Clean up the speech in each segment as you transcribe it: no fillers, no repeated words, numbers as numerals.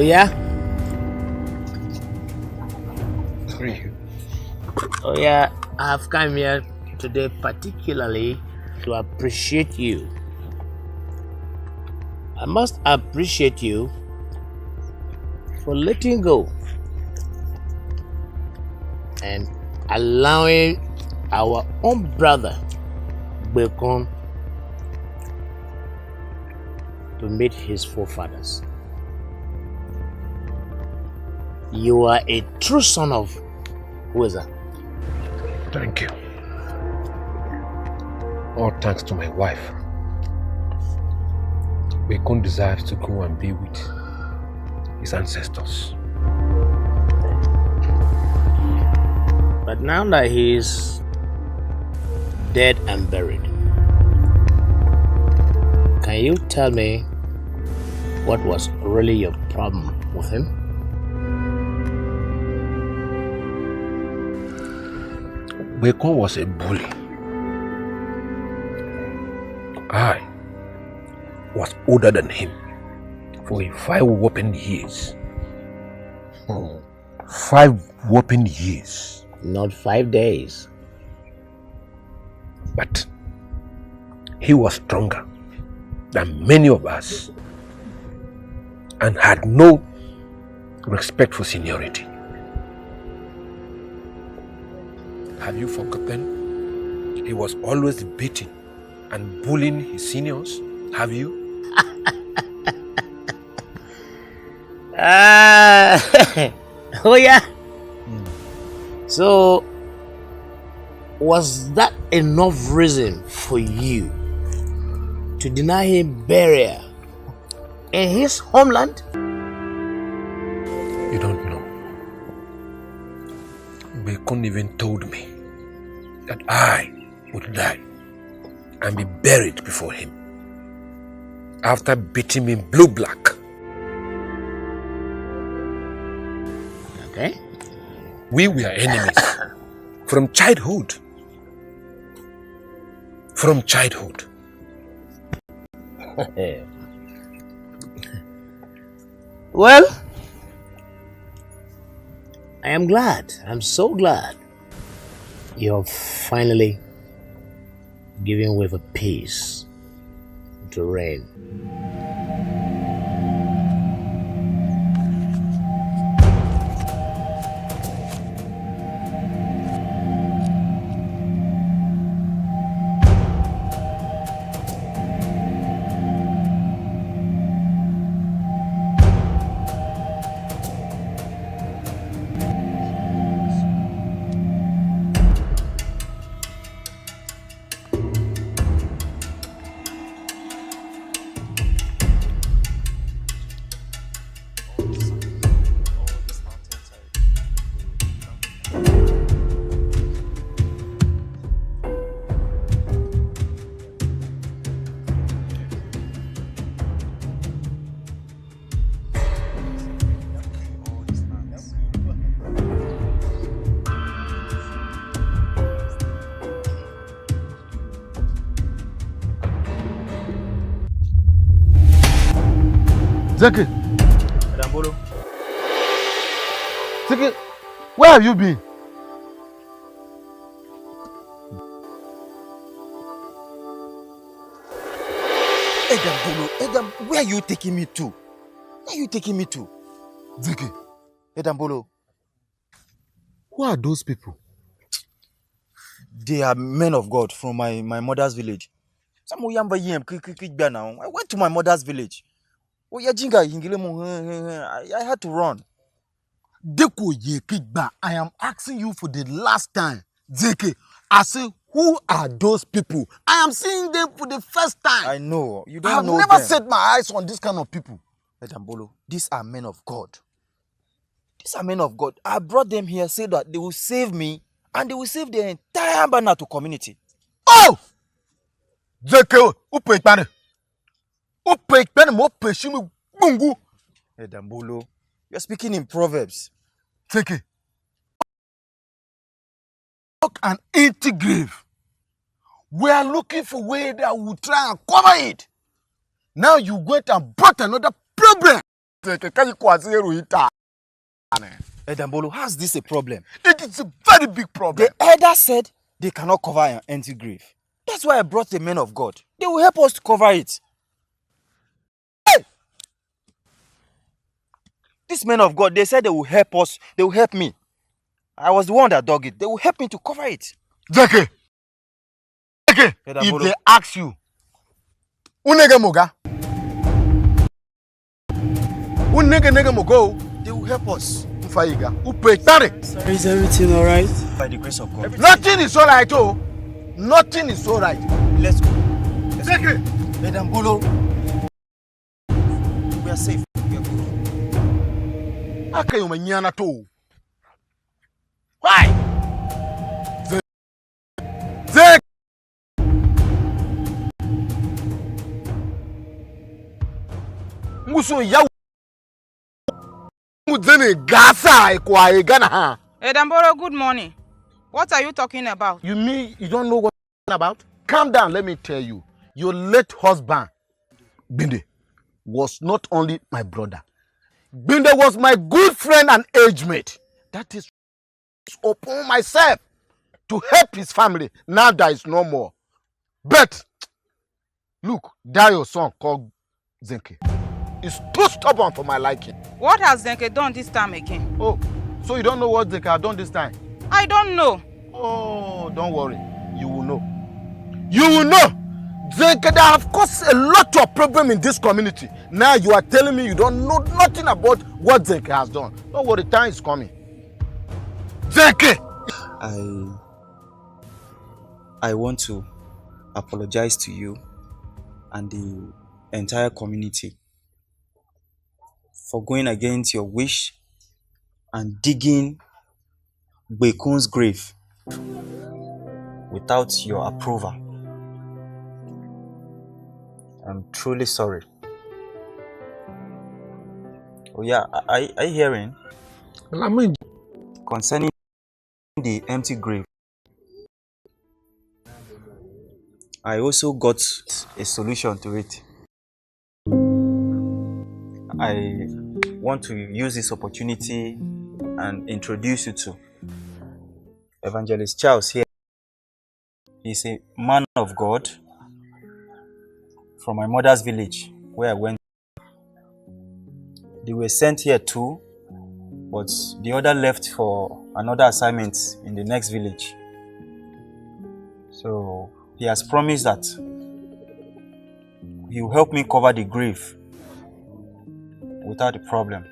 Oh yeah? Oh yeah, I have come here today particularly to appreciate you. I must appreciate you for letting go and allowing our own brother Bekon to meet his forefathers. You are a true son of Weza. Thank you. All thanks to my wife. Bekon desires to go and be with his ancestors. But now that he is dead and buried, can you tell me what was really your problem with him? Bekon was a bully. I was older than him for 5 whopping years. 5 whopping years. Not 5 days. But he was stronger than many of us and had no respect for seniority. Have you forgotten? He was always beating and bullying his seniors. Have you? Oh yeah. So was that enough reason for you to deny him burial in his homeland? You don't know. Bekon even told me that I would die and be buried before him after beating me blue-black. Okay. We were enemies from childhood. From childhood. Well, I am glad. I'm so glad you're finally giving way for peace to reign. Zeki! Dambolo. Zeki, where have you been? Edam, where are you taking me to? Where are you taking me to? Zeki, Edambolo. who are those people? They are men of God from my mother's village. I went to my mother's village. I had to run. Deko Yekigba, I am asking you for the last time. Zeki, I say, who are those people? I am seeing them for the first time. I know. You I don't have know never them. set my eyes on this kind of people. Edambolo, these are men of God. These are men of God. I brought them here so that they will save me and they will save the entire Banato community. Oh! Zeki, upe ikpane. Upe ikpane mo peshimi bungu. Edambolo, you're speaking in Proverbs. Zeki. An empty grave. We are looking for way that will try and cover it. Now you went and brought another problem. Edambolo, how's this a problem? It is a very big problem. The elder said they cannot cover an empty grave. That's why I brought the men of God. They will help us to cover it. Hey! These men of God, they said they will help us. They will help me. I was the one that dug it. They will help me to cover it. Zeke, if they ask you, unege moga, they will help us. Faiga, upetare. Is everything alright? By the grace of God. Nothing is alright, oh. Nothing is alright. Let's go. Zeke, Edambolo, we are safe. We are good. akayo manyana to. Why? Zeke. Muso ya Edambolo, good morning. What are you talking about? You mean you don't know what I'm about? Calm down, let me tell you. Your late husband, Binde, was not only my brother. Binde was my good friend and age mate. That is upon myself to help his family. Now there is no more. But, look, that your son called Zenke is too stubborn for my liking. What has Zenke done this time again? Oh, so you don't know what Zenke has done this time? I don't know. Oh, don't worry. You will know. You will know. Zenke, they have caused a lot of problem in this community. Now you are telling me you don't know nothing about what Zenke has done. Don't worry, time is coming. Zenke! I want to apologize to you and the entire community for going against your wish and digging Bekun's grave without your approval. I'm truly sorry. Oh yeah, are you hearing? Concerning the empty grave, I also got a solution to it. I want to use this opportunity and introduce you to Evangelist Charles here. He's a man of God from my mother's village where I went. They were sent here too, but the other left for another assignment in the next village. So he has promised that he will help me cover the grave without a problem.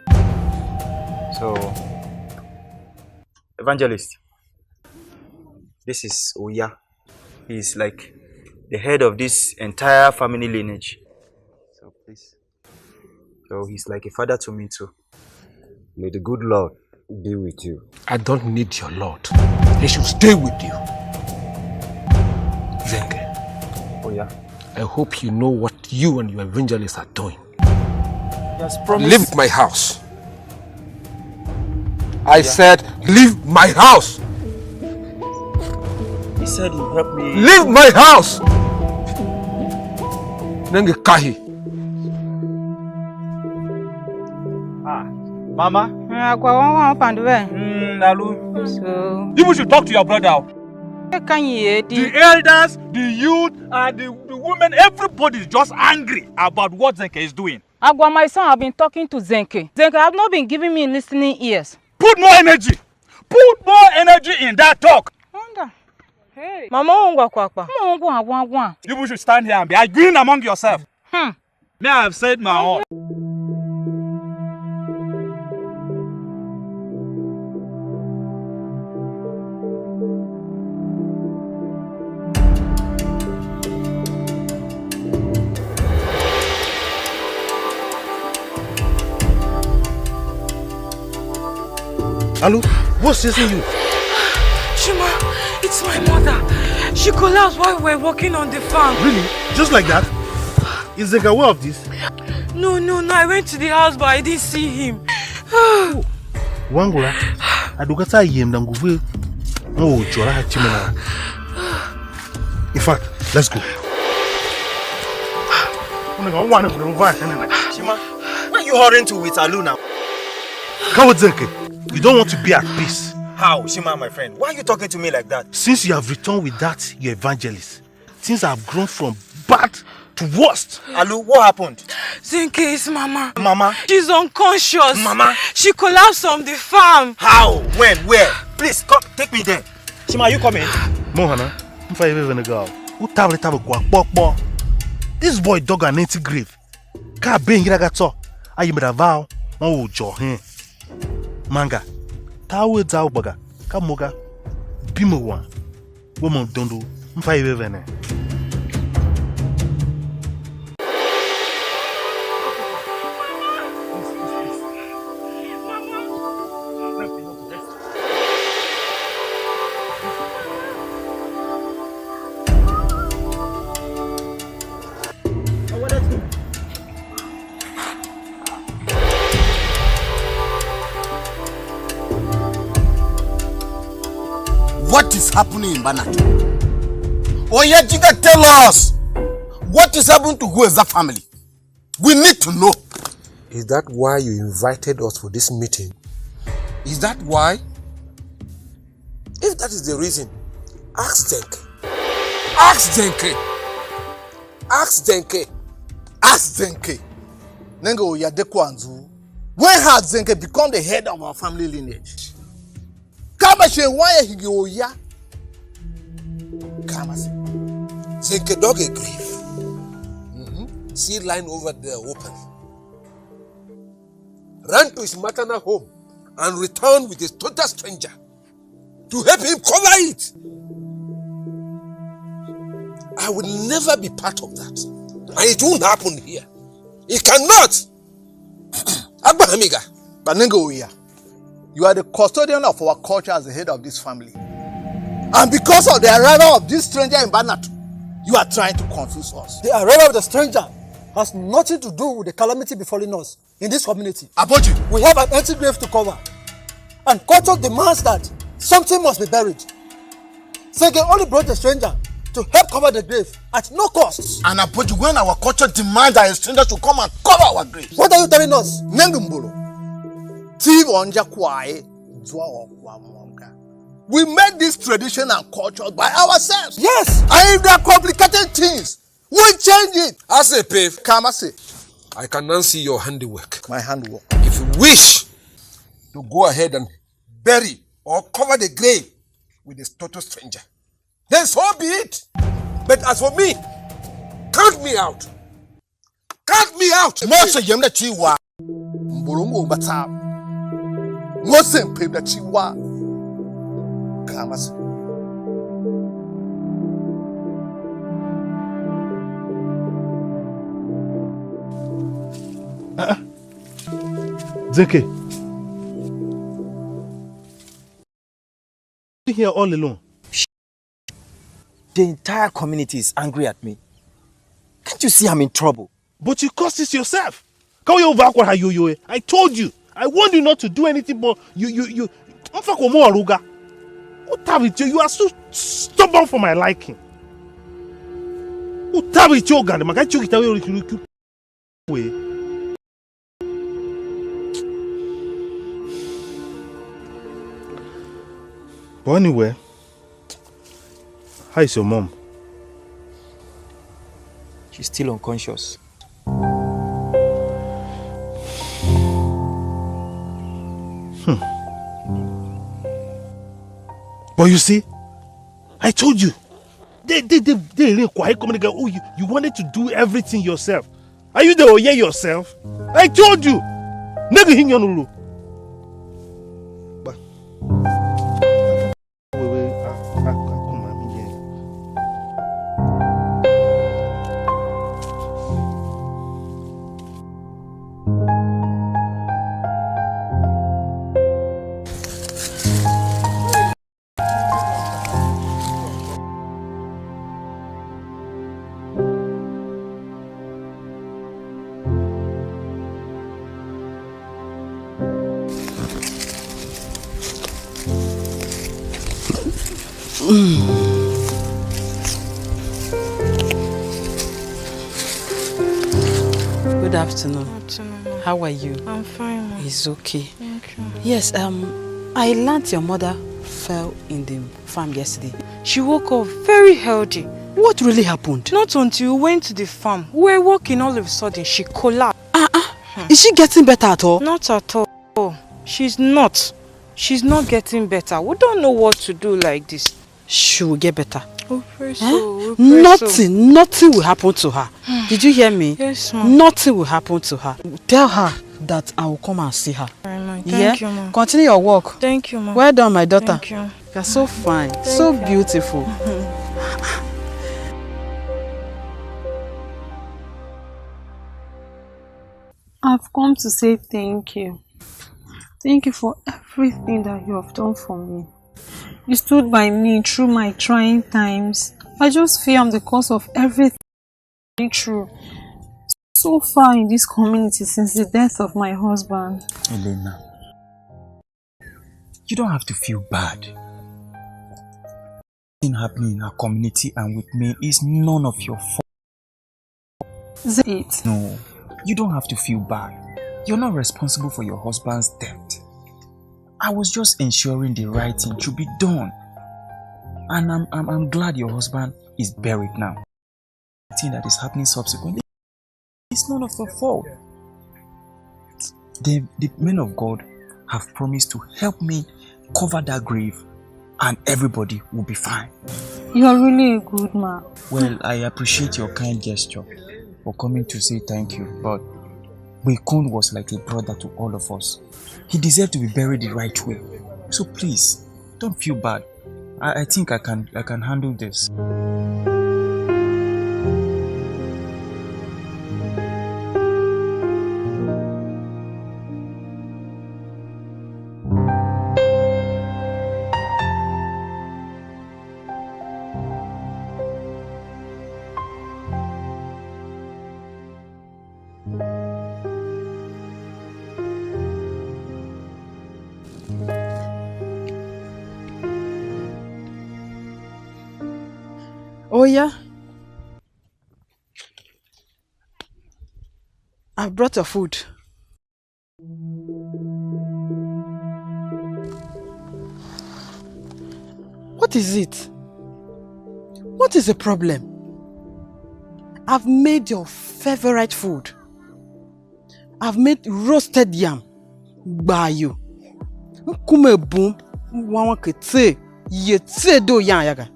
So, Evangelist, this is Oya. He is like the head of this entire family lineage. So please. So he's like a father to me too. May the good Lord be with you. I don't need your Lord. He should stay with you. Zenke. Oya. I hope you know what you and your evangelists are doing. He has promised. Leave my house. I said, leave my house. He said he'll help me. Leave my house. Nenge kahi. Mama? So, You should talk to your brother. can you The elders, the youth, and the women, everybody is just angry about what Zenke is doing. Agwa, my son, have been talking to Zenke. Zenke have not been giving me listening ears. Put more energy. Put more energy in that talk. Wonder. Hey. Mama, You should stand here and be arguing among yourself. May I have said my own. Hello? What's chasing you? Shima, it's my mother. She collapsed while we were working on the farm. Really? Just like that? Is Zenke aware of this? No. I went to the house, but I didn't see him. Wangula, adukata yem na nguvu. Oh, chora hachimena. In fact, let's go. Shima, Where are you hurrying to with Alu now? Come with Zenke. You don't want to be at peace. How, Shima, my friend? Why are you talking to me like that? Since you have returned with that, your evangelist, things have grown from bad to worst. Alu, what happened? Zenke is Mama. Mama? She's unconscious. Mama? She collapsed on the farm. How? When? Where? Please, come, take me there. Shima, are you coming? Mohana, if I ever go, this boy dug an empty grave. Can't be in Yagato. I made a vow. Oh, Joe. Manga. Tawe Zaubaga. Kamoga. Bimuwa. Woman don't do. If I ever. What is happening in Banat? Oyejiga, tell us what is happening to Hueza family. We need to know. Is that why you invited us for this meeting? Is that why? If that is the reason, ask Zenke. Ask Zenke. Ask Zenke. Ask Zenke. Nengo Oyadekwanzu. When had Zenke become the head of our family lineage? Kamashe why he go ya? Kamase. Zenke dug a grave. See line over there open. Ran to his maternal home and returned with a total stranger to help him cover it. I will never be part of that. And it won't happen here. It cannot. Abba Hamiga. Banengo Oya. You are the custodian of our culture as the head of this family. And because of the arrival of this stranger in Banat, you are trying to confuse us. The arrival of the stranger has nothing to do with the calamity befalling us in this community. Aboji, we have an empty grave to cover. And culture demands that something must be buried. So they only brought the stranger to help cover the grave at no cost. And Aboji, when our culture demands that a stranger should come and cover our graves. What are you telling us? Nengumbolo. We made this tradition and culture by ourselves. Yes. And if there are complicated things, we change it. I say, Pave. Kamase. I can now see your handiwork. My handwork. If you wish to go ahead and bury or cover the grave with this total stranger, then so be it. But as for me, count me out. Count me out. Mose yemna chiwa. Mbulungu bata. Mose mpemna chiwa. Kamase. Zenke. You here all alone. The entire community is angry at me. Can't you see I'm in trouble? But you caused this yourself. I told you. I warned you not to do anything, but you. What have it? You are so stubborn for my liking. But anyway, how is your mom? She's still unconscious. But you see, I told you. They didn't quite come together. Oh, you wanted to do everything yourself. Are you the Oye yourself? I told you. Never hing on Ulu. Good afternoon. how are you? I'm fine, Ma. It's okay. Thank you. Yes, I learned your mother fell in the farm yesterday. She woke up very healthy. What really happened? Not until we went to the farm. We were walking, all of a sudden she collapsed. Is she getting better at all? Not at all. She's not. She's not getting better. We don't know what to do like this. She will get better. We pray so. We pray so. Nothing will happen to her. Did you hear me? Yes, Ma. Nothing will happen to her. Tell her that I will come and see her. Right, Ma. Thank you, Ma. Continue your work. Thank you, Ma. Well done, my daughter. Thank you. You're so fine, so beautiful. I've come to say thank you. Thank you for everything that you have done for me. You stood by me through my trying times. I just feel I'm the cause of everything through so far in this community since the death of my husband. Elena, you don't have to feel bad. Thing happening in our community and with me is none of your fault. Is it? No, you don't have to feel bad. You're not responsible for your husband's death. I was just ensuring the right thing should be done. And I'm glad your husband is buried now. The thing that is happening subsequently, it's none of your fault. The men of God have promised to help me cover that grave and everybody will be fine. You're really a good man. Well, I appreciate your kind gesture for coming to say thank you, but Bekun was like a brother to all of us. He deserved to be buried the right way. So please, don't feel bad. I think I can handle this. Oh yeah? I've brought your food. What is it? What is the problem? I've made your favorite food. I've made roasted yam. Bayo. Kume boom. Wawa kete. Yete do yan yaga.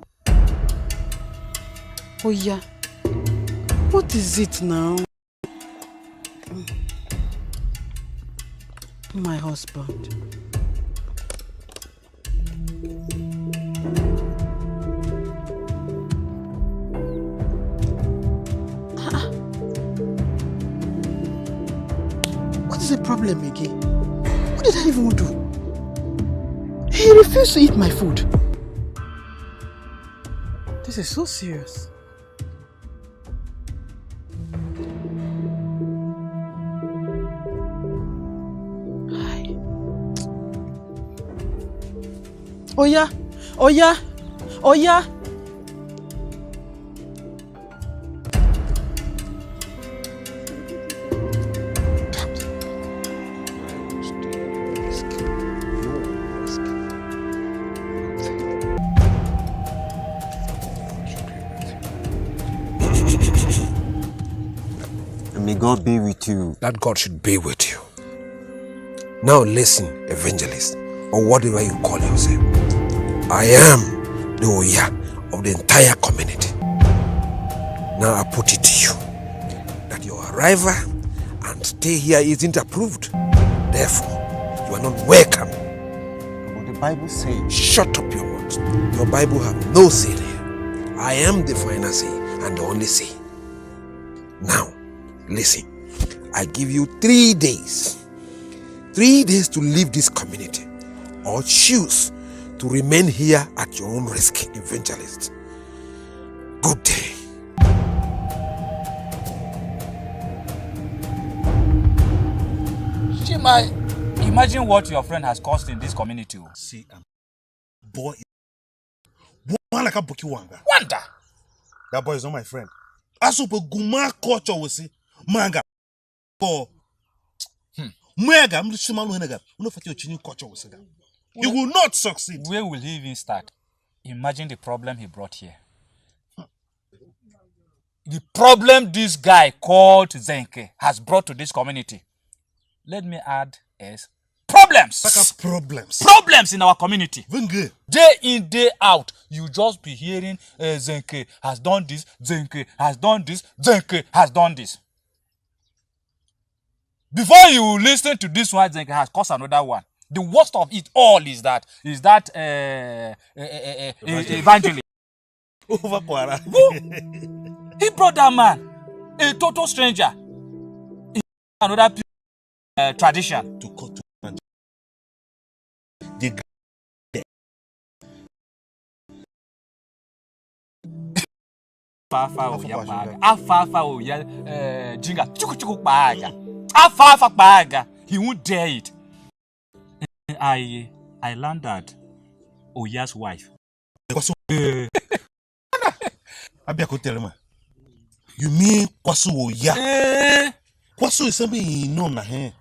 Oh yeah. What is it now? My husband. What is the problem again? What did I even do? He refused to eat my food. This is so serious. Oh yeah, oh yeah, oh yeah. May God be with you. That God should be with you. Now listen, evangelist, or whatever you call yourself. I am the Oya of the entire community. Now I put it to you that your arrival and stay here isn't approved. Therefore, you are not welcome. But the Bible says... Shut up your mouth. Your Bible have no say there. I am the final say and the only say. Now, listen. I give you 3 days. 3 days to leave this community or choose to remain here at your own risk, evangelist. Good day. Chima, imagine what your friend has caused in this community. See, boy, like a Buki Wanga. Wanda! That boy is not my friend. Asupo Guma culture will see manga. Oh, Mwega, I'm just man who he will not succeed. Where will he even start? Imagine the problem he brought here. The problem this guy called Zenke has brought to this community. Let me add is problems. Problems in our community. Day in, day out, you just be hearing Zenke has done this, Zenke has done this, Zenke has done this. Before you listen to this one, Zenke has caused another one. The worst of it all is that evangelist. He brought that man, a total stranger, in another tradition. To cut to he won't dare it. I learned that Oya's wife. You mean Kwasu Oya? Kwasu is something you know na he.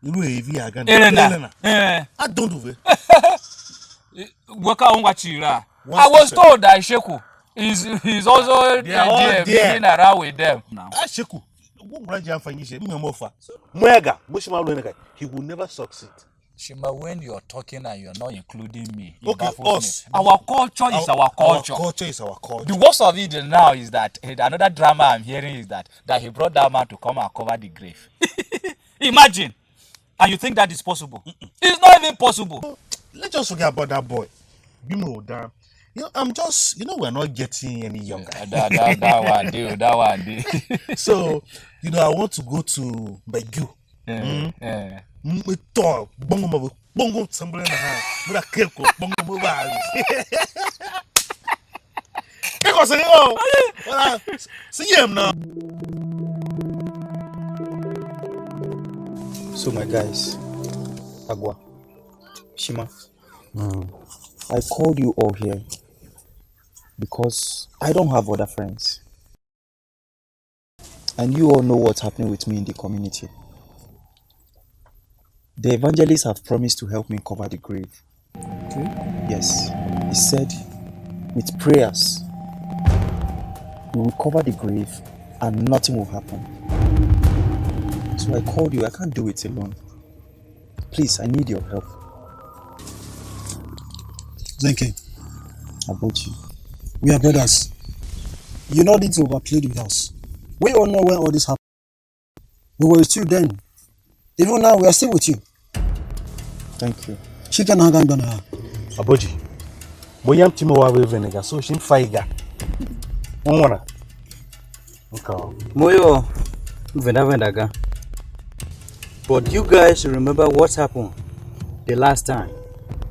You know Elena. I don't do it. I was told that Sheku he's also there being around with them now. Sheku. He will never succeed. Shima, when you're talking and you're not including me, okay, us. Our culture is our culture. Our culture is our culture. The worst of it now is that another drama I'm hearing is that he brought that man to come and cover the grave. Imagine. And you think that is possible? It's not even possible. Let's just forget about that boy. You know that. I'm just, we're not getting any younger. that one, deal. So, I want to go to Begu. We talk, bongo, somebody in the house. But I can't go, bongo, see him now. So, my guys, Agua, Shima, I called you all here because I don't have other friends. And you all know what's happening with me in the community. The evangelists have promised to help me cover the grave. Okay. Yes. He said, with prayers, we will cover the grave and nothing will happen. So I called you. I can't do it alone. Please, I need your help. Zenke, Abochi, we are brothers. You don't need to overplay with us. We all know when all this happened. We were with you then. Even now, we are still with you. Thank you. Chicken hang gonna. Aboji, boyam timo wa we venega so shin faiga. Onwana. Okay. Moyo, vendaga. But you guys remember what happened the last time?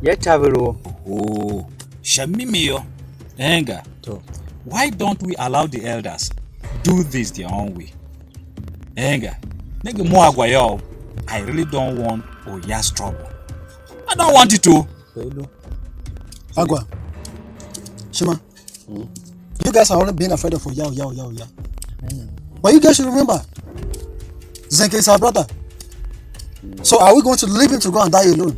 Yetavero. Oh, Shamimio, Enga. Why don't we allow the elders do this their own way? Enga, nigga mo agwayo. I really don't want Oya's trouble. I don't want it to. Agua, Shima, you guys are only being afraid of Oya. But you guys should remember, Zenke is our brother. So are we going to leave him to go and die alone?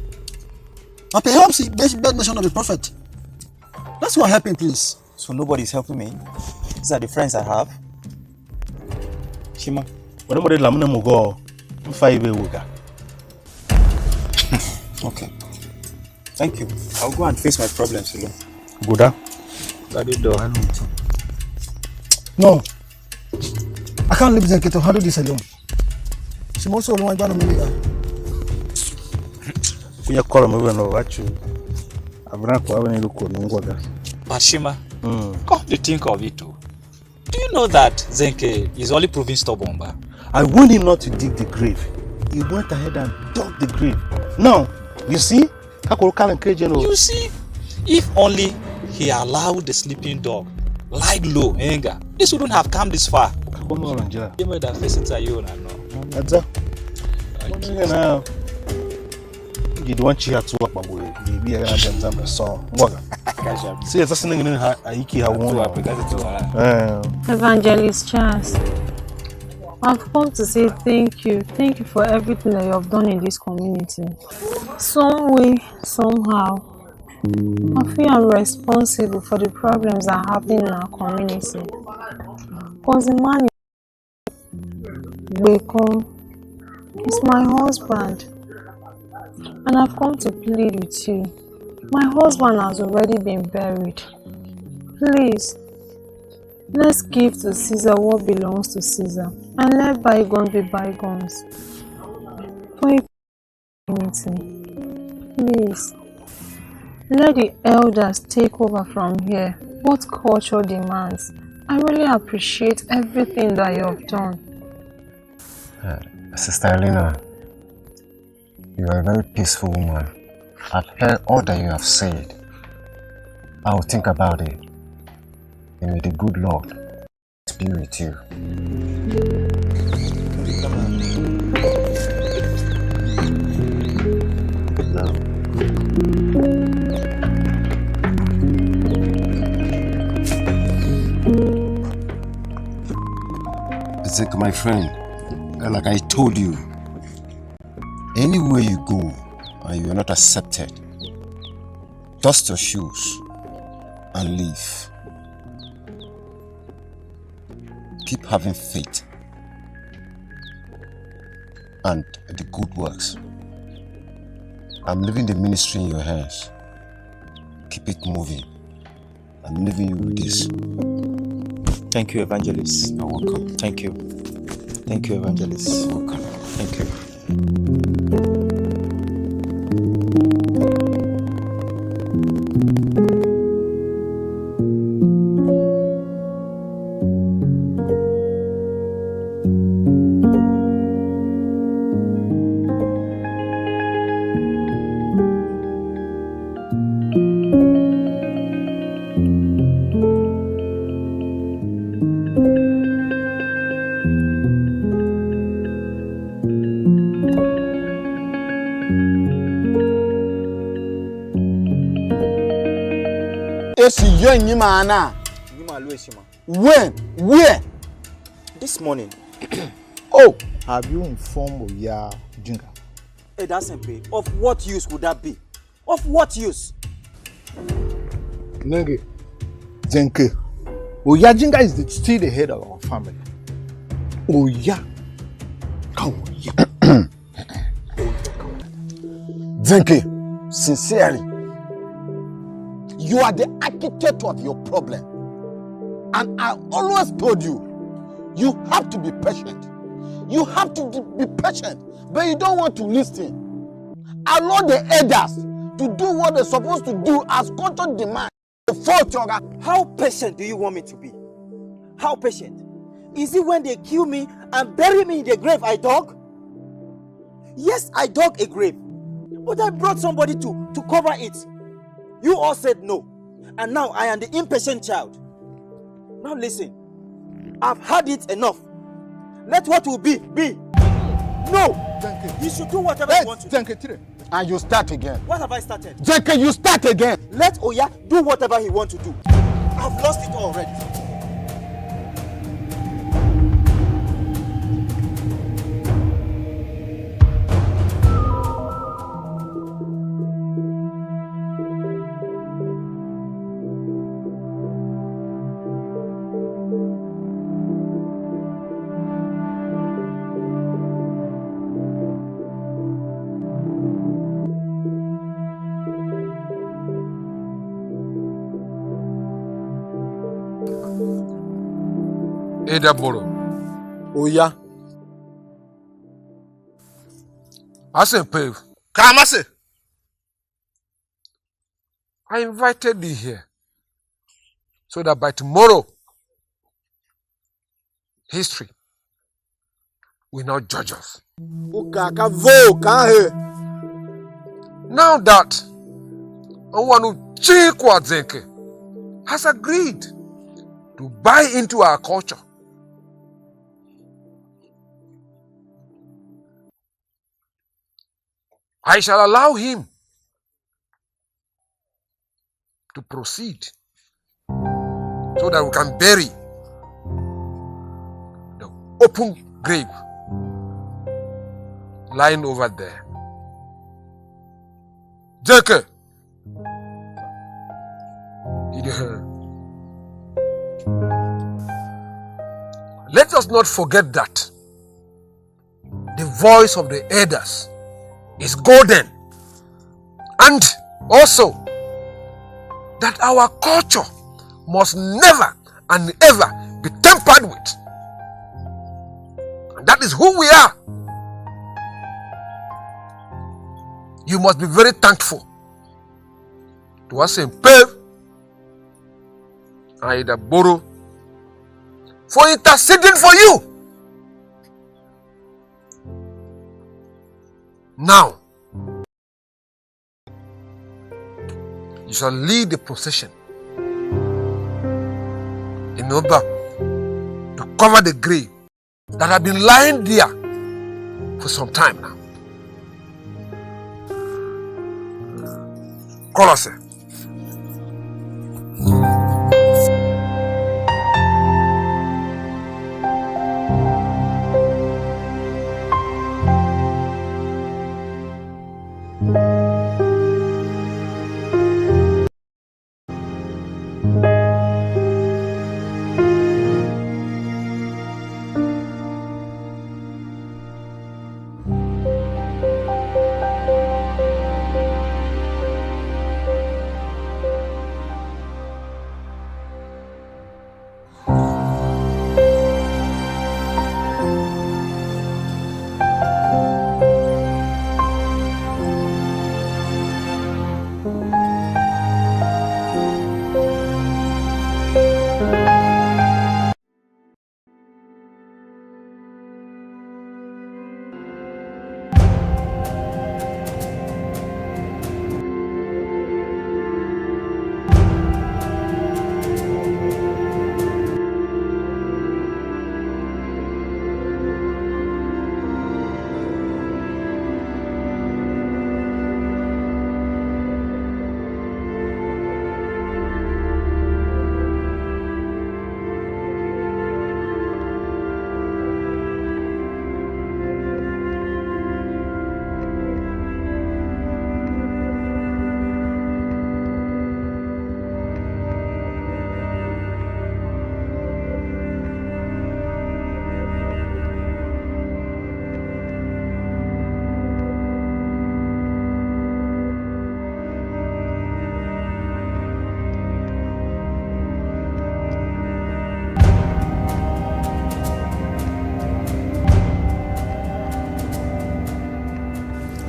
And perhaps he makes bad mention of the prophet. Let's go and help him, please. So nobody's helping me. These are the friends I have. Shima. Okay. Thank you. I'll go and face my problems alone. Buddha. No. I can't leave Zenke to handle this alone. She must also want to marry her. But Shima, come to think of it too. Do you know that Zenke is only proving stubborn? I warned him not to dig the grave. He went ahead and dug the grave. Now, you see? You see? If only he allowed the sleeping dog lie low, anger, this wouldn't have come this far. You know that faces are you now. That's it. You don't want you to work, but maybe I can have a song. See, it's a thing in Haiki. Evangelist Charles. I've come to say thank you. Thank you for everything that you have done in this community. Some way, somehow, I feel I'm responsible for the problems that are happening in our community. Because the man Beko is my husband. And I've come to plead with you. My husband has already been buried. Please, let's give to Caesar what belongs to Caesar and let bygones be bygones. For a community, please, let the elders take over from here what culture demands. I really appreciate everything that you have done. Sister Elena, you are a very peaceful woman. I've heard all that you have said. I will think about it. And may the good Lord be with you. Zeke, my friend, like I told you, anywhere you go and you are not accepted, dust your shoes and leave. Keep having faith and the good works. I'm leaving the ministry in your hands. Keep it moving. I'm leaving you with this. Thank you, Evangelist. You're welcome. Thank you. Thank you, Evangelist. You're welcome. Thank you. When? Where? This morning. Oh, have you informed Oya Jinga? Hey, that's simple. Of what use would that be? Of what use? Nenge, Zenke, Oya Jinga is still the head of our family. Oya, Zenke, sincerely, you are the architect of your problem. And I always told you, you have to be patient. You have to be patient, but you don't want to listen. Allow the elders to do what they're supposed to do as culture demands. How patient do you want me to be? How patient? Is it when they kill me and bury me in the grave I dug? Yes, I dug a grave, but I brought somebody to cover it. You all said no, and now I am the impatient child. Now listen, I've had it enough. Let what will be, be. No! You should do whatever you want to do. And you start again. What have I started? Zenke, you start again. Let Oya do whatever he wants to do. I've lost it already. Edaboro. Oya. I say, Pave. Kamase. I invited thee here so that by tomorrow, history will not judge us. Now that Onwanu Chikwa Zenke has agreed to buy into our culture, I shall allow him to proceed so that we can bury the open grave lying over there. Jeke! Let us not forget that the voice of the elders is golden, and also that our culture must never and ever be tampered with. And that is who we are. You must be very thankful to us in Pev and Idaboro for interceding for you. Now, you shall lead the procession in order to cover the grave that have been lying there for some time now. Colossae.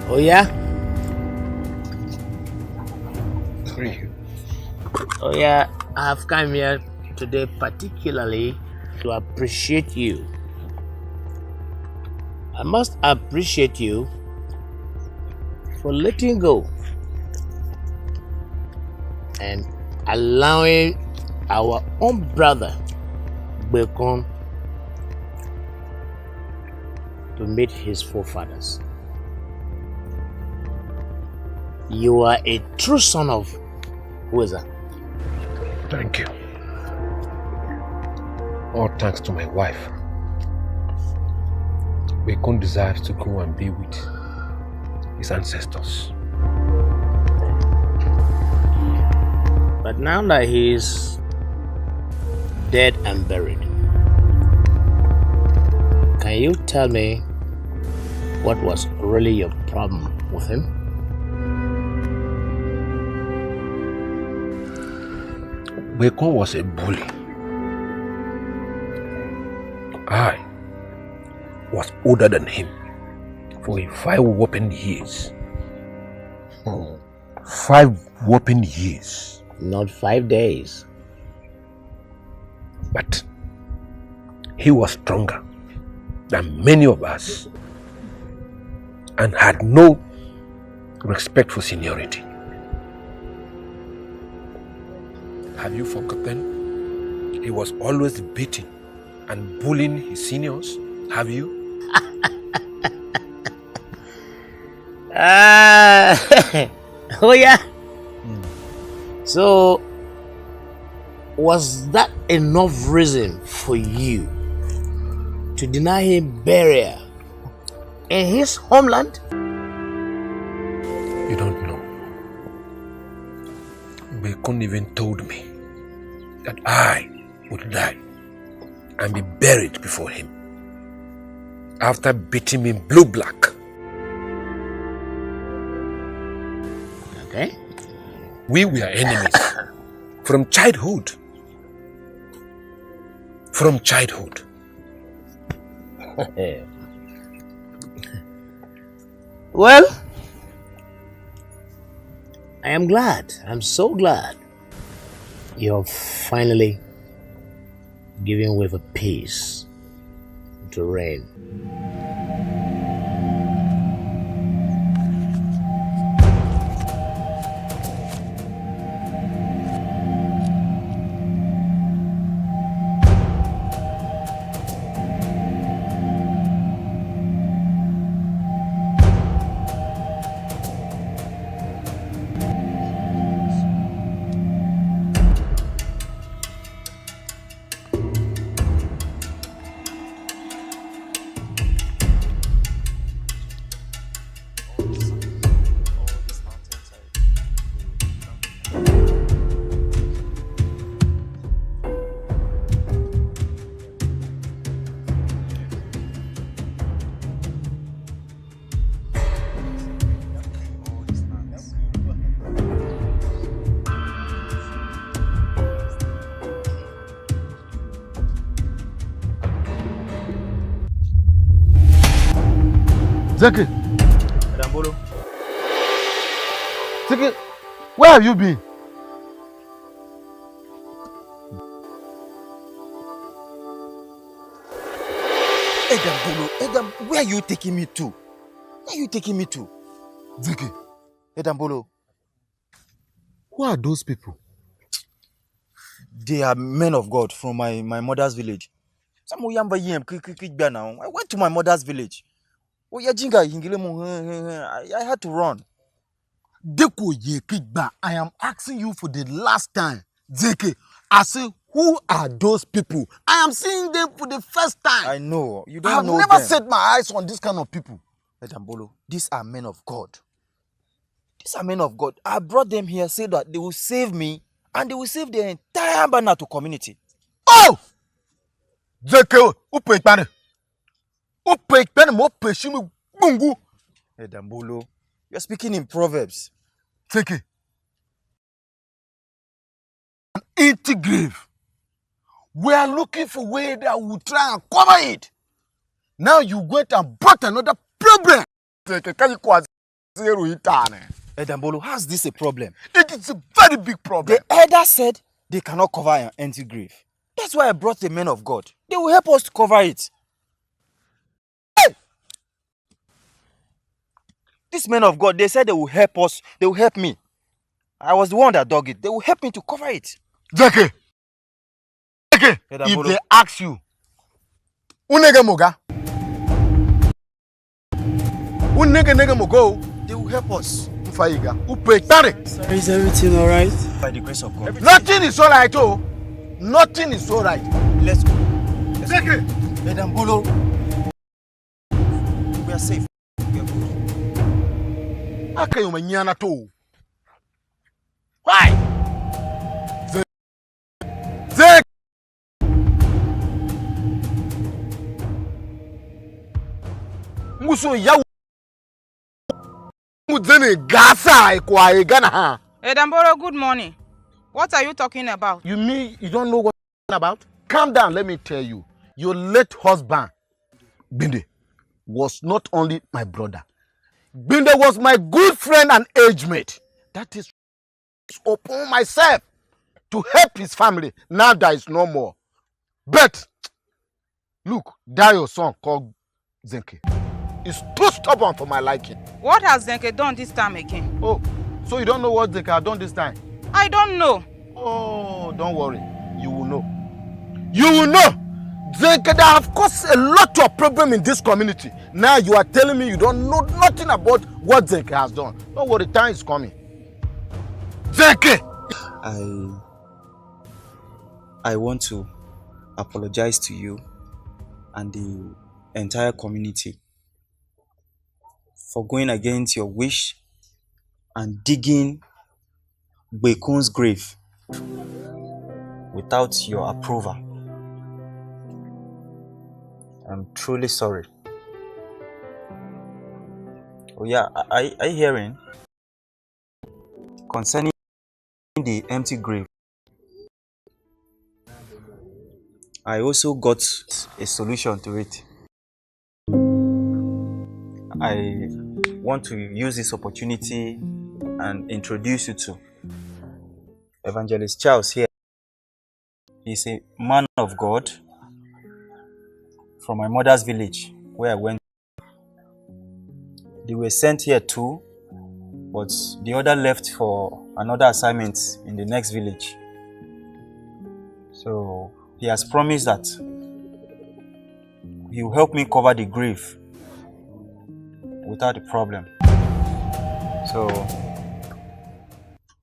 Oh yeah? Oh yeah, I have come here today particularly to appreciate you. I must appreciate you for letting go and allowing our own brother Bekon to meet his forefathers. You are a true son of Weza. Thank you. All thanks to my wife. Bekon desires to go and be with his ancestors. But now that he is dead and buried, can you tell me what was really your problem with him? Bekon was a bully. I was older than him for 5 whopping years. 5 whopping years. Not 5 days. But he was stronger than many of us and had no respect for seniority. Have you forgotten? He was always beating and bullying his seniors. Have you? Oh yeah. So was that enough reason for you to to deny him burial in his homeland? You don't know. Bekun even told me that I would die and be buried before him after beating me blue black. Okay. We were enemies from childhood. From childhood. Well, I am glad. I'm so glad you're finally giving way for peace to reign. Zeki, Dambolo. Zeki, where have you been? Edambolo, where are you taking me to? Where are you taking me to? Zeki, Edambolo. who are those people? They are men of God from my mother's village. Some Yamba Yem now. I went to my mother's village. Oh, I had to run. Deko ye Kigba, I am asking you for the last time. Zeki, I say, who are those people? I am seeing them for the first time. I know. You don't I have know never them. set my eyes on this kind of people. Edambolo, these are men of God. These are men of God. I brought them here so that they will save me and they will save the entire Banato community. Oh! Zeki, upe ikpane. Upe ikpane mo pe shimi bungu. Edambolo, you're speaking in Proverbs. Zeki. An empty grave. We are looking for a way that will try and cover it. Now you went and brought another problem. Edambolo, how's this a problem? It is a very big problem. The elder said they cannot cover an empty grave. That's why I brought the men of God. They will help us to cover it. Hey! These men of God, they said they will help us. They will help me. I was the one that dug it. They will help me to cover it. Zeki, if they ask you, unege moga, unege mogo, they will help us. Ufaiga, upetare. Is everything alright? By the grace of God. Nothing is alright, oh. Nothing is alright. Let's go. Zeki, Edambolo, we are safe. We are good. akayo manyana to. Why? Zeki. Muso ya mudene gasa kwa egana ha. Edambolo, good morning. What are you talking about? You mean you don't know what I'm about? Calm down, let me tell you. Your late husband, Binde, was not only my brother. Binde was my good friend and age mate. That is upon myself to help his family. Now there is no more. But, look, that your son called Zenke is too stubborn for my liking. What has Zenke done this time again? Oh, so you don't know what Zenke has done this time? I don't know. Oh, don't worry. You will know. You will know. Zenke have caused a lot of problem in this community. Now you are telling me you don't know nothing about what Zenke has done. Don't worry, time is coming. Zenke! I want to apologize to you and the entire community for going against your wish and digging Bekun's grave without your approval. I'm truly sorry. Oh yeah, are you hearing? Concerning the empty grave, I also got a solution to it. I want to use this opportunity and introduce you to Evangelist Charles here. He's a man of God from my mother's village where I went. They were sent here too, but the other left for another assignment in the next village. So he has promised that he will help me cover the grave without a problem. So,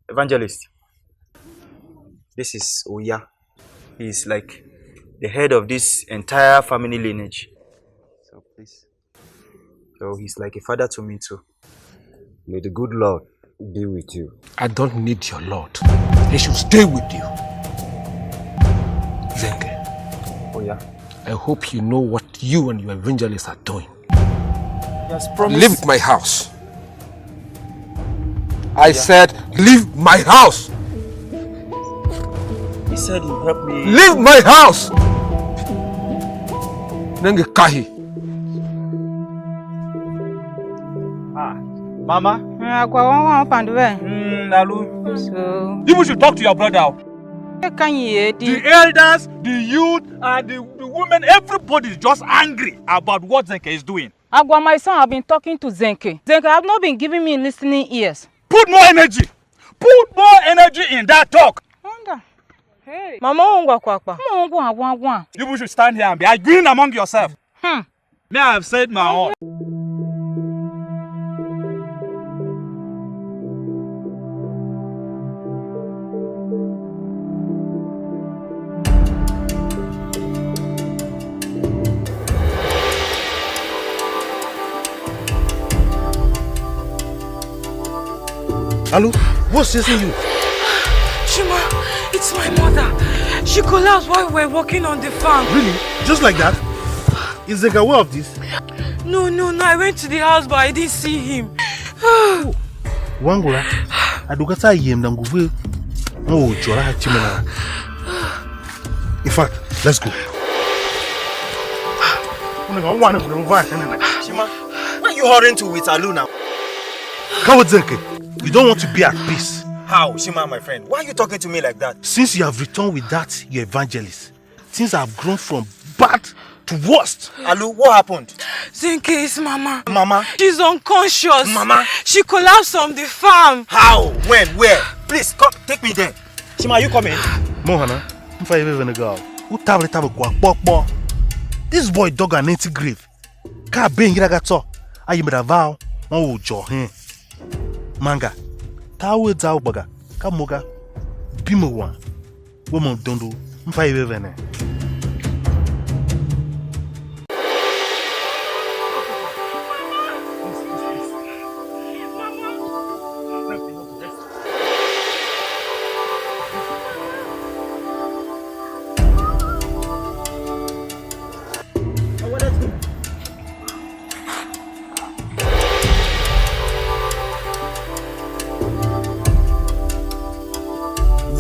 Evangelist, this is Oya. He's like the head of this entire family lineage. So please. So he's like a father to me too. May the good Lord be with you. I don't need your Lord. He should stay with you. Zenke. Oya. I hope you know what you and your evangelists are doing. Yes, promise. Leave my house. I said, leave my house. He said he'll help me. Leave my house. Nenge kahi. Mama? Nalu. So. You should talk to your brother. The The elders, the youth, and the women, everybody is just angry about what Zenke is doing. Agwa, my son, have been talking to Zenke. Zenke have not been giving me listening ears. Put more energy. Put more energy in that talk. Wonder. Hey. Mama, You should stand here and be arguing among yourself. May I have said my own. Alu, what's chasing you? Shima, it's my mother. She collapsed while we were working on the farm. Really? Just like that? Is Zenke aware of this? No. I went to the house, but I didn't see him. Wangura, adukata yem nanguve. Oh, chora chimena. In fact, let's go. Shima, where are you hurrying to with Alu now? Come with Zenke. You don't want to be at peace. How, Shima, my friend? Why are you talking to me like that? Since you have returned with that, your evangelist, things have grown from bad to worst. Alu, what happened? Zenke is Mama. Mama? She's unconscious. Mama? She collapsed on the farm. How? When? Where? Please, come, take me there. Shima, are you coming? Mohana, if I ever go, who tablet this boy dug an empty grave. Can't be in Ragato. I am a vow. Oh, Johin. Manga. Tawe Zaubaga. Kamoga. Bimuwa. Woman Dondo. If I ever.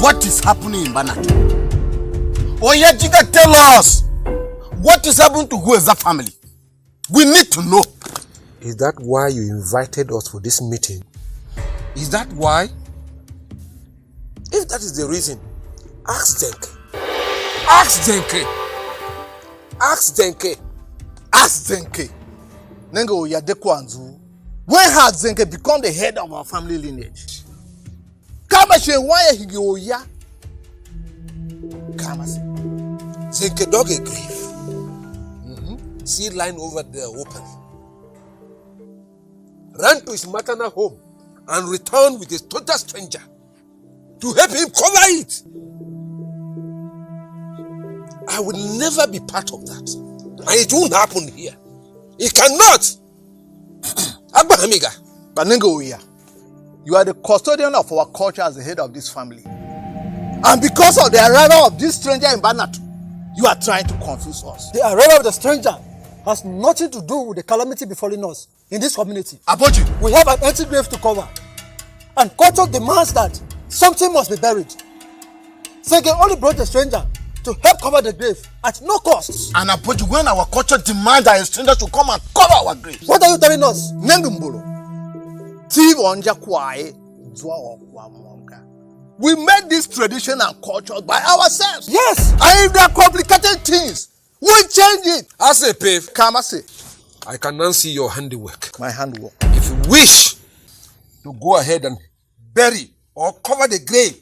What is happening in Banat? Oya Jiga, tell us what is happening to Gweza family. We need to know. Is that why you invited us for this meeting? Is that why? If that is the reason, ask Zenke. Ask Zenke. Ask Zenke. Ask Zenke. Nengo Oya Dekwanzu. When has Zenke become the head of our family lineage? Kamashe why he go ya? Kamasi. Zenke dug a grave. See line over there open. Ran to his maternal home and returned with a total stranger to help him cover it. I will never be part of that. And it won't happen here. It cannot. Abba Hamiga. Banengo Oya, you are the custodian of our culture as the head of this family. And because of the arrival of this stranger in Banat, you are trying to confuse us. The arrival of the stranger has nothing to do with the calamity befalling us in this community. Aboji, we have an empty grave to cover. And culture demands that something must be buried. Zenge only brought the stranger to help cover the grave at no cost. And Aboji, when our culture demands that a stranger should come and cover our graves. What are you telling us? Nengumbolo. We made this tradition and culture by ourselves. Yes. And if they are complicated things, we change it. I say, Pave. Come, I say. I can now see your handiwork. My handwork. If you wish to go ahead and bury or cover the grave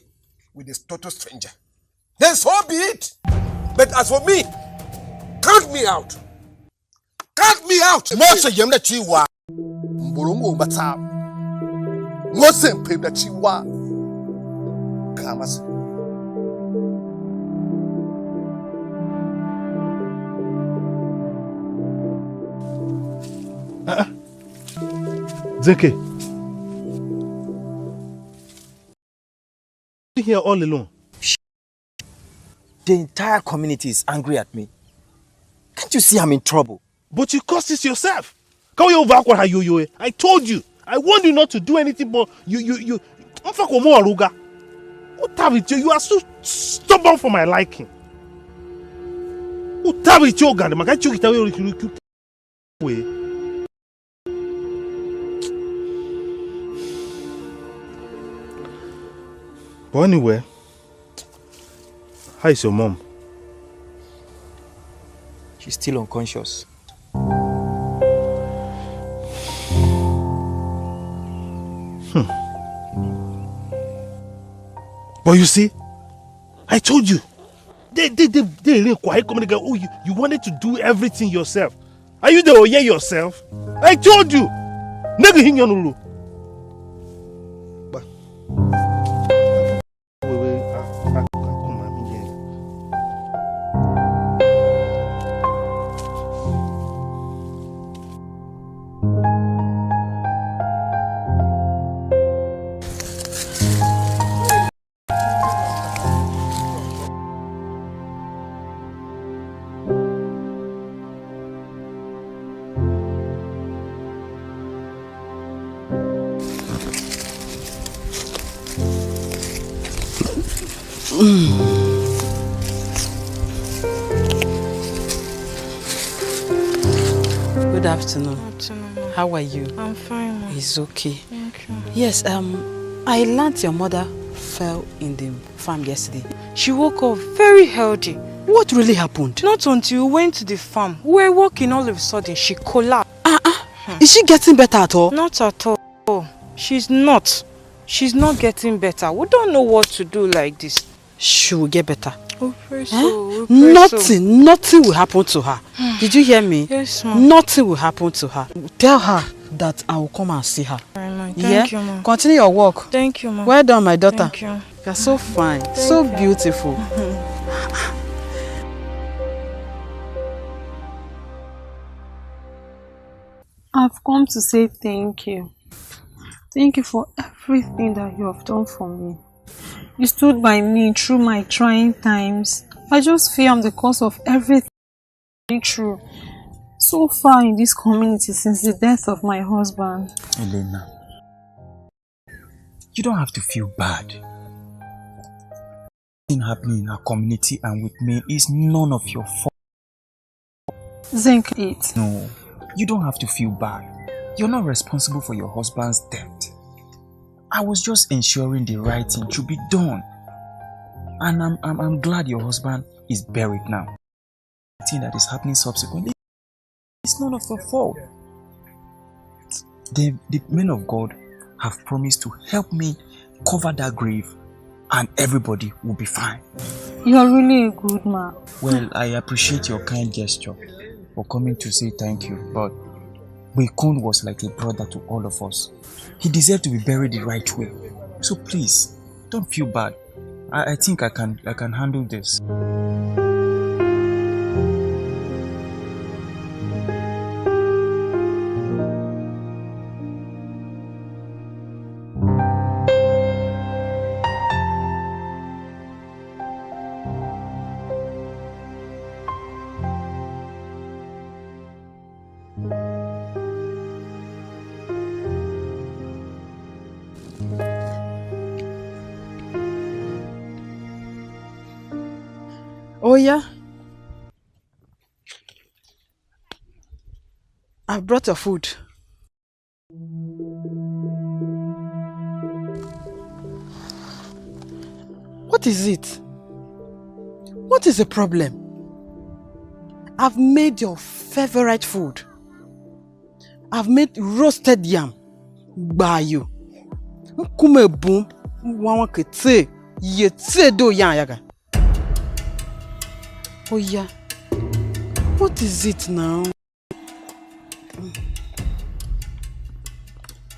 with this total stranger, then so be it. But as for me, count me out. Count me out. Mose yemna chiwa. Mbulungu mbata. Mose mpemna chiwa. Come, I say. Zenke, you here all alone? The entire community is angry at me. Can't you see I'm in trouble? But you caused this yourself. I told you. I warned you not to do anything, but you. What have it? You are so stubborn for my liking. What have it? You got But anyway, how is your mom? She's still unconscious. But you see, I told you, they quiet communicate. Oh, you wanted to do everything yourself. Are you the Oye yourself? I told you. Nigga hinyanulu. Good afternoon. How are you? I'm fine, Mom. It's okay. Thank you. Yes, I learned your mother fell in the farm yesterday. She woke up very healthy. What really happened? Not until we went to the farm. We were walking, all of a sudden she collapsed. Is she getting better at all? Not at all. She's not. She's not getting better. We don't know what to do like this. She will get better. We pray so. We pray Nothing will happen to her. Did you hear me? Yes, Mom. Nothing will happen to her. Tell her that I will come and see her. Thank you, Mom. Continue your work. Thank you, Mom. Well done, my daughter. Thank you. You're so fine, so beautiful. I've come to say thank you. Thank you for everything that you have done for me. You stood by me through my trying times. I just feel I'm the cause of everything true. So far in this community since the death of my husband. Elena, you don't have to feel bad. Thing happening in our community and with me is none of your fault. Zinc it. No, you don't have to feel bad. You're not responsible for your husband's death. I was just ensuring the right thing should be done. And I'm glad your husband is buried now. The thing that is happening subsequently, it's none of your fault. The men of God have promised to help me cover that grave and everybody will be fine. You're really a good man. Well, I appreciate your kind gesture for coming to say thank you, but Bekun was like a brother to all of us. He deserved to be buried the right way. So please, don't feel bad. I think I can handle this. Oh yeah? I've brought your food. What is it? What is the problem? I've made your favorite food. I've made roasted yam. Bayo. Kume boom. Wawa kete. Yete do yan yaga. Oh yeah. What is it now?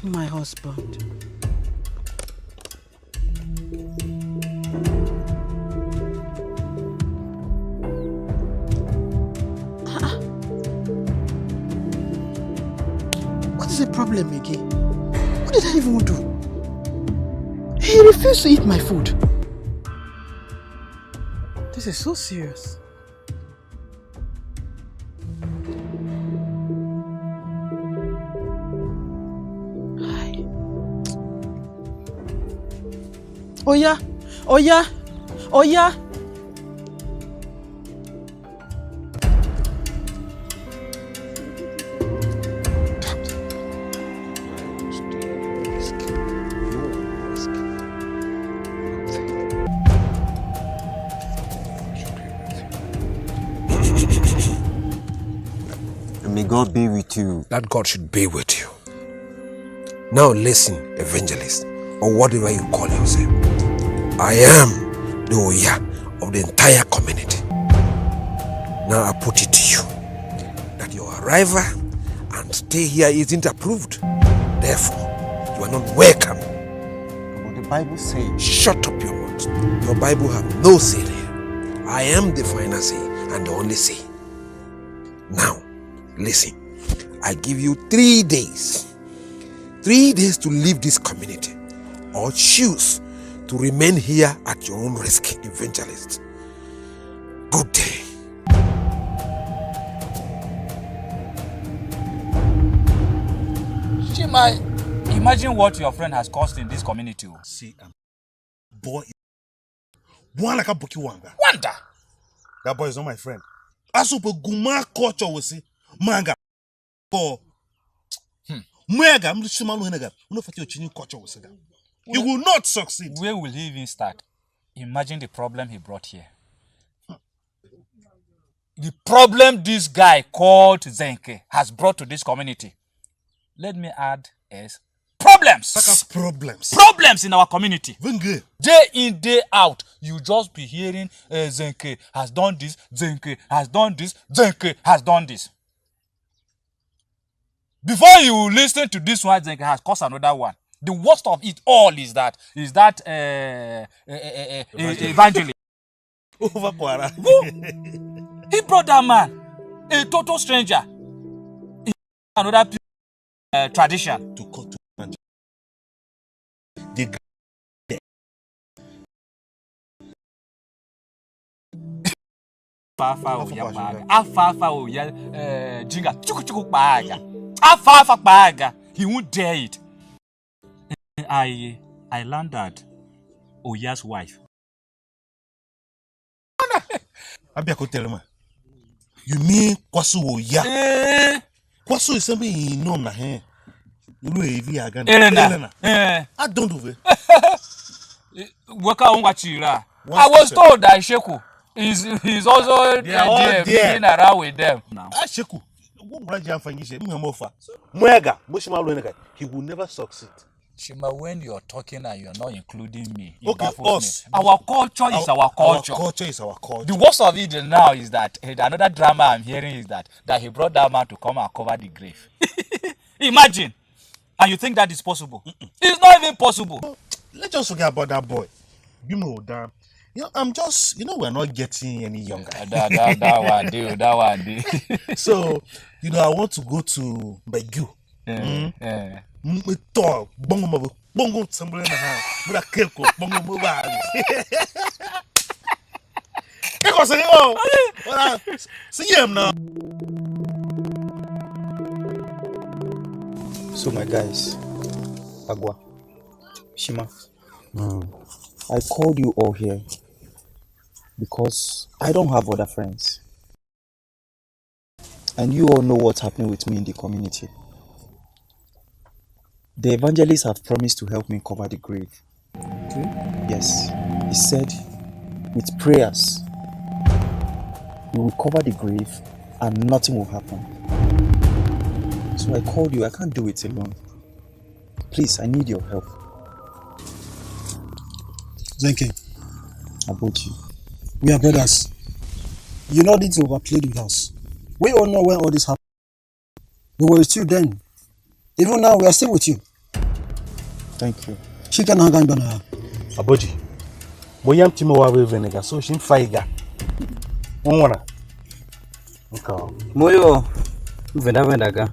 My husband. What is the problem again? What did I even do? He refused to eat my food. This is so serious. Oh yeah, oh yeah, oh yeah. May God be with you. That God should be with you. Now listen, evangelist, or whatever you call yourself. I am the Oya of the entire community. Now I put it to you that your arrival and stay here isn't approved. Therefore, you are not welcome. But the Bible says... Shut up your mouth. Your Bible have no say there. I am the final say and the only say. Now, listen. I give you 3 days. 3 days to leave this community or choose to remain here at your own risk, evangelist. Good day. Chima, imagine what your friend has caused in this community. See, boy, one like a book wanga. Wanda! That boy is not my friend. Asupo guma culture will see manga. Oh, mega, I'm just small nigga. You know what your chini culture will say. He will not succeed. Where will he even start? Imagine the problem he brought here. The problem this guy called Zenke has brought to this community. Let me add is problems. Problems in our community. Day in, day out, you just be hearing Zenke has done this, Zenke has done this, Zenke has done this. Before you listen to this one, Zenke has caused another one. The worst of it all is that evangelist. He brought that man, a total stranger, in another tradition. To cut to he won't dare it. I landed Oya's wife. You mean Kwasu Oya? Kwasu is something you know na he. You know Elena. I don't do it. I was told that Sheku he's also there being around with them now. Sheku, he will never succeed. Shima, when you're talking and you're not including me, okay, us. Our culture is our culture. Our culture is our culture. The worst of it now is that another drama I'm hearing is that he brought that man to come and cover the grave. Imagine. And you think that is possible? It's not even possible. Let's just forget about that boy. You know, I'm just, we're not getting any younger. that one do. So, I want to go to Begu. Talk, bongo, somebody in the house. But I can't go, bongo, see him now. So, my guys, Agua, Shima, I called you all here because I don't have other friends. And you all know what's happening with me in the community. The evangelists have promised to help me cover the grave. Okay. Yes. He said, with prayers, we will cover the grave and nothing will happen. So I called you. I can't do it alone. Please, I need your help. Zenke, About you. we are brothers. You don't need to overplay with us. We all know when all this happened. We were with you then. Even now, we are still with you. Thank you. She can hang on her. Aboji. Boyam timo wa we venega so shin faiga. Onwana. Okay. Moyo vendaga.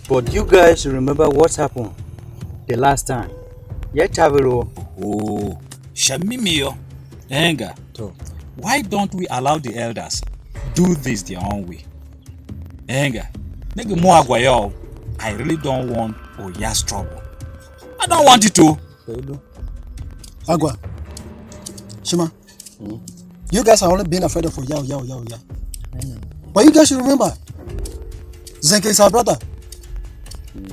But you guys remember what happened the last time? Yetavero. Oh, Shamimio. Enga. Why don't we allow the elders do this their own way? Enga. Nigga mo agwayo. I really don't want Oya's trouble. I don't want it to. Agua. Shima. You guys have only been afraid of Oya. But you guys should remember, Zenke is our brother.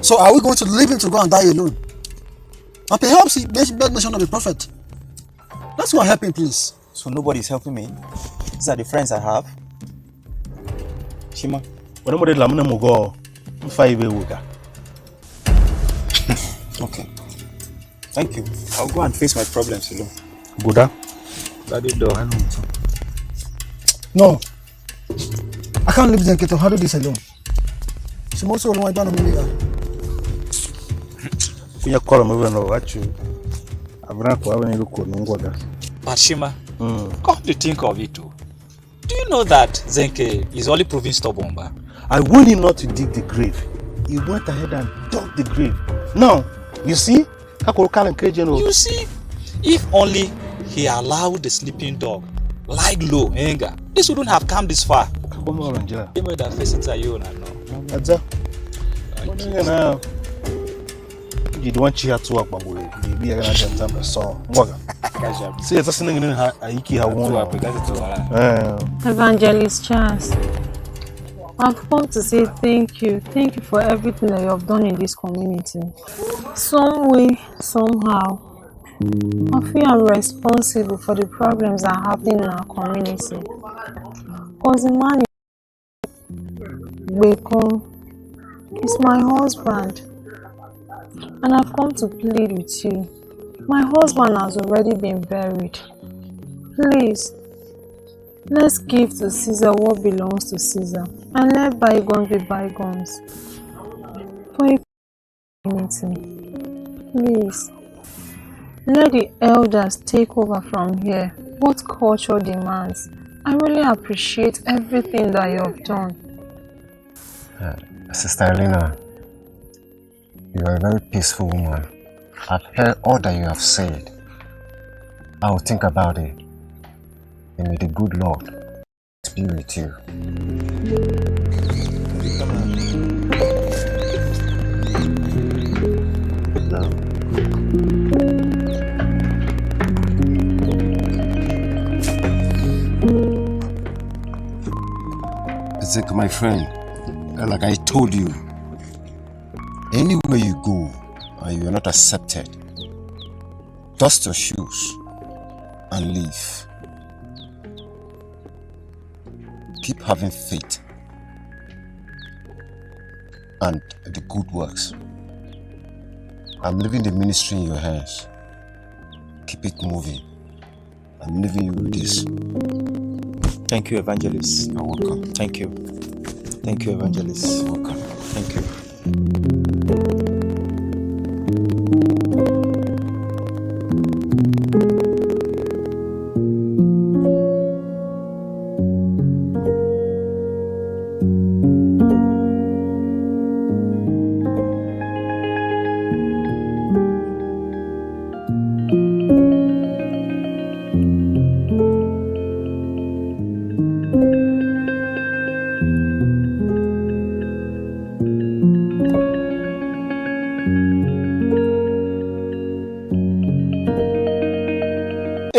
So are we going to leave him to go and die alone? And perhaps he begs mention of the prophet. Let's go and help him, please. So nobody's helping me? These are the friends I have. Shima. Okay. Thank you. I'll go and face my problems alone. Buddha? Daddy door. No. I can't leave Zenke to handle this alone. She must also want to know. Finya kola mwe no wachu. Abra kwa we ni ko ngwaga. But Shima, come to think of it too. Do you know that Zenke is only proving stubborn? I warned him not to dig the grave. He went ahead and dug the grave. Now, you see? You see? If only he allowed the sleeping dog lie low, anger, this wouldn't have come this far. Even that facing you now. That's you don't cheer to work, but we are going to song. See, it's a singing in Aiki. Evangelist Charles, I've come to say thank you. Thank you for everything that you have done in this community. Some way, somehow, I feel I'm responsible for the problems that happen in our community. Because the man is my husband. And I've come to plead with you. My husband has already been buried. Please, let's give to Caesar what belongs to Caesar and let bygones be bygones. For a community, please, let the elders take over from here what culture demands. I really appreciate everything that you have done. Sister Elena, you are a very peaceful woman. I've heard all that you have said. I will think about it. And may the good Lord be with you. Zeke, my friend, like I told you, anywhere you go and you are not accepted, dust your shoes and leave. Keep having faith and the good works. I'm leaving the ministry in your hands. Keep it moving. I'm leaving you with this. Thank you, Evangelist. You're welcome. Thank you. Thank you, Evangelist. You're welcome. Thank you.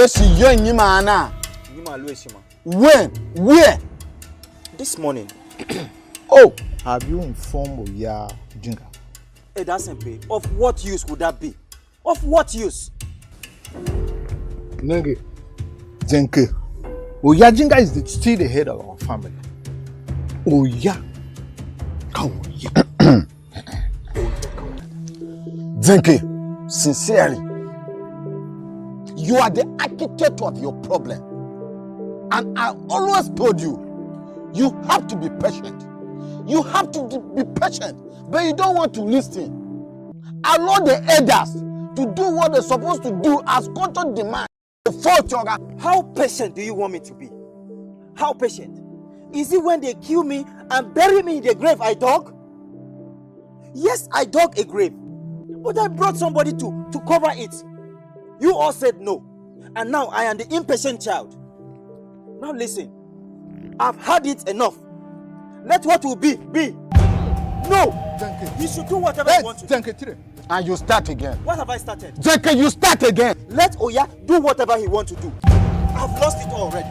Esi yenyi mana place, Shima. When? Where? This morning. Oh, have you informed Oya Jinga? Hey, that's simple. Of what use would that be? Of what use? Nenge, Zenke, Oya Jinga is still the head of our family. Oya. Zenke, sincerely, you are the architect of your problem. And I always told you, you have to be patient. You have to be patient, but you don't want to listen. Allow the elders to do what they're supposed to do as culture demands. How patient do you want me to be? How patient? Is it when they kill me and bury me in the grave I dug? Yes, I dug a grave, but I brought somebody to cover it. You all said no, and now I am the impatient child. Now listen, I've had it enough. Let what will be. No! You should do whatever you want to do. And you start again. What have I started? Zenke, you start again. Let Oya do whatever he wants to do. I've lost it already.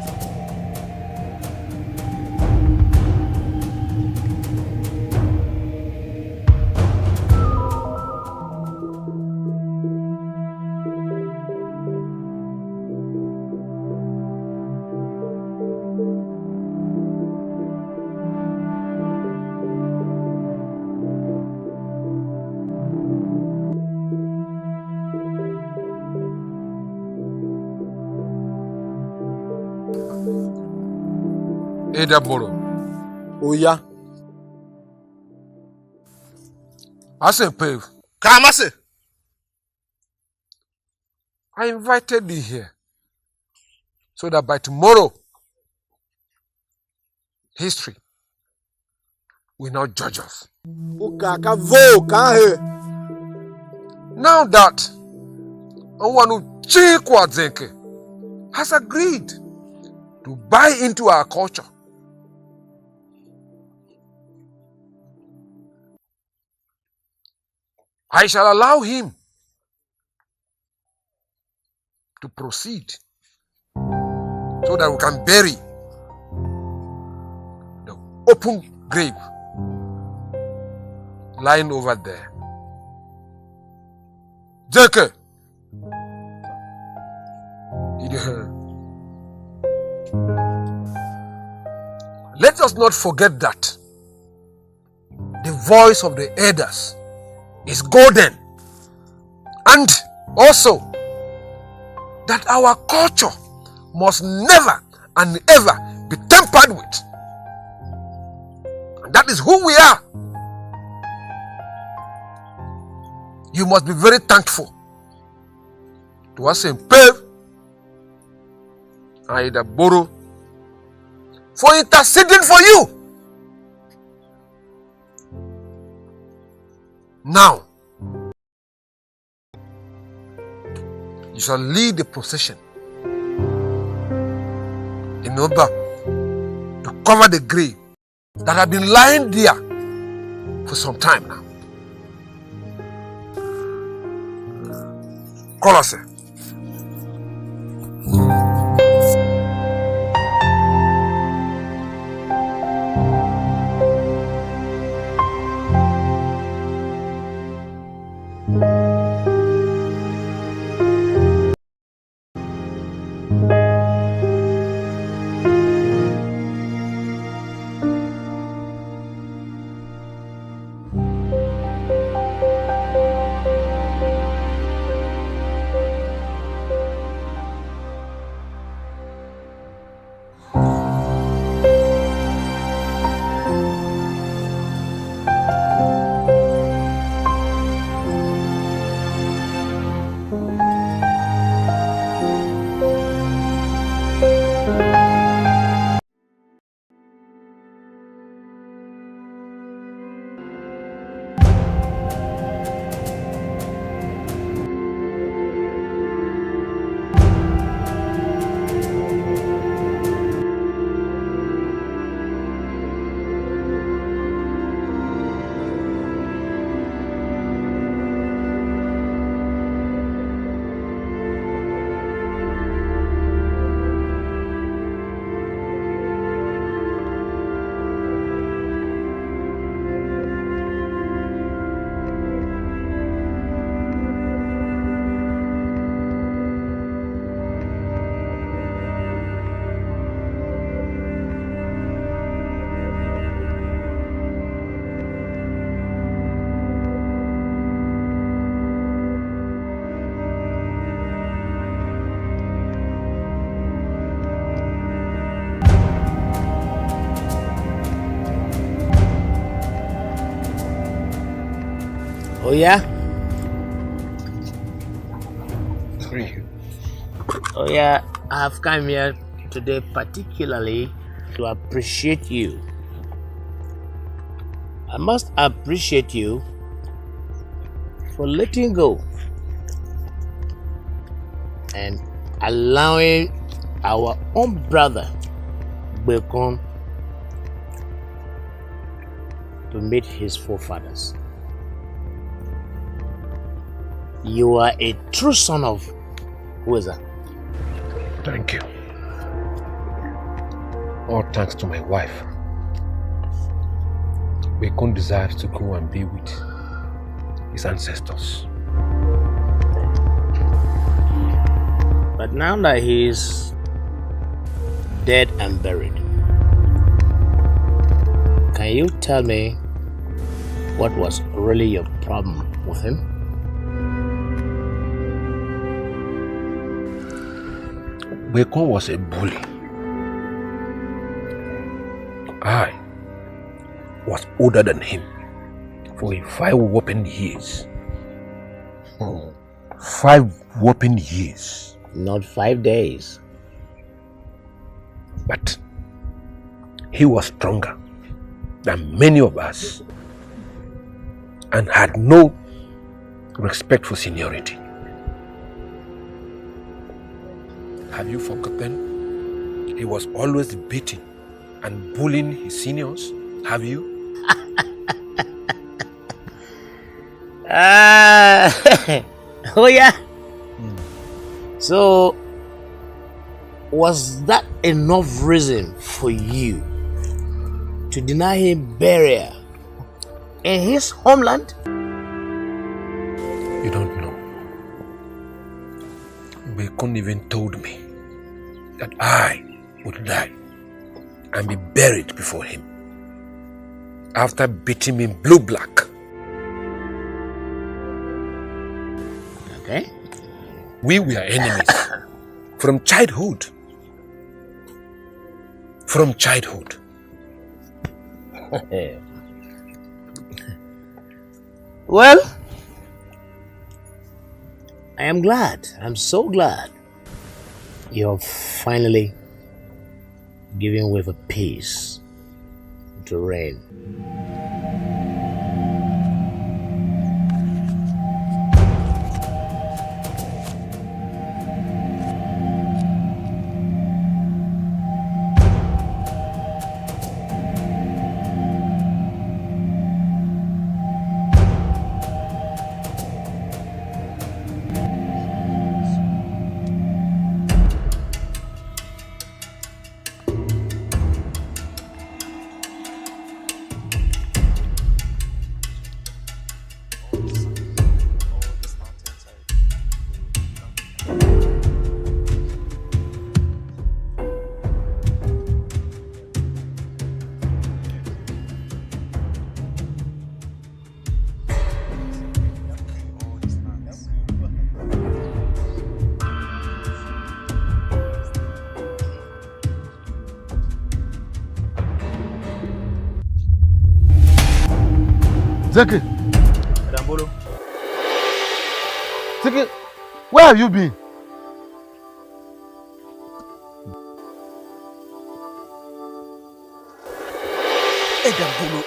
Edaboro. Oya. I say, Pave. Kamase. I invited you here so that by tomorrow, history will not judge us. Now that Onwanu Chikwa Zenke has agreed to buy into our culture, I shall allow him to proceed so that we can bury the open grave lying over there. Zenke, let us not forget that the voice of the elders is golden, and also that our culture must never and ever be tampered with. And that is who we are. You must be very thankful to us in Pave and Edaboro for interceding for you. Now, you shall lead the procession in order to cover the grave that have been lying there for some time now. Colossae. Oh yeah? Oh yeah, I have come here today particularly to appreciate you. I must appreciate you for letting go and allowing our own brother Bekon to meet his forefathers. You are a true son of Weza. Thank you. All thanks to my wife. Bekon desires to go and be with his ancestors. But now that he is dead and buried, can you tell me what was really your problem with him? Bekon was a bully. I was older than him for 5 whopping years. 5 whopping years. Not 5 days. But he was stronger than many of us and had no respect for seniority. Have you forgotten? He was always beating and bullying his seniors. Have you? Oh yeah. So was that enough reason for you to deny him burial in his homeland? You don't know. Bekon even told me that I would die and be buried before him after beating me blue-black. Okay. We were enemies from childhood. From childhood. Well, I am glad. I'm so glad you're finally giving way for peace to reign. Zeke, Dambolo. Zeke, where have you been?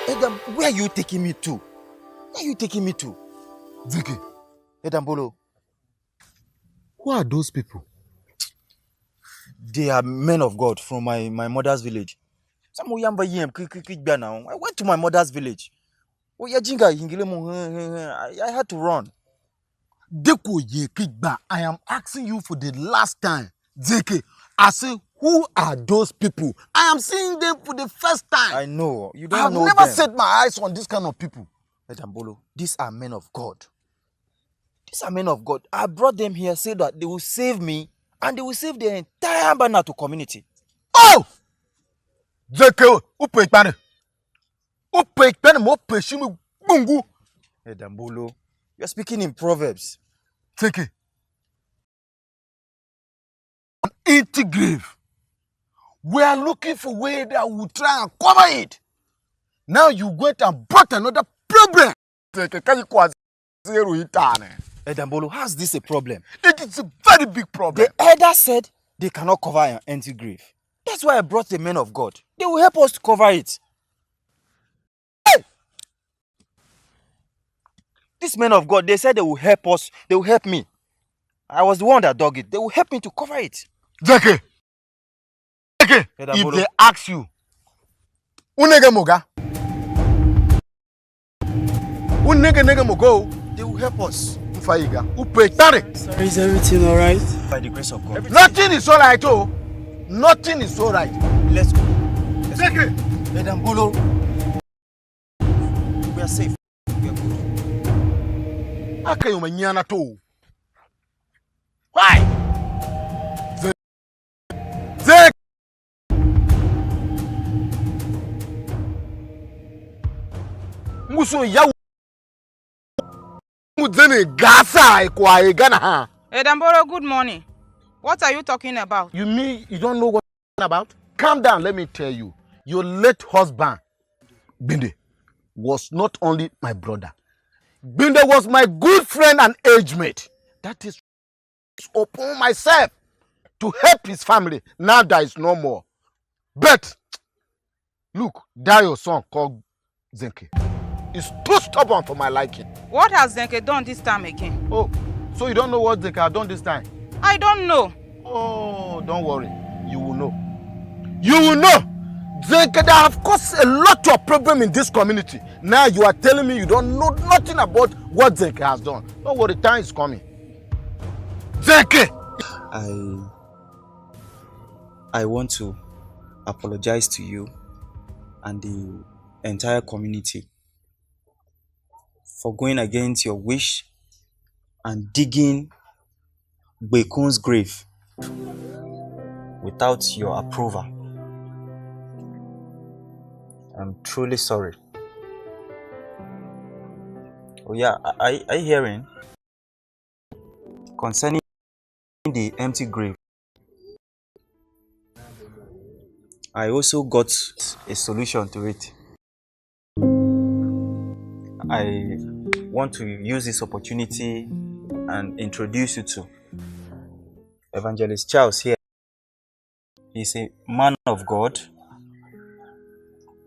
Edam, where are you taking me to? Where are you taking me to? Zeke, Edambolo. who are those people? They are men of God from my mother's village. I went to my mother's village. I had to run. Deko ye kigba, I am asking you for the last time. Zeke, I say, who are those people? I am seeing them for the first time. I know. You don't I have know never them. set my eyes on this kind of people. Edambolo, these are men of God. These are men of God. I brought them here so that they will save me and they will save the entire Banato community. Oh! Zeke, upe ikpane. Upe ikpane mo pe shimi bungu. Edambolo, you are speaking in Proverbs. Zeke. An empty grave. We are looking for a way that will try and cover it. Now you went and brought another problem. Zeke, can you Edambolo, how's this a problem? It is a very big problem. The elder said they cannot cover an empty grave. That's why I brought the men of God. They will help us to cover it. Hey! These men of God, they said they will help us. They will help me. I was the one that dug it. They will help me to cover it. Zeke, if they ask you, unege moga, they will help us. Is everything alright? By the grace of God. Nothing is alright, oh. Nothing is alright. Let's go. Zeke, Edambolo, we are safe. We are good. okay, umanyana too. Why? Zeke. Muso ya mudene gasa kwa egana ha. Edambolo, good morning. What are you talking about? You mean you don't know what I'm talking about? Calm down, let me tell you. Your late husband, Binde, was not only my brother. Binde was my good friend and age mate. That is upon myself to help his family. Now there is no more. But look, that your son called Zenke is too stubborn for my liking. What has Zenke done this time again? Oh, so you don't know what Zenke has done this time? I don't know. Oh, don't worry. You will know. You will know. Zenke, they have caused a lot of problem in this community. Now you are telling me you don't know nothing about what Zenke has done. Don't worry, time is coming. Zenke! I want to apologize to you and the entire community for going against your wish and digging Bekun's grave without your approval. I'm truly sorry. Oh yeah, are you hearing? Concerning the empty grave, I also got a solution to it. I want to use this opportunity and introduce you to Evangelist Charles here. He's a man of God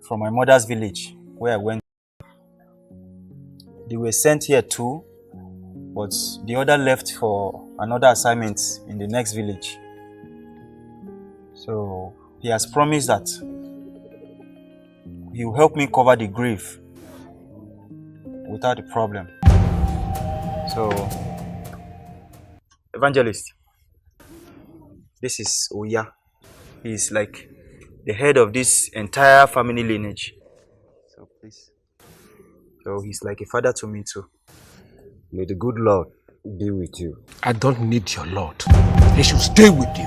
from my mother's village where I went. They were sent here too, but the other left for another assignment in the next village. So he has promised that he will help me cover the grave without a problem. So, Evangelist, this is Oya. He's like the head of this entire family lineage. So please. So he's like a father to me too. May the good Lord be with you. I don't need your Lord. He should stay with you.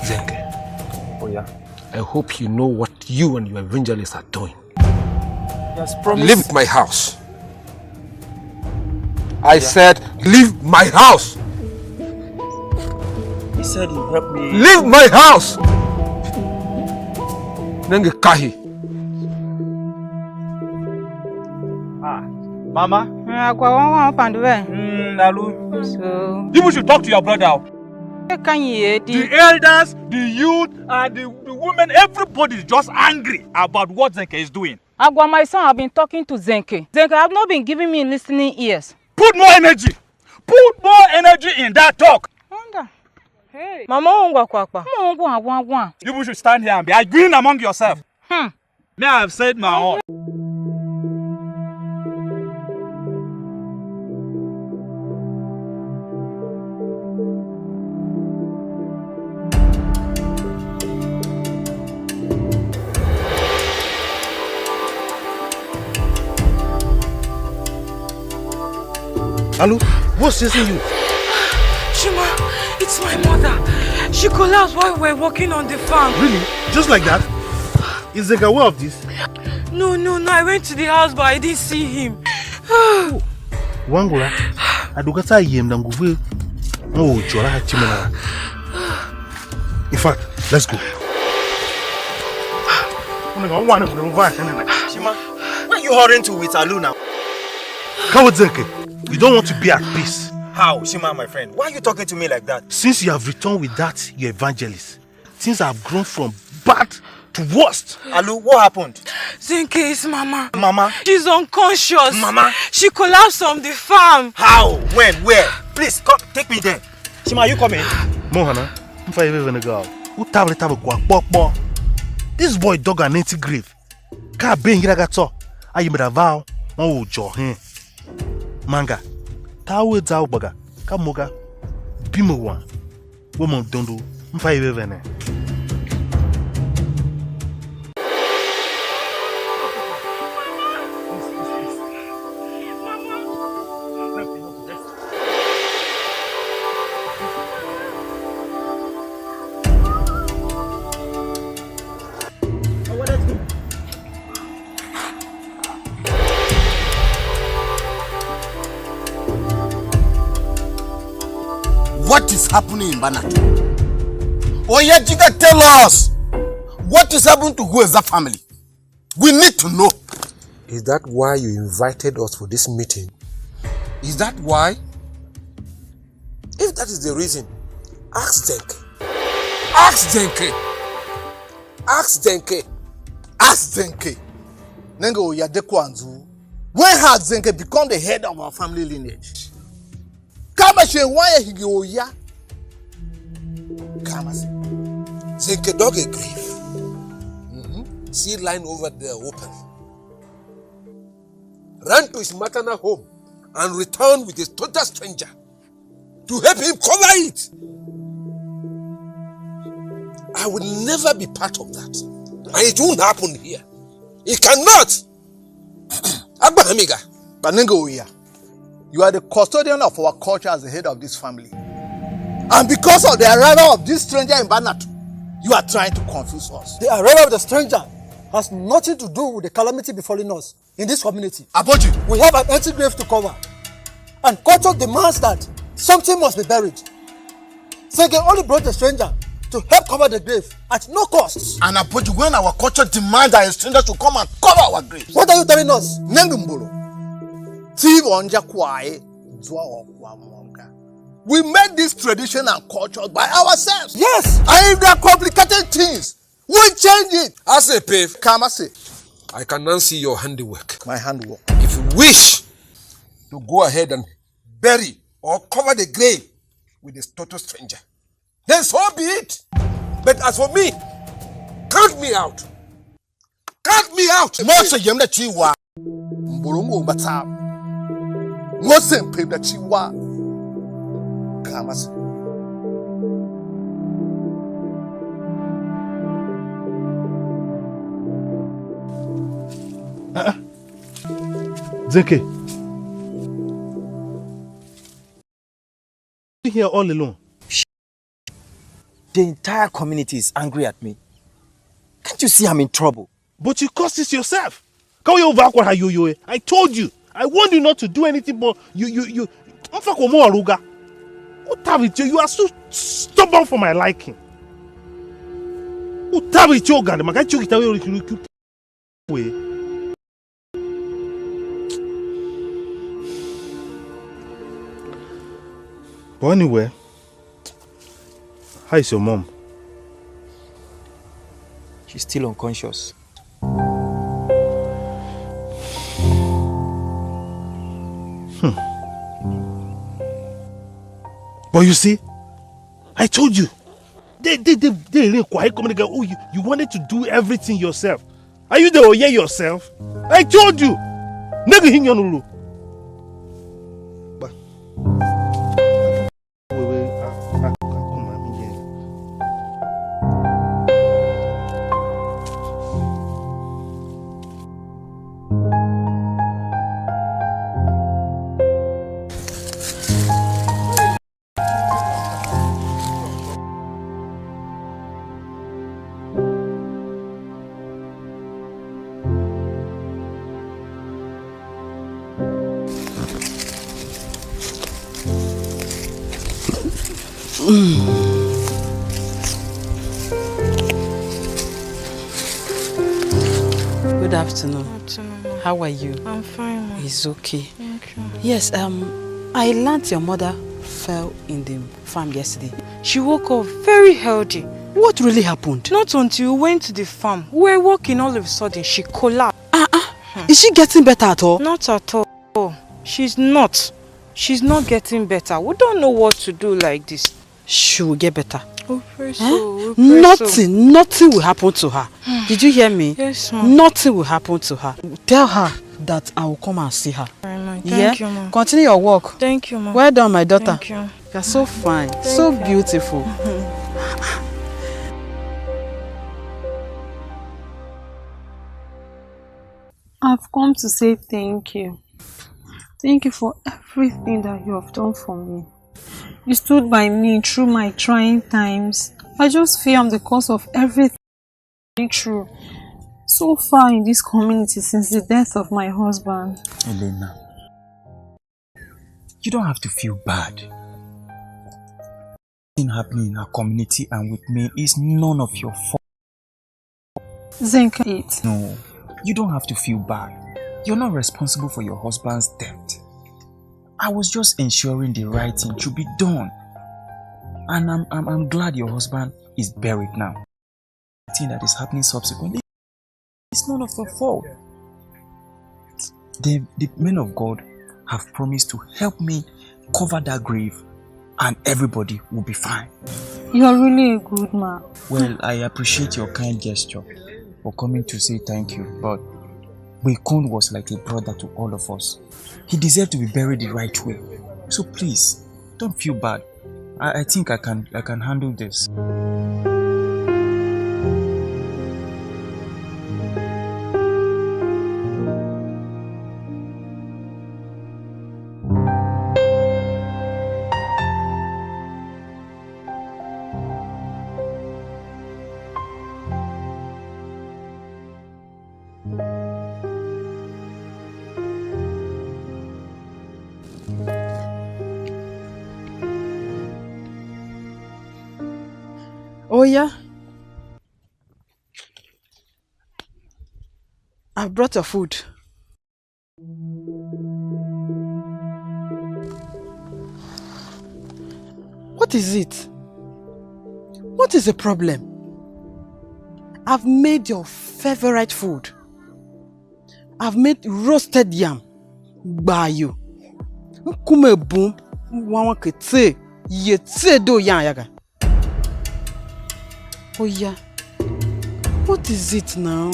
Zenke. Oh yeah. I hope you know what you and your evangelists are doing. Yes, promise. Leave my house. I said, leave my house. He said he'll help me. Leave my house. Nenge kahi. Mama? So, You should talk to your brother. can you hear The elders, the youth, and the women, everybody is just angry about what Zenke is doing. Agwa, my son, have been talking to Zenke. Zenke have not been giving me listening ears. Put more energy. Put more energy in that talk. Wonder. Hey. Mama, You should stand here and be agreeing among yourself. May I have said my own. Hello? What's chasing you? Shima, it's my mother. She collapsed while we were working on the farm. Really? Just like that? Is Zenke aware of this? No. I went to the house, but I didn't see him. Wangura, adukata yem na nguvu. Oh, chora hachimena. In fact, let's go. Shima, where are you hurrying to with Alu now? Come with Zenke. You don't want to be at peace. How, Shima, my friend? Why are you talking to me like that? Since you have returned with that, your evangelist, things have grown from bad to worst. Alu, what happened? Zenke is Mama. Mama? She's unconscious. Mama? She collapsed on the farm. How? When? Where? Please, come, take me there. Shima, you coming? Mohana, if I ever go, who tablet have a guac? This boy dug an empty grave. Can't be in Giragato. I made a vow. Oh, Johin. Manga. Tawe Zaubaga. Kamoga. Bimuwa. Woman don't do. If I ever. What is happening in Banat? Oh yeah, Jiga, tell us what is happening to who is that family? We need to know. Is that why you invited us for this meeting? Is that why? If that is the reason, ask Zenke. Ask Zenke. Ask Zenke. Ask Zenke. Nengo Yadekwanzu. When has Zenke become the head of our family lineage? Kamashe why he go ya? Kamase. Zenke dug a grave. See lying over there open. Ran to his maternal home and returned with a total stranger to help him cover it. I will never be part of that. And it won't happen here. It cannot. Abba Hamiga. Banengo Oya. You are the custodian of our culture as the head of this family. And because of the arrival of this stranger in Banat, you are trying to confuse us. The arrival of the stranger has nothing to do with the calamity befalling us in this community. Aboji, we have an empty grave to cover. And culture demands that something must be buried. Zenke only brought the stranger to help cover the grave at no cost. And Aboji, when our culture demands that a stranger should come and cover our graves. What are you telling us? Nengumbolo. We made this tradition and culture by ourselves. Yes. And if they are complicated things, we change it. I say, Pave. Kamase. I can now see your handiwork. My handiwork. If you wish to go ahead and bury or cover the grave with this total stranger, then so be it. But as for me, count me out. Count me out. Moshe yemna chiwa. Mbulungu mbata. Mose mpemna chiwa. Kamase. Zenke. You here all alone? The entire community is angry at me. Can't you see I'm in trouble? But you caused this yourself. I told you. I warned you not to do anything, but you. What have it? You are so stubborn for my liking. What have it? But anyway, how is your mom? She's still unconscious. But you see, I told you, they quiet communicate. Oh, you wanted to do everything yourself. Are you the Oye yourself? I told you. Good afternoon. How are you? I'm fine, Mom. It's okay. Yeah. Thank you. Yes, I learnt your mother fell in the farm yesterday. She woke up very healthy. What really happened? Not until we went to the farm. We were walking, all of a sudden she collapsed. Is she getting better at all? Not at all. She's not. She's not getting better. We don't know what to do like this. She will get better. We pray so. We pray so. Nothing will happen to her. Did you hear me? Yes, ma'am. Nothing will happen to her. Tell her that I will come and see her. Thank you, ma'am. Continue your work. Thank you, ma'am. Well done, my daughter. Thank you. You're so fine, so beautiful. I've come to say thank you. Thank you for everything that you have done for me. You stood by me through my trying times. I just feel I'm the cause of everything true. So far in this community since the death of my husband. Elena, you don't have to feel bad. Thing happening in our community and with me is none of your fault. Zenke, No, you don't have to feel bad. You're not responsible for your husband's death. I was just ensuring the right thing should be done. And I'm glad your husband is buried now. The thing that is happening subsequently, it's none of your fault. The men of God have promised to help me cover that grave and everybody will be fine. You're really a good man. Well, I appreciate your kind gesture for coming to say thank you, but Bekun was like a brother to all of us. He deserved to be buried the right way. So please, don't feel bad. I think I can handle this. Oh yeah? I've brought your food. What is it? What is the problem? I've made your favorite food. I've made roasted yam. Bayo. Kume boom. Wawa kete. Yete do yan yaga. Oh yeah. What is it now?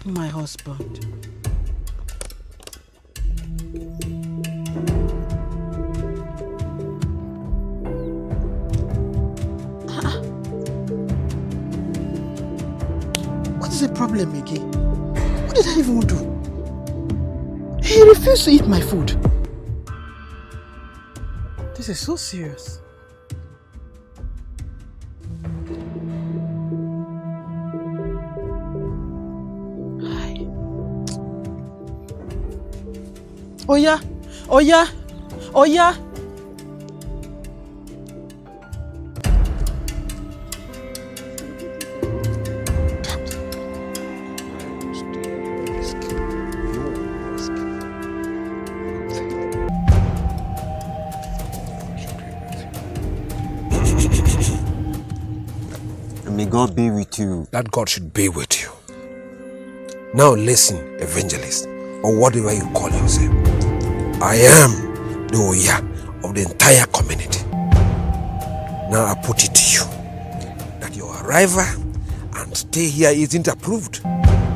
My husband. What is the problem again? What did I even do? He refused to eat my food. This is so serious. Oh yeah, oh yeah, oh yeah. And may God be with you. That God should be with you. Now listen, evangelist, or whatever you call yourself. I am the Oya of the entire community. Now I put it to you that your arrival and stay here isn't approved.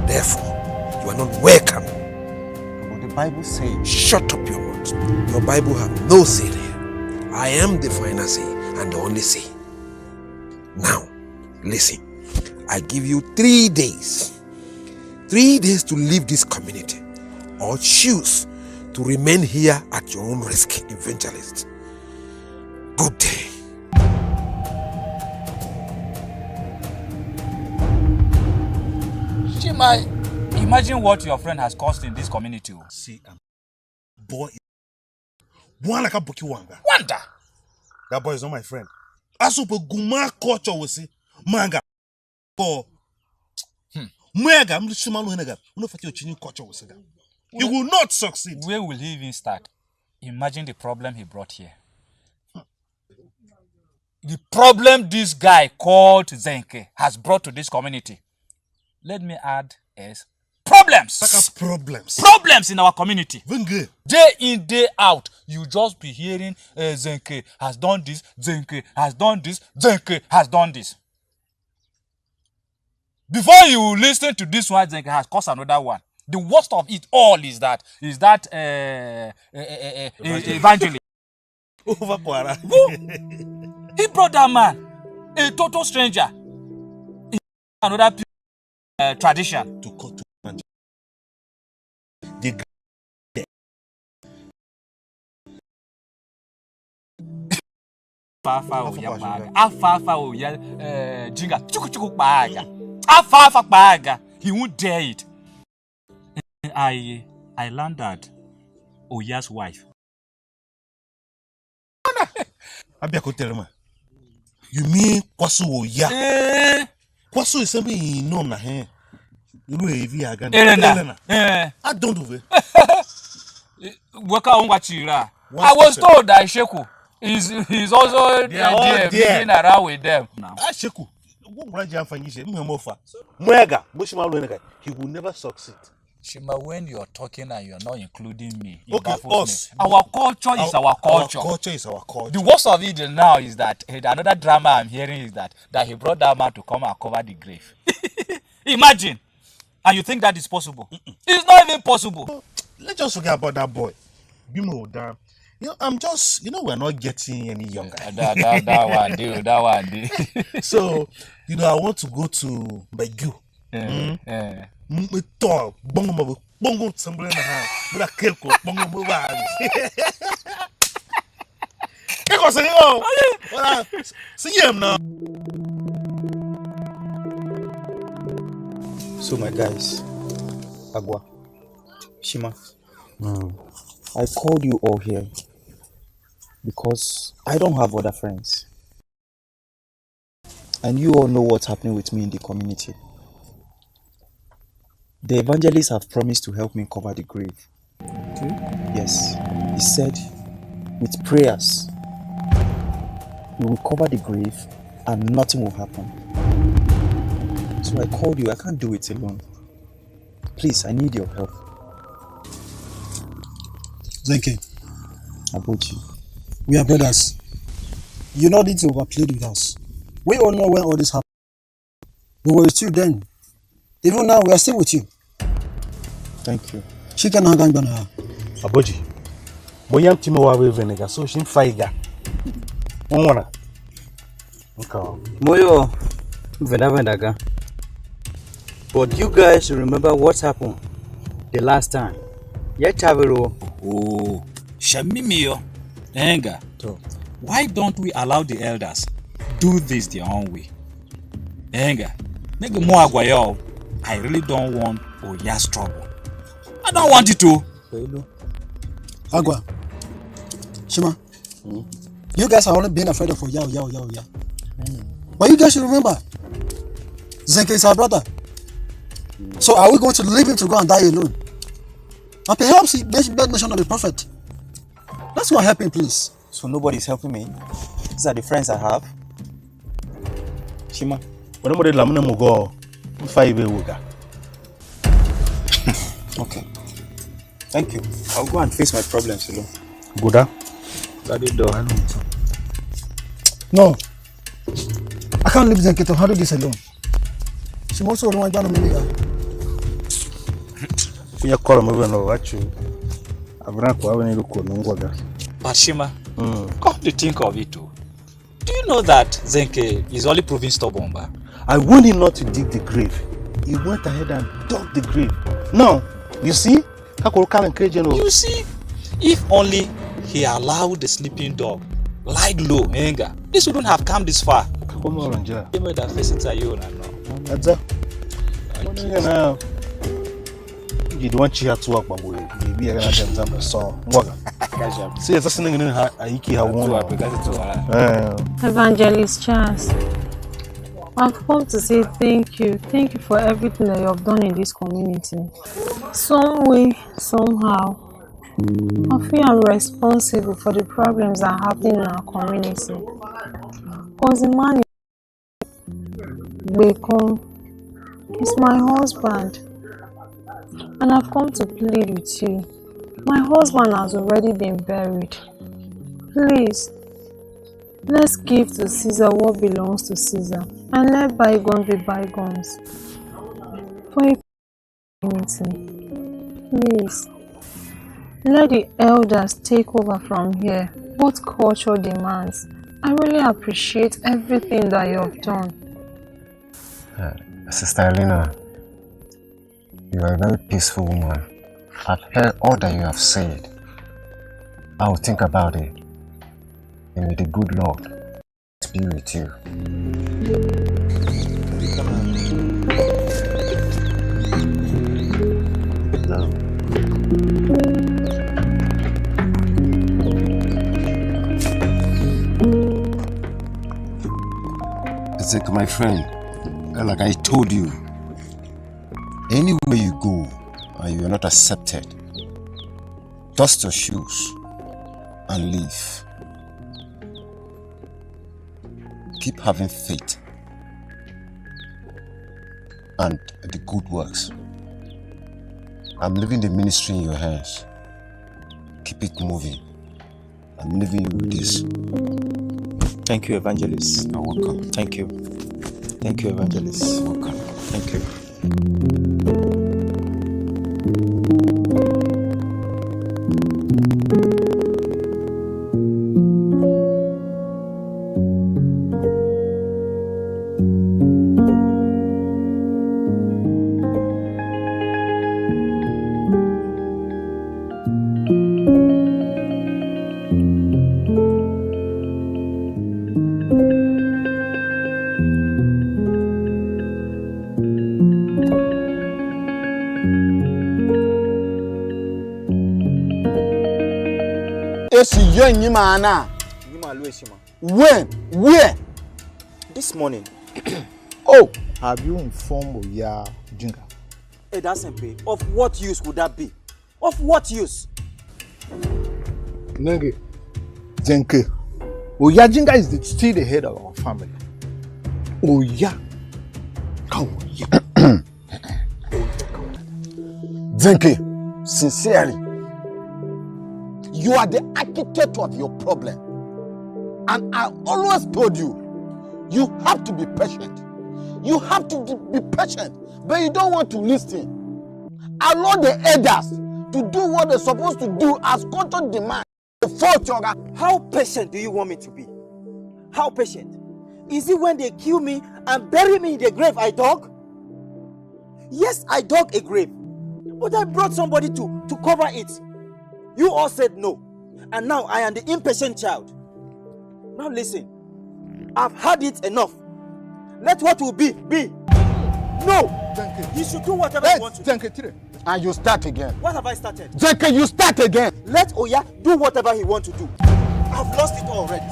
Therefore, you are not welcome. But the Bible says... Shut up your mouth. Your Bible have no say here. I am the final say and the only say. Now, listen. I give you 3 days. 3 days to leave this community or choose to remain here at your own risk, evangelist. Good day. Chima, imagine what your friend has caused in this community. See, boy, like a book wanga. Wanda! That boy is not my friend. As a guma culture will say, manga. Mwega, mlishumalu henega. Unofati ochini kocha wosega. He will not succeed. Where will he even start? Imagine the problem he brought here. The problem this guy called Zenke has brought to this community. Let me add is problems. Problems in our community. Day in, day out, you just be hearing Zenke has done this, Zenke has done this, Zenke has done this. Before you listen to this one, Zenke has caused another one. The worst of it all is that evangelist. He brought that man, a total stranger, in another tradition. To evangelize. He won't dare it. I learned that Oya's wife. You mean Kwasu Oya? Kwasu is something you know na he. You know Elena. I don't do it. I was told that Sheku he's also there being around with them now. Sheku. He will never succeed. Shima, when you're talking and you're not including me, okay, us. Our culture is our culture. Our culture is our culture. The worst of it now is that another drama I'm hearing is that he brought that man to come and cover the grave. Imagine. And you think that is possible? It's not even possible. Let's just forget about that boy. Bimo, I'm just, we're not getting any younger. that one, dude. So, I want to go to Begu. Bongo somewhere in the house. But I can't go. Bongo move on. See him now. So my guys, Agua, Shima, I called you all here because I don't have other friends. And you all know what's happening with me in the community. The evangelists have promised to help me cover the grave. Okay. Yes, he said with prayers, we will cover the grave and nothing will happen. So I called you. I can't do it alone. Please, I need your help. Zenke, Abochi, we are brothers. You don't need to overplay with us. We all know when all this happened. We were with you then. Even now, we are still with you. Thank you. Chicken and gangana. Aboji, boyam timo wa we venega so shin faiga. Onwana. Okay. Moyo, vendaga. But you guys should remember what happened the last time. Chavero. Oh, Shamimio. Enga. Why don't we allow the elders do this their own way? Enga. Make more agwayo. I really don't want Oya's trouble. I don't want it to. Agua. Shima. You guys are only being afraid of Oya. But you guys should remember, Zenke is our brother. So are we going to leave him to go and die alone? And perhaps he makes bad mention of the prophet. Let's go help him, please. So nobody's helping me. These are the friends I have. Shima. Okay. Thank you. I'll go and face my problems alone. Buddha? No. I can't leave Zenke to handle this alone. She also don't want to be here. But Shima, come to think of it too. Do you know that Zenke is only proving stubborn? I warned him not to dig the grave. He went ahead and dug the grave. Now, you see? You see? If only he allowed the sleeping dog lie low, this wouldn't have come this far. That facing you now. You don't want you to work, but maybe I can so. See, it's a thing in Aiki. Evangelist Charles. I've come to say thank you. Thank you for everything that you have done in this community. Some way, somehow, I feel I'm responsible for the problems that happen in our community. Because the man Bekon is my husband. And I've come to plead with you. My husband has already been buried. Please, let's give to Caesar what belongs to Caesar and let bygones be bygones. For a community, please, let the elders take over from here what culture demands. I really appreciate everything that you have done. Sister Elena, you are a very peaceful woman. I've heard all that you have said. I will think about it. And may the good Lord be with you. It's like my friend, like I told you, anywhere you go and you are not accepted, dust your shoes and leave. Keep having faith and the good works. I'm leaving the ministry in your hands. Keep it moving. I'm leaving you with this. Thank you, Evangelist. You're welcome. Thank you. Thank you, Evangelist. You're welcome. Thank you. When? Where? This morning. Oh, have you informed Oya Jinga? Hey, that's simple. Of what use would that be? Of what use? Nenge, Zenke, Oya Jinga is still the head of our family. Oya, Zenke, sincerely, you are the architect of your problem. And I always told you, you have to be patient. You have to be patient, but you don't want to listen. Allow the elders to do what they're supposed to do as culture demands. How patient do you want me to be? How patient? Is it when they kill me and bury me in the grave I dug? Yes, I dug a grave, but I brought somebody to cover it. You all said no, and now I am the impatient child. Now listen, I've had it enough. Let what will be, be. No! You should do whatever you want to do. And you start again. What have I started? Zenke, you start again. Let Oya do whatever he wants to do. I've lost it already.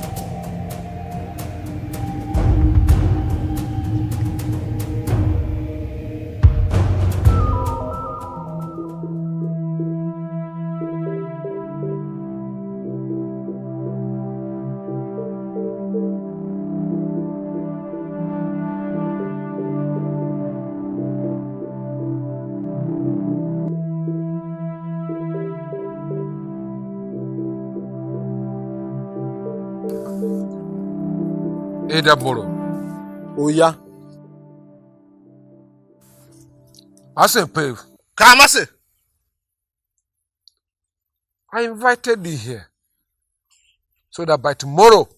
Edaboro. Oya. I said, Pave. Kamase. I invited thee here so that by tomorrow,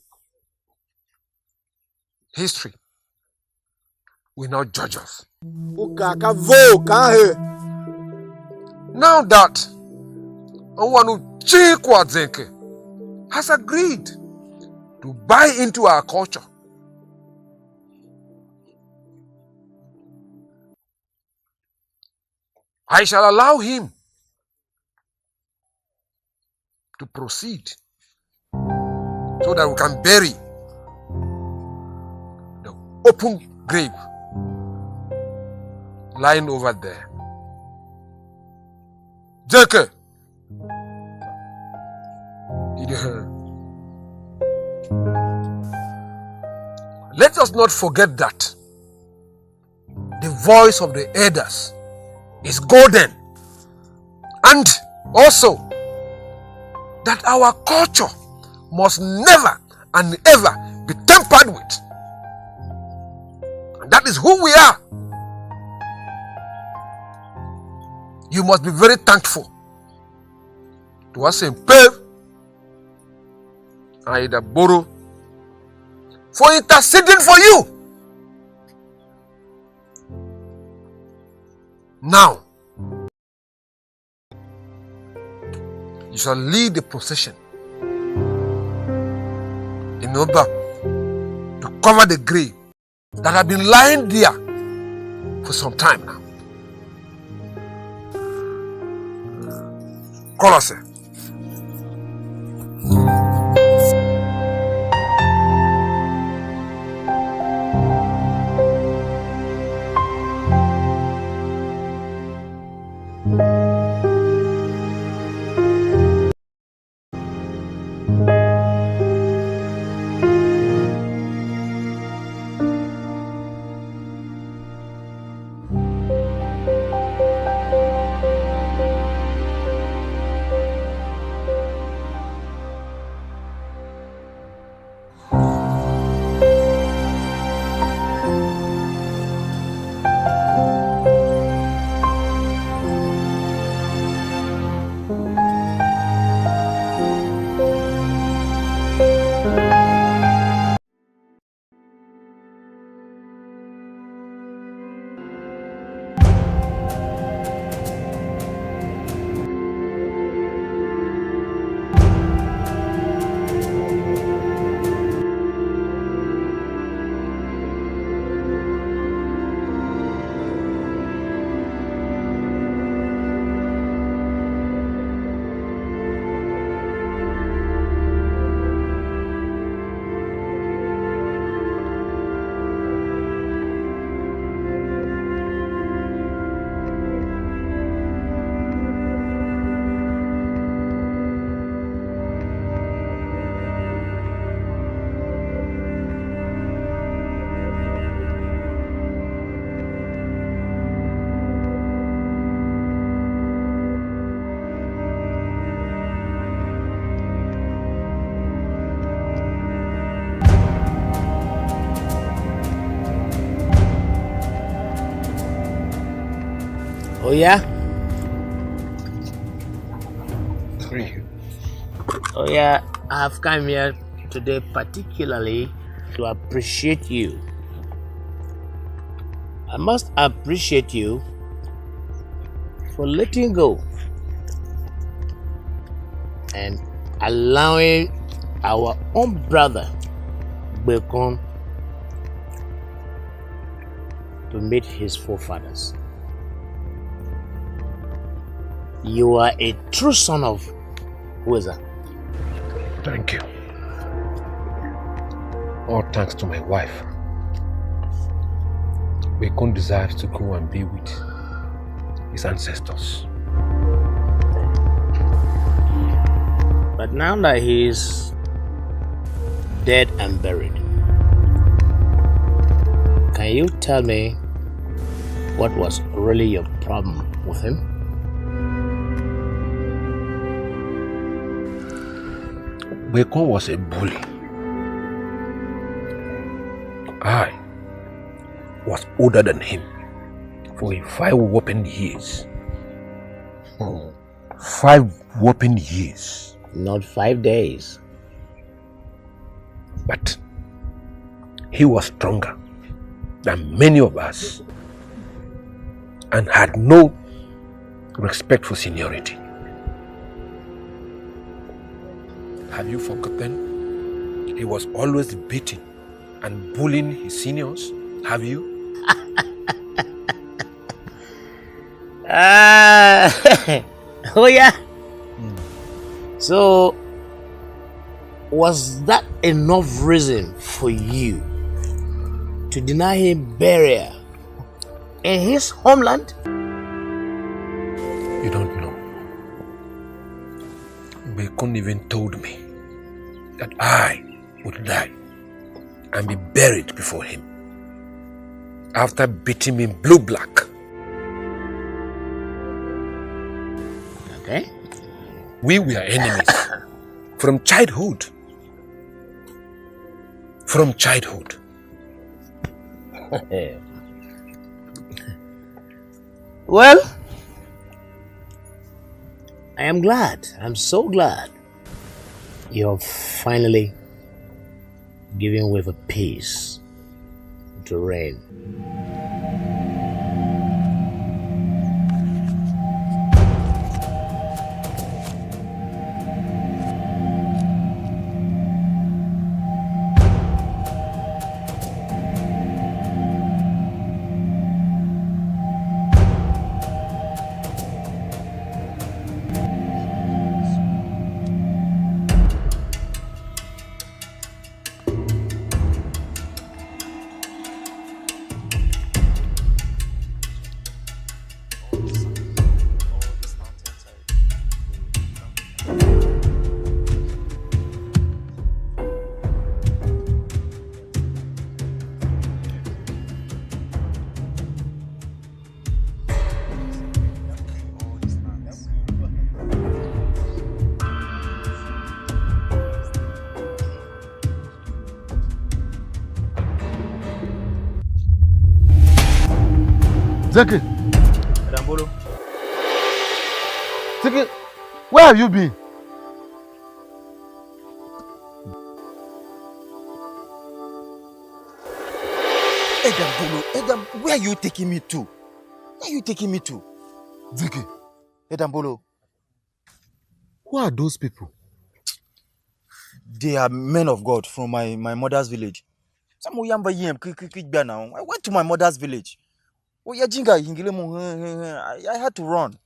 history will not judge us. Now that Onwanu Chikwa Zenke has agreed to buy into our culture, I shall allow him to proceed so that we can bury the open grave lying over there. Zenke! Let us not forget that the voice of the elders is golden, and also that our culture must never and ever be tampered with. And that is who we are. You must be very thankful to us in Pev and Idaboro for interceding for you. Now, you shall lead the procession in order to cover the grave that have been lying there for some time now. Colossae. Oh yeah? Oh yeah, I have come here today particularly to appreciate you. I must appreciate you for letting go and allowing our own brother Bekon to meet his forefathers. You are a true son of Weza. Thank you. All thanks to my wife. Bekon desires to go and be with his ancestors. But now that he is dead and buried, can you tell me what was really your problem with him? Bekon was a bully. I was older than him for 5 whopping years. 5 whopping years. Not 5 days. But he was stronger than many of us and had no respect for seniority. Have you forgotten? He was always beating and bullying his seniors. Have you? Oh yeah. So was that enough reason for you to to deny him burial in his homeland? You don't know. Bekun even told me that I would die and be buried before him after beating me blue black. Okay. We were enemies from childhood. From childhood. Well, I am glad. I'm so glad you're finally giving way for peace to reign. Zeki, Dambolo. Zeki, where have you been? Edam, where are you taking me to? Where are you taking me to? Zeki, Edambolo. who are those people? They are men of God from my mother's village. I went to my mother's village. I had to run.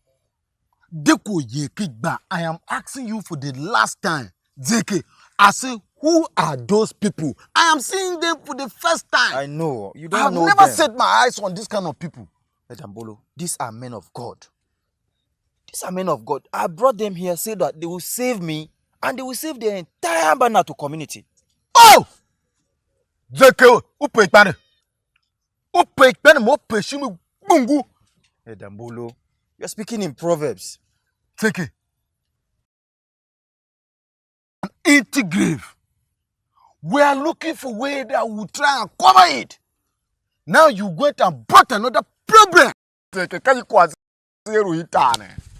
Deko Yekigba, I am asking you for the last time. Zeki, I say, who are those people? I am seeing them for the first time. I know. You don't I have know never them. set my eyes on this kind of people. Edambolo, these are men of God. These are men of God. I brought them here so that they will save me and they will save the entire Banato community. Oh! Zeki, upe ikpane. Upe ikpane mo pe shimi bungu. Edambolo, you're speaking in Proverbs. Zeki. An empty grave. We are looking for a way that will try and cover it. Now you went and brought another problem.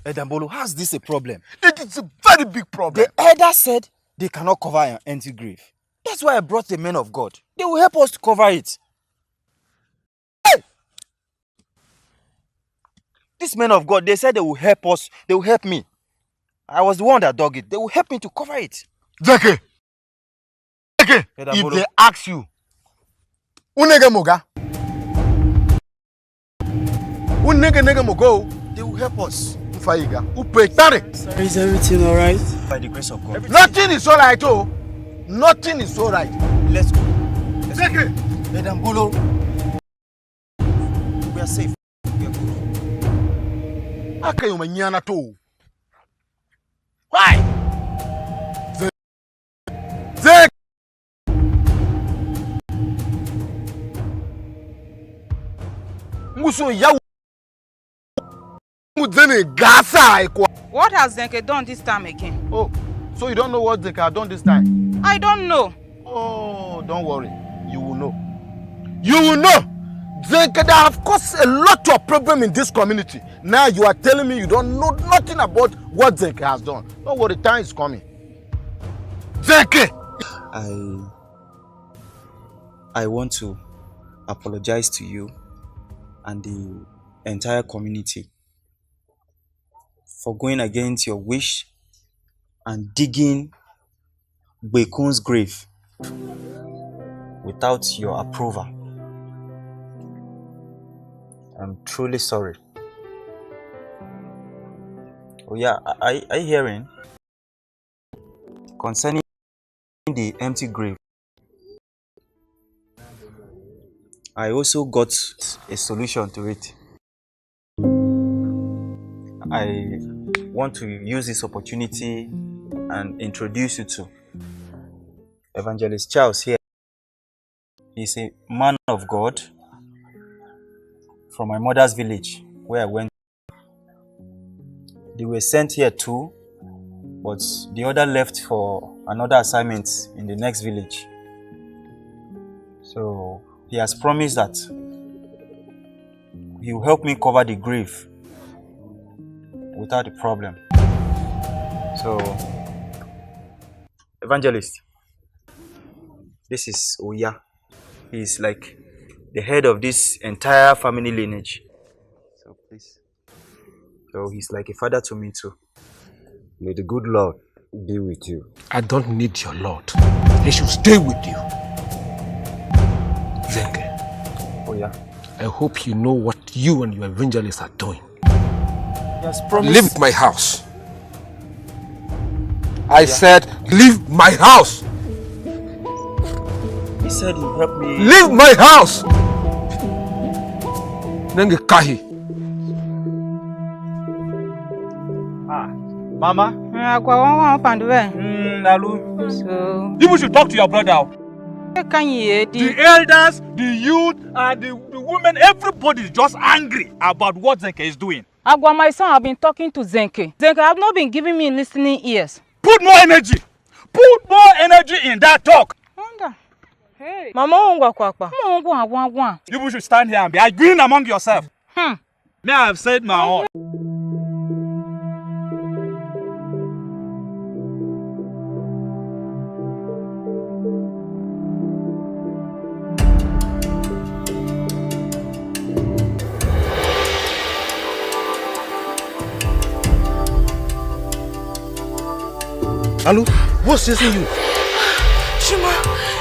Edambolo, how's this a problem? It is a very big problem. The elder said they cannot cover an empty grave. That's why I brought the men of God. They will help us to cover it. Hey! These men of God, they said they will help us. They will help me. I was the one that dug it. They will help me to cover it. Zeki, if they ask you, unege moga, unege mogo, they will help us. Ufaiga, upetare. Is everything alright? By the grace of God. Nothing is alright, oh. Nothing is alright. Let's go. Zeki, Edambolo, we are safe. We are good. akayo manyana to. Why? Zeki. Muso ya mudene gasa ekwa. What has Zenke done this time again? Oh, so you don't know what Zenke has done this time? I don't know. Oh, don't worry. You will know. You will know. Zenke have caused a lot of problem in this community. Now you are telling me you don't know nothing about what Zenke has done. Don't worry, time is coming. Zenke! I want to apologize to you and the entire community for going against your wish and digging Bekun's grave without your approval. I'm truly sorry. Oh yeah, are you hearing? Concerning the empty grave, I also got a solution to it. I want to use this opportunity and introduce you to Evangelist Charles here. He's a man of God from my mother's village where I went. They were sent here too, but the other left for another assignment in the next village. So he has promised that he will help me cover the grave without a problem. So, Evangelist, this is Oya. He's like the head of this entire family lineage. So please. So he's like a father to me too. May the good Lord be with you. I don't need your Lord. He should stay with you. Zenke. Oya. I hope you know what you and your evangelists are doing. Yes, promise. Leave my house. I said, leave my house. He said he'll help me. Leave my house. Nenge kahi. Mama? So, You should talk to your brother. can you The elders, the youth, and the women, everybody is just angry about what Zenke is doing. Agwa, my son, I've been talking to Zenke. Zenke, I've not been giving me listening ears. Put more energy. Put more energy in that talk. Hey. Mama, You should stand here and be agreeing among yourself. May I have said my own. Hello? What's chasing you? Shima,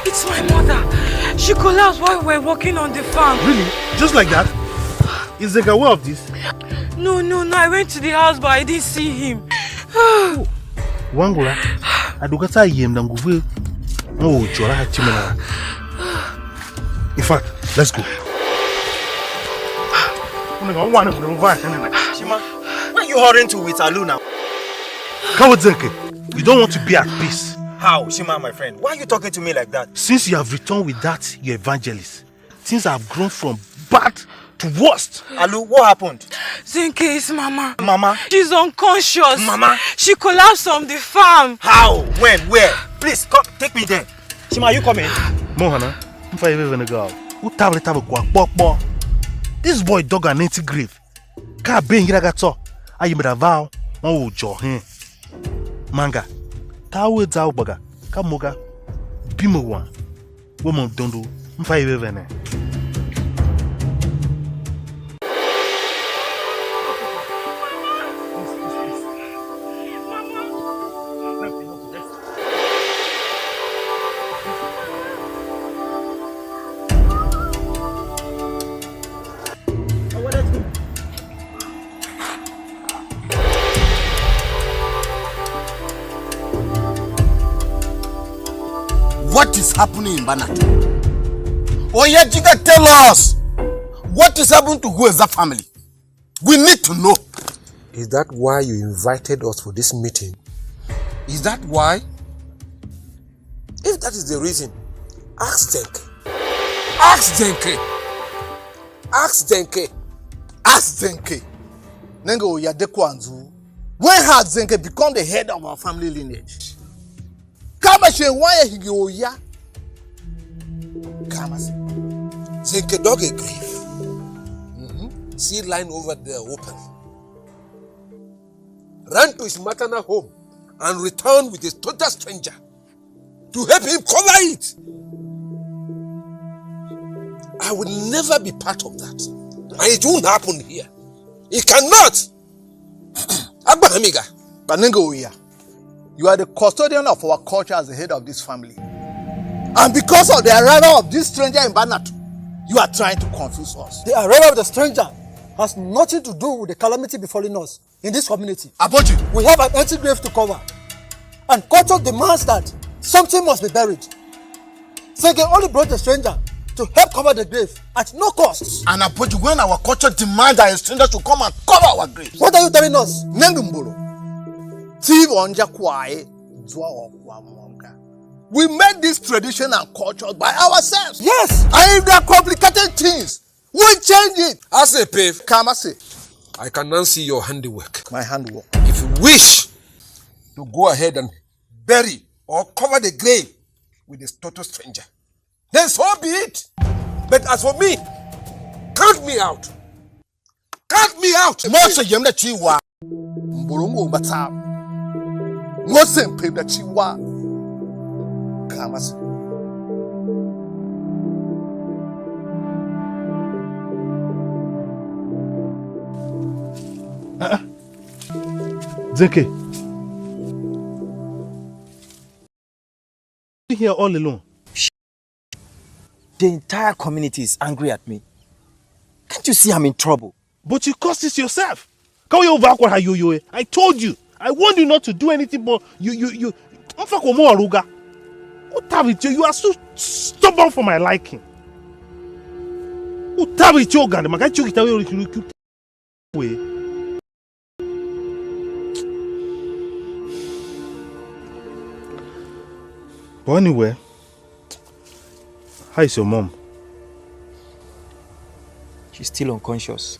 it's my mother. She collapsed while we were working on the farm. Really? Just like that? Is Zenke aware of this? No. I went to the house, but I didn't see him. Wangula, adukata yem na nguvu. Oh, chora hachimena. In fact, let's go. Shima, where are you hurrying to with Alu now? Come with Zenke. You don't want to be at peace. How, Shima, my friend? Why are you talking to me like that? Since you have returned with that, your evangelist, things have grown from bad to worst. Alu, what happened? Zenke is Mama. Mama? She's unconscious. Mama? She collapsed on the farm. How? When? Where? Please, come, take me there. Shima, are you coming? Mohana, if I ever go, who tablet kwa. This boy dug an empty grave. Ka ben hiragato. Ayi meda vow, one will jaw him. Manga, tawe zao baga, kamoga, bimo one. Woman dondo, if I ever. What is happening in Banatu? Oyejiga, tell us what is happening to who is that family? We need to know. Is that why you invited us for this meeting? Is that why? If that is the reason, ask Zenke. Ask Zenke. Ask Zenke. Ask Zenke. Nengo Yadekwanzu. When had Zenke become the head of our family lineage? Kama she why he go ya? Kama Zenke dug a grave. See line over there open. Ran to his maternal home and returned with a total stranger to help him cover it. I will never be part of that. And it won't happen here. It cannot. Abba Hamiga. Banengo Oya, you are the custodian of our culture as the head of this family. And because of the arrival of this stranger in Banatu, you are trying to confuse us. The arrival of the stranger has nothing to do with the calamity befalling us in this community. Aboji, we have an empty grave to cover. And culture demands that something must be buried. Zenke only brought the stranger to help cover the grave at no cost. And Apoji, when our culture demands that a stranger should come and cover our graves. What are you telling us? We make this tradition and culture by ourselves. Yes. And if there are complicated things, we change it. I say, Pave. Come, I say. I can now see your handiwork. My handwork. If you wish to go ahead and bury or cover the grave with this total stranger, then so be it. But as for me, count me out. Count me out. Most yemna chiwa. Mbolongo bata. Most paved chiwa. Come, I say. Zenke. You here all alone? The entire community is angry at me. Can't you see I'm in trouble? But you caused this yourself. I told you. I warned you not to do anything, but you. What have it? You are so stubborn for my liking. What have it? But anyway, how is your mom? She's still unconscious.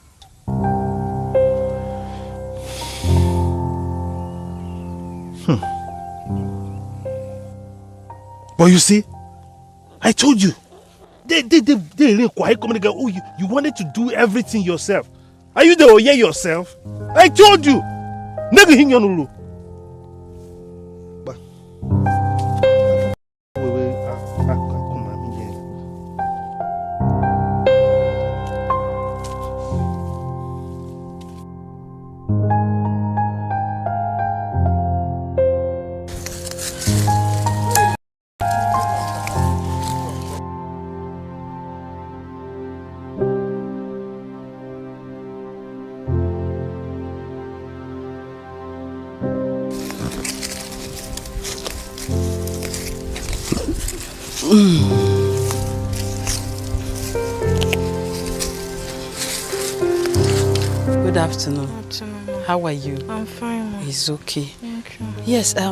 But you see, I told you, they quiet communicate. Oh, you wanted to do everything yourself. Are you the Oye yourself? I told you. Good afternoon. How are you? I'm fine, Mom. It's okay. Thank you. Yes, I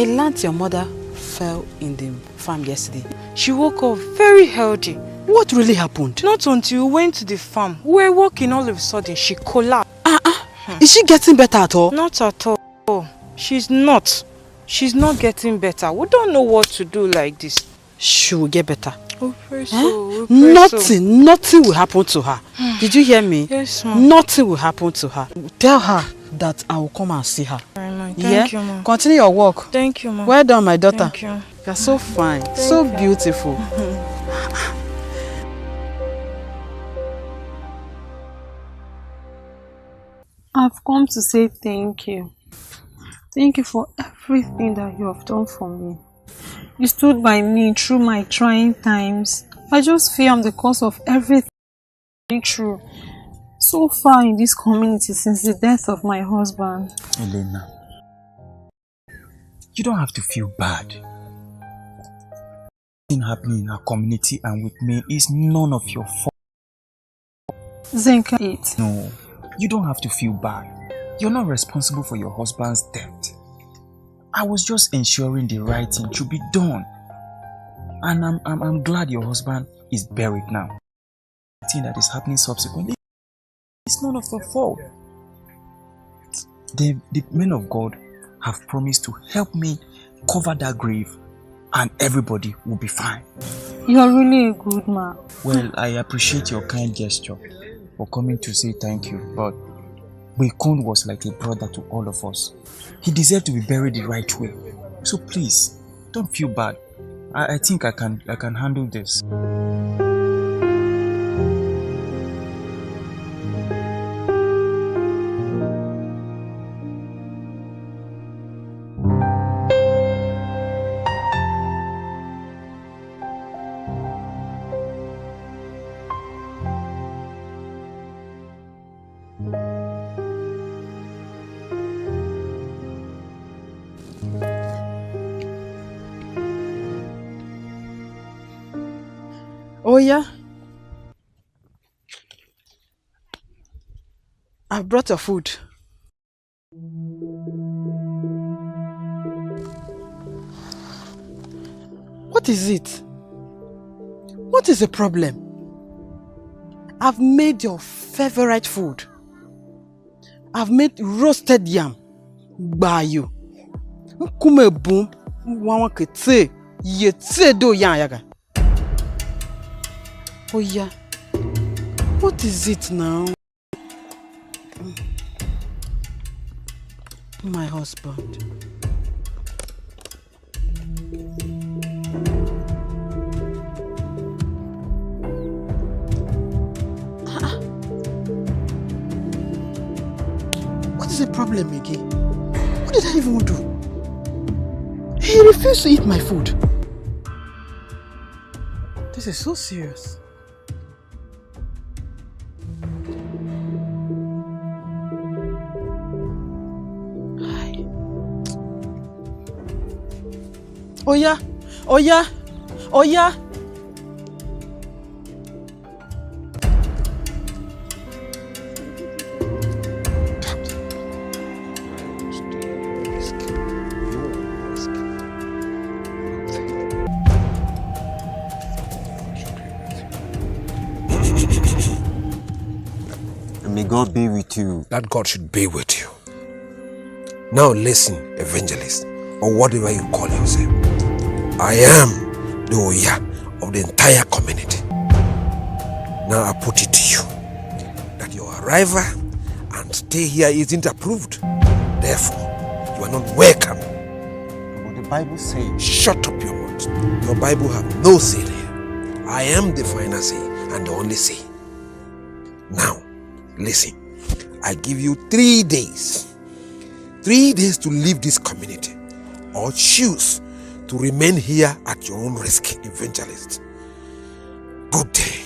learned your mother fell in the farm yesterday. She woke up very healthy. What really happened? Not until we went to the farm. We were walking, all of a sudden she collapsed. Is she getting better at all? Not at all. She's not. She's not getting better. We don't know what to do like this. She will get better. We pray so. We pray Nothing will happen to her. Did you hear me? Yes, Mom. Nothing will happen to her. Tell her that I will come and see her. Thank you, Mom. Continue your work. Thank you, Mom. Well done, my daughter. Thank you. You're so fine, so beautiful. I've come to say thank you. Thank you for everything that you have done for me. You stood by me through my trying times. I just feel I'm the cause of everything through so far in this community since the death of my husband. Elena, you don't have to feel bad. Thing happening in our community and with me is none of your fault. Zenka, No, you don't have to feel bad. You're not responsible for your husband's death. I was just ensuring the right thing should be done. And I'm glad your husband is buried now. The thing that is happening subsequently, it's none of your fault. The men of God have promised to help me cover that grave and everybody will be fine. You're really a good man. Well, I appreciate your kind gesture for coming to say thank you, but Bekun was like a brother to all of us. He deserved to be buried the right way. So please, don't feel bad. I think I can handle this. Oh yeah? I've brought your food. What is it? What is the problem? I've made your favorite food. I've made roasted yam. Bayo. Kume boom. Wawa kete. Yete do yan yaga. Oh yeah. What is it now? My husband. What is the problem again? What did I even do? He refused to eat my food. This is so serious. Oh yeah, oh yeah, oh yeah. May God be with you. That God should be with you. Now listen, evangelist, or whatever you call yourself. I am the Oya of the entire community. Now I put it to you that your arrival and stay here isn't approved. Therefore, you are not welcome. But the Bible says... Shut up your mouth. Your Bible have no say here. I am the final say and the only say. Now, listen. I give you 3 days. 3 days to leave this community or choose to remain here at your own risk, evangelist. Good day.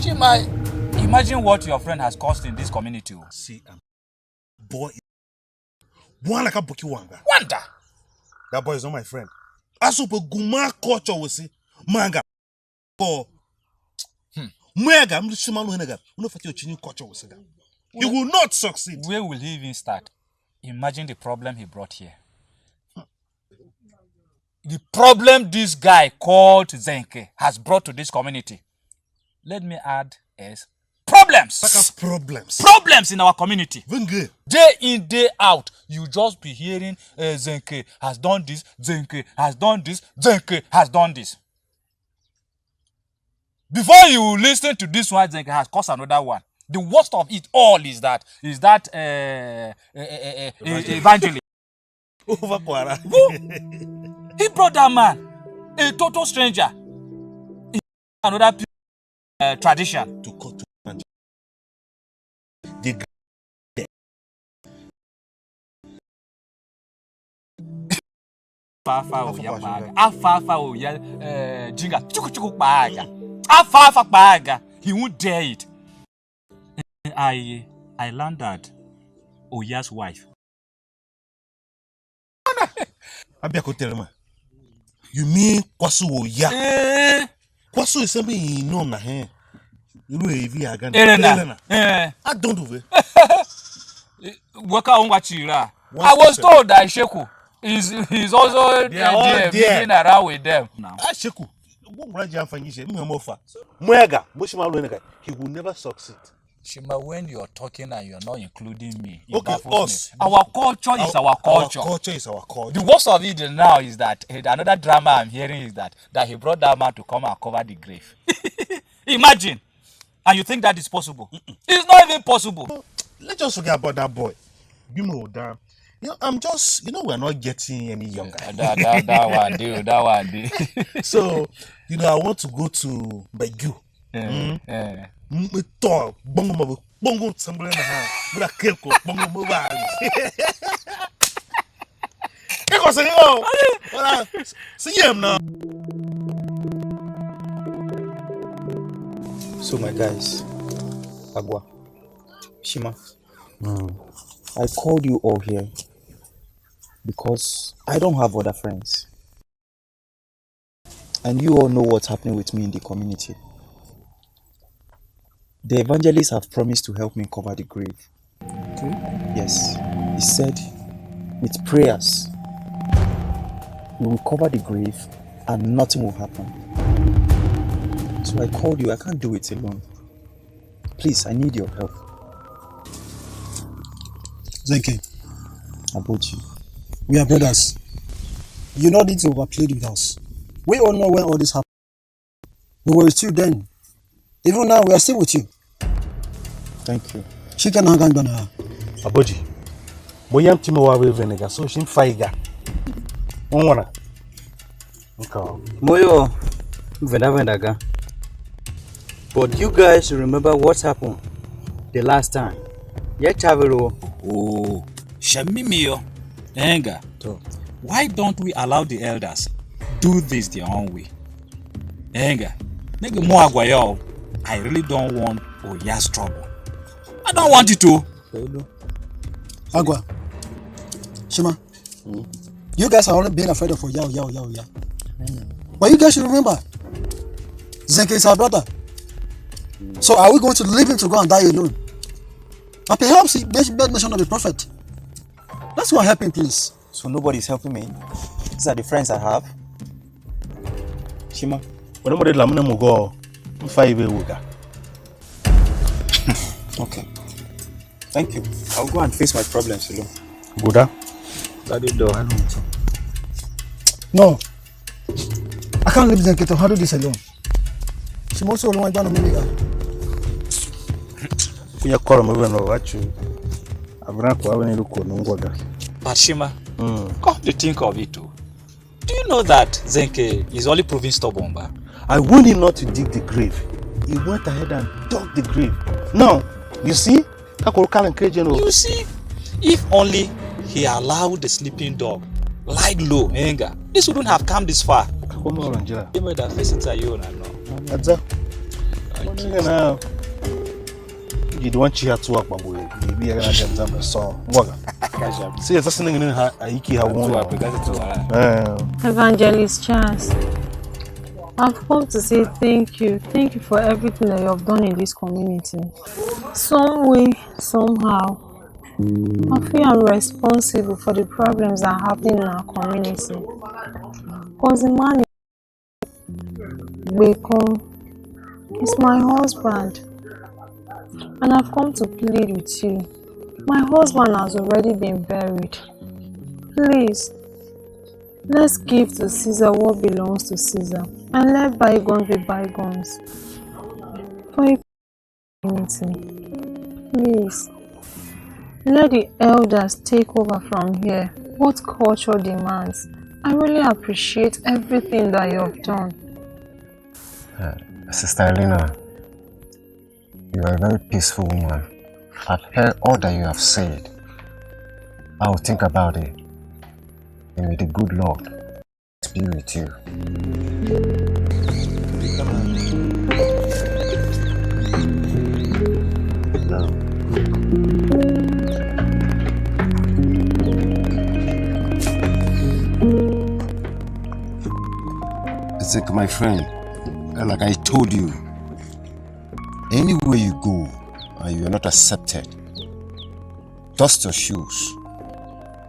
Shima, imagine what your friend has caused in this community. See, boy, Wanda. That boy is not my friend. Asupo guma culture we see manga. Ko. Mwega mshima luenega. Unofati ochini culture we see. He will not succeed. Where will he even start? Imagine the problem he brought here. The problem this guy called Zenke has brought to this community. Let me add is problems. Problems in our community. Day in, day out, you just be hearing Zenke has done this, Zenke has done this, Zenke has done this. Before you listen to this one, Zenke has caused another one. The worst of it all is that evangelist. He brought that man, a total stranger, in another tradition. To cut to he won't dare it. I learned that Oya's wife. You mean Kwasu Oya? Kwasu is something you know na he. You know Elena. I don't do it. I was told that Sheku is also there being around with them now. Sheku. He will never succeed. Shima, when you're talking and you're not including me, okay, us. Our culture is our culture. Our culture is our culture. The worst of it now is that another drama I'm hearing is that he brought that man to come and cover the grave. Imagine. And you think that is possible? It's not even possible. Let's just forget about that boy. You know, I'm just, we're not getting any younger. that one do. So, I want to go to Begu. Bongo somewhere in the house. With a kelko, bongo mobile. See him now. So my guys, Agua, Shima, I called you all here Because I don't have other friends. And you all know what's happening with me in the community. The evangelists have promised to help me cover the grave. Okay. Yes. He said, with prayers, we will cover the grave and nothing will happen. So I called you. I can't do it alone. Please, I need your help. Zenke, Abochi, we are brothers. You don't need to overplay with us. We all know when all this happened. We were with you then. Even now, we are still with you. Thank you. Chicken hang bana. Aboji. Boyam Timowa we venega so shin faiga. Onwana. Okay. Moyo vendaga. But you guys remember what happened the last time. Yeah, Chavero. Oh, Shamimio. Enga. Why don't we allow the elders do this their own way? Enga. Nigga Moagwayo. I really don't want Oya's trouble. I don't want it to. Agua. Shima. You guys are only being afraid of Oya. But you guys should remember, Zenke is our brother. So are we going to leave him to go and die alone? And perhaps he made mention of the prophet. Let's go and help him, please. So nobody's helping me. These are the friends I have. Shima. Okay. Thank you. I'll go and face my problems alone. Buddha? Daddy door. No. I can't leave Zenke to handle this alone. She also don't want to make it. But Shima, come to think of it too. Do you know that Zenke is only proving stubborn? I warned him not to dig the grave. He went ahead and dug the grave. Now, you see? You see? If only he allowed the sleeping dog lie low, anger, this wouldn't have come this far. You know that facing to you now. That's it. You don't want to work, but maybe I can have song. See, it's something in Aiki. Evangelist Charles, I've come to say thank you. Thank you for everything that you have done in this community. Some way, somehow, I feel I'm responsible for the problems that are happening in our community. Because the man is my husband. And I've come to plead with you. My husband has already been buried. Please, let's give to Caesar what belongs to Caesar and let bygones be bygones. For a community, please, let the elders take over from here what culture demands. I really appreciate everything that you have done. Sister Elena, you are a very peaceful woman. I've heard all that you have said. I will think about it. And may the good Lord be with you. It's like my friend, like I told you, anywhere you go and you are not accepted, dust your shoes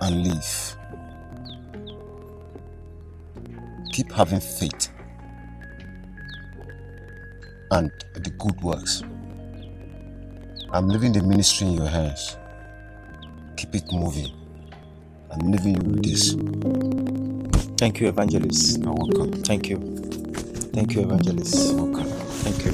and leave. Keep having faith and the good works. I'm leaving the ministry in your hands. Keep it moving. I'm leaving you with this. Thank you, Evangelist. You're welcome. Thank you. Thank you, Evangelist. You're welcome. Thank you.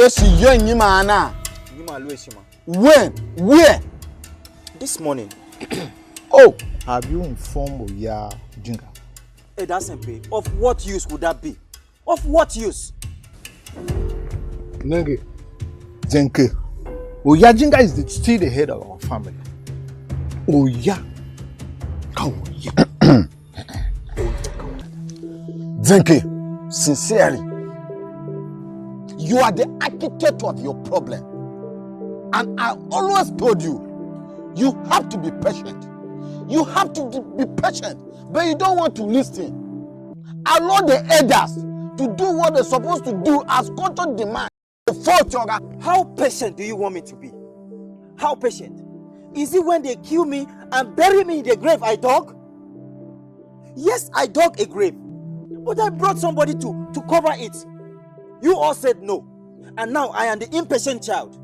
Esi yenyi mana way, Shima. When? Where? This morning. Oh, have you informed Oya Jinga? Hey, that's simple. Of what use would that be? Of what use? Nenge, Zenke, Oya Jinga is still the head of our family. Oya. Zenke, sincerely, you are the architect of your problem. And I always told you, you have to be patient. You have to be patient, but you don't want to listen. Allow the elders to do what they're supposed to do as culture demands. How patient do you want me to be? How patient? Is it when they kill me and bury me in the grave I dug? Yes, I dug a grave, but I brought somebody to cover it. You all said no, and now I am the impatient child.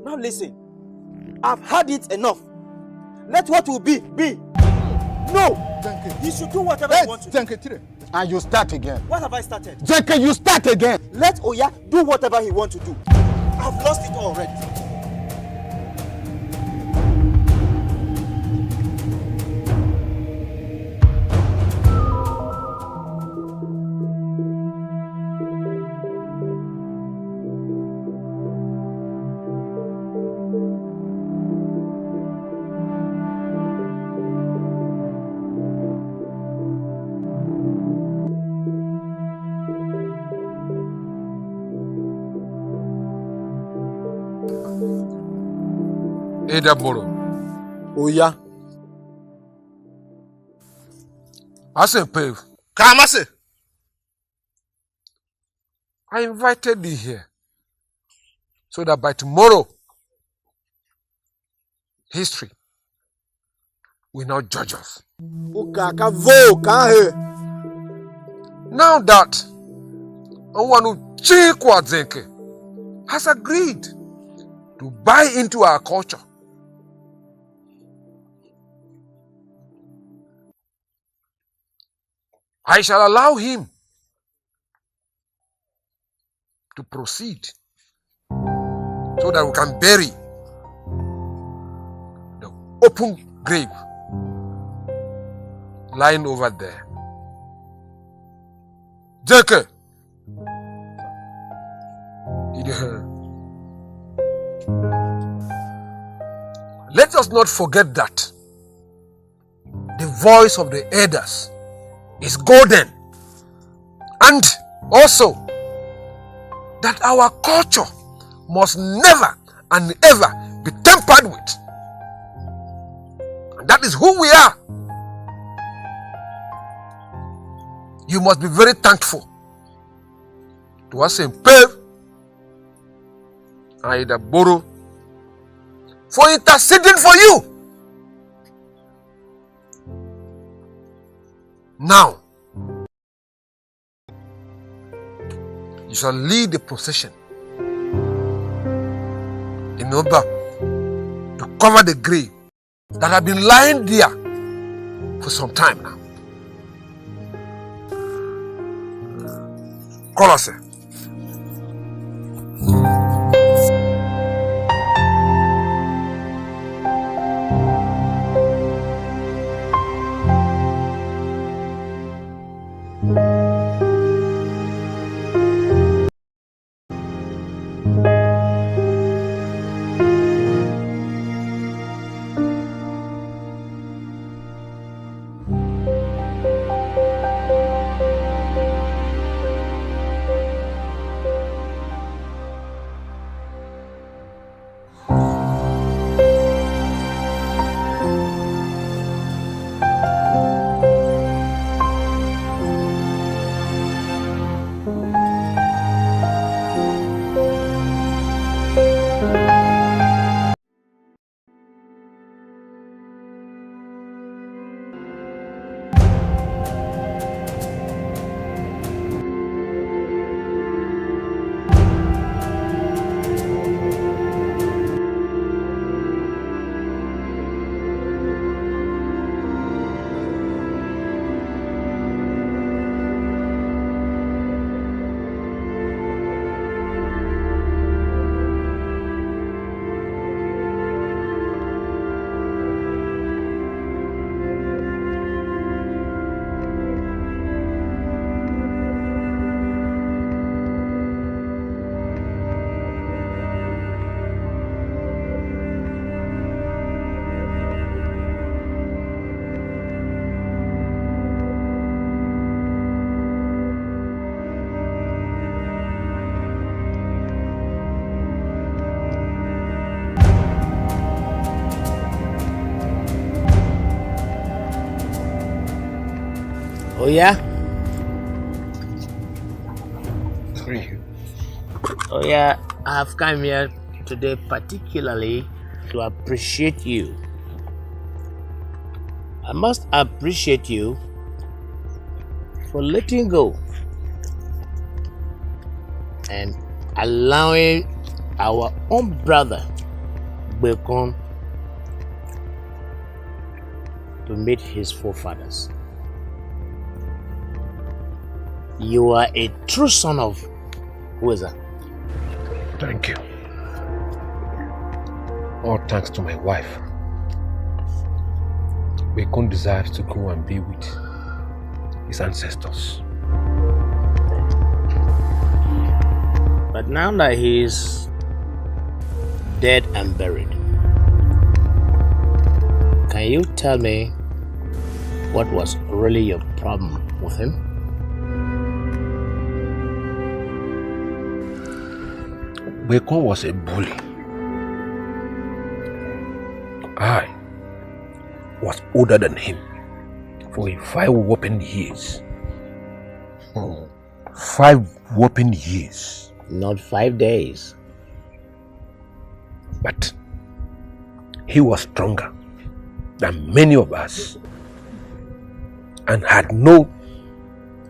Now listen, I've had it enough. Let what will be, be. No! You should do whatever you want to do. And you start again. What have I started? Zenke, you start again. Let Oya do whatever he wants to do. I've lost it already. Edaboro. Oya. I say, Pave. Kamase. I invited you here so that by tomorrow, history will not judge us. Now that Onwanu Chikwa Zenke has agreed to buy into our culture, I shall allow him to proceed so that we can bury the open grave lying over there. Zenke, let us not forget that the voice of the elders is golden, and also that our culture must never and ever be tampered with. And that is who we are. You must be very thankful to us in Pev and Idaboro for interceding for you. Now, you shall lead the procession in order to cover the grave that have been lying there for some time now. Colossae. Oh yeah? Oh yeah, I have come here today particularly to appreciate you. I must appreciate you for letting go and allowing our own brother Bekon to meet his forefathers. You are a true son of Weza. Thank you. All thanks to my wife. Bekon desires to go and be with his ancestors. But now that he is dead and buried, can you tell me what was really your problem with him? Bekon was a bully. I was older than him for 5 whopping years. 5 whopping years. Not 5 days. But he was stronger than many of us and had no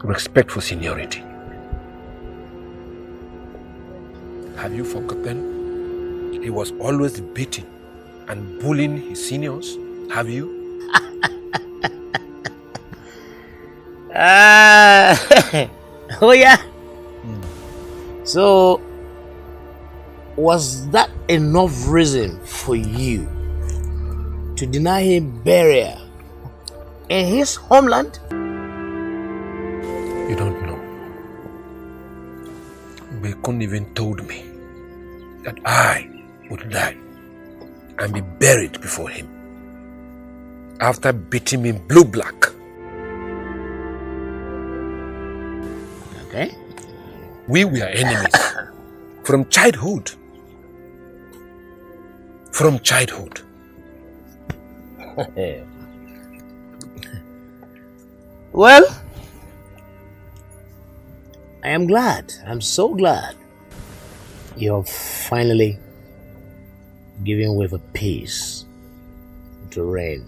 respect for seniority. Have you forgotten? He was always beating and bullying his seniors. Have you? Oh yeah. So was that enough reason for you to deny him burial in his homeland? You don't know. Bekon even told me that I would die and be buried before him after beating me blue black. Okay. We were enemies from childhood. From childhood. Well, I am glad. I'm so glad you're finally giving way for peace to reign.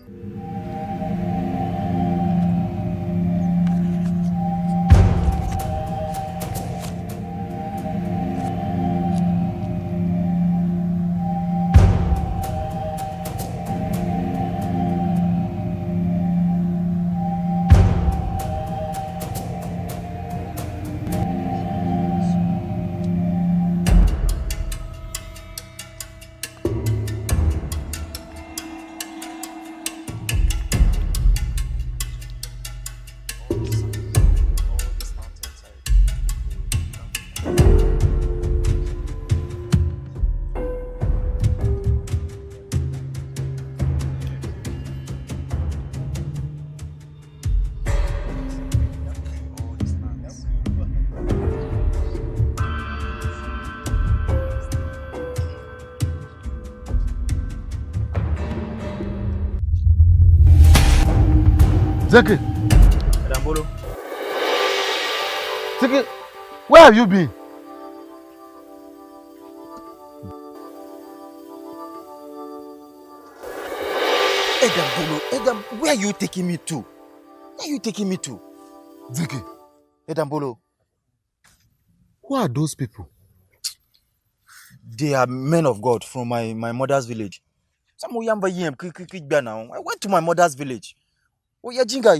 Zeki, Dambolo. Zeki, where have you been? Edambolo, where are you taking me to? Where are you taking me to? Zeki, Edambolo. who are those people? They are men of God from my mother's village. Some yamba yem now. I went to my mother's village. Oh yeah, Jinga,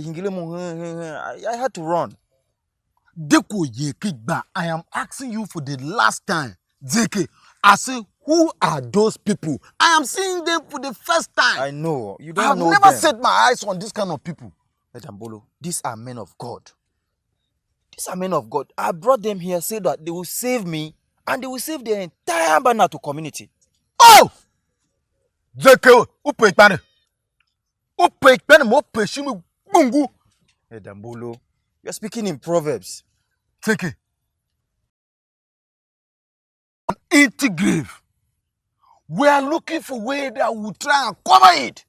I had to run. Deko ye kigba, I am asking you for the last time. Zeki, I say, who are those people? I am seeing them for the first time. I know. You don't I have know never them. set my eyes on this kind of people. Edambolo, these are men of God. These are men of God. I brought them here so that they will save me and they will save the entire Banato community. Oh! Zeki, upe ikpane. Upe ikpane mo pe shimi bungu. Edambolo, you're speaking in Proverbs. Zeki. An empty grave. We are looking for way that will try and cover it.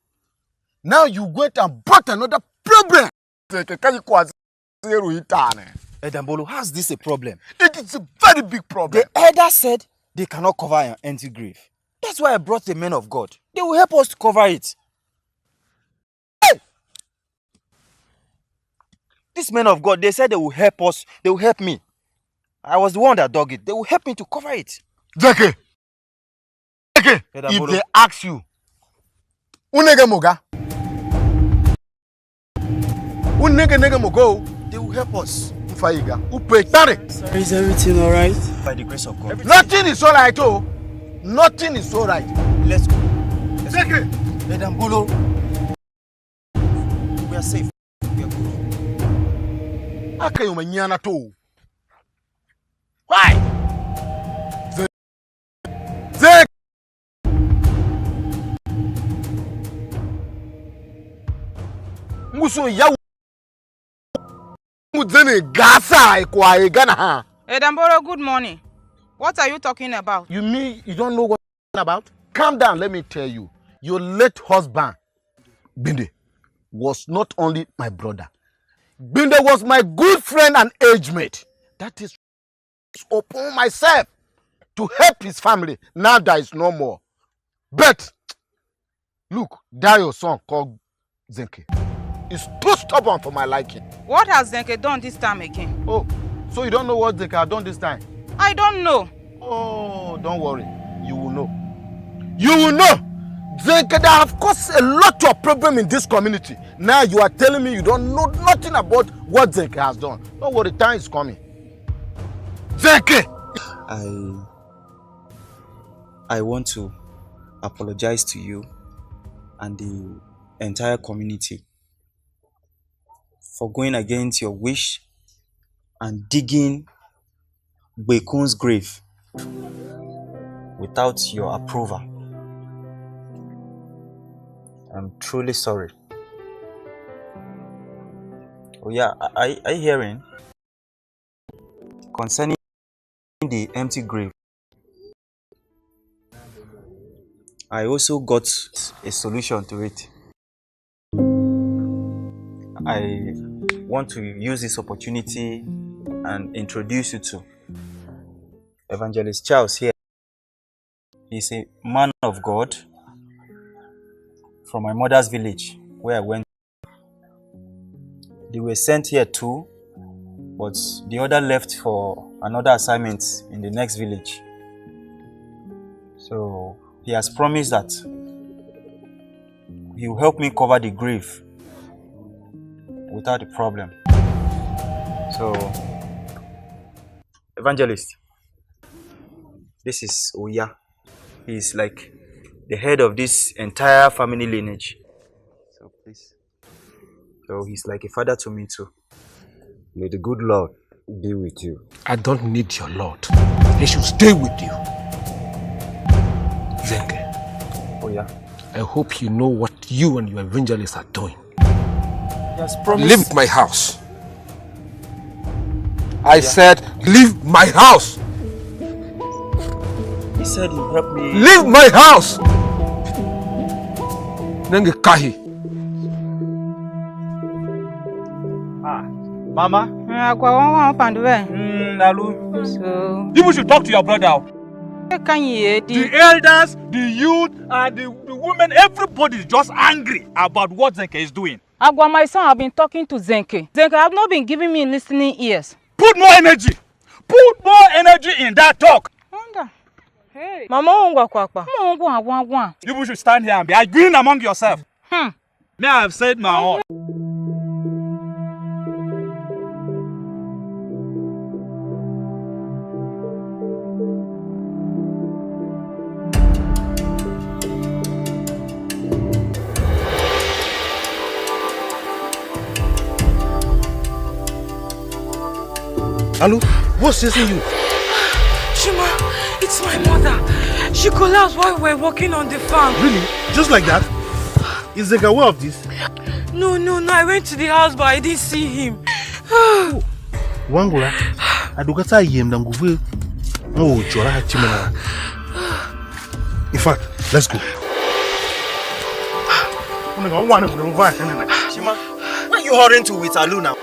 Now you went and brought another problem. Zeki, can you Edambolo, how's this a problem? It is a very big problem. The elder said they cannot cover an empty grave. That's why I brought the men of God. They will help us to cover it. Hey! These men of God, they said they will help us. They will help me. I was the one that dug it. They will help me to cover it. Zeke, if they ask you, unege moga, they will help us. Is everything alright? By the grace of God. Nothing is alright, oh. Nothing is alright. Let's go. Zeke, Edambolo, we are safe. We are good. Why? Zeke. Muso ya muzene gasa kwa egana ha. Edambolo, good morning. What are you talking about? You mean you don't know what I'm about? Calm down, let me tell you. Your late husband, Binde, was not only my brother. Binde was my good friend and age mate. That is upon myself to help his family. Now there is no more. But look, that your son called Zenke is too stubborn for my liking. What has Zenke done this time again? Oh, so you don't know what Zenke has done this time? I don't know. Oh, don't worry. You will know. You will know. Zenke, that have caused a lot of problem in this community. Now you are telling me you don't know nothing about what Zenke has done. Don't worry, time is coming. Zenke! I want to apologize to you and the entire community for going against your wish and digging Bekun's grave without your approval. I'm truly sorry. Oh yeah, are you hearing? Concerning the empty grave, I also got a solution to it. I want to use this opportunity and introduce you to Evangelist Charles here. He's a man of God from my mother's village where I went. They were sent here too, but the other left for another assignment in the next village. So he has promised that he will help me cover the grave without a problem. So, Evangelist, this is Oya. He is like the head of this entire family lineage. So please. So he's like a father to me too. May the good Lord be with you. I don't need your Lord. He should stay with you. Zenke. Oh yeah. I hope you know what you and your evangelists are doing. Yes, promise. Leave my house. I said, leave my house. He said he'll help me. Leave my house. Nenge kahi. Mama? So, You should talk to your brother. The elders, the youth, and the women, everybody is just angry about what Zenke is doing. Agwa, my son, have been talking to Zenke. Zenke have not been giving me listening ears. Put more energy. Put more energy in that talk. Hey. Mama, You should stand here and be agreeing among yourself. May I have said my own. Hello? What's chasing you? Shima, it's my mother. She collapsed while we were working on the farm. Really? Just like that? Is Zenke aware of this? No. I went to the house, but I didn't see him. Wangula, adukata yem na nguvu. Oh, chora hachimena. In fact, let's go. Shima, where are you hurrying to with Alu now?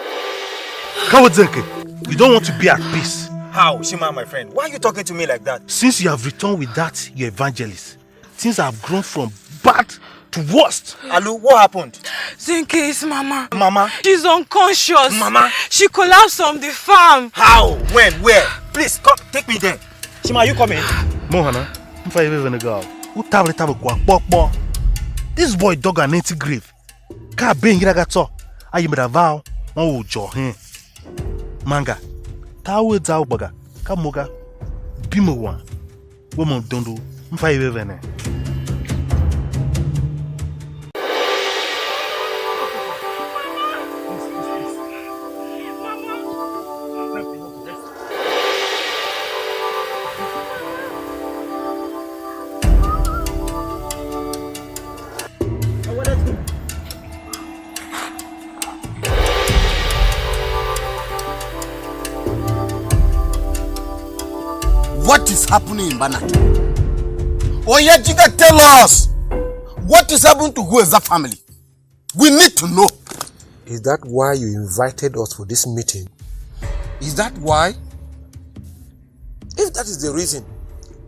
Come with Zenke. You don't want to be at peace. How, Shima, my friend? Why are you talking to me like that? Since you have returned with that, your evangelist, things have grown from bad to worst. Alu, what happened? Zenke is Mama. Mama? She's unconscious. Mama? She collapsed on the farm. How? When? Where? Please, come, take me there. Shima, are you coming? Mohana, if I ever go, who table this boy dug an empty grave. Can't be in Giragato. I made a vow. Oh, Johin. Manga. Tawe Zaubaga. Kamoga. Bimuwan. Woman don't do. If I ever. What is happening in Banat? Oyejiga, tell us what is happening to who is that family? We need to know. Is that why you invited us for this meeting? Is that why? If that is the reason,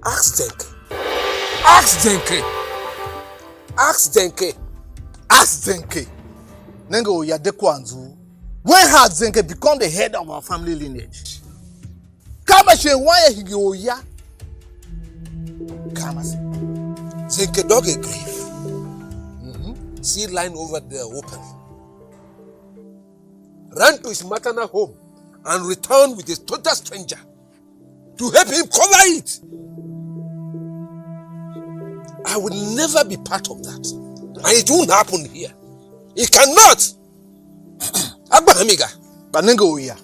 ask Zenke. Ask Zenke. Ask Zenke. Ask Zenke. Nengo Yadekwanzu. When has Zenke become the head of our family lineage? Kama she why he go ya? Kama se. Zenke dug a grave. See line over there open. Ran to his maternal home and returned with a total stranger to help him cover it. I will never be part of that. And it won't happen here. It cannot. Abba Hamiga. Banengo Oya.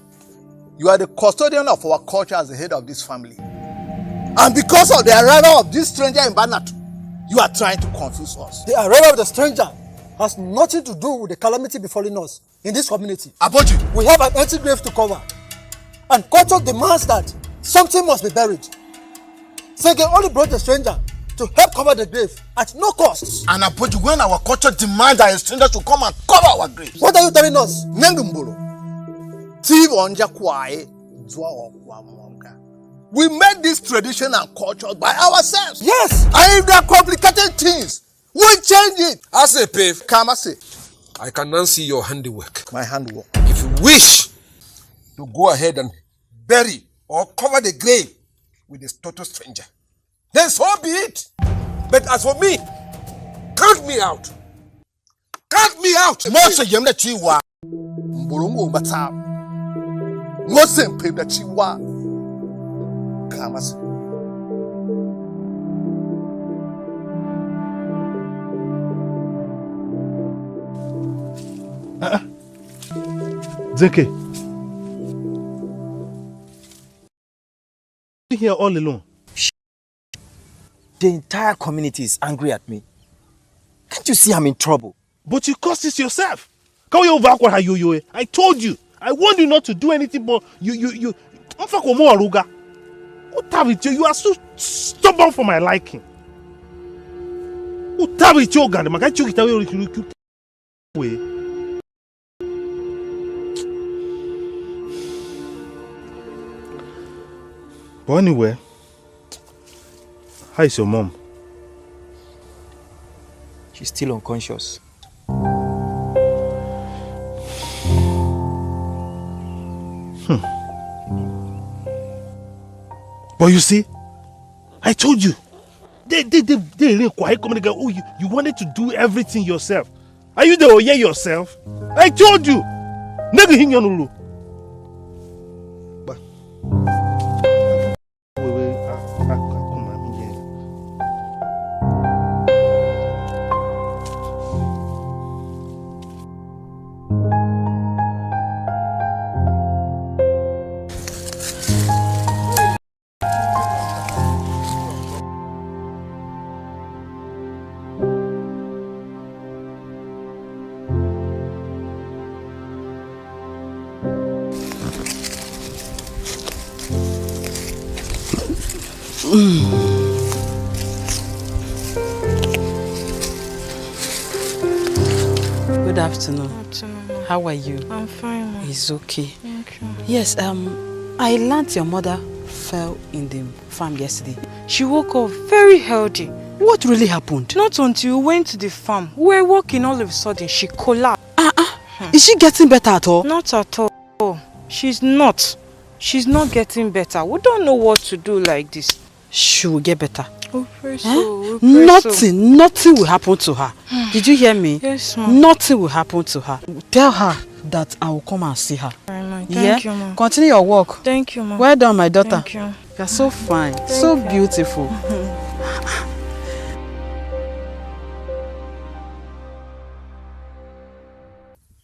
You are the custodian of our culture as the head of this family. And because of the arrival of this stranger in Banat, you are trying to confuse us. The arrival of the stranger has nothing to do with the calamity befalling us in this community. Aboji, we have an empty grave to cover. And culture demands that something must be buried. Zenke only brought the stranger to help cover the grave at no cost. And Aboji, when our culture demands that a stranger should come and cover our graves. What are you telling us? Nengumbolo. We made this tradition and culture by ourselves. Yes. And if they are complicated things, we change it. I say, Pave. Kama say. I can now see your handiwork. My handiwork. If you wish to go ahead and bury or cover the grave with this total stranger, then so be it. But as for me, count me out. Count me out. Mose yemle chiwa. Mbolongo bata. Mose mpemle chiwa. Kama say. Zenke. You here all alone? The entire community is angry at me. Can't you see I'm in trouble? But you caused this yourself. I told you. I warned you not to do anything, but you. What have it? You are so stubborn for my liking. What have it? But anyway, how is your mom? She's still unconscious. But you see, I told you, they quiet communicate. Oh, you wanted to do everything yourself. Are you the Oye yourself? I told you. Good afternoon. How are you? I'm fine, Mom. It's okay. Yeah. Thank you. Yes, I learned your mother fell in the farm yesterday. She woke up very healthy. What really happened? Not until we went to the farm. We were walking, all of a sudden she collapsed. Is she getting better at all? Not at all. She's not. She's not getting better. We don't know what to do like this. She will get better. We pray so. We pray Nothing will happen to her. Did you hear me? Yes, ma'am. Nothing will happen to her. Tell her that I will come and see her. Thank you, ma'am. Continue your work. Thank you, ma'am. Well done, my daughter. Thank you. You're so fine, so beautiful.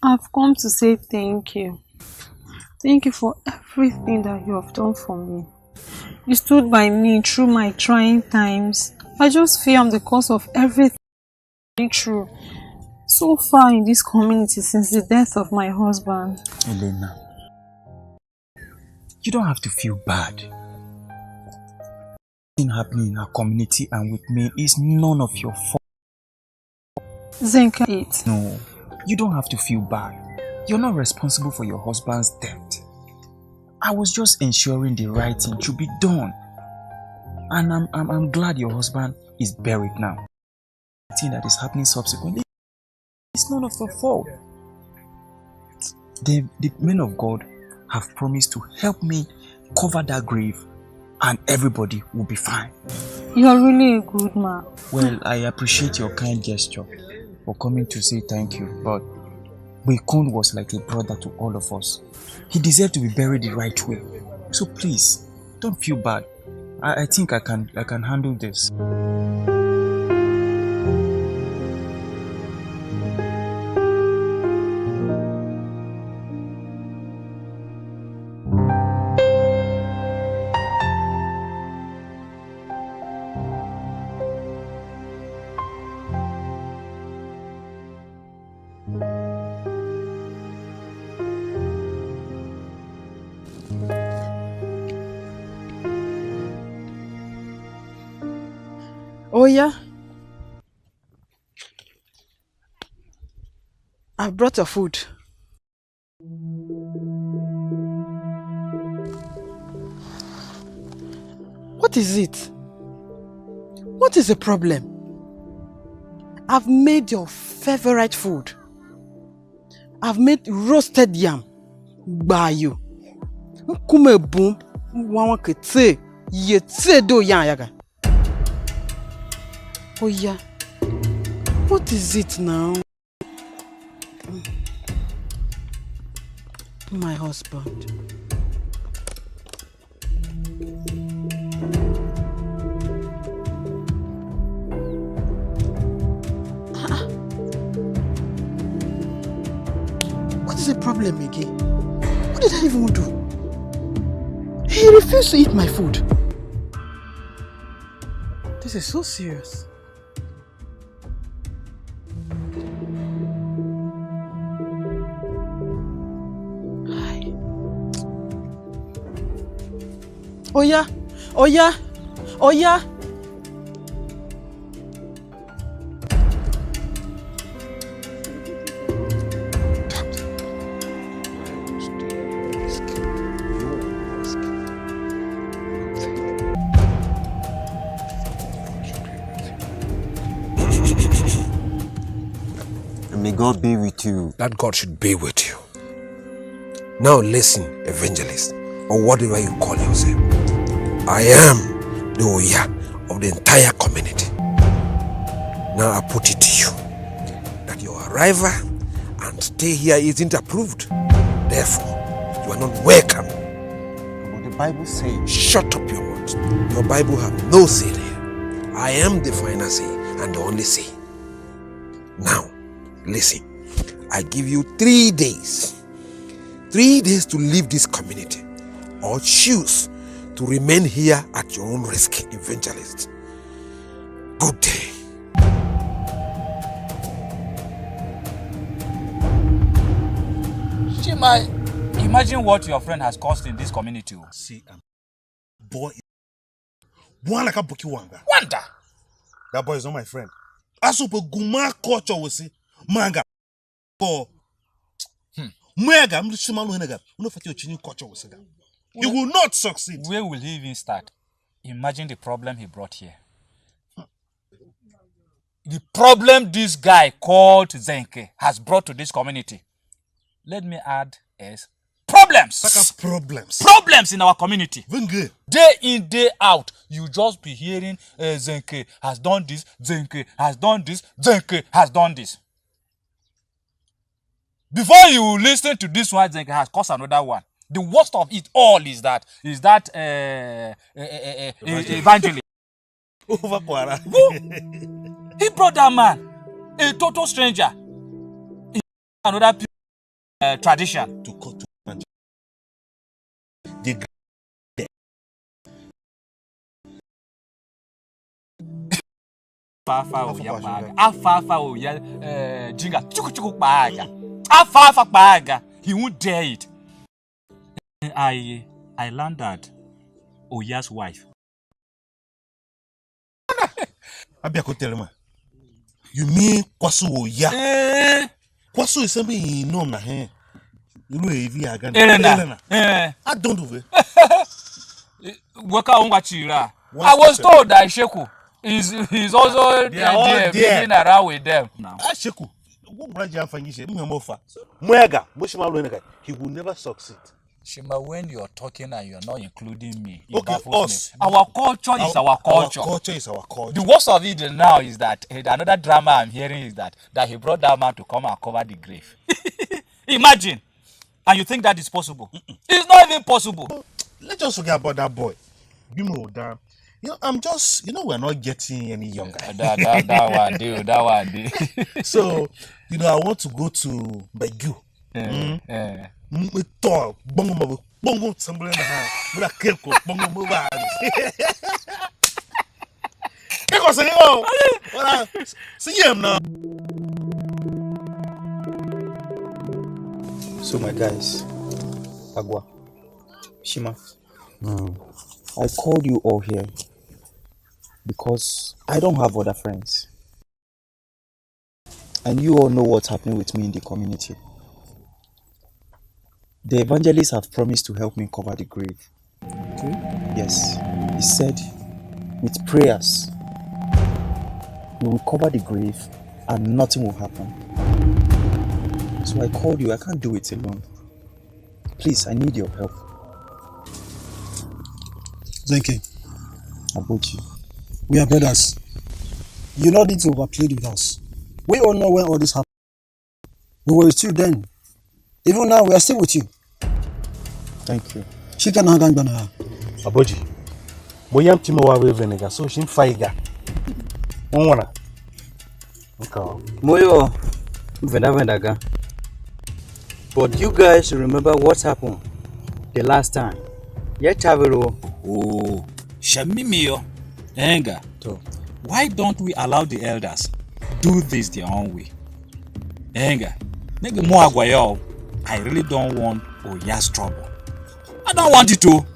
I've come to say thank you. Thank you for everything that you have done for me. You stood by me through my trying times. I just feel I'm the cause of everything through so far in this community since the death of my husband. Elena, you don't have to feel bad. Thing happening in our community and with me is none of your fault. Zenka, it. No, you don't have to feel bad. You're not responsible for your husband's death. I was just ensuring the right thing should be done. And I'm glad your husband is buried now. The thing that is happening subsequently, it's none of your fault. The men of God have promised to help me cover that grave and everybody will be fine. You're really a good man. Well, I appreciate your kind gesture for coming to say thank you, but Bekun was like a brother to all of us. He deserved to be buried the right way. So please, don't feel bad. I think I can handle this. Oh yeah? I've brought your food. What is it? What is the problem? I've made your favorite food. I've made roasted yam. Bayo. Kume boom. Wawa kete. Yete do yan yaga. Oh yeah. What is it now? My husband. What is the problem again? What did I even do? He refused to eat my food. This is so serious. Oh yeah, oh yeah, oh yeah. May God be with you. That God should be with you. Now listen, evangelist, or whatever you call yourself. I am the Oya of the entire community. Now I put it to you that your arrival and stay here isn't approved. Therefore, you are not welcome. But the Bible says... Shut up your mouth. Your Bible have no say here. I am the final say and the only say. Now, listen. I give you 3 days. 3 days to leave this community or choose to remain here at your own risk, evangelist. Good day. Chima, imagine what your friend has caused in this community. See, boy, Wanda. That boy is not my friend. Asupo Guma culture will see manga. Go. He will not succeed. Where will he even start? Imagine the problem he brought here. The problem this guy called Zenke has brought to this community. Let me add is problems. Problems in our community. Day in, day out, you just be hearing Zenke has done this, Zenke has done this, Zenke has done this. Before you listen to this one, Zenke has caused another one. The worst of it all is that evangelist. He brought that man, a total stranger, in another tradition. To cut to he won't dare it. I learned that Oya's wife. You mean Kwasu Oya? Kwasu is something you know na he. You know Elena. I don't do it. I was told that Sheku is also there being around with them now. Sheku, he will never succeed. Shima, when you're talking and you're not including me, us. Our culture is our culture. Our culture is our culture. The worst of it now is that another drama I'm hearing is that he brought that man to come and cover the grave. Imagine. And you think that is possible? It's not even possible. Let's just forget about that boy. You know, I'm just, we're not getting any younger. that one do. So, I want to go to Begu. Bongo somebody in the house. With a cake, bongo move on. See him now. So my guys, Agua, Shima, I called you all here because I don't have other friends. And you all know what's happening with me in the community. The evangelists have promised to help me cover the grave. Okay. Yes, he said with prayers, we will cover the grave and nothing will happen. So I called you. I can't do it alone. Please, I need your help. Zenke, Abuchi, we are brothers. You don't need to overplay with us. We all know when all this happened. We were with you then. Even now, we are still with you. Thank you. Chicken hagan bana. Aboji, boyam timo wa we venega so shin faiga. Onwana. Moyo vendaga. But you guys remember what happened the last time? Chavero. Oh, Shamimio. Enga. Why don't we allow the elders do this their own way? Enga. Maybe more Aguayo. I really don't want Oya's trouble. I don't want it to.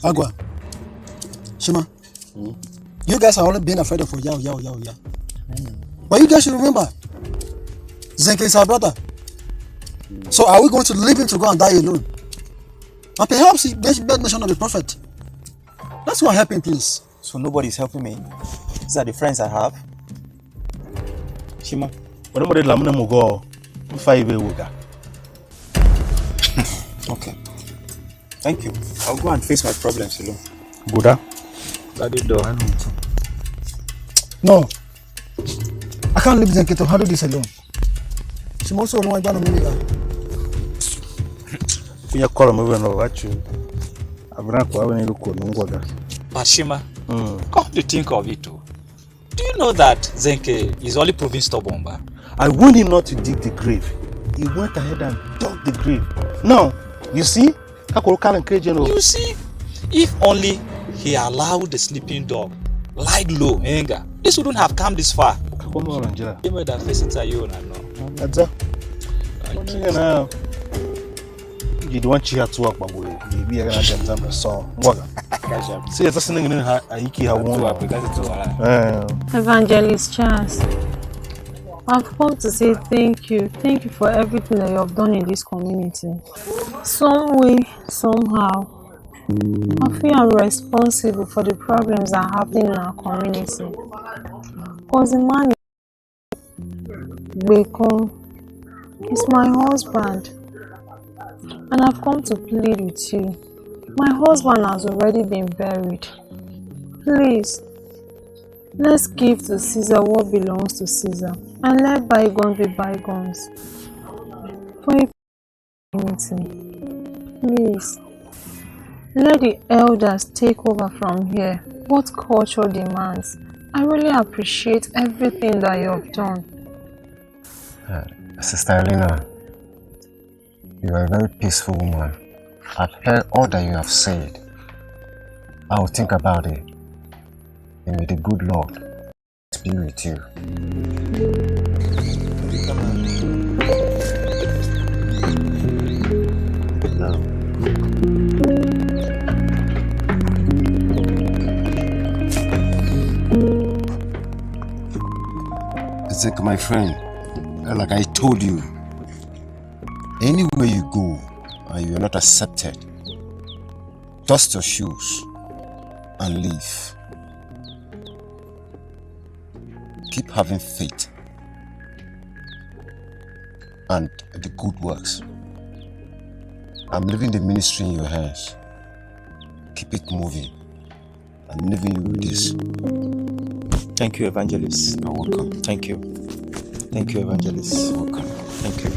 Agua. Shima. You guys are only being afraid of Oya. But you guys should remember, Zenke is our brother. So are we going to leave him to go and die alone? And perhaps he gets bad nation of the prophet. Let's go and help him, please. So nobody's helping me. These are the friends I have. Shima. Okay. Thank you. I'll go and face my problems alone. Buddha? No. I can't leave Zenke to handle this alone. She also don't want to be you call him over what you. But Shima, come to think of it too. Do you know that Zenke is only proving stubborn? I warned him not to dig the grave. He went ahead and dug the grave. Now, you see? You see? If only he allowed the sleeping dog lie low, anger, this wouldn't have come this far. You made that face into you, no? That's it. You don't want to work, but maybe I can have a song. See, it's a thing in Haiki. I want Evangelist Charles. I've come to say thank you. Thank you for everything that you have done in this community. Some way, somehow, I feel I'm responsible for the problems that are happening in our community. Because the man Bekon is my husband. And I've come to plead with you. My husband has already been buried. Please, let's give to Caesar what belongs to Caesar and let bygones be bygones. For a community, please, let the elders take over from here what culture demands. I really appreciate everything that you have done. Sister Elena, you are a very peaceful woman. I've heard all that you have said. I will think about it. And may the good Lord be with you. Zeke, my friend, like I told you, anywhere you go and you're not accepted, dust your shoes and leave. Keep having faith and the good works. I'm leaving the ministry in your hands. Keep it moving. I'm leaving you with this. Thank you, Evangelist. You're welcome. Thank you. Thank you, Evangelist. You're welcome. Thank you.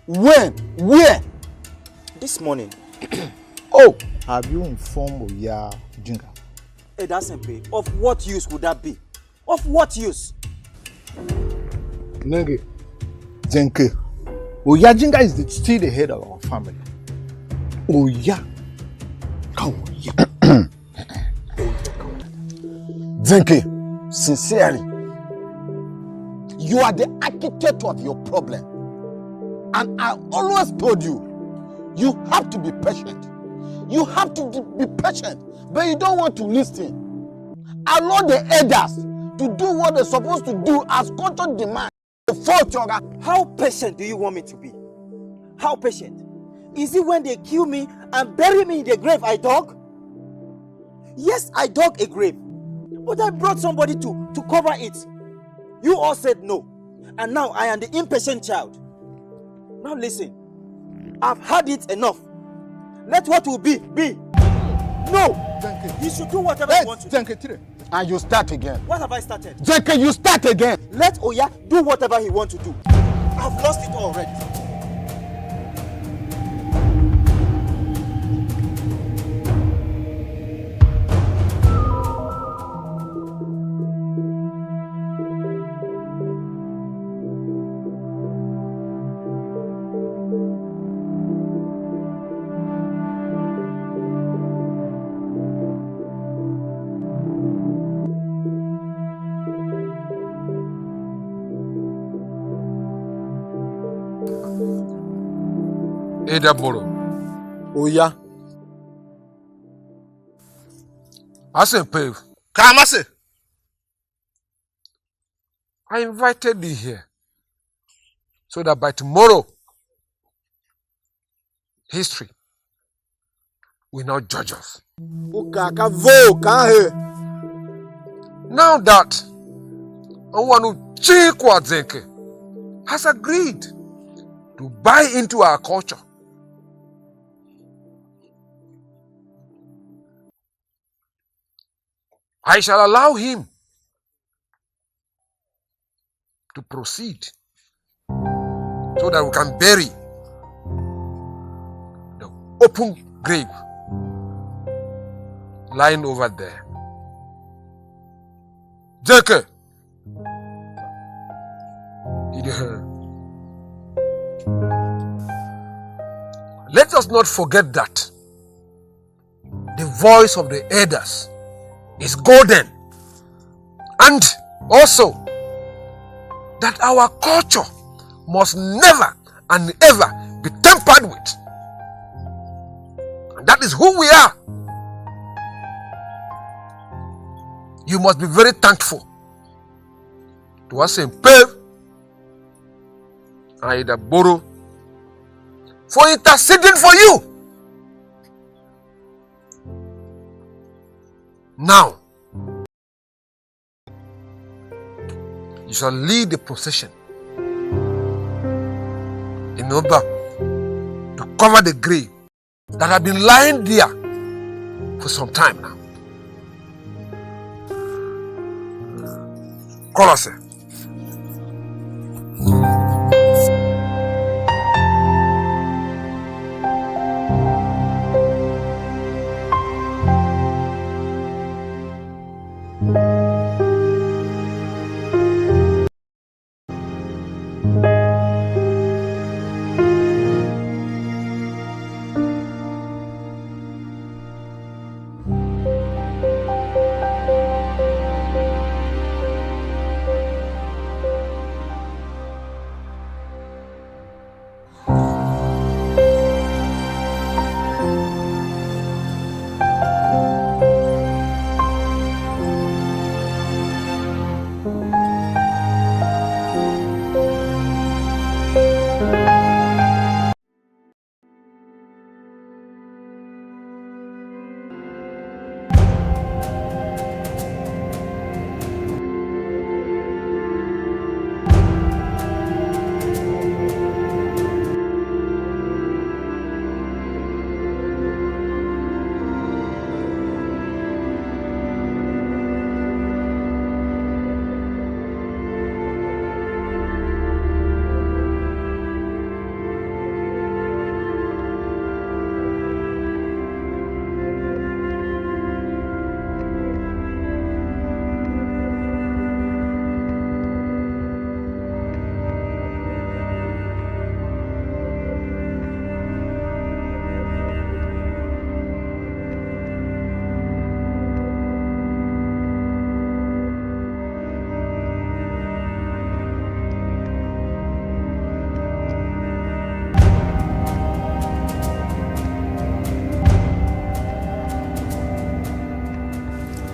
When? Where? This morning. Oh, have you informed Oya Jinga? Hey, that's simple. Of what use would that be? Of what use? Nenge, Zenke, Oya Jinga is still the head of our family. Oya, come Oya. Zenke, sincerely, you are the architect of your problem. And I always told you, you have to be patient. You have to be patient, but you don't want to listen. Allow the elders to do what they're supposed to do as culture demands. How patient do you want me to be? How patient? Is it when they kill me and bury me in the grave I dug? Yes, I dug a grave, but I brought somebody to cover it. You all said no, and now I am the impatient child. Now listen, I've had it enough. Let what will be, be. No! You should do whatever you want to do. And you start again. What have I started? Zenke, you start again. Let Oya do whatever he wants to do. I've lost it already. Edaboro. Oya. Asempe. Kamase. I invited you here so that by tomorrow, history will not judge us. Now that Onwanu Chikwa Zenke has agreed to buy into our culture, I shall allow him to proceed so that we can bury the open grave lying over there. Zeke! Let us not forget that the voice of the elders is golden, and also that our culture must never and ever be tampered with. And that is who we are. You must be very thankful to us in Pev and Idaboro for interceding for you. Now, you shall lead the procession in order to cover the grave that have been lying there for some time now. Colossae.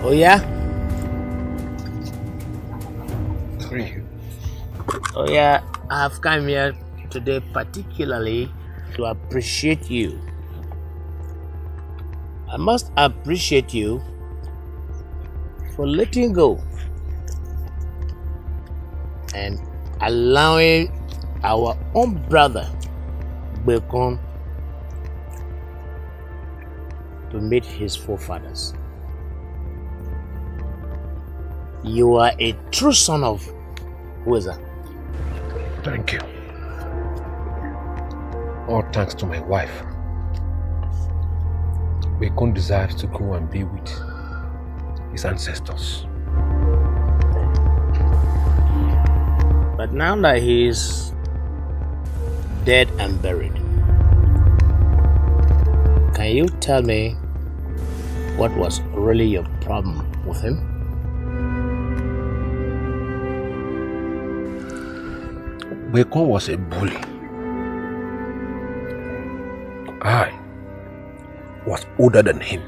Oh yeah? Oh yeah, I have come here today particularly to appreciate you. I must appreciate you for letting go and allowing our own brother Bekon to meet his forefathers. You are a true son of Weza. Thank you. All thanks to my wife. Bekon desires to go and be with his ancestors. But now that he is dead and buried, can you tell me what was really your problem with him? Bekon was a bully. I was older than him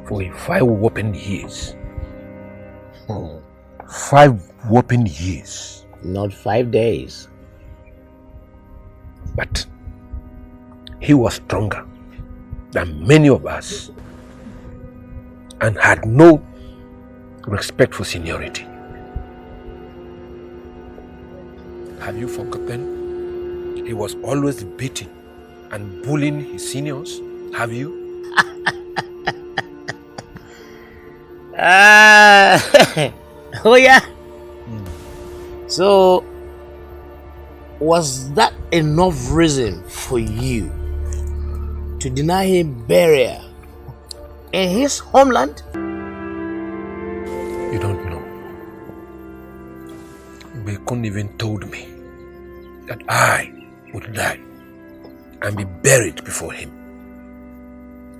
for 5 whopping years. 5 whopping years. Not 5 days. But he was stronger than many of us and had no respect for seniority. Have you forgotten? He was always beating and bullying his seniors. Have you? Oh yeah. So was that enough reason for you to deny him burial in his homeland? You don't know. Bekun even told me that I would die and be buried before him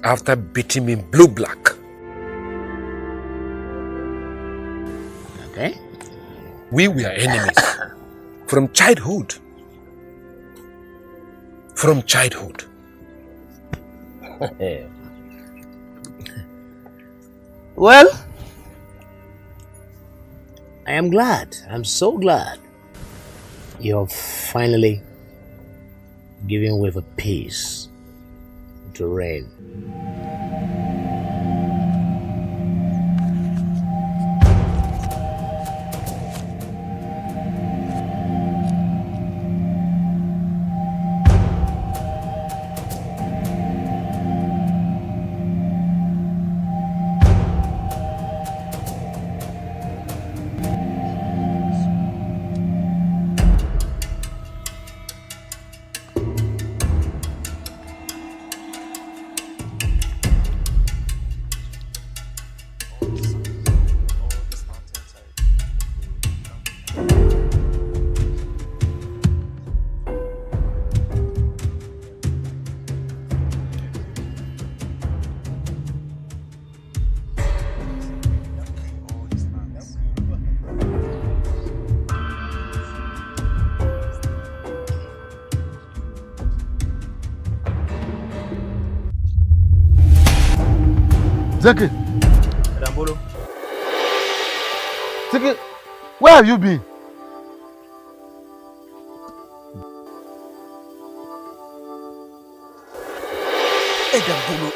after beating me blue black. Okay. We were enemies from childhood. From childhood. Well, I am glad. I'm so glad you're finally giving way for peace to reign. Zeke, Dambolo. Zeke, where have you been?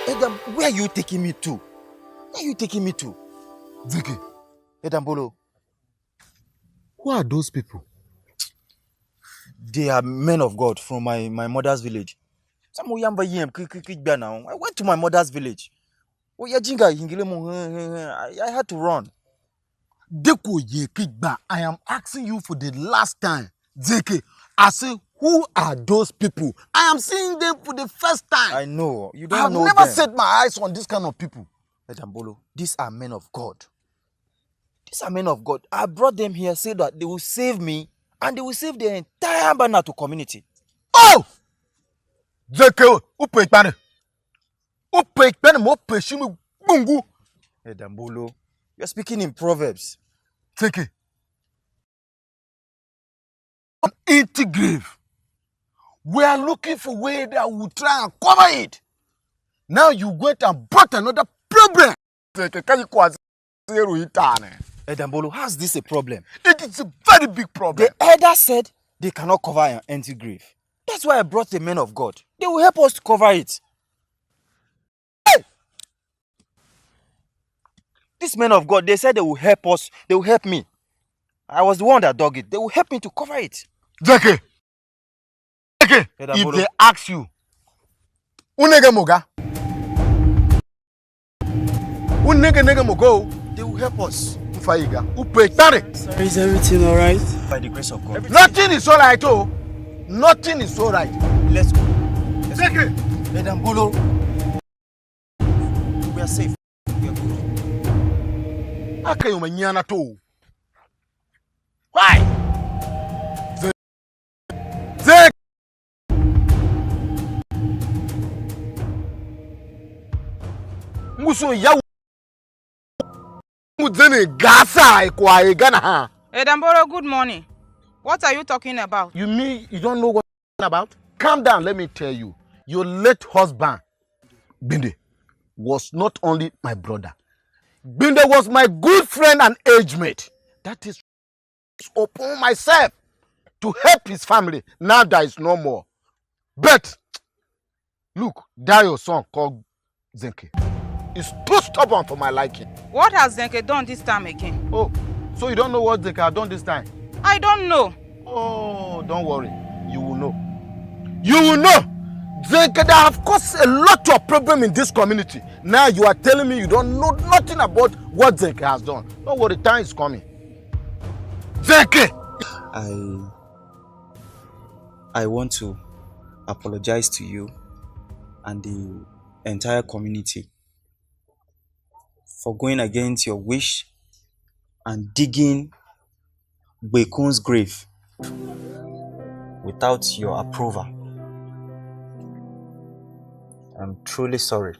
Edam, where are you taking me to? Where are you taking me to? Zeke, Edambolo. who are those people? They are men of God from my mother's village. I went to my mother's village. I had to run. Deko Yekigba, I am asking you for the last time. Zeke, I say, who are those people? I am seeing them for the first time. I know. You don't I have know never them. set my eyes on this kind of people. Edambolo, these are men of God. These are men of God. I brought them here so that they will save me and they will save the entire Banatu community. Oh! Zeke, upe ikpane. Upe ikpane mo pe shimi bungu. Edambolo, you're speaking in Proverbs. Zeke. Empty grave. We are looking for way that will try and cover it. Now you went and brought another problem. Edambolo, how's this a problem? It is a very big problem. The elder said they cannot cover an empty grave. That's why I brought the men of God. They will help us to cover it. Hey! These men of God, they said they will help us. They will help me. I was the one that dug it. They will help me to cover it. Zeke, if they ask you, unege moga, unege mogo, they will help us. Ufaiga, upe tare. Is everything alright? By the grace of God. Nothing is alright, oh. Nothing is alright. Let's go. Zeke, Edambolo, we are safe. We are good. Akayo manyana to. Why? Zeke. Muso ya muzene gasa kwa egana ha. Edambolo, good morning. What are you talking about? You mean you don't know what I'm talking about? Calm down, let me tell you. Your late husband, Binde, was not only my brother. Binde was my good friend and age mate. That is upon myself to help his family. Now there is no more. But, look, that your son called Zenke is too stubborn for my liking. What has Zenke done this time again? Oh, so you don't know what Zenke has done this time? I don't know. Oh, don't worry. You will know. You will know. Zenke have caused a lot of problem in this community. Now you are telling me you don't know nothing about what Zenke has done. Don't worry, time is coming. Zenke! I want to apologize to you and the entire community for going against your wish and digging Bekun's grave without your approval. I'm truly sorry.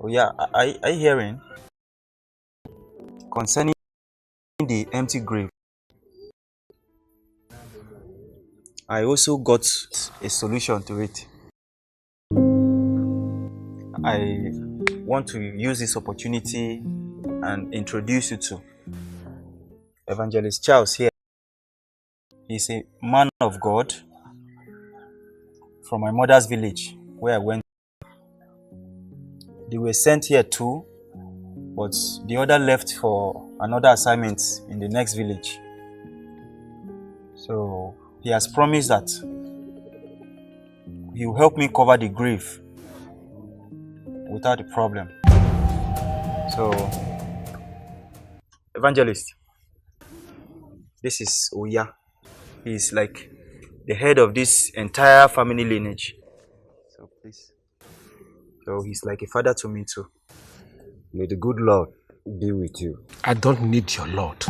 Oh yeah, are you hearing? Concerning the empty grave, I also got a solution to it. I want to use this opportunity and introduce you to Evangelist Charles here. He's a man of God from my mother's village where I went. They were sent here too, but the other left for another assignment in the next village. So he has promised that he will help me cover the grave without a problem. So, Evangelist, this is Oya. He's like the head of this entire family lineage. So please. So he's like a father to me too. May the good Lord be with you. I don't need your Lord.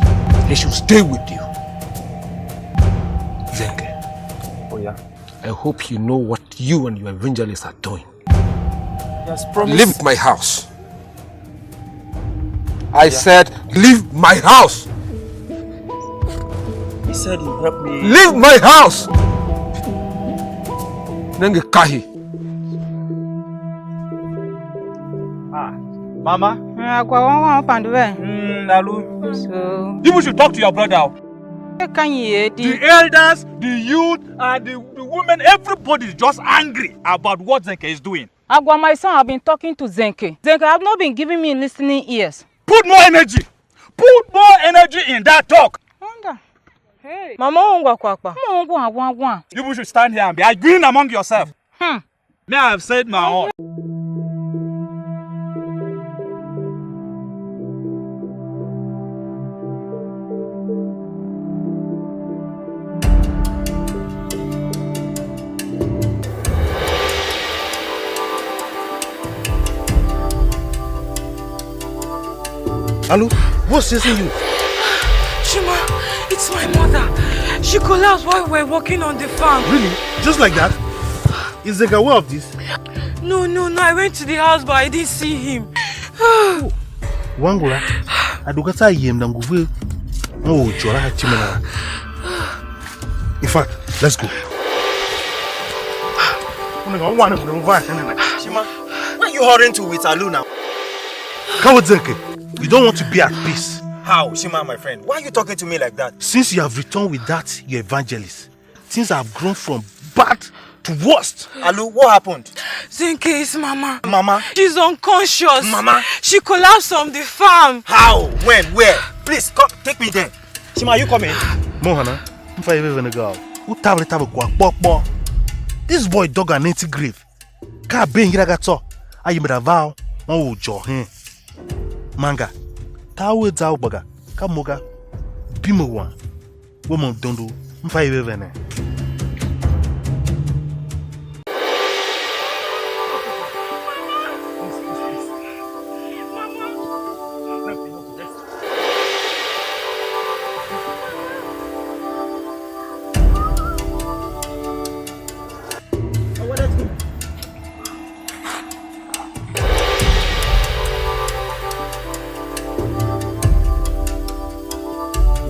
He should stay with you. Zenke. Oh yeah. I hope you know what you and your evangelists are doing. Yes, promise. Leave my house. I said, leave my house. He said he'll help me. Leave my house. Nenge kahi. Mama? So, You should talk to your brother. can you hear The elders, the youth, and the women, everybody is just angry about what Zenke is doing. Agwa, my son, I've been talking to Zenke. Zenke, I've not been giving me listening ears. Put more energy. Put more energy in that talk. Hey. Mama, You should stand here and be agreeing among yourself. Me, I have said my own. Hello? What's chasing you? Shima, it's my mother. She collapsed while we were working on the farm. Really? Just like that? Is Zenke aware of this? No. I went to the house, but I didn't see him. Wangula, adukata yem na nguvu. Oh, chora hachimena. In fact, let's go. Shima, where are you hurrying to with Alu now? Come with Zenke. You don't want to be at peace. How, Shima, my friend? Why are you talking to me like that? Since you have returned with that, your evangelist, things have grown from bad to worst. Alu, what happened? Zenke is Mama. Mama? She's unconscious. Mama? She collapsed on the farm. How? When? Where? Please, come, take me there. Shima, are you coming? Mohana, if I ever go, who table kwa. This boy dug an empty grave. Ka ben giragato. Ayi meda vow, one will jaw him. Manga, tawe zao baga, kamoga, bimuwa, woman dondo, mfa vene.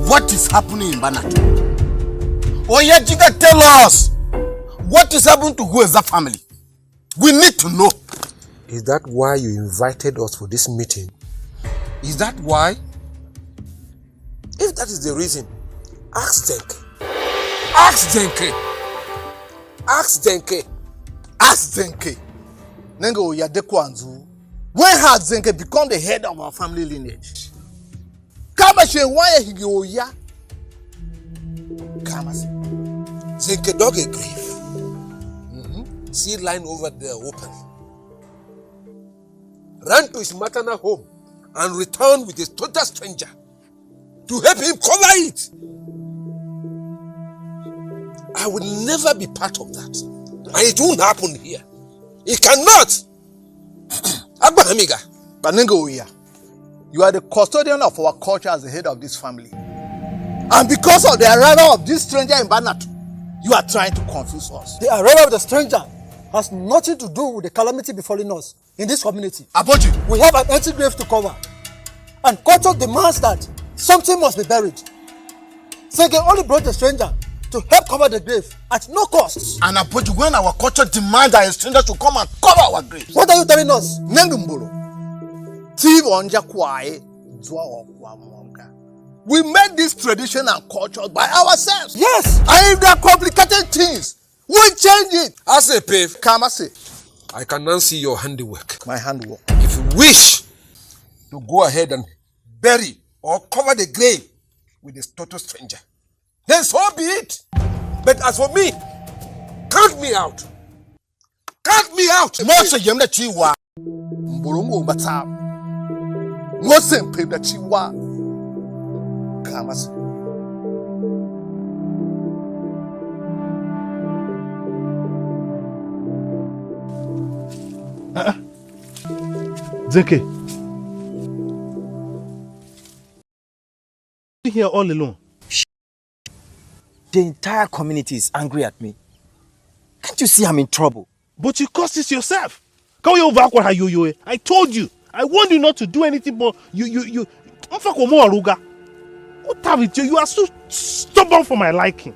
What is happening in Banatu? Oyejiga, tell us what is happening to Hueza family. We need to know. Is that why you invited us for this meeting? Is that why? If that is the reason, ask Zenke. Ask Zenke. Ask Zenke. Ask Zenke. Nengo Yadekwanzu. When has Zenke become the head of our family lineage? Kama she why he go ya? Kama si. Zenke dug a grave. See line over there open. Ran to his maternal home and returned with a total stranger to help him cover it. I will never be part of that. And it won't happen here. It cannot. Agba Hamiga. Baninga Oya, you are the custodian of our culture as the head of this family. And because of the arrival of this stranger in Banat, you are trying to confuse us. The arrival of the stranger has nothing to do with the calamity befalling us in this community. Aboji, we have an empty grave to cover. And culture demands that something must be buried. Zenke only brought the stranger to help cover the grave at no cost. And Aboji, when our culture demands that a stranger should come and cover our graves. What are you telling us? Nengumbolo. We made this tradition and culture by ourselves. Yes. And if there are complicated things, we change it. I say, Pave. Come, I say. I can now see your handiwork. My handiwork. If you wish to go ahead and bury or cover the grave with this total stranger, then so be it. But as for me, count me out. Count me out. Mose yemna chiwa. Mbolongo bata. Mose mpebna chiwa. Come, I say. Zenke. You here all alone? The entire community is angry at me. Can't you see I'm in trouble? But you caused this yourself. I told you. I warned you not to do anything, but you. What have with you? You are so stubborn for my liking.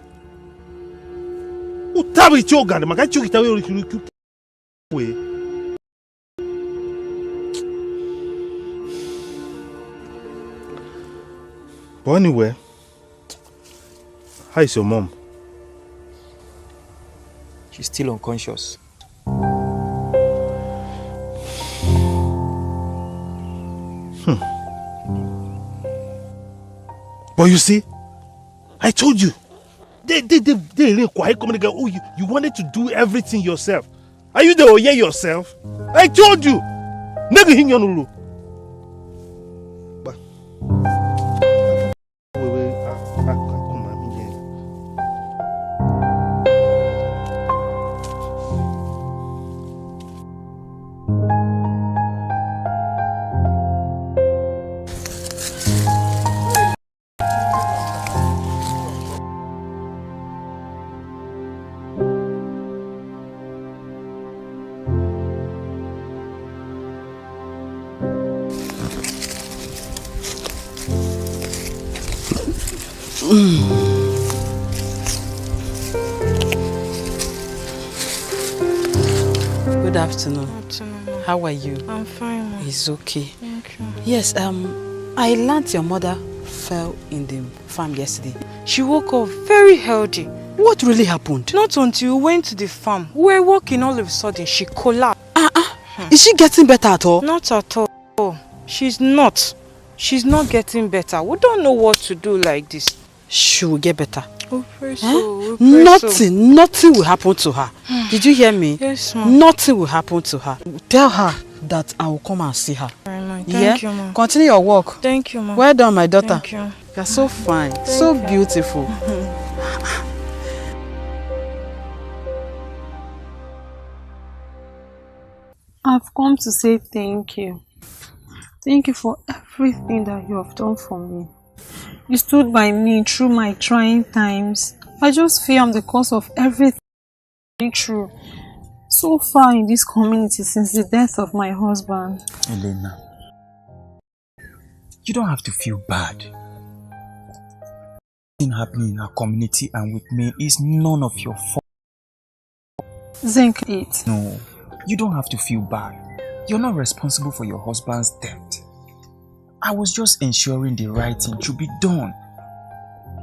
What have with you, Gandhi? But anyway, how is your mom? She's still unconscious. But you see, I told you, they quiet communicate. Oh, you wanted to do everything yourself. Are you the Oye yourself? I told you. Nega hinyanulu. Good afternoon. How are you? I'm fine, Mom. It's okay. Thank you. Yes, I learned your mother fell in the farm yesterday. She woke up very healthy. What really happened? Not until we went to the farm. We were walking, all of a sudden she collapsed. Is she getting better at all? Not at all. She's not. She's not getting better. We don't know what to do like this. She will get better. We pray so. We pray Nothing will happen to her. Did you hear me? Yes, Mom. Nothing will happen to her. Tell her that I will come and see her. Thank you, Mom. Continue your work. Thank you, Mom. Well done, my daughter. Thank you. You're so fine, so beautiful. I've come to say thank you. Thank you for everything that you have done for me. You stood by me through my trying times. I just feel I'm the cause of everything true so far in this community since the death of my husband. Elena, you don't have to feel bad. Thing happening in our community and with me is none of your fault. Zenke it. No, you don't have to feel bad. You're not responsible for your husband's death. I was just ensuring the right thing should be done.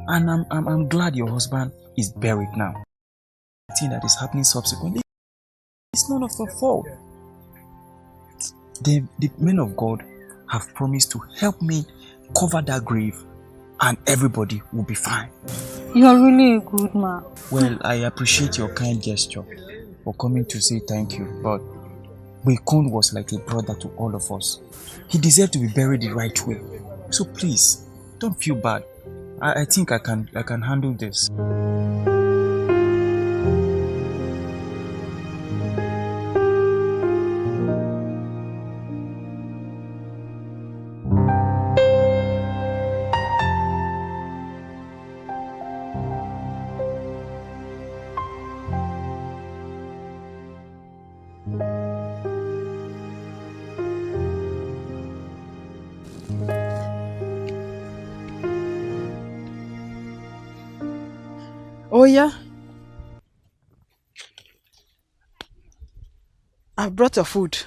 And I'm glad your husband is buried now. The thing that is happening subsequently, it's none of your fault. The men of God have promised to help me cover that grave and everybody will be fine. You're really a good man. Well, I appreciate your kind gesture for coming to say thank you, but Bekun was like a brother to all of us. He deserved to be buried the right way. So please, don't feel bad. I think I can handle this. yeah? I've brought your food.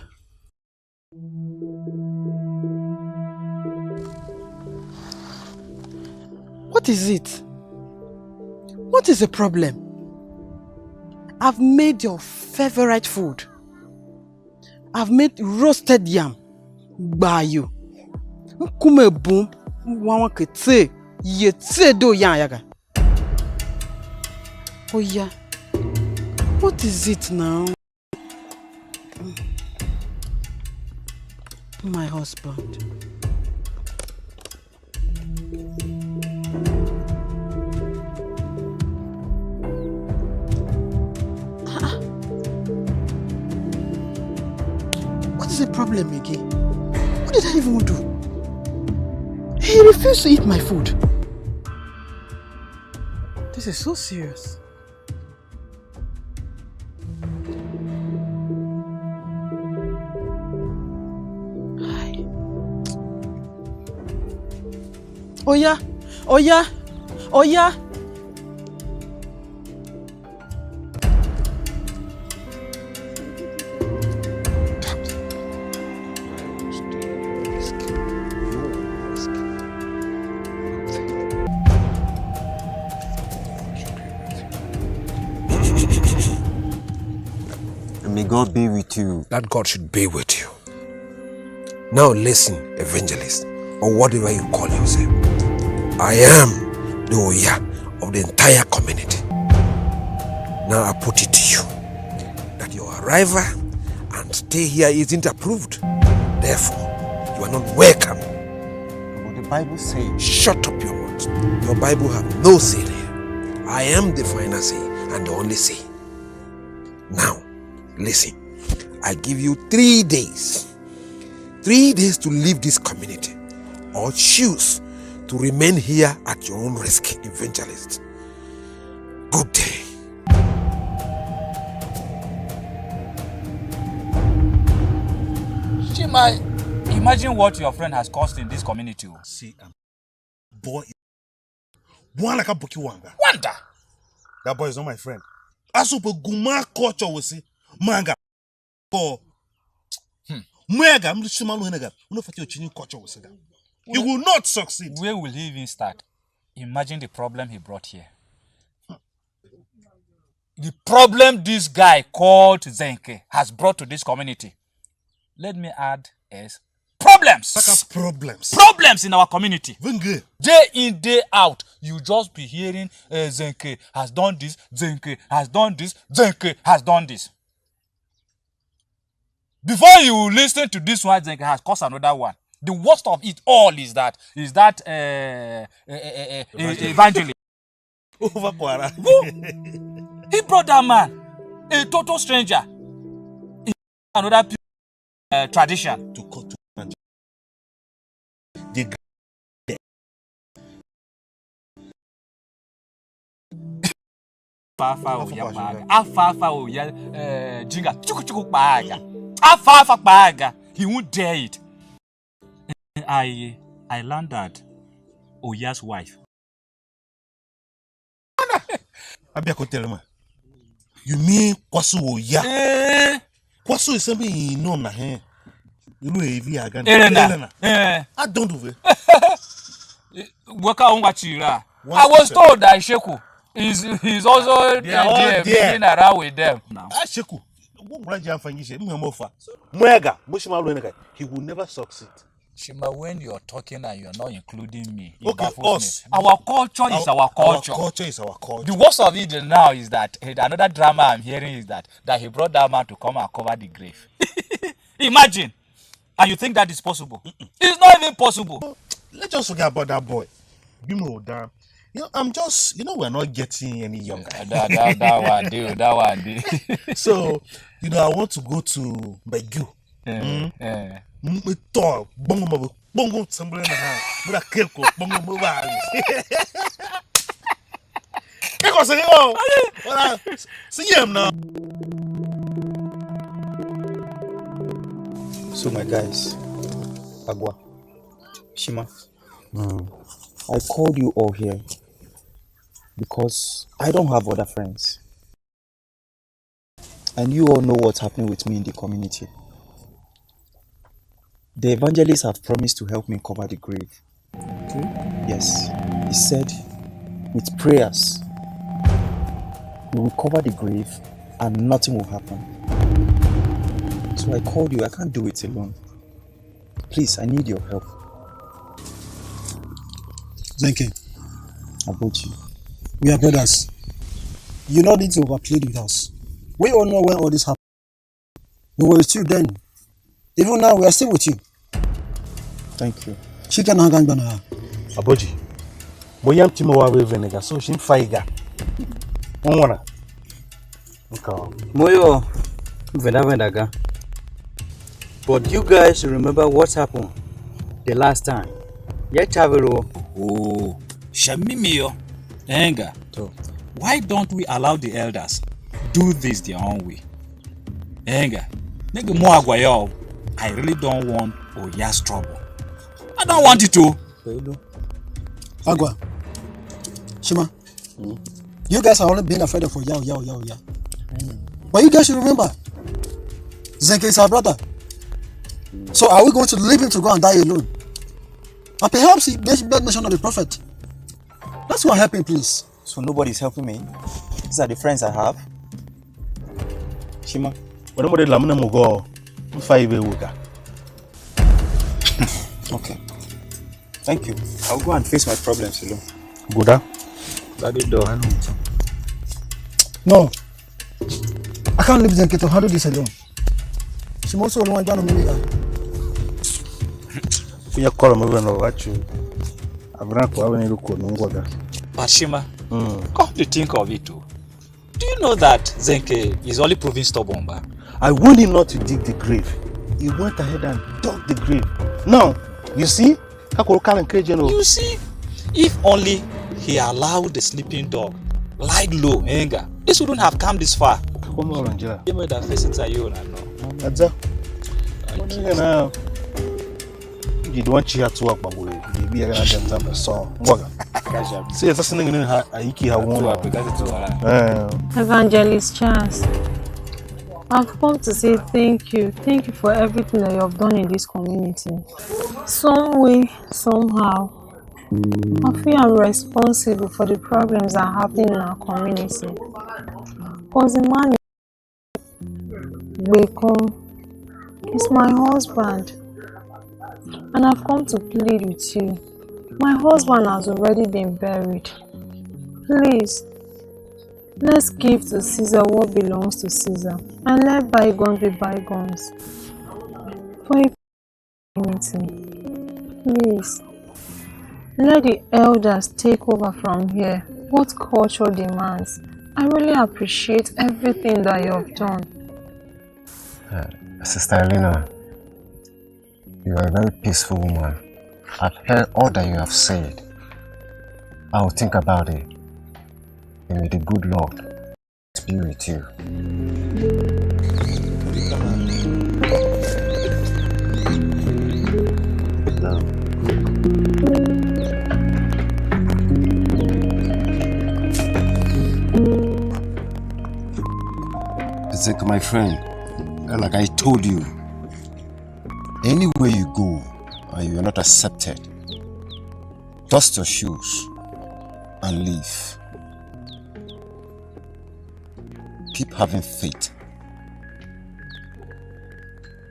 What is it? What is the problem? I've made your favorite food. I've made roasted yam. Bayo. Kume boom. Wawa kete. Yete do yan yaga. Oh yeah. What is it now? My husband. What is the problem again? What did I even do? He refused to eat my food. This is so serious. Oh yeah, oh yeah, oh yeah. And may God be with you. That God should be with you. Now listen, evangelist, or whatever you call yourself. I am the Oya of the entire community. Now I put it to you that your arrival and stay here isn't approved. Therefore, you are not welcome. But the Bible says... Shut up your mouth. Your Bible have no say here. I am the final say and the only say. Now, listen. I give you 3 days. 3 days to leave this community or choose to remain here at your own risk, evangelist. Good day. Shima, imagine what your friend has caused in this community. See, boy, Wanda. That boy is not my friend. Asupo guma culture we see manga. Go. Mwega, mlishimalu enega. Unofati ochini culture we see. He will not succeed. Where will he even start? Imagine the problem he brought here. The problem this guy called Zenke has brought to this community. Let me add is problems. Problems in our community. Day in, day out, you just be hearing Zenke has done this, Zenke has done this, Zenke has done this. Before you listen to this one, Zenke has caused another one. The worst of it all is that evangelist. He brought that man, a total stranger, in another tradition. He won't dare it. I learned that Oya's wife. You mean Kwasu Oya? Kwasu is something you know na he. You know Elena. I don't do it. I was told that Sheku he's also there being around with them now. Sheku. He will never succeed. Shima, when you're talking and you're not including me, okay, us. Our culture is our culture. Our culture is our culture. The worst of it now is that another drama I'm hearing is that he brought that man to come and cover the grave. Imagine. And you think that is possible? It's not even possible. Let's just forget about that boy. You know, I'm just, we're not getting any younger. that one do. So, I want to go to Begu. Bongo somewhere in the house. But I can't go. Bongo move out. See him now. So my guys, Agua, Shima, I called you all here because I don't have other friends. And you all know what's happening with me in the community. The evangelists have promised to help me cover the grave. Okay. Yes. He said, with prayers, we will cover the grave and nothing will happen. So I called you. I can't do it alone. Please, I need your help. Zenke, Abochi, we are brothers. You don't need to overplay with us. We all know when all this happened. We were with you then. Even now, we are still with you. Thank you. Chicken and gang banana. Aboji, boyam timo wa we venega so shin faiga. Onwana. Okay. Moyo, vedaga. But you guys remember what happened the last time? Yeah, Chavero. Oh, Shamimio, Enga. Why don't we allow the elders do this their own way? Enga, nigga mo agwayo. I really don't want Oya's trouble. I don't want it to. Agua, Shima, you guys are only being afraid of Oya. But you guys should remember, Zenke is our brother. So are we going to leave him to go and die alone? And perhaps he gets bad nation of the prophet. That's what happened, please. So nobody's helping me. These are the friends I have. Shima. Okay. Thank you. I'll go and face my problems alone. Buddha? Daddy door. No. I can't leave Zenke to handle this alone. She must also want to know. Funya kola mwe no wachu. Abra kwa we ni ko ngwaga. Pashima. Come to think of it too. Do you know that Zenke is only proving stubborn? I warned him not to dig the grave. He went ahead and dug the grave. Now, you see? You see? If only he allowed the sleeping dog lie low, Enga, this wouldn't have come this far. Come on, Angela. You made that face inside you, no. That's it. You don't cheer to work, but we are going to have a song. See, it's a singing in Aiki. Evangelist Charles, I've come to say thank you. Thank you for everything that you have done in this community. Some way, somehow, I feel I'm responsible for the problems that are happening in our community. Because the man is my husband. And I've come to plead with you. My husband has already been buried. Please, let's give to Caesar what belongs to Caesar and let bygones be bygones. For a community, please, let the elders take over from here what culture demands. I really appreciate everything that you have done. Sister Elena, you are a very peaceful woman. I've heard all that you have said. I will think about it. And may the good Lord be with you. Zeke, my friend, like I told you, anywhere you go and you are not accepted, dust your shoes and leave. Keep having faith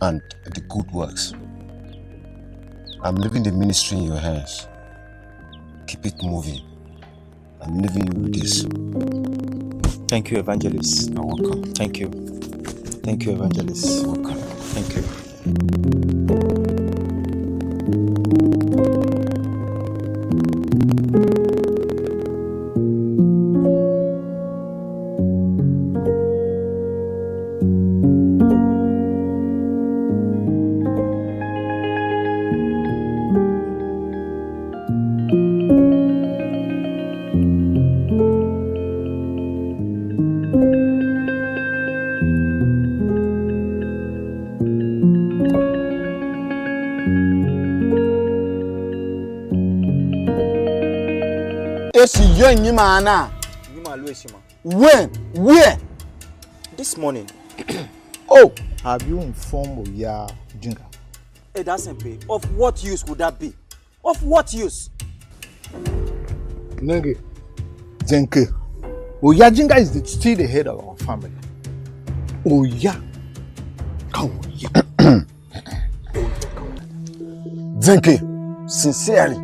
and the good works. I'm leaving the ministry in your hands. Keep it moving. I'm leaving you with this. Thank you, Evangelist. You're welcome. Thank you. Thank you, Evangelist. You're welcome. Thank you. Esi yenyi mana Eshima. When? Where? This morning. Oh, have you informed Oya Jinga? Edasempe, of what use would that be? Of what use? Nenge, Zenke, Oya Jinga is still the head of our family. Oya. Zenke, sincerely,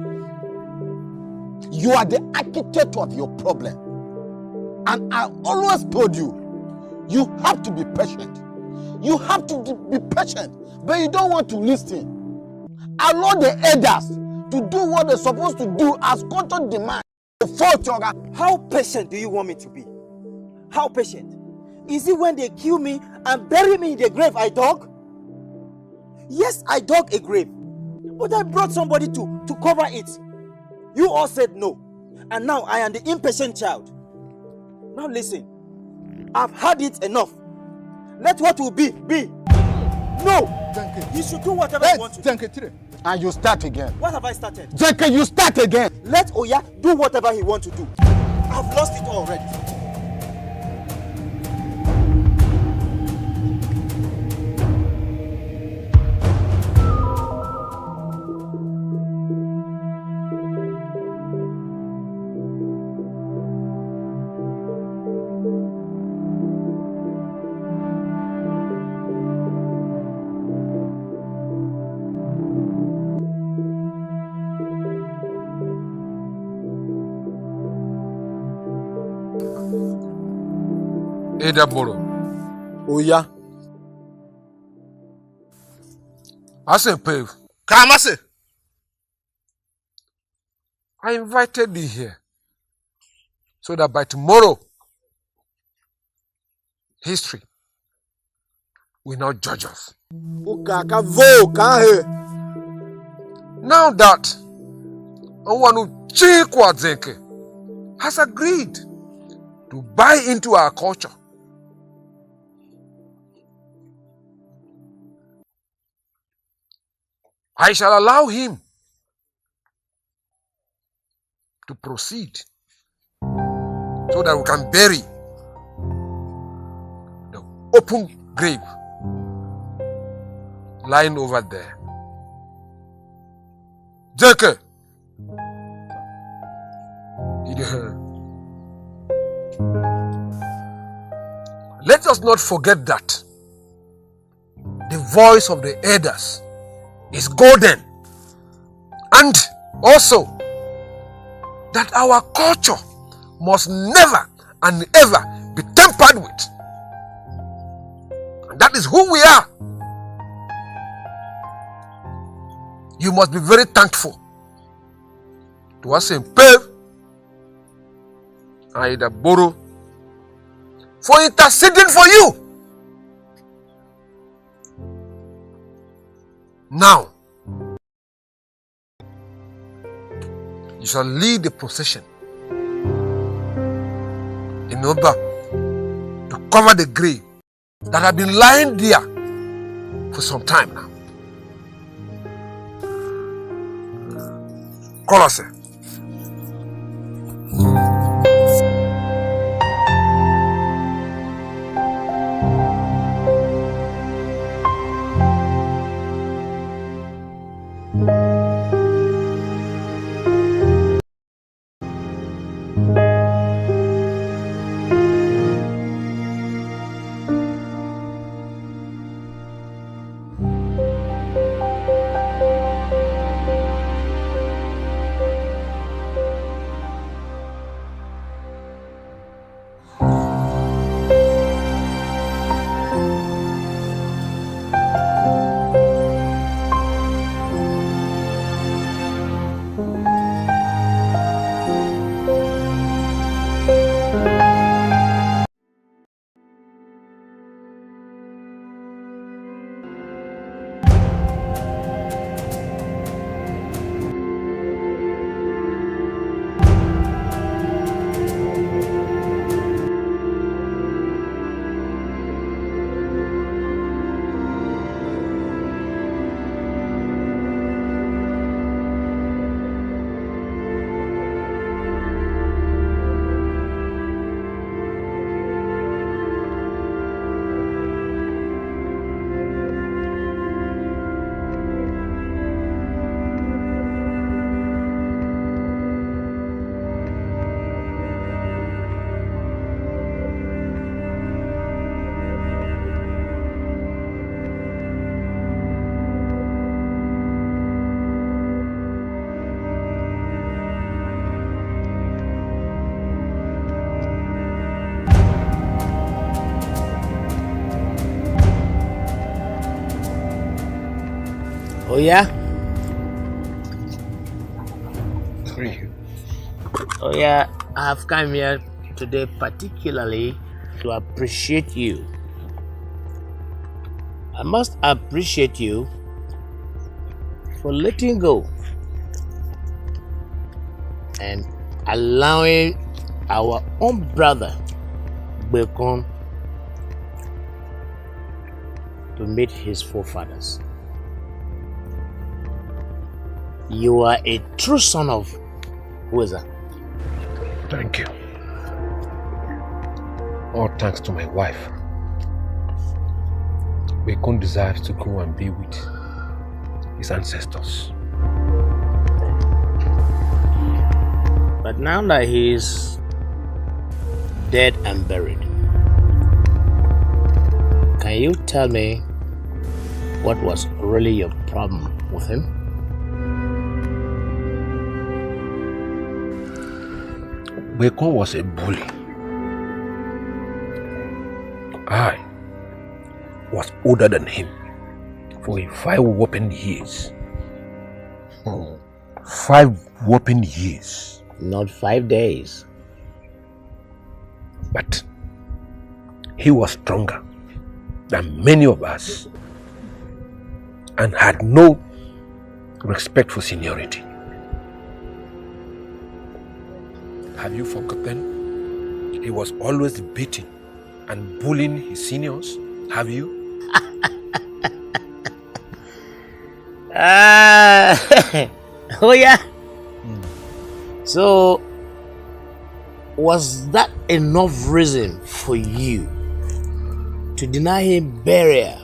you are the architect of your problem. And I always told you, you have to be patient. You have to be patient, but you don't want to listen. Allow the elders to do what they're supposed to do as culture demands. How patient do you want me to be? How patient? Is it when they kill me and bury me in the grave I dug? Yes, I dug a grave, but I brought somebody to cover it. You all said no, and now I am the impatient child. Now listen, I've had it enough. Let what will be. No! You should do whatever you want to do. And you start again. What have I started? Zenke, you start again. Let Oya do whatever he wants to do. I've lost it already. Edaboro. Oya. Asempe. Kamase. I invited thee here so that by tomorrow, history will not judge us. Now that Onwanu Chikwa Zenke has agreed to buy into our culture, I shall allow him to proceed so that we can bury the open grave lying over there. Zenke, let us not forget that the voice of the elders is golden, and also that our culture must never and ever be tampered with. And that is who we are. You must be very thankful to Asempe and Edaboro for interceding for you. Now, you shall lead the procession in order to cover the grave that have been lying there for some time now. Colossae. Oh yeah? Oh yeah, I have come here today particularly to appreciate you. I must appreciate you for letting go and allowing our own brother Bekon to meet his forefathers. You are a true son of Weza. Thank you. All thanks to my wife. Bekon desires to go and be with his ancestors. But now that he is dead and buried, can you tell me what was really your problem with him? Bekon was a bully. I was older than him for 5 whopping years. 5 whopping years. Not 5 days. But he was stronger than many of us and had no respect for seniority. Have you forgotten? He was always beating and bullying his seniors. Have you? Oh yeah. So was that enough reason for you to deny him burial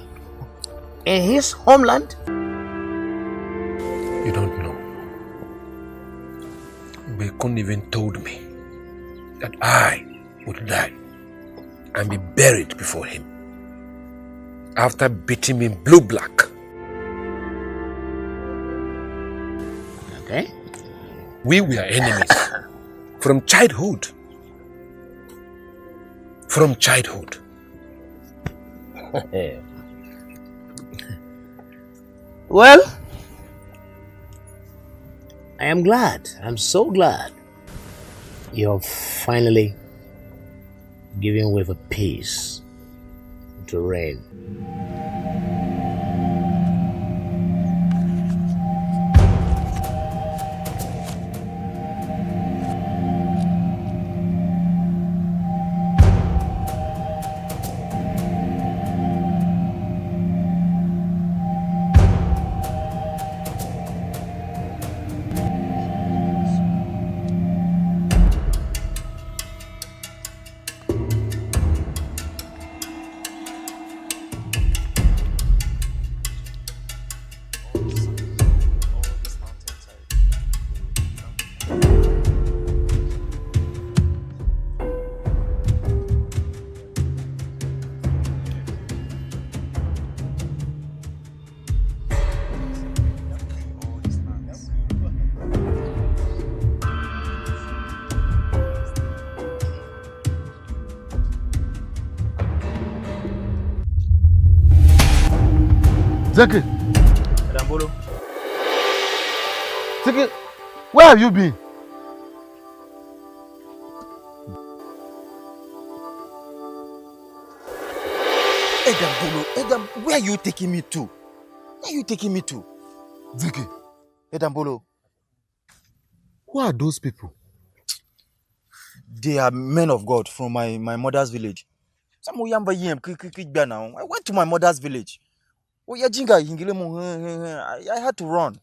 in his homeland? You don't know. Bekon even told me that I would die and be buried before him after beating me blue-black. Okay. We were enemies from childhood. From childhood. Well, I am glad. I'm so glad you're finally giving way for peace to reign. Zeke, Dambolo. Zeke, where have you been? Edam, where are you taking me to? Where are you taking me to? Zeke, Edambolo. who are those people? They are men of God from my mother's village. I went to my mother's village. I had to run.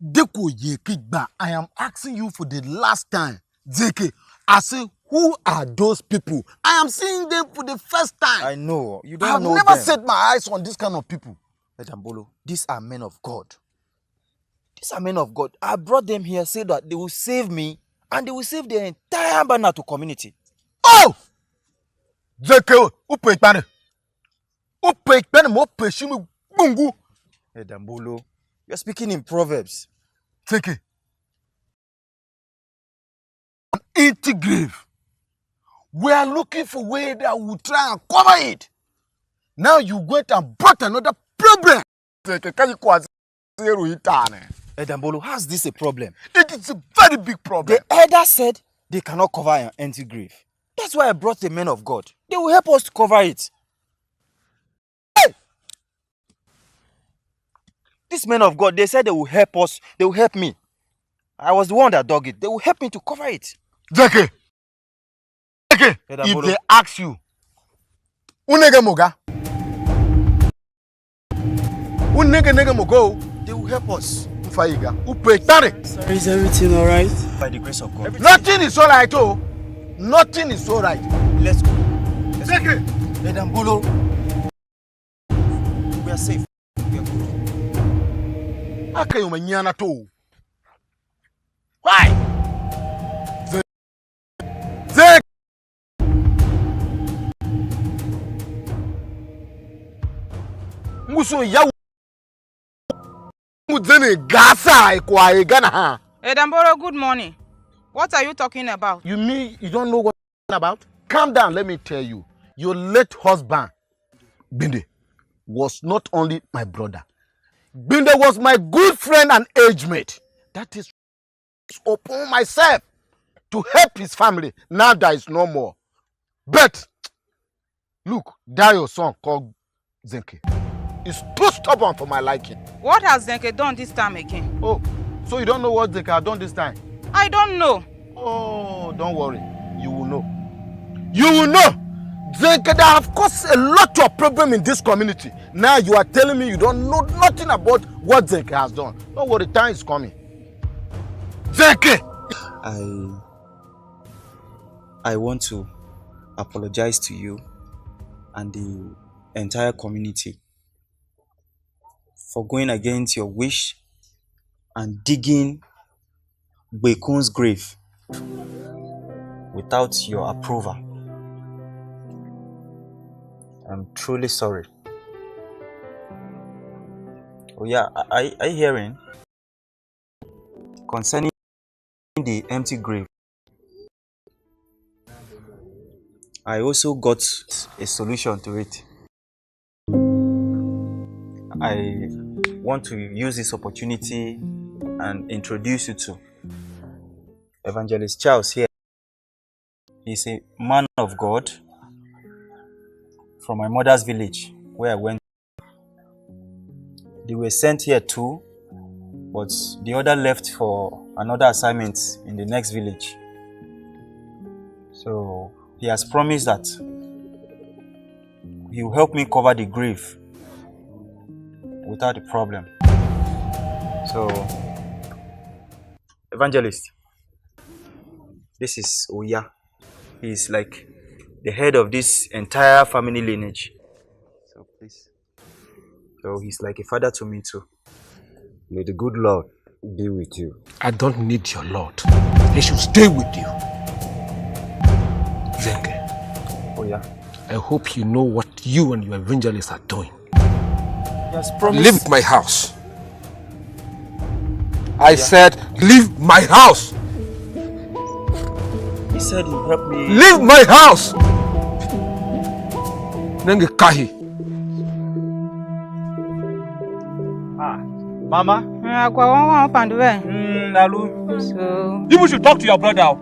Deko Yekigba, I am asking you for the last time. Zeke, I say, who are those people? I am seeing them for the first time. I know. You don't I have know never them. set my eyes on this kind of people. Edambolo, these are men of God. These are men of God. I brought them here so that they will save me and they will save the entire Banato community. Oh! Zeke, upe ikpane. Upe ikpane mo peshimu bungu. Edambolo, you're speaking in Proverbs. Zeke. An empty grave. We are looking for a way that will try and cover it. Now you went and brought another problem. Zeke, can you Edambolo, how's this a problem? It is a very big problem. The elder said they cannot cover an empty grave. That's why I brought the men of God. They will help us to cover it. Hey! These men of God, they said they will help us. They will help me. I was the one that dug it. They will help me to cover it. Zeke, if they ask you, unege moga, they will help us. Faiga, upetare. Sorry, is everything alright? By the grace of God. Nothing is alright, oh. Nothing is alright. Let's go. Zeke, Edambolo, we are safe. We are good. Akayo manyana to. Why? Zeke. Muso ya mudene gasa kwa egana ha. Edambolo, good morning. What are you talking about? You mean you don't know what I'm about? Calm down, let me tell you. Your late husband, Binde, was not only my brother. Binde was my good friend and age mate. That is upon myself to help his family. Now there is no more. But, look, that your son called Zenke is too stubborn for my liking. What has Zenke done this time again? Oh, so you don't know what Zenke has done this time? I don't know. Oh, don't worry. You will know. You will know. Zenke have caused a lot of problem in this community. Now you are telling me you don't know nothing about what Zenke has done. Don't worry, time is coming. Zenke! I want to apologize to you and the entire community for going against your wish and digging Bekun's grave without your approval. I'm truly sorry. Oh yeah, are you hearing? Concerning the empty grave, I also got a solution to it. I want to use this opportunity and introduce you to Evangelist Charles here. He's a man of God from my mother's village where I went. They were sent here too, but the other left for another assignment in the next village. So he has promised that he will help me cover the grave without a problem. So, Evangelist, this is Oya. He is like the head of this entire family lineage. So please. So he's like a father to me too. May the good Lord be with you. I don't need your Lord. He should stay with you. Zenke. Oh yeah. I hope you know what you and your evangelists are doing. Yes, promise. Leave my house. I said, leave my house. He said he'll help me. Leave my house. Nenge kahi. Mama? So, You should talk to your brother.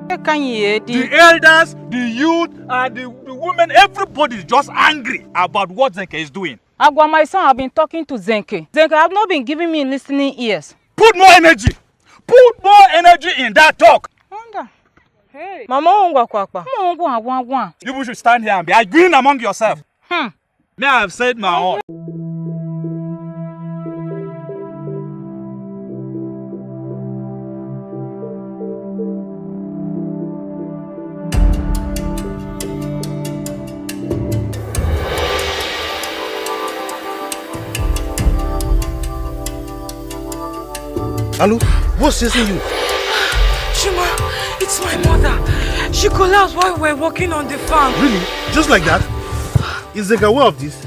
the elders, the youth, and the women, everybody is just angry about what Zenke is doing. Agwa, my son, have been talking to Zenke. Zenke have not been giving me listening ears. Put more energy. Put more energy in that talk. Hey. Mama, You should stand here and be agreeing among yourself. May I have said my own. Hello? What's chasing you? Shima, it's my mother. She collapsed while we were working on the farm. Really? Just like that? Is Zenke aware of this?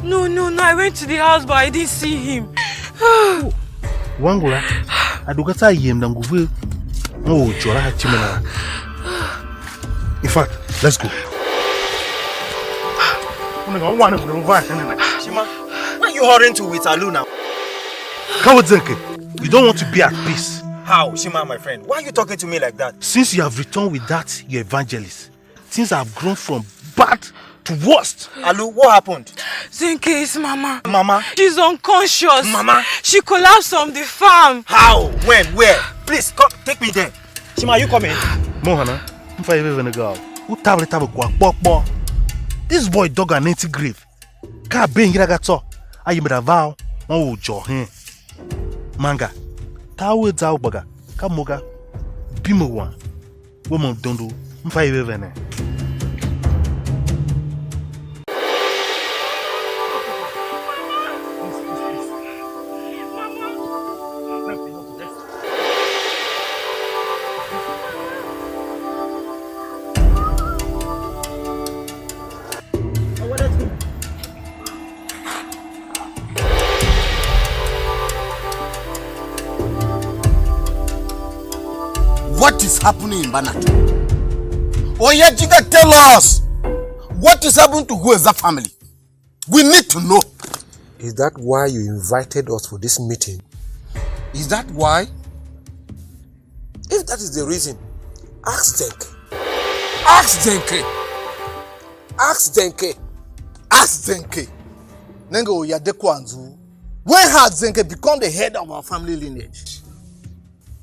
No. I went to the house, but I didn't see him. Wangula, adukata yem na nguvu. Oh, chora hachimena. In fact, let's go. Shima, where are you hurrying to with Alu now? Come with Zenke. You don't want to be at peace. How, Shima, my friend? Why are you talking to me like that? Since you have returned with that, your evangelist, things have grown from bad to worst. Alu, what happened? Zenke is Mama. Mama? She's unconscious. Mama? She collapsed on the farm. How? When? Where? Please, come, take me there. Shima, are you coming? Mohana, if I ever go, who table this boy dug an empty grave. Can't be in Ragato. I made a vow. Oh, Johin. Manga. Tawe Zaubaga. Kamoga. Bimuwan. Woman don't do. If I ever. What is happening in Banat? Oyejiga, tell us what is happening to Hueza family. We need to know. Is that why you invited us for this meeting? Is that why? If that is the reason, ask Zenke. Ask Zenke. Ask Zenke. Ask Zenke. Nengo Yadekwanzu. When has Zenke become the head of our family lineage?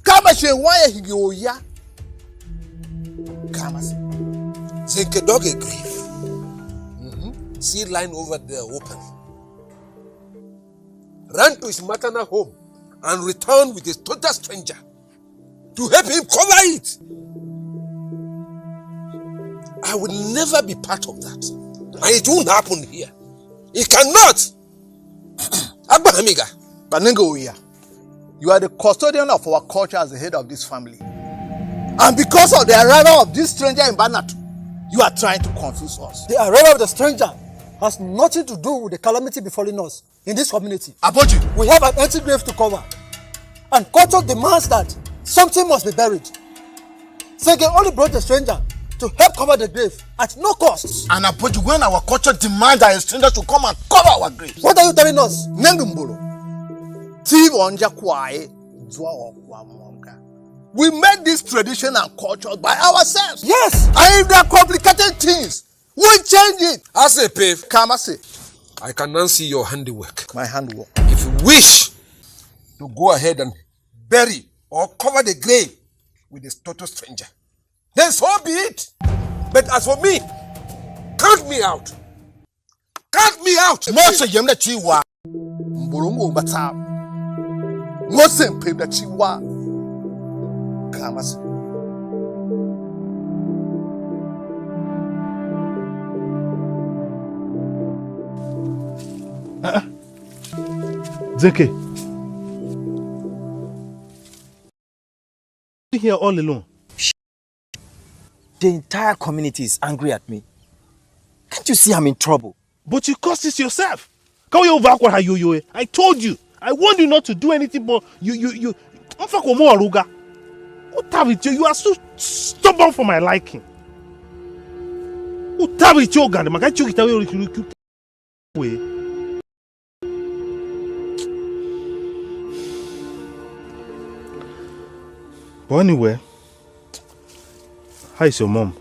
Kama she why he go ya? Kama se. Zenke dug a grave. See line over there open. Ran to his maternal home and returned with a total stranger to help him cover it. I will never be part of that. And it won't happen here. It cannot. Abba Hamiga. Banengo Oya. You are the custodian of our culture as the head of this family. And because of the arrival of this stranger in Banat, you are trying to confuse us. The arrival of the stranger has nothing to do with the calamity befalling us in this community. Aboji, we have an empty grave to cover. And culture demands that something must be buried. Zenke only brought the stranger to help cover the grave at no cost. And Aboji, when our culture demands that a stranger should come and cover our graves. What are you telling us? Nengumbolo. We made this tradition and culture by ourselves. Yes. And if there are complicated things, we change it. I say, Pave. Kama say. I can now see your handiwork. My handiwork. If you wish to go ahead and bury or cover the grave with this total stranger, then so be it. But as for me, count me out. Count me out. Mose yemna chiwa. Mbulungu bata. Mose mpemna chiwa. Kama say. Zenke. You here all alone? The entire community is angry at me. Can't you see I'm in trouble? But you caused this yourself. I told you. I warned you not to do anything, but you. What have it? You are so stubborn for my liking. What have it? But anyway, how is your mom?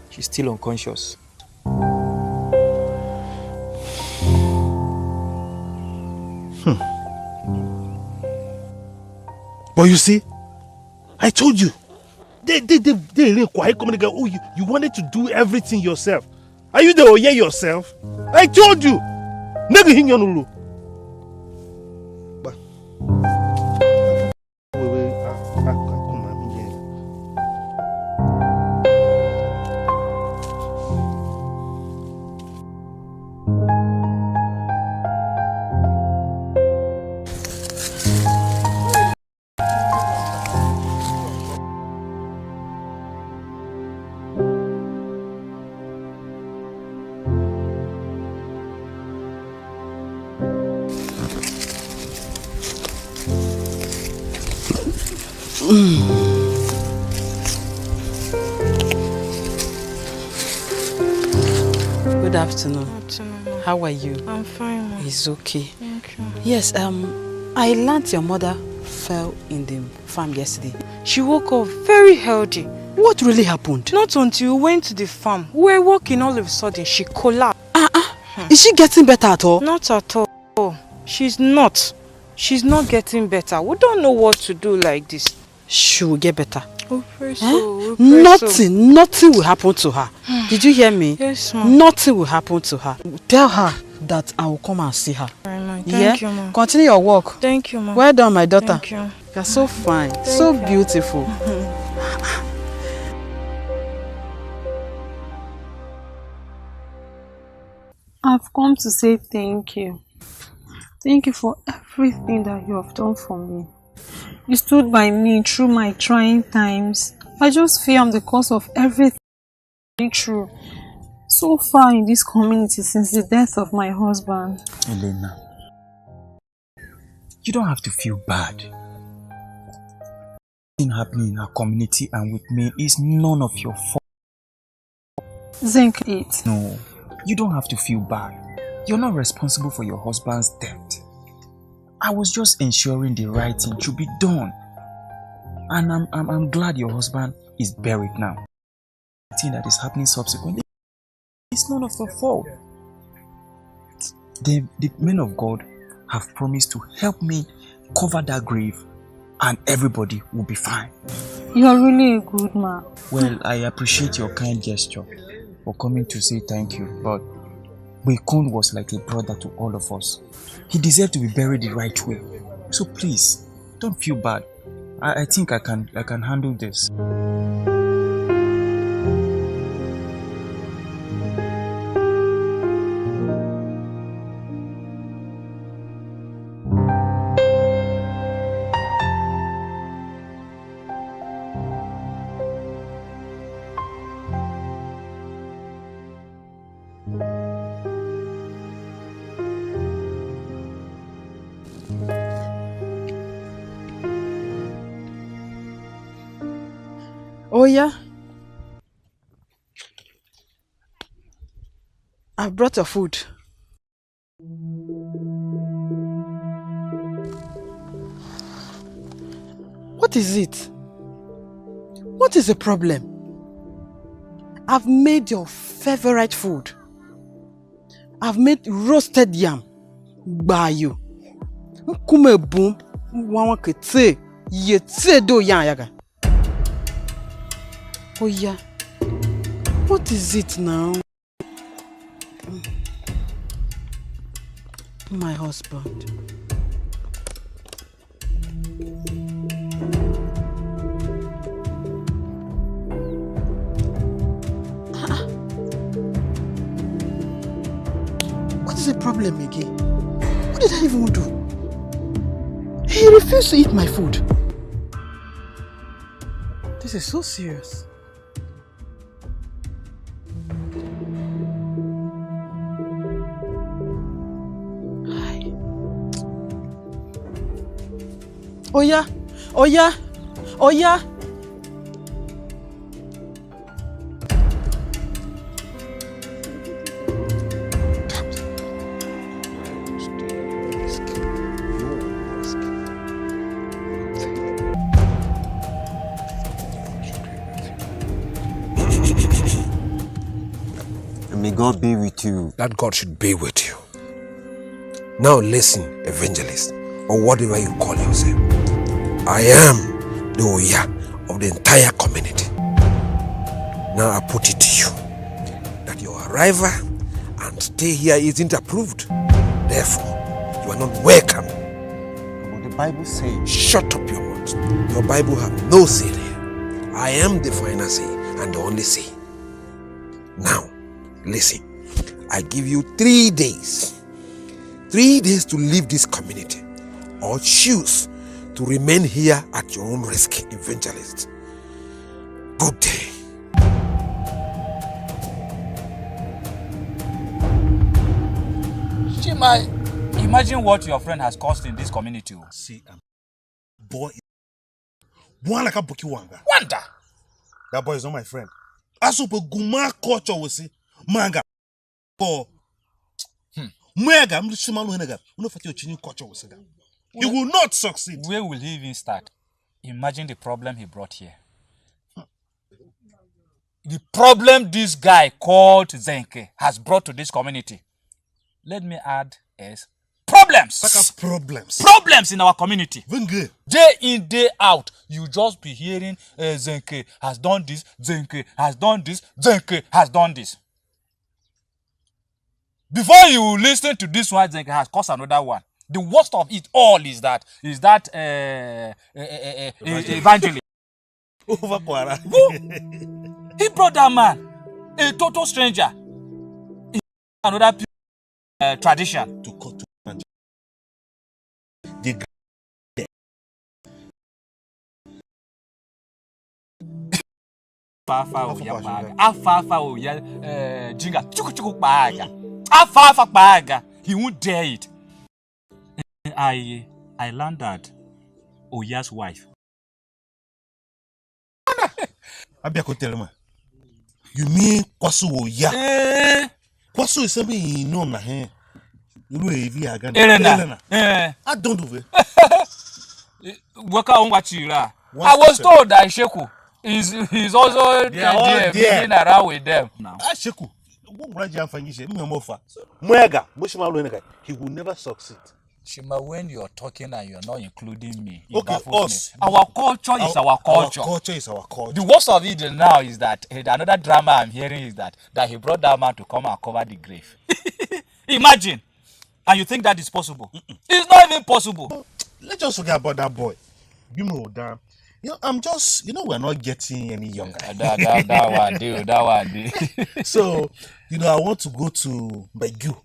She's still unconscious. But you see, I told you, they quiet communicate. Oh, you wanted to do everything yourself. Are you the Oye yourself? I told you. Good afternoon. How are you? I'm fine, Mom. It's okay. Yeah. Thank you. Yes, I learned your mother fell in the farm yesterday. She woke up very healthy. What really happened? Not until we went to the farm. We were walking, all of a sudden she collapsed. Is she getting better at all? Not at all. She's not. She's not getting better. We don't know what to do like this. She will get better. We pray so. We pray so. Nothing will happen to her. Did you hear me? Yes, ma'am. Nothing will happen to her. Tell her that I will come and see her. Right, ma'am. Thank you, ma'am. Continue your work. Thank you, ma'am. Well done, my daughter. Thank you. You're so fine, so beautiful. I've come to say thank you. Thank you for everything that you have done for me. You stood by me through my trying times. I just feel I'm the cause of everything through so far in this community since the death of my husband. Elena, you don't have to feel bad. Thing happening in our community and with me is none of your fault. Zinc it. No, you don't have to feel bad. You're not responsible for your husband's death. I was just ensuring the right thing should be done. And I'm glad your husband is buried now. The thing that is happening subsequently, it's none of your fault. The men of God have promised to help me cover that grave and everybody will be fine. You're really a good man. Well, I appreciate your kind gesture for coming to say thank you, but Bekun was like a brother to all of us. He deserved to be buried the right way. So please, don't feel bad. I think I can handle this. Oh yeah? I've brought your food. What is it? What is the problem? I've made your favorite food. I've made roasted yam. Bayo. Kume boom. Wawa kete. Yete do yan yaga. Oh yeah. What is it now? My husband. What is the problem again? What did I even do? He refused to eat my food. This is so serious. Oh yeah, oh yeah, oh yeah. May God be with you. That God should be with you. Now listen, evangelist, or whatever you call yourself. I am the Oya of the entire community. Now I put it to you that your arrival and stay here isn't approved. Therefore, you are not welcome. But the Bible says... Shut up your mouth. Your Bible have no say there. I am the final say and the only say. Now, listen. I give you 3 days. 3 days to leave this community or choose to remain here at your own risk, evangelist. Good day. Chima, imagine what your friend has caused in this community. See, boy, like a Buki Wanga. Wanda! That boy is not my friend. As a Guma culture will see, manga. Mwega, mlishimalu henega. Unofati ochini kocha wosega. He will not succeed. Where will he even start? Imagine the problem he brought here. The problem this guy called Zenke has brought to this community. Let me add is problems. Problems in our community. Day in, day out, you just be hearing Zenke has done this, Zenke has done this, Zenke has done this. Before you listen to this one, Zenke has caused another one. The worst of it all is that evangelist. He brought that man, a total stranger, in another tradition. To cut to he won't dare it. I learned that Oya's wife. You mean Kwasu Oya? Kwasu is something you know na he. Elena. I don't do it. I was told that Sheku he's also there moving around with them now. Sheku. He will never succeed. Shima, when you're talking and you're not including me, okay, us. Our culture is our culture. Our culture is our culture. The worst of it now is that another drama I'm hearing is that he brought that man to come and cover the grave. Imagine. And you think that is possible? It's not even possible. Let's just forget about that boy. You know, damn. You know, I'm just, we're not getting any younger. that one, dude. So, I want to go to Begu.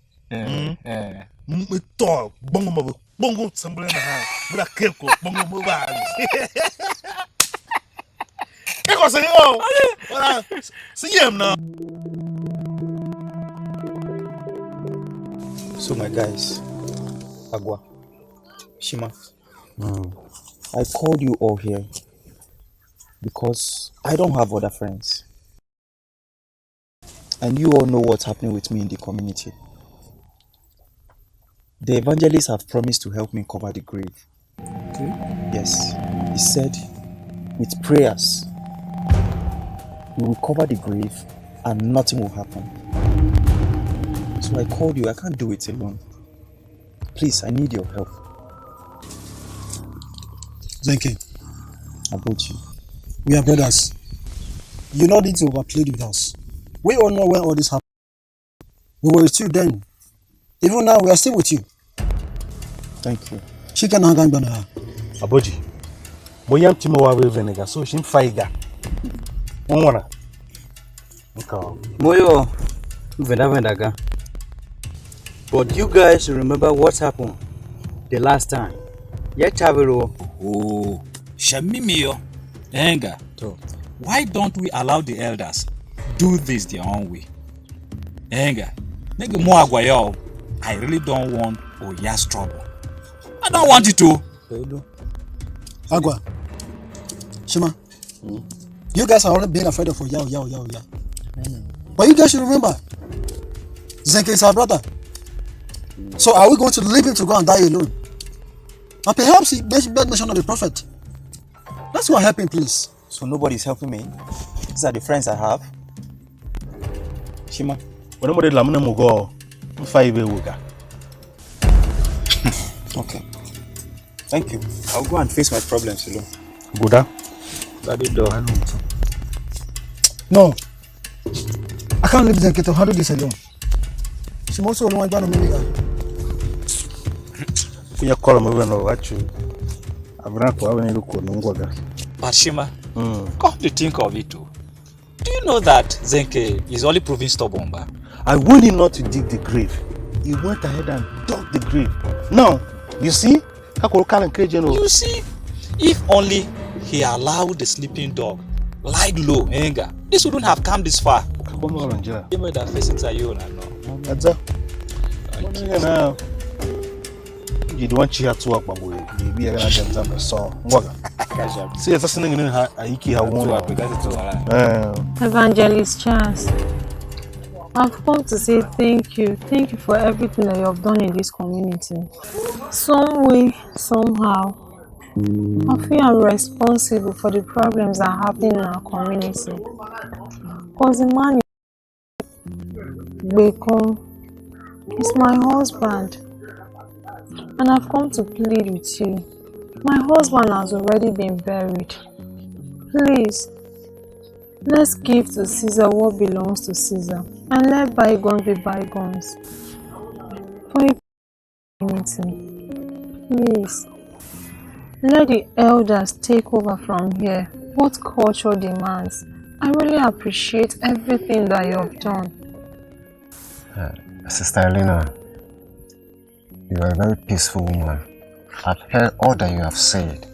Bongo somebody in the house. With a keko, bongo mobile. See him now. So my guys, Agua, Shima, I called you all here because I don't have other friends. And you all know what's happening with me in the community. The evangelists have promised to help me cover the grave. Okay. Yes, he said with prayers, we will cover the grave and nothing will happen. So I called you. I can't do it alone. Please, I need your help. Zenke. About you. We are brothers. You don't need to overplay with us. We all know when all this happened. We were with you then. Even now, we are still with you. Thank you. Chicken and gang banana. Aboji. Boyam Timo wa venega so shim faiga. Onwana. Moyo vendaga. But you guys remember what happened the last time? Oh, Shamimio. Enga. Why don't we allow the elders do this their own way? Enga. Make more agwayo. I really don't want Oya's trouble. I don't want it to. Agua. Shima. You guys are already being afraid of Oya. But you guys should remember, Zenke is our brother. So are we going to leave him to go and die alone? And perhaps he bears bad mention of the prophet. Let's go and help him, please. So nobody's helping me. These are the friends I have. Shima. Okay. Thank you. I'll go and face my problems alone. Buddha? No. I can't leave Zenke to handle this alone. She must only want to make her. But Shima, come to think of it too. Do you know that Zenke is only proving stubborn? I warned him not to dig the grave. He went ahead and dug the grave. Now, you see? You see? If only he allowed the sleeping dog lie low, this wouldn't have come this far. You know that facing Sayona now. That's it. You don't want you to work, but maybe I got them so. See, it's something in Haiki. Evangelist Charles. I've come to say thank you. Thank you for everything that you have done in this community. Some way, somehow, I feel I'm responsible for the problems that are happening in our community. Because the man Bekon is my husband. And I've come to plead with you. My husband has already been buried. Please, let's give to Caesar what belongs to Caesar and let bygones be bygones. For a community, please, let the elders take over from here. What culture demands. I really appreciate everything that you have done. Sister Elena, you are a very peaceful woman. I've heard all that you have said.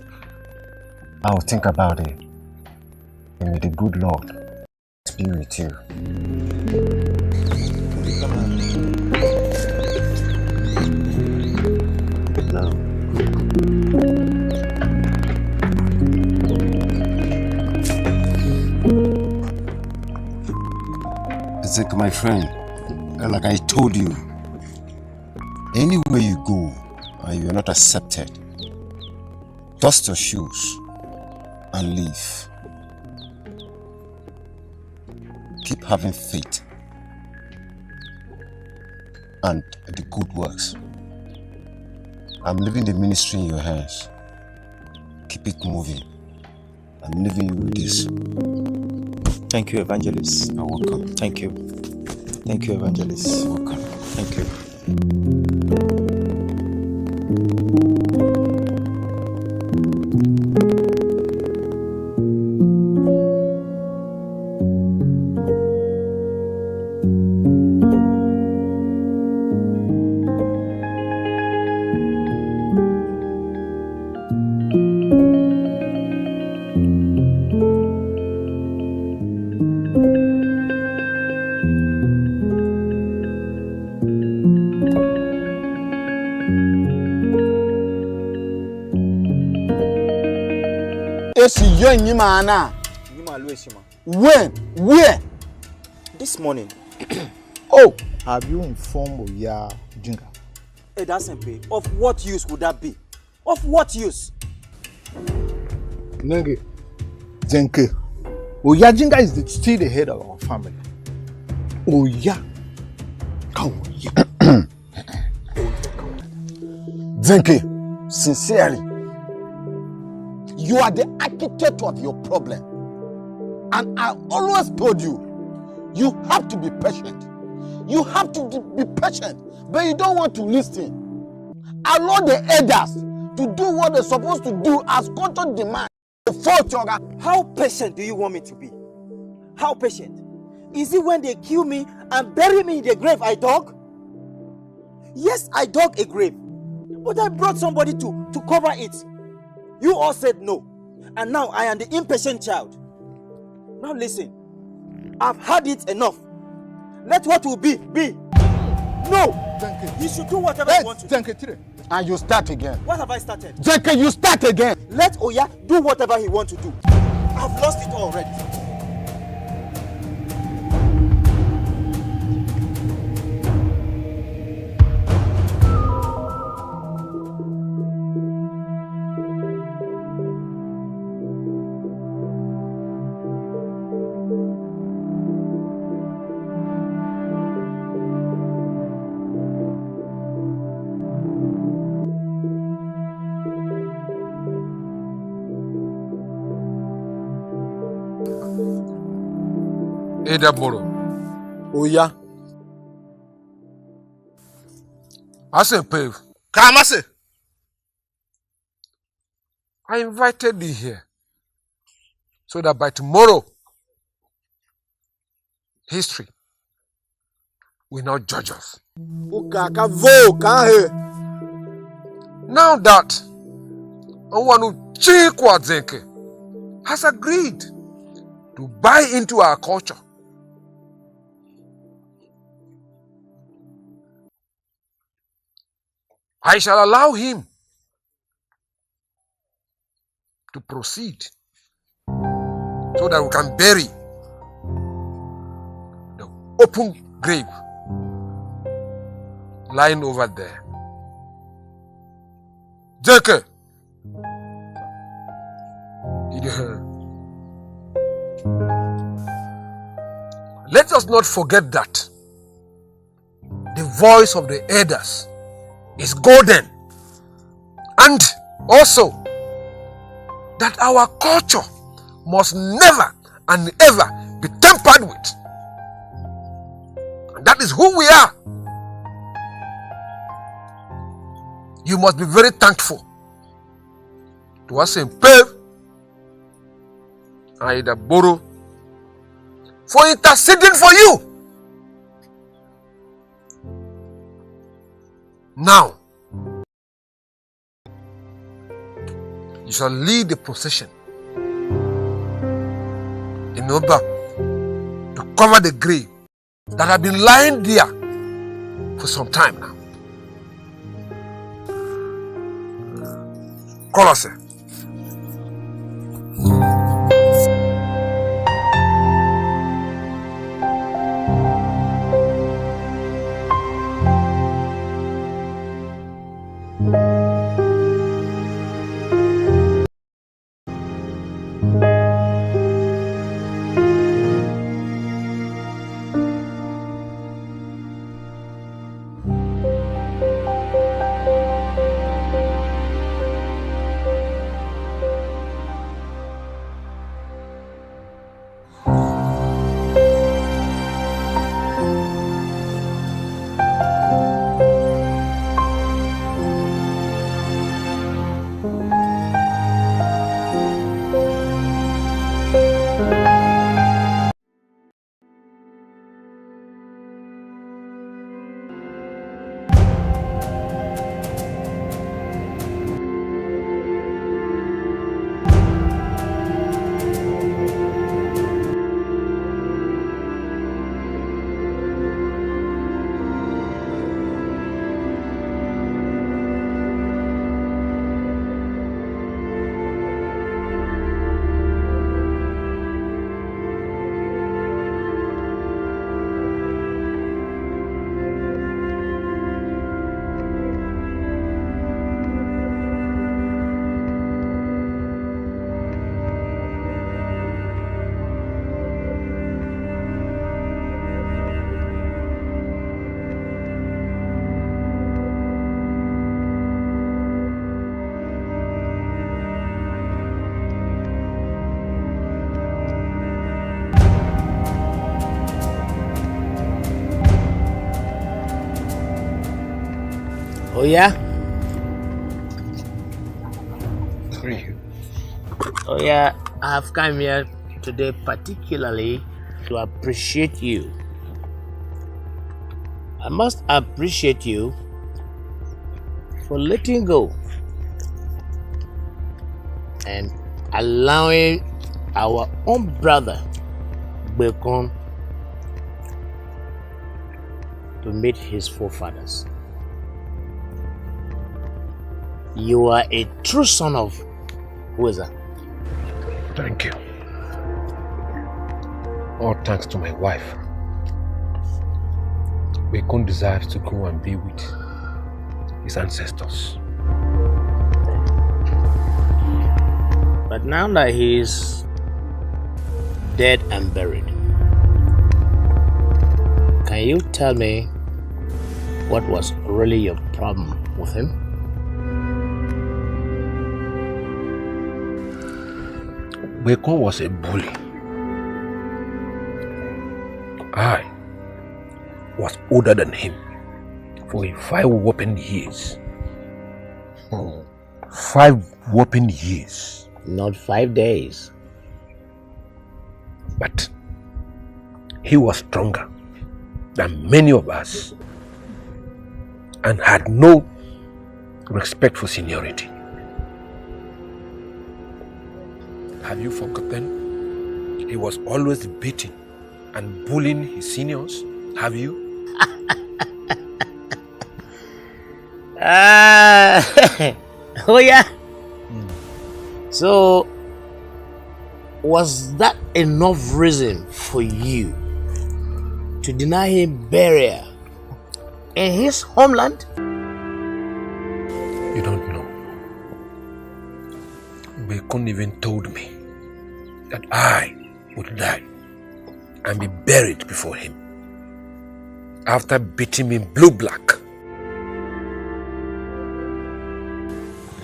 I will think about it. And may the good Lord be with you. Zeke, my friend, like I told you, anywhere you go and you're not accepted, dust your shoes and leave. Keep having faith and the good works. I'm leaving the ministry in your hands. Keep it moving. I'm leaving you with this. Thank you, Evangelist. You're welcome. Thank you. Thank you, Evangelist. You're welcome. Thank you. When? Where? This morning. Oh, have you informed Oya Jinga? Hey, that's simple. Of what use would that be? Of what use? Nenge, Zenke, Oya Jinga is still the head of our family. Oya. Zenke, sincerely, you are the architect of your problem. And I always told you, you have to be patient. You have to be patient, but you don't want to listen. Allow the elders to do what they're supposed to do as culture demands. How patient do you want me to be? How patient? Is it when they kill me and bury me in the grave I dug? Yes, I dug a grave, but I brought somebody to cover it. You all said no, and now I am the impatient child. Now listen, I've had it enough. Let what will be. No! You should do whatever you want to do. And you start again. What have I started? Zenke, you start again. Let Oya do whatever he wants to do. I've lost it already. Edaboro. Oya. I say, Pave. Kamase. I invited thee here so that by tomorrow, history will not judge us. Now that Onwanu Chikwa Zenke has agreed to buy into our culture, I shall allow him to proceed so that we can bury the open grave lying over there. Zeke! Let us not forget that the voice of the elders is golden, and also that our culture must never and ever be tampered with. And that is who we are. You must be very thankful to us in Pev and Idaboro for interceding for you. Now, you shall lead the procession in order to cover the grave that have been lying there for some time now. Colossae. Oh yeah? Oh yeah, I have come here today particularly to appreciate you. I must appreciate you for letting go and allowing our own brother Bekon to meet his forefathers. You are a true son of Weza. Thank you. All thanks to my wife. Bekon desires to go and be with his ancestors. But now that he is dead and buried, can you tell me what was really your problem with him? Bekon was a bully. I was older than him for 5 whopping years. 5 whopping years. Not 5 days. But he was stronger than many of us and had no respect for seniority. Have you forgotten? He was always beating and bullying his seniors. Have you? Oh yeah. So was that enough reason for you to deny him burial in his homeland? You don't know. Bekun even told me that I would die and be buried before him after beating me blue-black.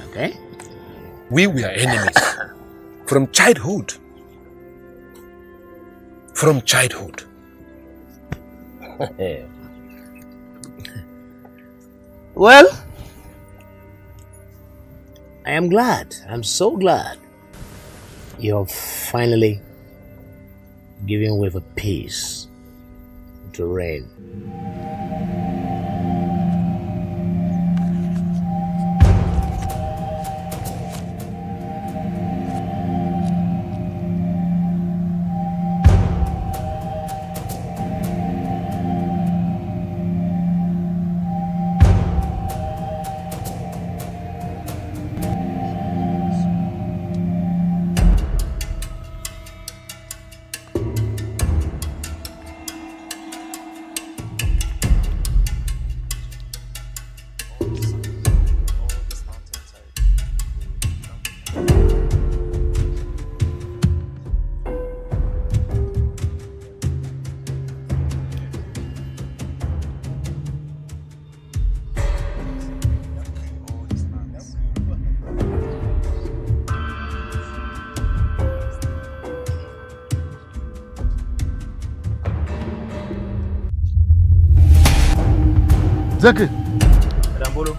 Okay. We were enemies from childhood. From childhood. Well, I am glad. I'm so glad you're finally giving way for peace to reign. Zeke, Dambolo.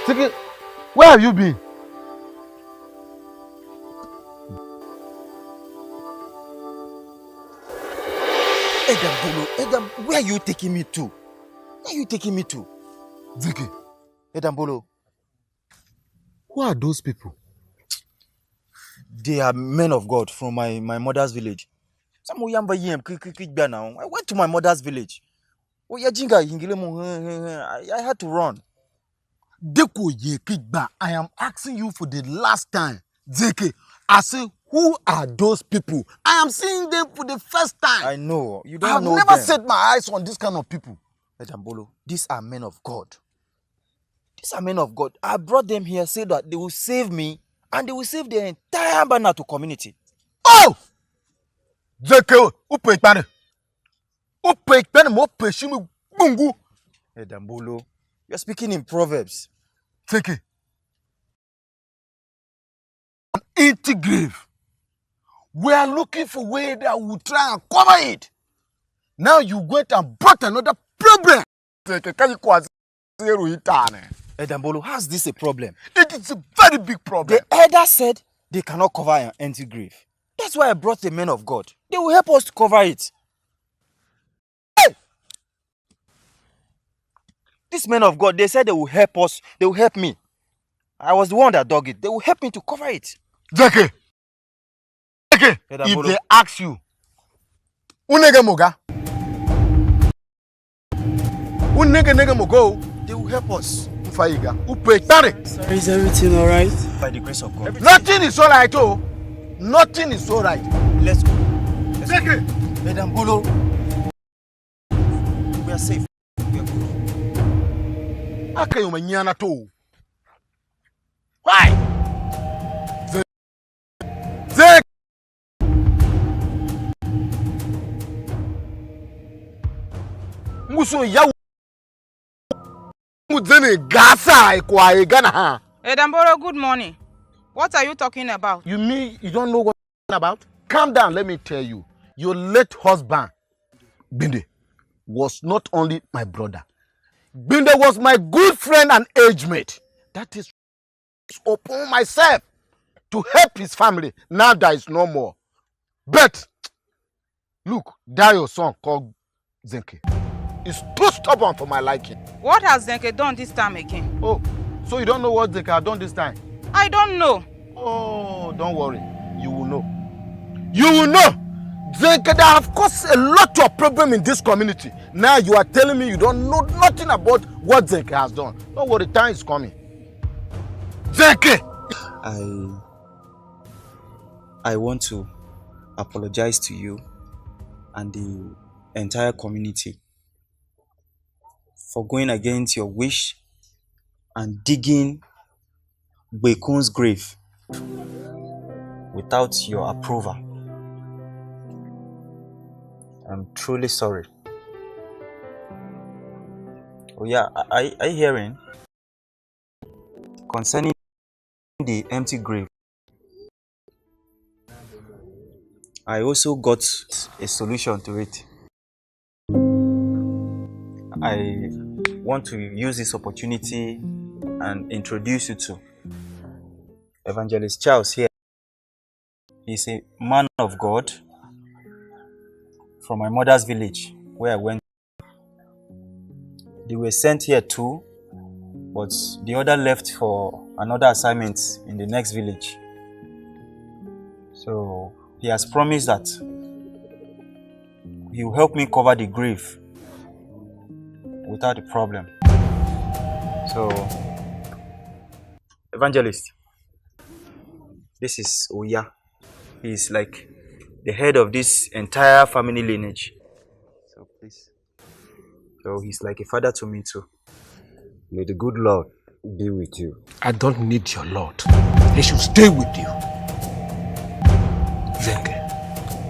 Zeke, where have you been? Edam, where are you taking me to? Where are you taking me to? Zeke, Edambolo. who are those people? They are men of God from my mother's village. I went to my mother's village. I had to run. Deko Yekigba, I am asking you for the last time. Zeke, I say, who are those people? I am seeing them for the first time. I know. You I don't have know never them. set my eyes on this kind of people. Edambolo, these are men of God. These are men of God. I brought them here so that they will save me and they will save the entire Banatu community. Oh! Zeke, upe ikpane. Upe ikpane mo pe shimi bungu. Edambolo, you are speaking in Proverbs. Zeke. An empty grave. We are looking for way that will try and cover it. Now you went and brought another problem. Edambolo, how's this a problem? It is a very big problem. The elder said they cannot cover an empty grave. That's why I brought the men of God. They will help us to cover it. Hey! These men of God, they said they will help us. They will help me. I was the one that dug it. They will help me to cover it. Zeke, if they ask you, unege moga, unege mogo, they will help us. Ufaiga, upe tare. Is everything alright? By the grace of God. Nothing is alright, oh. Nothing is alright. Let's go. Zeke, Edambolo, we are safe. We are good. Akayo manyana to. Why? Zeke. Muso ya muzene gasa kwa egana ha. Edambolo, good morning. What are you talking about? You mean you don't know what I'm about? Calm down, let me tell you. Your late husband, Binde, was not only my brother. Binde was my good friend and age mate. That is upon myself to help his family. Now there is no more. But, look, that your son called Zenke is too stubborn for my liking. What has Zenke done this time again? Oh, so you don't know what Zenke has done this time? I don't know. Oh, don't worry. You will know. You will know. Zenke have caused a lot of problem in this community. Now you are telling me you don't know nothing about what Zenke has done. Don't worry, time is coming. Zenke! I want to apologize to you and the entire community for going against your wish and digging Bekun's grave without your approval. I'm truly sorry. Oh yeah, are you hearing? Concerning the empty grave, I also got a solution to it. I want to use this opportunity and introduce you to Evangelist Charles here. He's a man of God from my mother's village where I went. They were sent here too, but the other left for another assignment in the next village. So he has promised that he will help me cover the grave without a problem. So, Evangelist, this is Oya. He's like the head of this entire family lineage. So please. So he's like a father to me too. May the good Lord be with you. I don't need your Lord. He should stay with you. Zenke.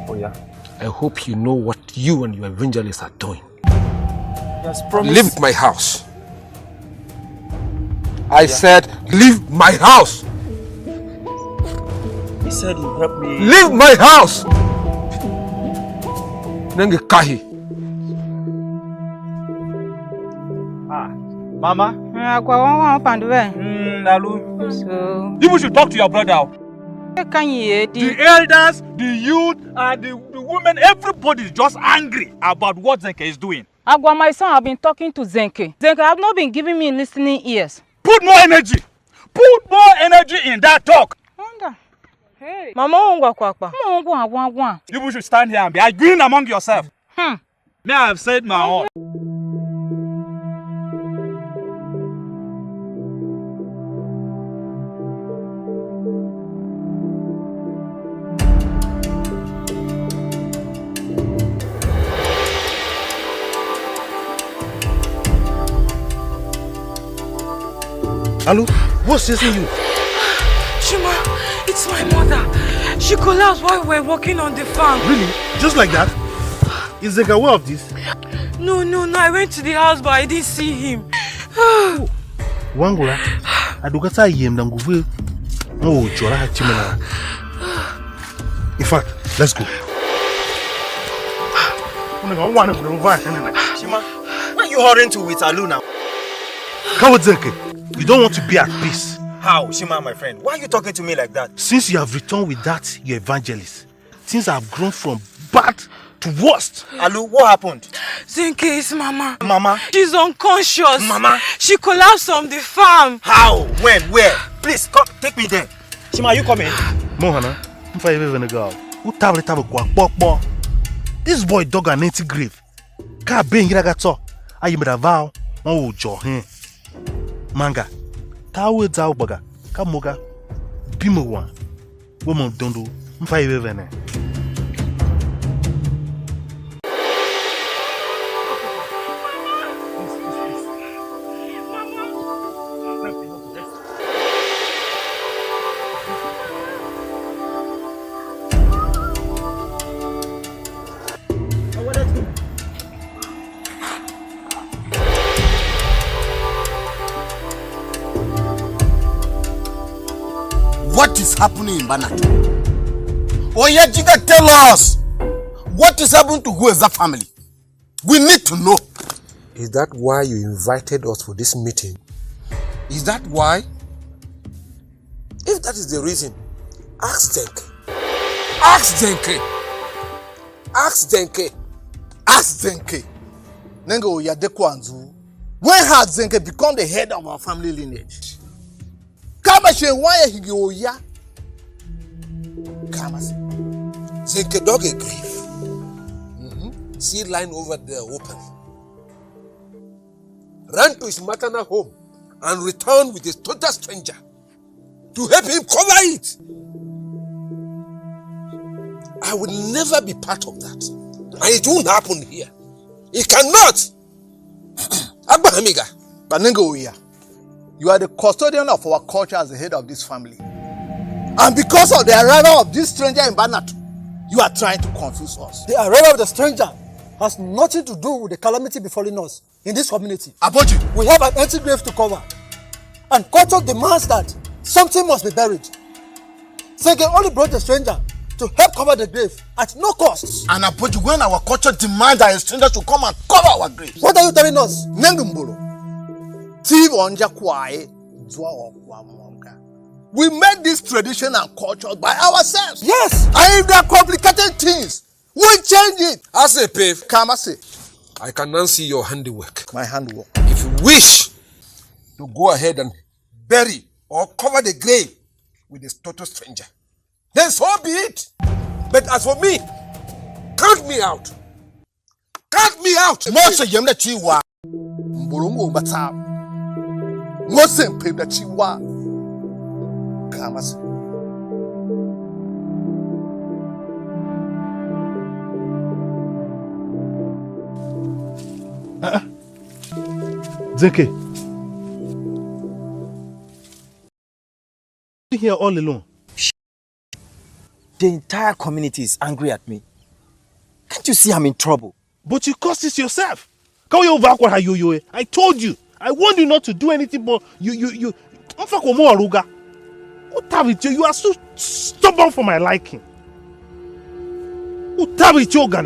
Oh yeah. I hope you know what you and your evangelists are doing. Yes, promise. Leave my house. I said, leave my house. He said he'll help me. Leave my house. Nenge kahi. Mama? So, You should talk to your brother. can you The elders, the youth, and the women, everybody is just angry about what Zenke is doing. Agwa, my son, I've been talking to Zenke. Zenke, I've not been giving me listening ears. Put more energy. Put more energy in that talk. Hey. Mama, You should stand here and be arguing among yourself. Me, I have said my own. Hello? What's chasing you? Shima, it's my mother. She collapsed while we were working on the farm. Really? Just like that? Is Zenke aware of this? No. I went to the house, but I didn't see him. Wangula, adukata yem na nguvu. Oh, chora hachimena. In fact, let's go. Shima, where are you hurrying to with Alu now? Come with Zenke. You don't want to be at peace. How, Shima, my friend? Why are you talking to me like that? Since you have returned with that, your evangelist, things have grown from bad to worst. Alu, what happened? Zenke is Mama. Mama? She's unconscious. Mama? She collapsed on the farm. How? When? Where? Please, come, take me there. Shima, are you coming? Mohana, if I ever go, who table kwa. This boy dug an empty grave. Ka beng iragato. Ayi meda vow, one will jaw him. Manga, tawe zao baga, kamoga, bimo one. Woman dondo, if I ever. What is happening in Banato? Oya Jiga, tell us what is happening to who is that family? We need to know. Is that why you invited us for this meeting? Is that why? If that is the reason, ask Zenke. Ask Zenke. Ask Zenke. Ask Zenke. Nengo Oya Dekwanzu. When has Zenke become the head of our family lineage? Kama she why he go Oya? Kama se. Zenke dug a grave. See line over there open. Ran to his maternal home and returned with a total stranger to help him cover it. I will never be part of that. And it won't happen here. It cannot. Abba Hamiga. Banengo Oya, you are the custodian of our culture as the head of this family. And because of the arrival of this stranger in Banatu, you are trying to confuse us. The arrival of the stranger has nothing to do with the calamity befalling us in this community. Aboji, we have an empty grave to cover. And culture demands that something must be buried. Zenke only brought the stranger to help cover the grave at no cost. And Aboji, when our culture demands that a stranger should come and cover our graves. What are you telling us? Nengumbolo. We made this tradition and culture by ourselves. Yes. And if there are complicated things, we change it. I say, Pave. Come, I say. I can now see your handiwork. My handiwork. If you wish to go ahead and bury or cover the grave with this total stranger, then so be it. But as for me, count me out. Count me out. Mose yemle chiwa. Mbolongo bata. Mose mpemle chiwa. Come, I say. Zenke. You here all alone? The entire community is angry at me. Can't you see I'm in trouble? But you caused this yourself. I told you. I warned you not to do anything, but you. What have it? You are so stubborn for my liking. What have it? You got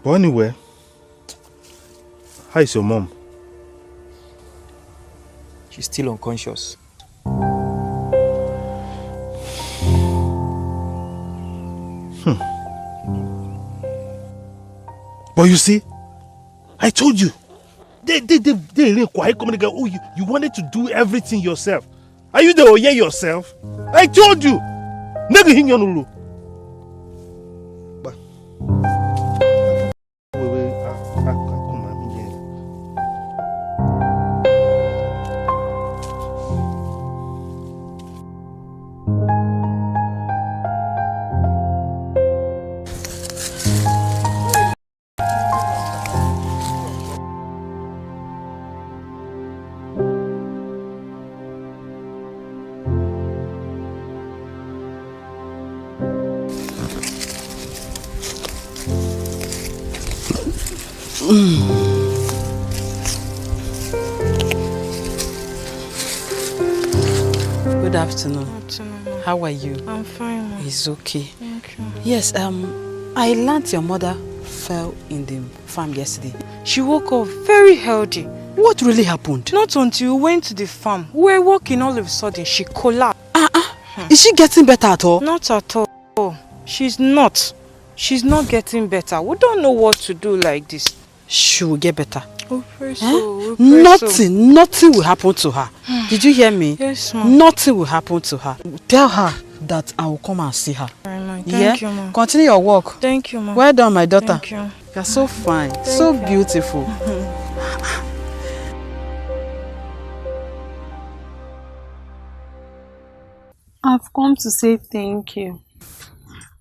But anyway, how is your mom? She's still unconscious. But you see, I told you, they quiet communicate. Oh, you wanted to do everything yourself. Are you the Oye yourself? I told you. Good afternoon. How are you? I'm fine, Mom. It's okay. Thank you. Yes, I learned your mother fell in the farm yesterday. She woke up very healthy. What really happened? Not until we went to the farm. We were walking, all of a sudden she collapsed. Is she getting better at all? Not at all. She's not. She's not getting better. We don't know what to do like this. She will get better. We pray so. We pray Nothing will happen to her. Did you hear me? Yes, Mom. Nothing will happen to her. Tell her that I will come and see her. Thank you, Mom. Continue your work. Thank you, Mom. Well done, my daughter. Thank you. You're so fine, so beautiful. I've come to say thank you.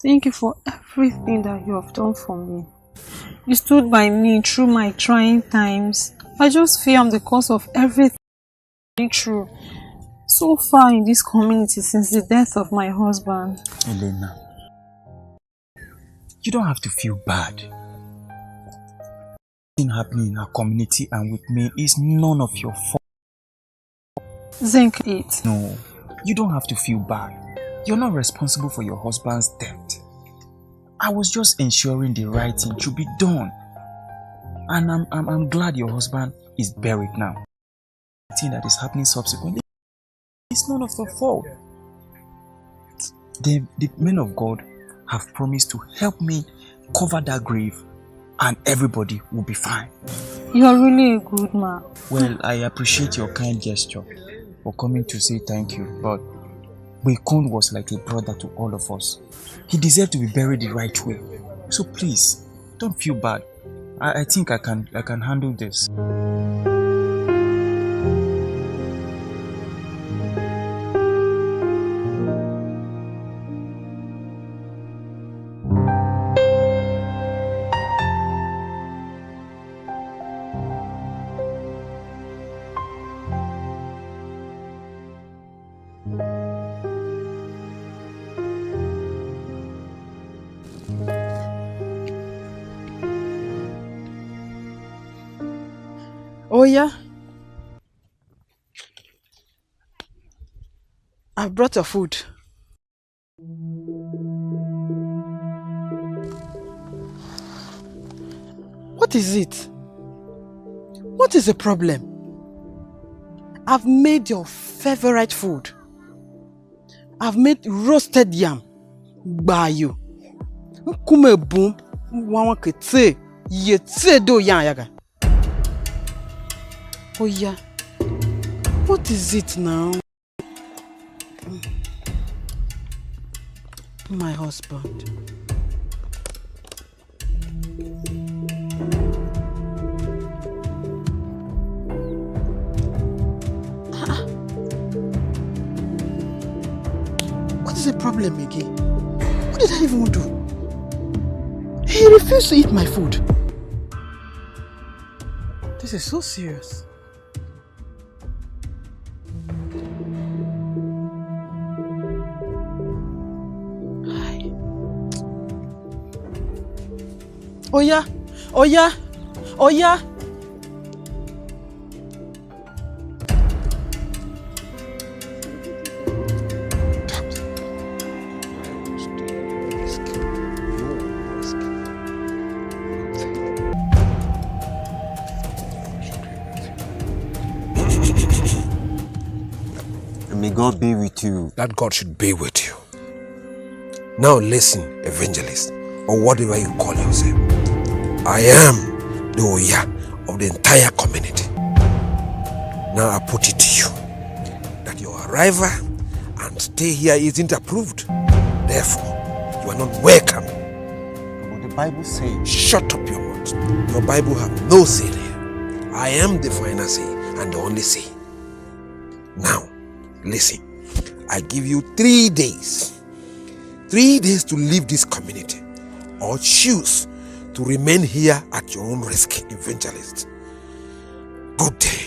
Thank you for everything that you have done for me. You stood by me through my trying times. I just feel I'm the cause of everything true so far in this community since the death of my husband. Elena, you don't have to feel bad. Thing happening in our community and with me is none of your fault. Zinc it. No, you don't have to feel bad. You're not responsible for your husband's death. I was just ensuring the right thing should be done. And I'm glad your husband is buried now. The thing that is happening subsequently, it's none of your fault. The men of God have promised to help me cover that grave and everybody will be fine. You're really a good man. Well, I appreciate your kind gesture for coming to say thank you, but Bekun was like a brother to all of us. He deserved to be buried the right way. So please, don't feel bad. I think I can handle this. Oh yeah? I've brought your food. What is it? What is the problem? I've made your favorite food. I've made roasted yam. Bayo. Kume boom. Wawa kete. Yete do yan yaga. Oh yeah. What is it now? My husband. What is the problem again? What did I even do? He refused to eat my food. This is so serious. Oh yeah, oh yeah, oh yeah. May God be with you. That God should be with you. Now listen, evangelist, or whatever you call yourself. I am the Oya of the entire community. Now I put it to you that your arrival and stay here isn't approved. Therefore, you are not welcome. But the Bible says... Shut up your mouth. Your Bible have no say there. I am the final say and the only say. Now, listen. I give you 3 days. 3 days to leave this community or choose to remain here at your own risk, evangelist. Good day.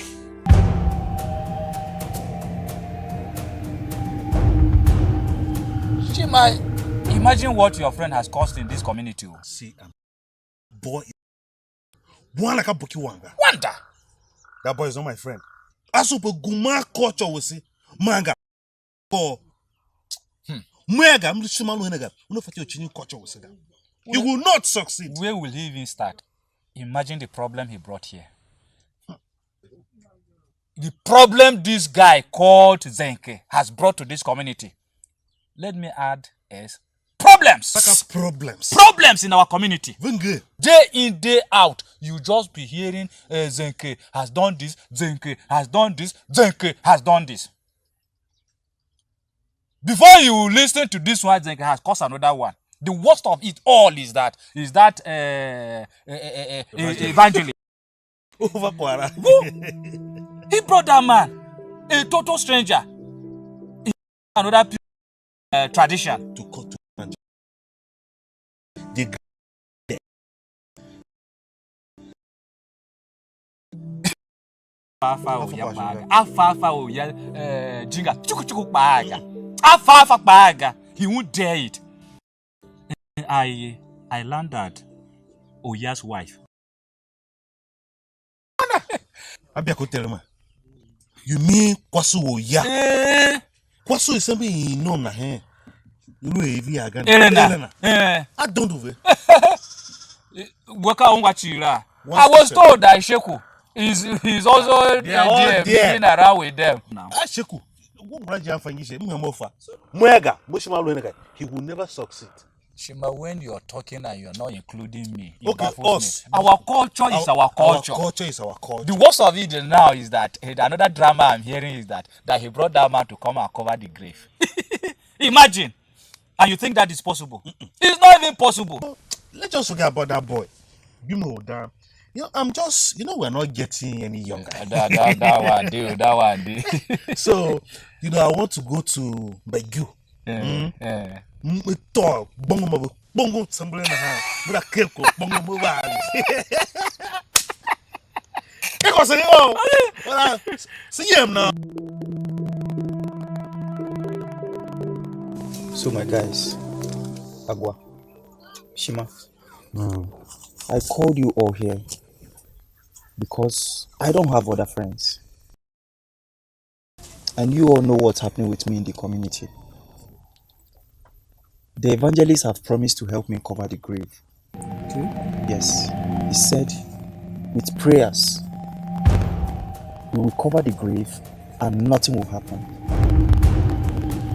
Chima, imagine what your friend has caused in this community. See, boy, Wanda. That boy is not my friend. Asupo Guma culture will say, Manga. Oh, Mega, he will not succeed. Where will he even start? Imagine the problem he brought here. The problem this guy called Zenke has brought to this community. Let me add is problems. Problems in our community. Day in, day out, you just be hearing Zenke has done this, Zenke has done this, Zenke has done this. Before you listen to this one, Zenke has caused another one. The worst of it all is that evangelist. He brought that man, a total stranger, in another tradition. He won't dare it. I learned that Oya's wife. You mean Kwasu Oya? Kwasu is something you know na he. You know if you again. Elena. I don't do it. I was told that Sheku is also there being around with them now. Sheku. He will never succeed. Shima, when you're talking and you're not including me, okay, us. Our culture is our culture. Our culture is our culture. The worst of it now is that another drama I'm hearing is that he brought that man to come and cover the grave. Imagine. And you think that is possible? It's not even possible. Let's just forget about that boy. You know, I'm just, we're not getting any younger. that one do. So, I want to go to Begu. Bongo somebody in the house. With a kirko, bongo mobile. See him now. So my guys, Agua, Shima, I called you all here because I don't have other friends. And you all know what's happening with me in the community. The evangelists have promised to help me cover the grave. Okay. Yes. He said, with prayers, we will cover the grave and nothing will happen.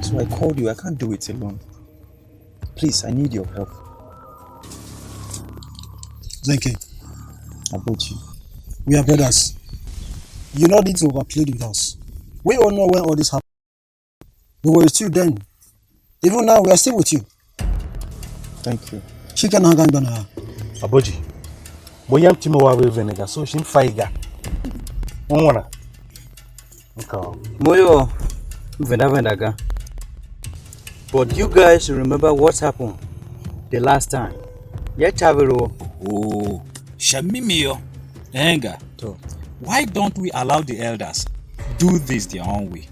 So I called you. I can't do it alone. Please, I need your help. Zenke. Abochi. We are brothers. You don't need to overplay with us. We all know when all this happened. We were with you then. Even now, we are still with you. Thank you. Chicken and gang dona. Aboji. Boyam timo wa we venega so shin faiga. Onwana. Okay. Moyo vendaga. But you guys should remember what happened the last time. Yeah, Chavero. Oh, Shamimio. Enga. Why don't we allow the elders do this their own way?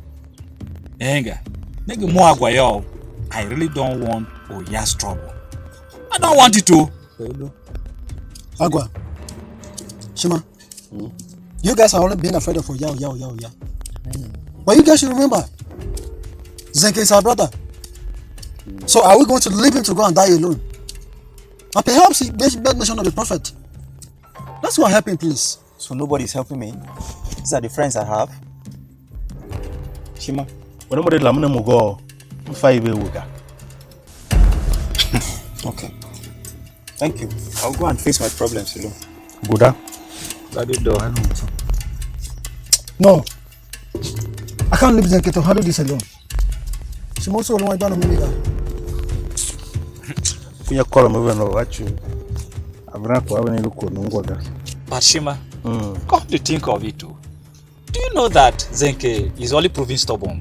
Enga. Negi mo agwayo. I really don't want Oya's trouble. I don't want it to. Agua. Shima. You guys have only been afraid of Oya. But you guys should remember, Zenke is our brother. So are we going to leave him to go and die alone? And perhaps he makes bad mention of the prophet. That's what happened, please. So nobody's helping me. These are the friends I have. Shima. Okay. Thank you. I'll go and face my problems alone. Buddha. No. I can't leave Zenke to handle this alone. She must also want to Funya kola mwe no wachu. Abra kwa wene luko nungwaga. But Shima, come to think of it too. Do you know that Zenke is only proving stubborn?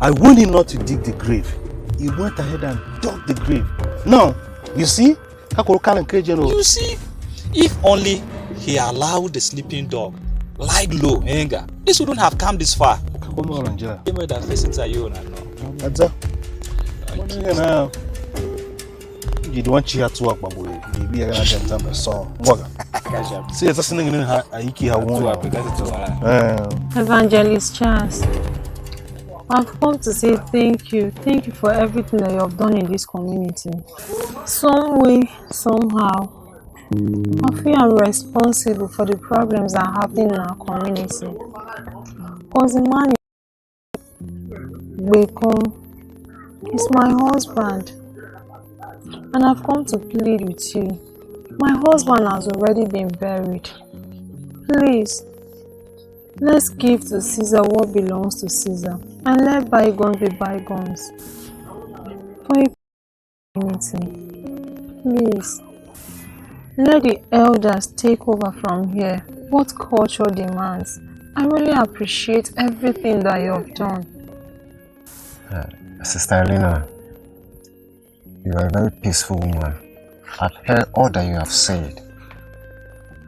I warned him not to dig the grave. He went ahead and dug the grave. Now, you see? You see? If only he allowed the sleeping dog lie low, Enga, this wouldn't have come this far. That facing Zion, I know. That's it. You don't want you to work, but maybe I can tell my son. See, it's a thing in Aiki. Evangelist Charles, I've come to say thank you. Thank you for everything that you have done in this community. Some way, somehow, I feel I'm responsible for the problems that are happening in our community. Because the man is my husband. And I've come to plead with you. My husband has already been buried. Please, let's give to Caesar what belongs to Caesar and let bygones be bygones. For a community, please, let the elders take over from here what culture demands. I really appreciate everything that you have done. Sister Elena, you are a very peaceful woman. I've heard all that you have said.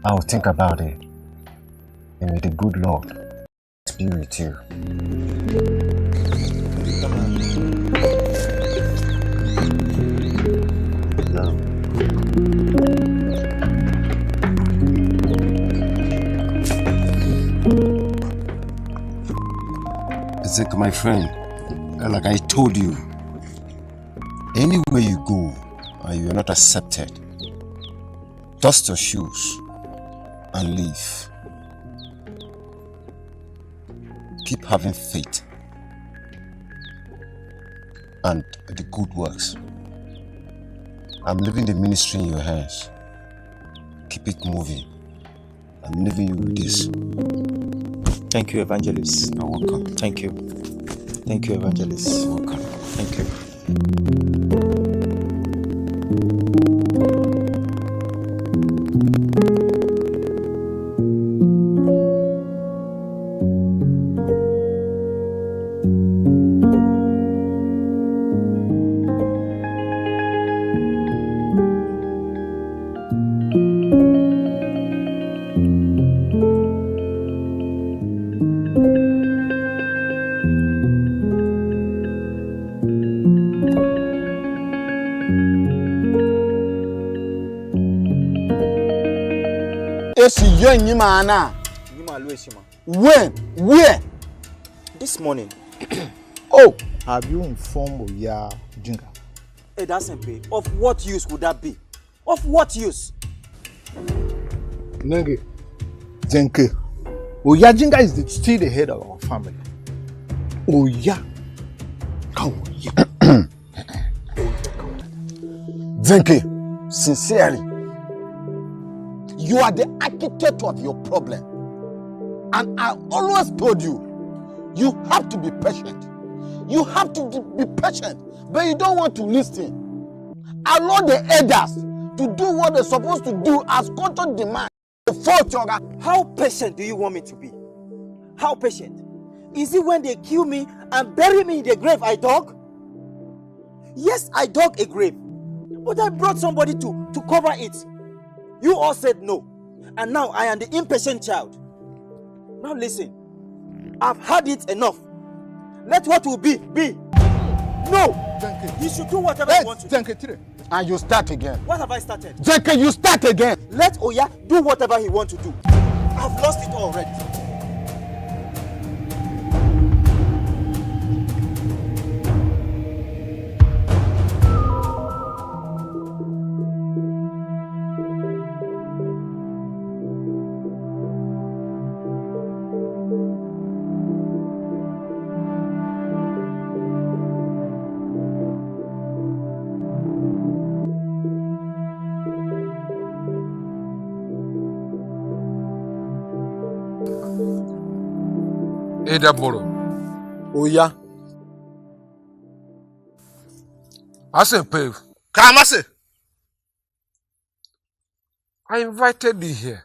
I will think about it. And may the good Lord be with you. Zenke, my friend, like I told you, anywhere you go and you are not accepted, dust your shoes and leave. Keep having faith and the good works. I'm leaving the ministry in your hands. Keep it moving. I'm leaving you with this. Thank you, Evangelist. You're welcome. Thank you. Thank you, Evangelist. You're welcome. Thank you. Esi yenyi mana Eshima. When? Where? This morning. Oh, have you informed Oya Jinga? Hey, that's simple. Of what use would that be? Of what use? Nenge, Zenke, Oya Jinga is still the head of our family. Oya. Zenke, sincerely, you are the architect of your problem. And I always told you, you have to be patient. You have to be patient, but you don't want to listen. Allow the elders to do what they're supposed to do as culture demands. How patient do you want me to be? How patient? Is it when they kill me and bury me in the grave I dug? Yes, I dug a grave, but I brought somebody to cover it. You all said no, and now I am the impatient child. Now listen, I've had it enough. Let what will be. No! You should do whatever you want to do. And you start again. What have I started? Zenke, you start again. Let Oya do whatever he wants to do. I've lost it already. Edaboro. Oya. Asempe. Kamase. I invited you here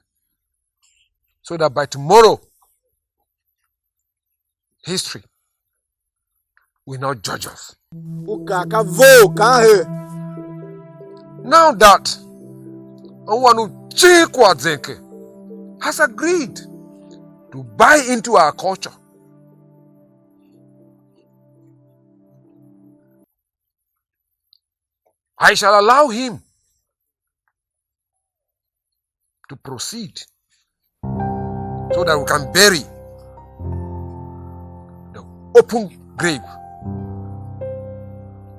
so that by tomorrow, history will not judge us. Now that Onwanu Chikwa Zenke has agreed to buy into our culture, I shall allow him to proceed so that we can bury the open grave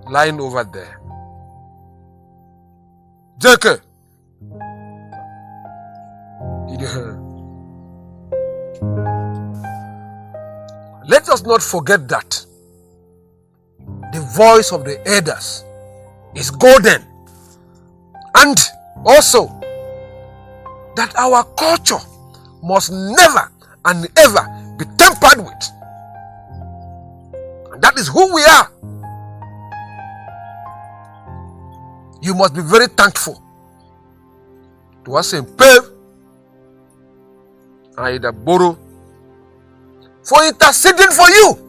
lying over there. Zenke, let us not forget that the voice of the elders is golden, and also that our culture must never and ever be tampered with. And that is who we are. You must be very thankful to Asempe and Edaboro for interceding for you.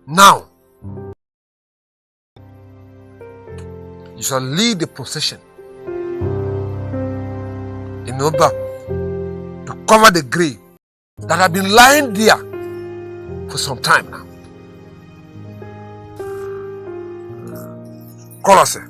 Now, you shall lead the procession in order to cover the grave that have been lying there for some time now. Colossae.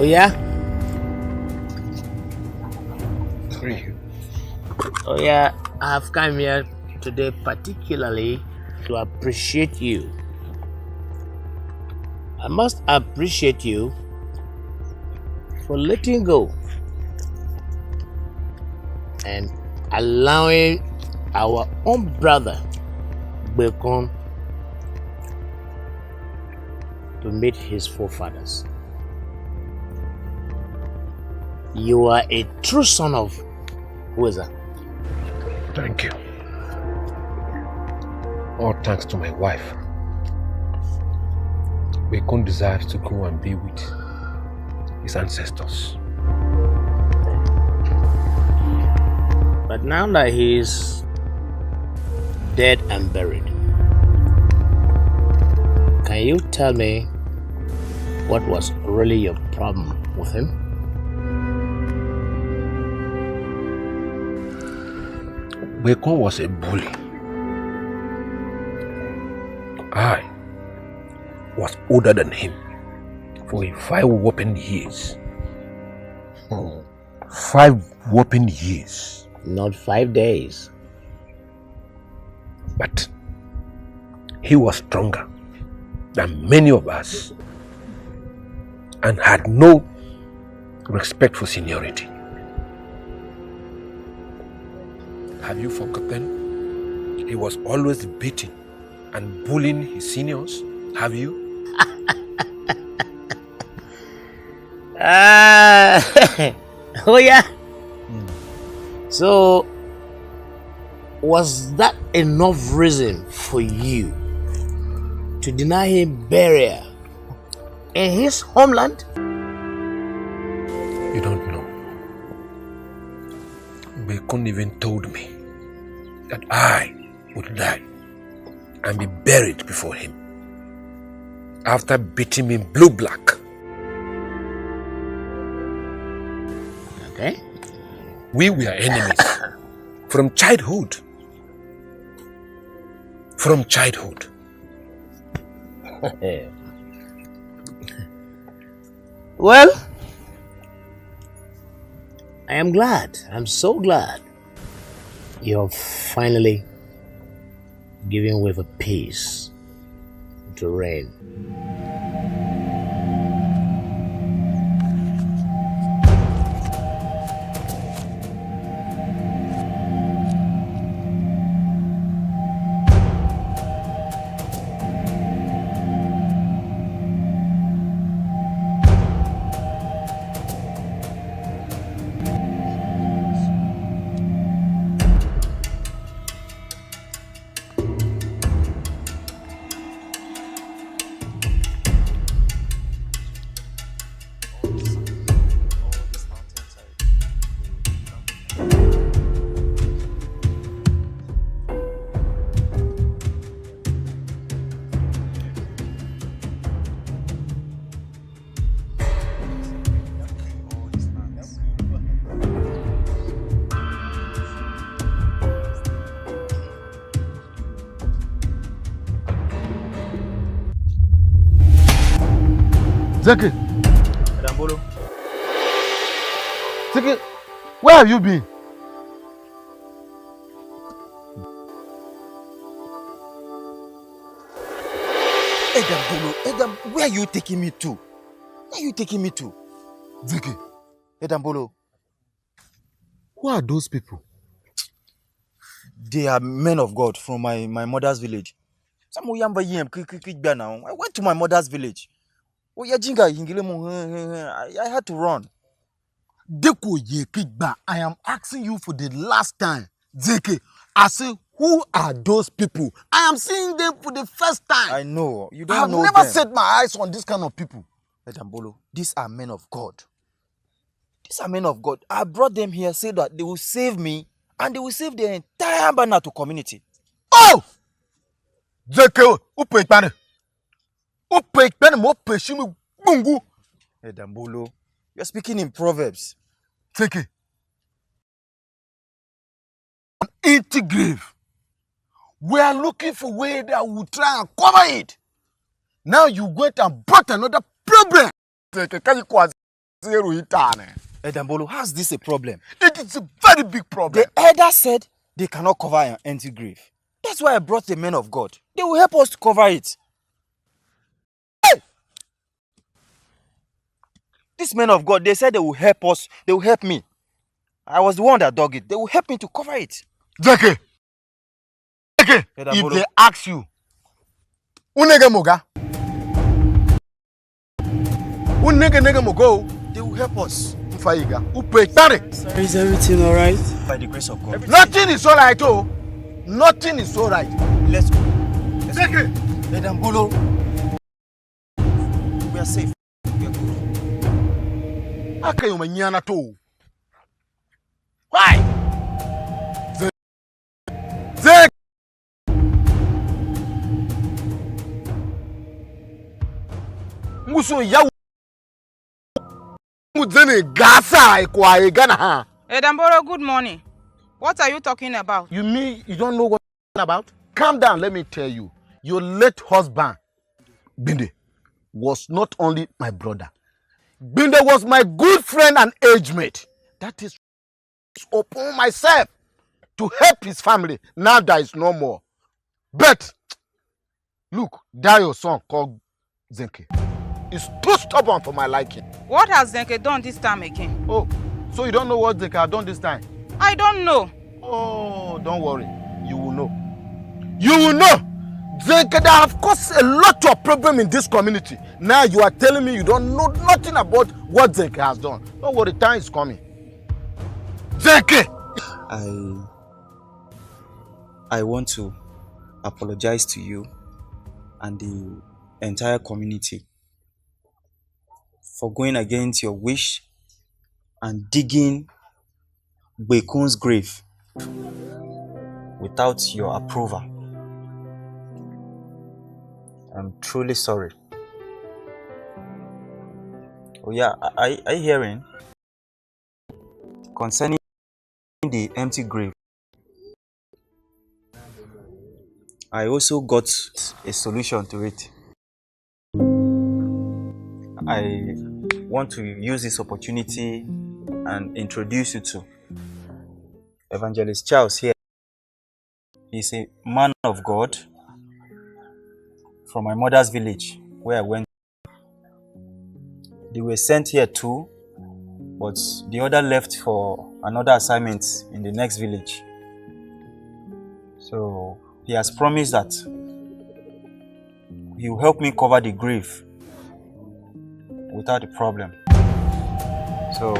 Oh yeah? Oh yeah, I have come here today particularly to appreciate you. I must appreciate you for letting go and allowing our own brother Bekon to meet his forefathers. You are a true son of Weza. Thank you. All thanks to my wife. Bekon desires to go and be with his ancestors. But now that he is dead and buried, can you tell me what was really your problem with him? Bekon was a bully. I was older than him for 5 whopping years. 5 whopping years. Not 5 days. But he was stronger than many of us and had no respect for seniority. Have you forgotten? He was always beating and bullying his seniors. Have you? Oh yeah. So was that enough reason for you to deny him burial in his homeland? You don't know. Bekon even told me that I would die and be buried before him after beating me blue-black. Okay. We were enemies from childhood. From childhood. Well, I am glad. I'm so glad you're finally giving way for peace to reign. Zeke, Dambolo. Zeke, where have you been? Edam, where are you taking me to? Where are you taking me to? Zeke, Edambolo. who are those people? They are men of God from my mother's village. I went to my mother's village. I had to run. Deko Yekigba, I am asking you for the last time. Zeke, I say, who are those people? I am seeing them for the first time. I know. You don't I have know never them. set my eyes on this kind of people. Edambolo, these are men of God. These are men of God. I brought them here so that they will save me and they will save the entire Banatu community. Oh! Zeke, upe ikpane. Upe ikpane mo pe shimi bungu. Edambolo, you're speaking in Proverbs. Zeke. An empty grave. We are looking for a way that will try and cover it. Now you went and brought another problem. Zeke, can you Edambolo, how's this a problem? It is a very big problem. The elder said they cannot cover an empty grave. That's why I brought the men of God. They will help us to cover it. Hey! These men of God, they said they will help us. They will help me. I was the one that dug it. They will help me to cover it. Zeke, if they ask you, unege moga, they will help us. Is everything alright? By the grace of God. Nothing is alright, oh. Nothing is alright. Let's go. Zeke, Edambolo, we are safe. We are good. akayo manyana to. Why? Zeke. Muso ya mudene gasa kwa egana ha. Edambolo, good morning. What are you talking about? You mean you don't know what I'm about? Calm down, let me tell you. Your late husband, Binde, was not only my brother. Binde was my good friend and age mate. That is upon myself to help his family. Now there is no more. But, look, that your son called Zenke is too stubborn for my liking. What has Zenke done this time again? Oh, so you don't know what Zenke has done this time? I don't know. Oh, don't worry. You will know. You will know. Zenke have caused a lot of problem in this community. Now you are telling me you don't know nothing about what Zenke has done. Don't worry, time is coming. Zenke! I want to apologize to you and the entire community for going against your wish and digging Bekun's grave without your approval. I'm truly sorry. Oh yeah, are you hearing? Concerning the empty grave, I also got a solution to it. I want to use this opportunity and introduce you to Evangelist Charles here. He's a man of God from my mother's village where I went. They were sent here too, but the other left for another assignment in the next village. So he has promised that he will help me cover the grave without a problem. So,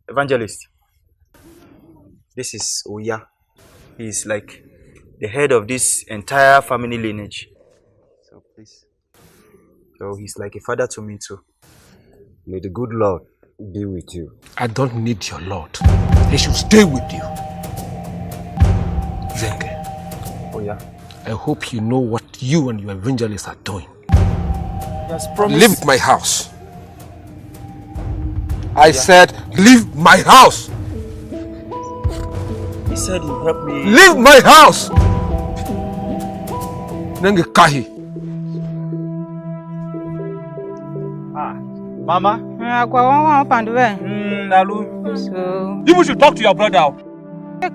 Evangelist, this is Oya. He's like the head of this entire family lineage. So please. So he's like a father to me too. May the good Lord be with you. I don't need your Lord. He should stay with you. Zenke. Oh yeah. I hope you know what you and your evangelists are doing. Yes, promise. Leave my house. I said, leave my house. He said he'll help me. Leave my house. Nenge kahi. Mama? So, You should talk to your brother.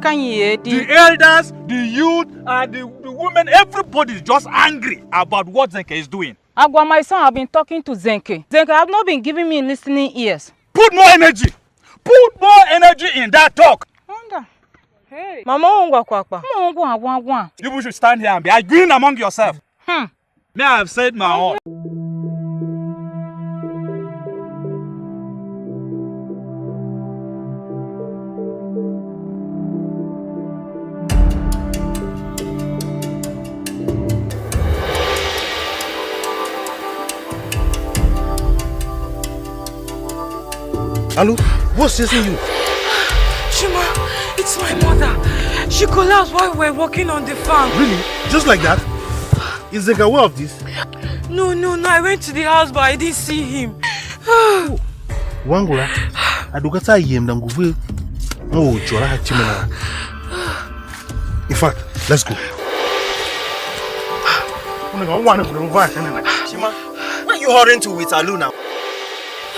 can you hear The elders, the youth, and the women, everybody is just angry about what Zenke is doing. Agwa, my son, have been talking to Zenke. Zenke have not been giving me listening ears. Put more energy. Put more energy in that talk. Wonder. Hey. Mama, Ungwa. You should stand here and be arguing among yourself. May I have said my own. Alu, what's chasing you? Shima, it's my mother. She collapsed while we were working on the farm. Really? Just like that? Is Zenke aware of this? No. I went to the house, but I didn't see him. Wangula, adukata yem na nguvu. Oh, chora hachimena. In fact, let's go. Shima, where are you hurrying to with Alu now?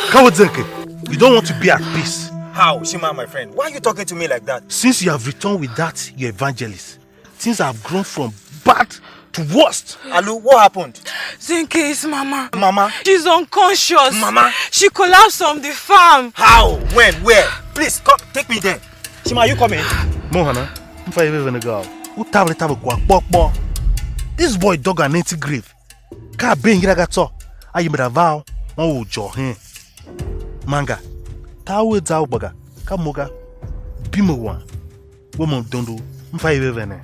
Come with Zenke. You don't want to be at peace. How, Shima, my friend? Why are you talking to me like that? Since you have returned with that, your evangelist, things have grown from bad to worst. Alu, what happened? Zenke is Mama. Mama? She's unconscious. Mama? She collapsed on the farm. How? When? Where? Please, come, take me there. Shima, you coming? Mohana, if I ever go, this boy dug an empty grave. Can't be in Giragato. I made a vow. Oh, Johin. Manga. Tawe Zaubaga. Kamoga. Bimuwan. Woman don't do. If I ever.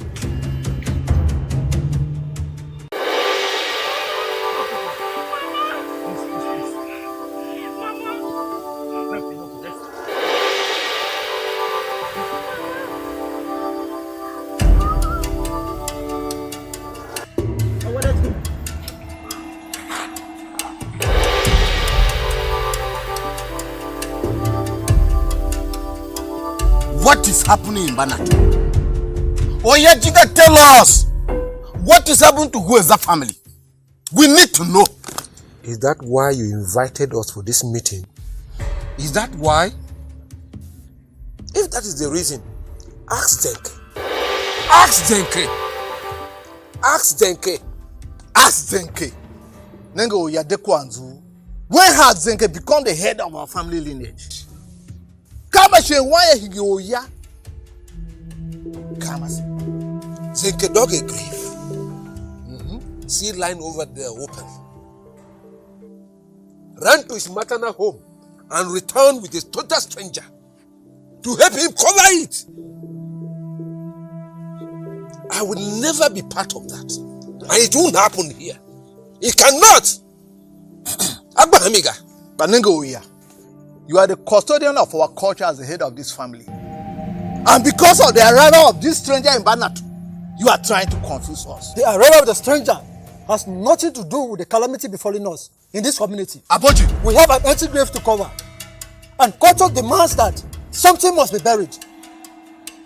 What is happening in Banat? Oyejiga, tell us what is happening to Hueza family. We need to know. Is that why you invited us for this meeting? Is that why? If that is the reason, ask Zenke. Ask Zenke. Ask Zenke. Ask Zenke. Nengo Yadekwanzu. When has Zenke become the head of our family lineage? Kamashe why he go ya? Kamasi. Zenke dug a grave. See line over there open. Ran to his maternal home and returned with a total stranger to help him cover it. I will never be part of that. And it won't happen here. It cannot. Abba Hamiga. Banengo Oya, you are the custodian of our culture as the head of this family. And because of the arrival of this stranger in Banat, you are trying to confuse us. The arrival of the stranger has nothing to do with the calamity befalling us in this community. Aboji, we have an empty grave to cover. And culture demands that something must be buried.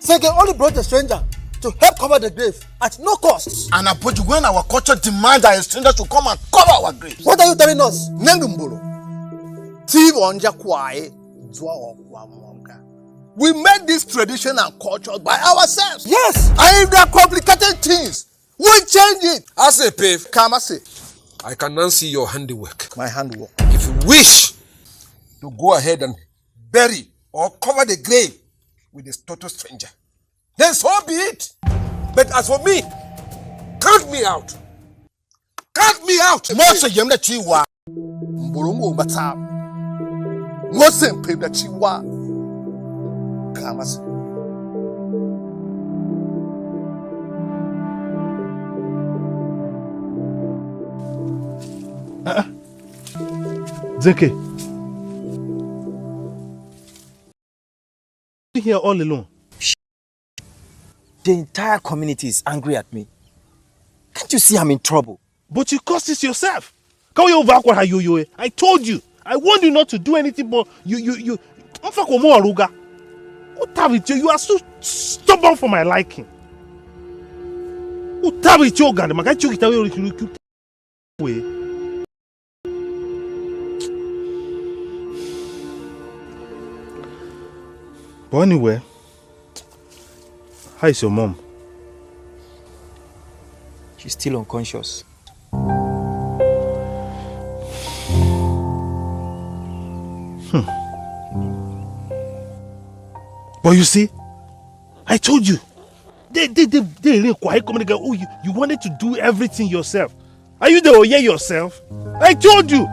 Zenke only brought the stranger to help cover the grave at no cost. And Aboji, when our culture demands that a stranger should come and cover our graves. What are you telling us? Nengumbolo. We made this tradition and culture by ourselves. Yes. And if they are complicated things, we change it. I say, Pave. Come, I say. I can now see your handiwork. My handwork. If you wish to go ahead and bury or cover the grave with this total stranger, then so be it. But as for me, count me out. Count me out. Mose yemna chiwa. Mbulungu mbata. Mose mpemna chiwa. Come, I say. Zenke, you here all alone? The entire community is angry at me. Can't you see I'm in trouble? But you caused this yourself. I told you. I warned you not to do anything, but you. What have it? You are so stubborn for my liking. What have it? But anyway, how is your mom? She's still unconscious. But you see, I told you, they quiet communicate. Oh, you wanted to do everything yourself. Are you the Oye yourself? I told you.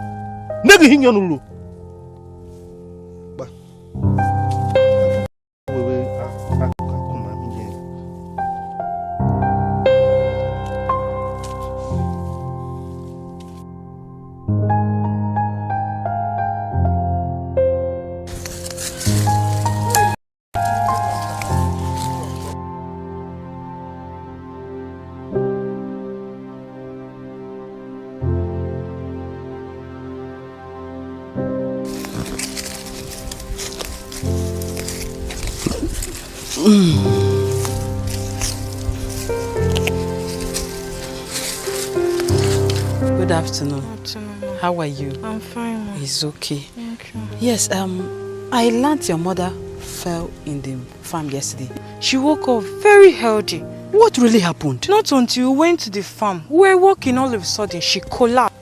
Good afternoon. How are you? I'm fine, Mom. It's okay. Yeah. Thank you. Yes, I learned your mother fell in the farm yesterday. She woke up very healthy. What really happened? Not until we went to the farm. We were walking, all of a sudden she collapsed.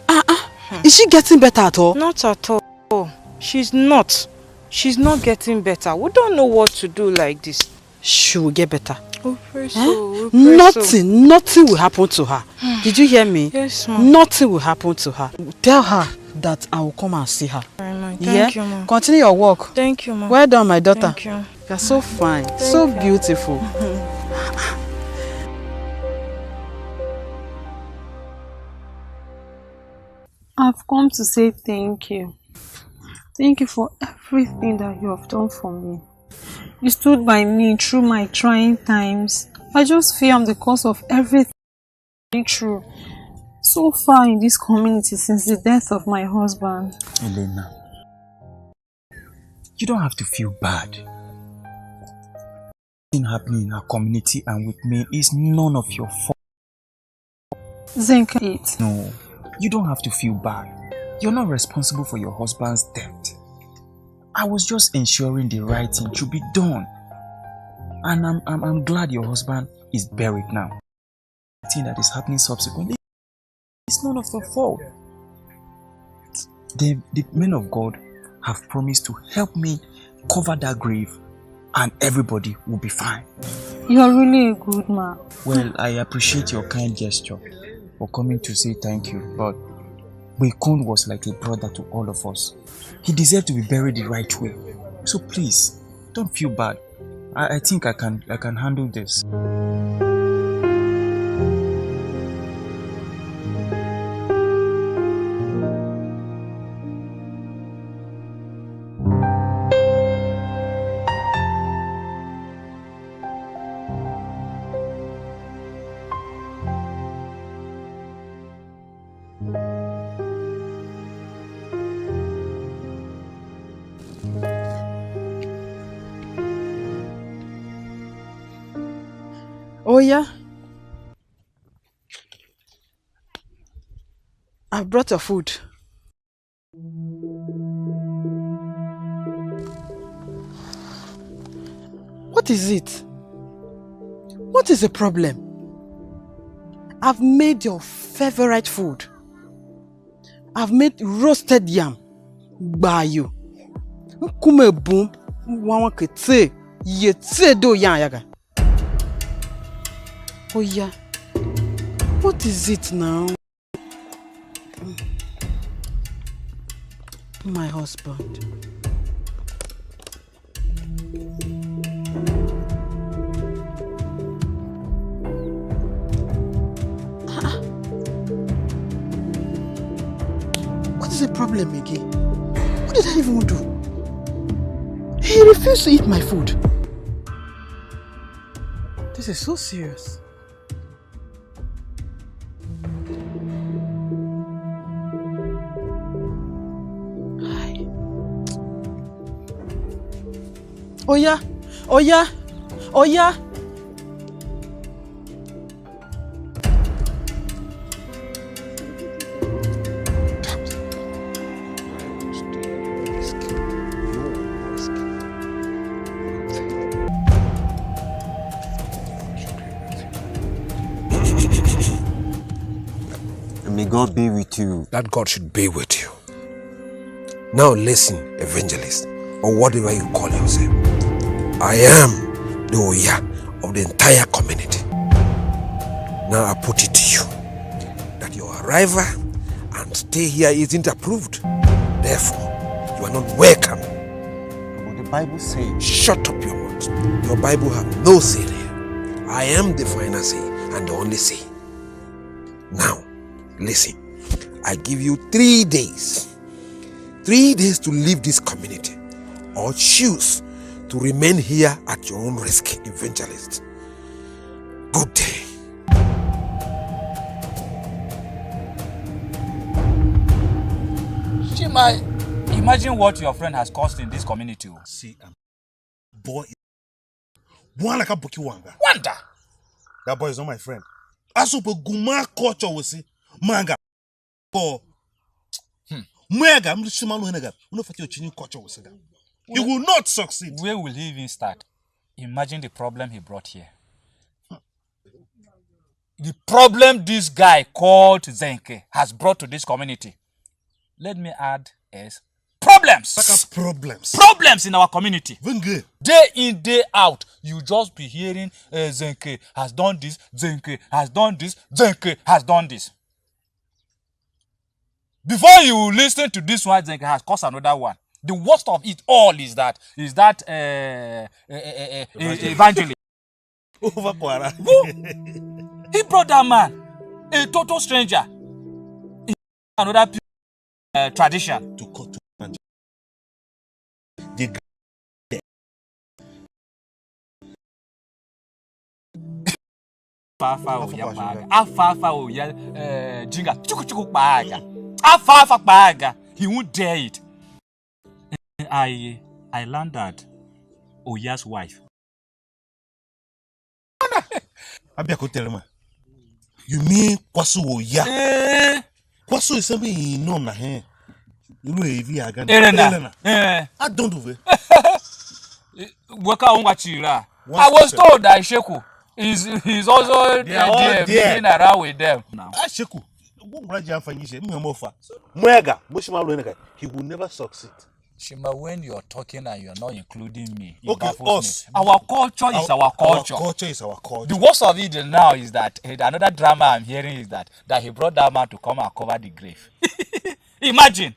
Is she getting better at all? Not at all. She's not. She's not getting better. We don't know what to do like this. She will get better. We pray so. We pray Nothing will happen to her. Did you hear me? Yes, ma'am. Nothing will happen to her. Tell her that I will come and see her. Thank you, ma'am. Continue your work. Thank you, ma'am. Well done, my daughter. Thank you. You're so fine, so beautiful. I've come to say thank you. Thank you for everything that you have done for me. You stood by me through my trying times. I just feel I'm the cause of everything through so far in this community since the death of my husband. Elena, you don't have to feel bad. Thing happening in our community and with me is none of your fault. Zenke, No, you don't have to feel bad. You're not responsible for your husband's death. I was just ensuring the right thing should be done. And I'm glad your husband is buried now. The thing that is happening subsequently, it's none of your fault. The men of God have promised to help me cover that grave and everybody will be fine. you're really a good man. Well, I appreciate your kind gesture for coming to say thank you, but Bekun was like a brother to all of us. He deserved to be buried the right way. So please, don't feel bad. I think I can handle this. Oh yeah? I've brought your food. What is it? What is the problem? I've made your favorite food. I've made roasted yam. Bayo. Kume boom. Wawa kete. Yetse do yan yaga. Oh yeah. What is it now? My husband. What is the problem again? What did I even do? He refused to eat my food. This is so serious. Oh yeah, oh yeah, oh yeah. May God be with you. That God should be with you. Now listen, evangelist, or whatever you call yourself. I am the Oya of the entire community. Now I put it to you that your arrival and stay here isn't approved. Therefore, you are not welcome. But the Bible says... Shut up your mouth. Your Bible have no say there. I am the final say and the only say. Now, listen. I give you 3 days. 3 days to leave this community or choose to remain here at your own risk, evangelist. Good day. Chima, imagine what your friend has caused in this community. See, boy, Wanda. That boy is not my friend. Asupo Guma culture will see manga. He will not succeed. Where will he even start? Imagine the problem he brought here. The problem this guy called Zenke has brought to this community. Let me add is problems. Problems in our community. Day in, day out, you just be hearing Zenke has done this, Zenke has done this, Zenke has done this. Before you listen to this one, Zenke has caused another one. The worst of it all is that evangelist. He brought that man, a total stranger, in another tradition. To cut to he won't dare it. I learned that Oya's wife. You mean Kwasu Oya? Kwasu is something you know na he. You know if you again. Elena. I don't do it. I was told that Sheku he's also there being around with them now. Sheku. He will never succeed. Shima, when you're talking and you're not including me, okay, us. Our culture is our culture. Our culture is our culture. The worst of it now is that another drama I'm hearing is that he brought that man to come and cover the grave. Imagine.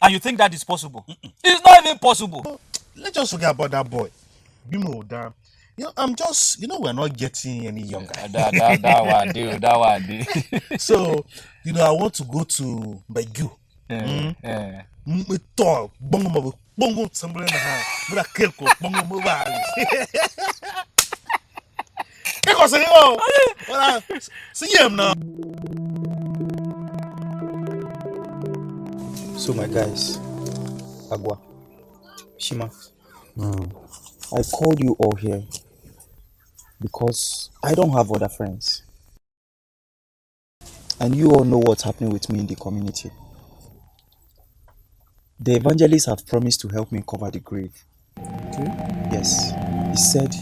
And you think that is possible? It's not even possible. Let's just forget about that boy. I'm just, we're not getting any younger. that one, dude. So, I want to go to Baigu. Bongo somewhere in the house. But I can't go. Bongo mobile. See him now. So my guys, Agua, Shima, I called you all here because I don't have other friends. And you all know what's happening with me in the community. The evangelists have promised to help me cover the grave. Okay. Yes. He said,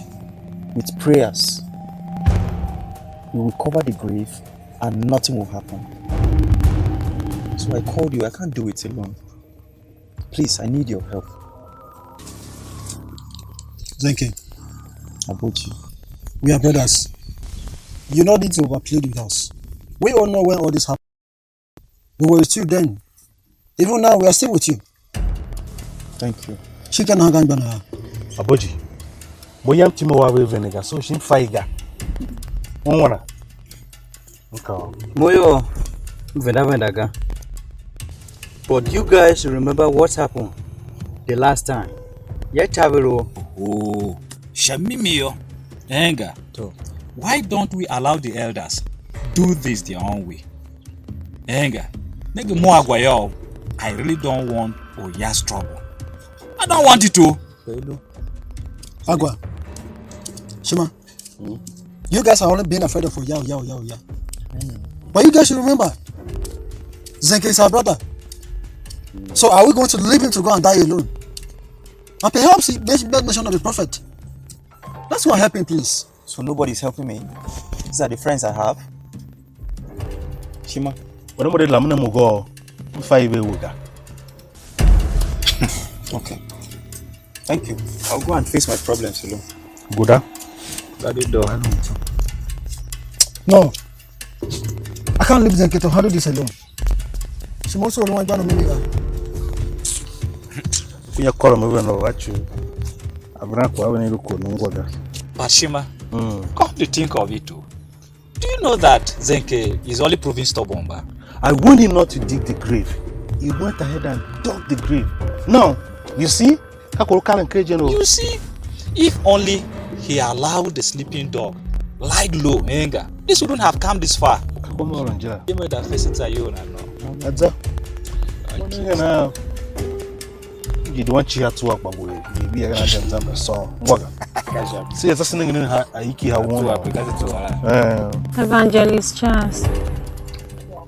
with prayers, we will cover the grave and nothing will happen. So I called you. I can't do it alone. Please, I need your help. Zenke. Abochi. We are brothers. You don't need to overplay with us. We all know when all this happened. We were with you then. Even now, we are still with you. Thank you. Chicken Hagan Bana. Aboji. Boyam Timo Wawe Venega, so she faiga. One. Moyo Vendaga. But you guys remember what happened the last time? Yetavero. Oh, Shamimio. Enga. Why don't we allow the elders do this their own way? Enga. Nege mo agwayo. I really don't want Oya's trouble. I don't want it to. Agua. Shima. You guys are only being afraid of Oya. But you guys should remember, Zenke is our brother. So are we going to leave him to go and die alone? And perhaps he makes bad mention of the prophet. That's what helping, please. So nobody's helping me. These are the friends I have. Shima. Okay. Thank you. I'll go and face my problems alone. Buddha? No. I can't leave Zenke to handle this alone. She also don't want to make her. But Shima, come to think of it too. Do you know that Zenke is only proving stubborn? I warned him not to dig the grave. He went ahead and dug the grave. Now, you see? You see? If only he allowed the sleeping dog lie low, anger, this wouldn't have come this far. You know that facing you now. That's it. You don't want you to work, but we are going to so. See, it's a thing in Haiki. Evangelist Charles.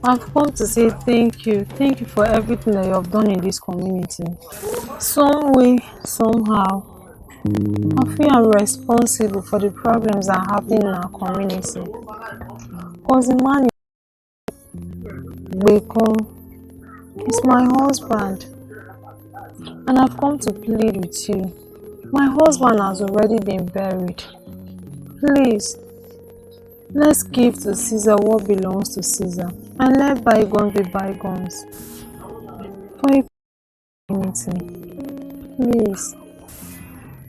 I've come to say thank you. Thank you for everything that you have done in this community. Some way, somehow, I feel I'm responsible for the problems that are happening in our community. Because the man is my husband. And I've come to plead with you. My husband has already been buried. Please, let's give to Caesar what belongs to Caesar and let bygones be bygones. For a community, please,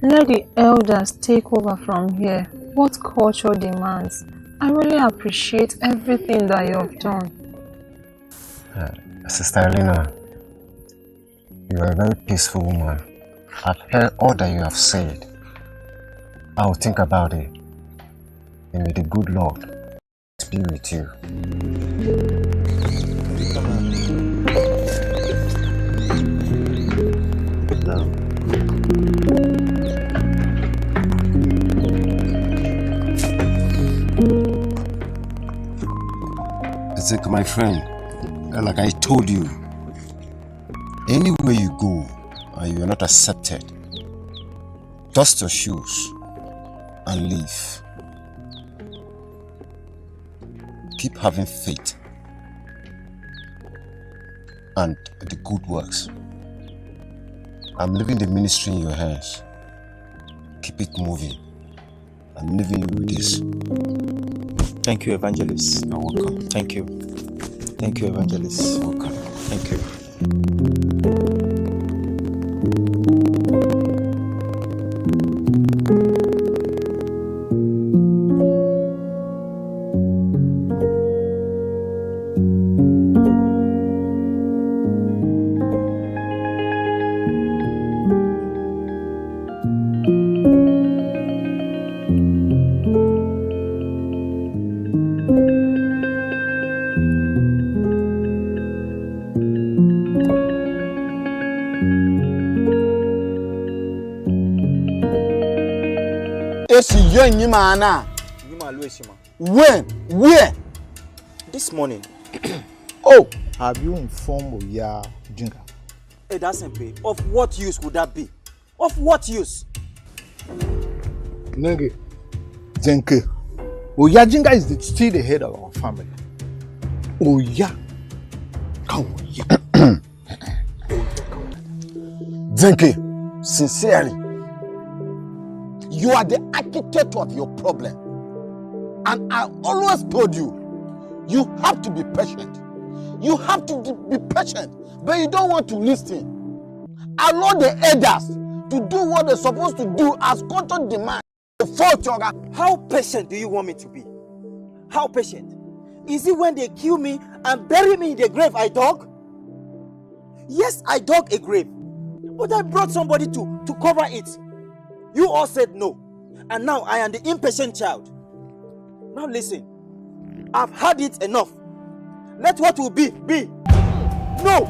let the elders take over from here what culture demands. I really appreciate everything that you have done. Sister Elena, you are a very peaceful woman. I've heard all that you have said. I will think about it. And may the good Lord be with you. Zeke, my friend, like I told you, anywhere you go and you are not accepted, dust your shoes and leave. Keep having faith and the good works. I'm leaving the ministry in your hands. Keep it moving. I'm leaving you with this. Thank you, Evangelist. You're welcome. Thank you. Thank you, Evangelist. You're welcome. Thank you. When? Where? This morning. Oh, have you informed Oya Jinga? Hey, that's simple. Of what use would that be? Of what use? Nenge, Zenke, Oya Jinga is still the head of our family. Oya, Zenke, sincerely, you are the architect of your problem. And I always told you, you have to be patient. You have to be patient, but you don't want to listen. Allow the elders to do what they're supposed to do as culture demands. How patient do you want me to be? How patient? Is it when they kill me and bury me in the grave I dug? Yes, I dug a grave, but I brought somebody to cover it. You all said no, and now I am the impatient child. Now listen, I've had it enough. Let what will be. No!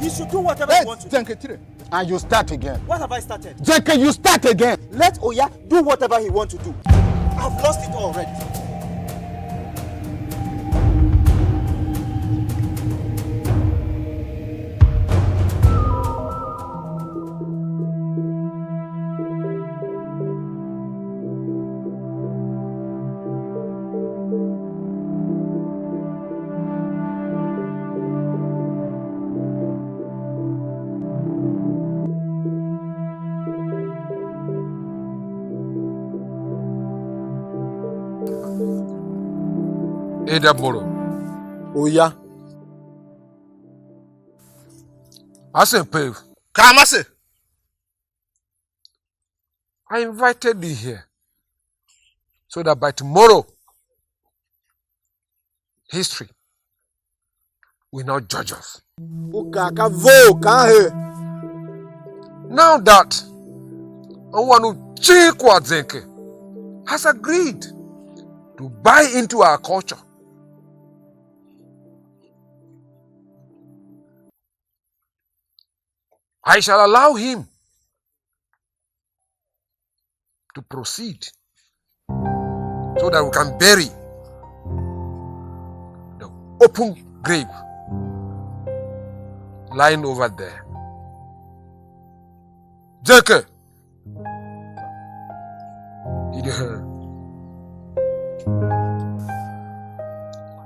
You should do whatever you want to do. And you start again. What have I started? Zenke, you start again. Let Oya do whatever he wants to do. I've lost it already. Edaboro. Oya. I say, Pave. Kamase. I invited thee here so that by tomorrow, history will not judge us. Now that Onwanu Chikwa Zenke has agreed to buy into our culture, I shall allow him to proceed so that we can bury the open grave lying over there. Zeke!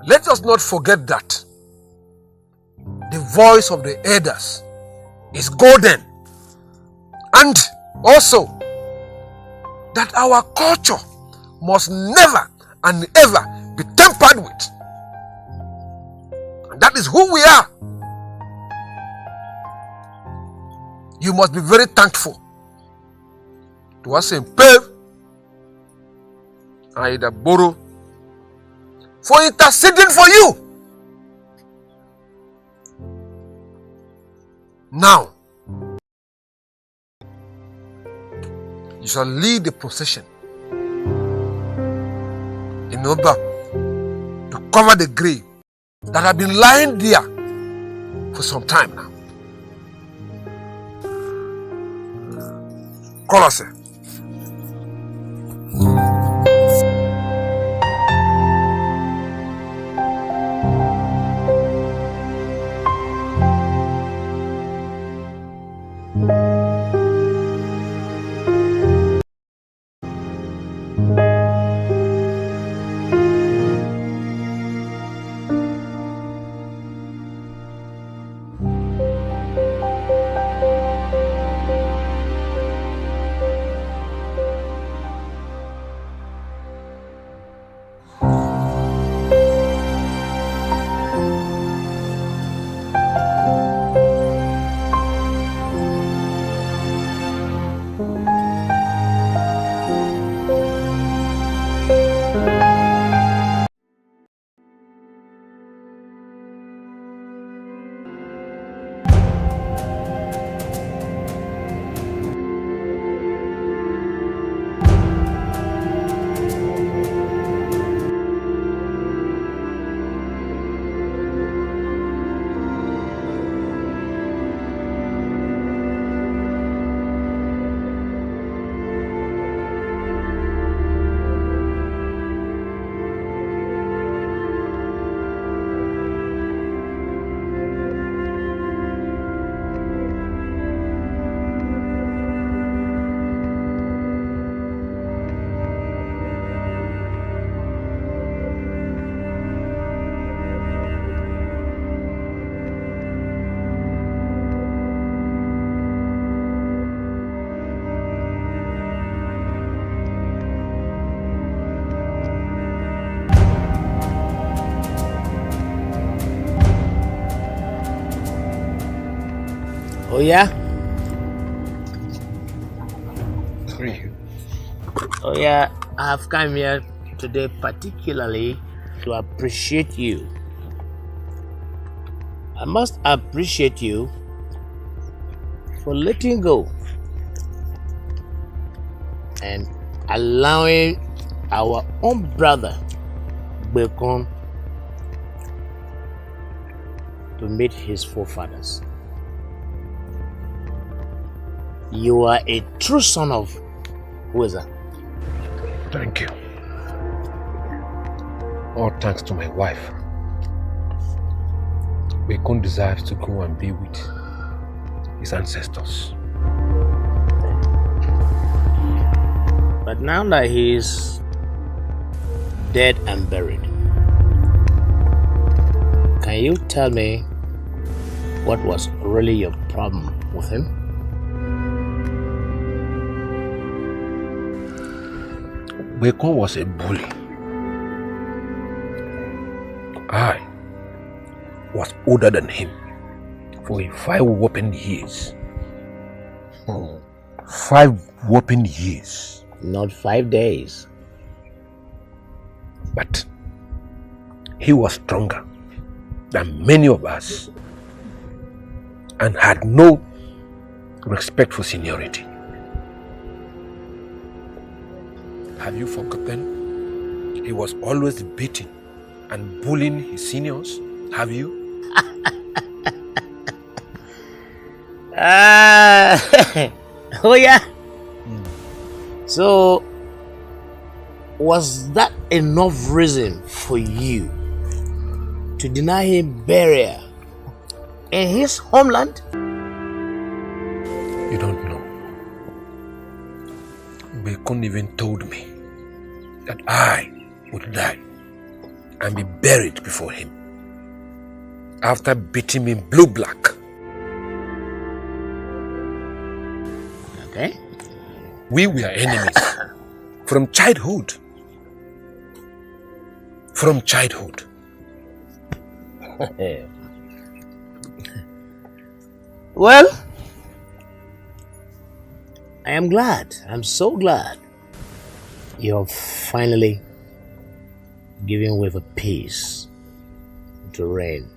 Let us not forget that the voice of the elders is golden, and also that our culture must never and ever be tampered with. And that is who we are. You must be very thankful to us in Pev and Idaboro for interceding for you. Now, you shall lead the procession in order to cover the grave that have been lying there for some time now. Colossae. Oh yeah? Oh yeah, I have come here today particularly to appreciate you. I must appreciate you for letting go and allowing our own brother Bekon to meet his forefathers. You are a true son of Weza. Thank you. All thanks to my wife. Bekon desires to go and be with his ancestors. But now that he is dead and buried, can you tell me what was really your problem with him? Bekon was a bully. I was older than him for 5 whopping years. 5 whopping years. Not 5 days. But he was stronger than many of us and had no respect for seniority. Have you forgotten? He was always beating and bullying his seniors. Have you? Oh yeah. So was that enough reason for you to deny him burial in his homeland? You don't know. Bekun even told me that I would die and be buried before him after beating me blue black. Okay. We were enemies from childhood. From childhood. Well, I am glad. I'm so glad you're finally giving way for peace to reign.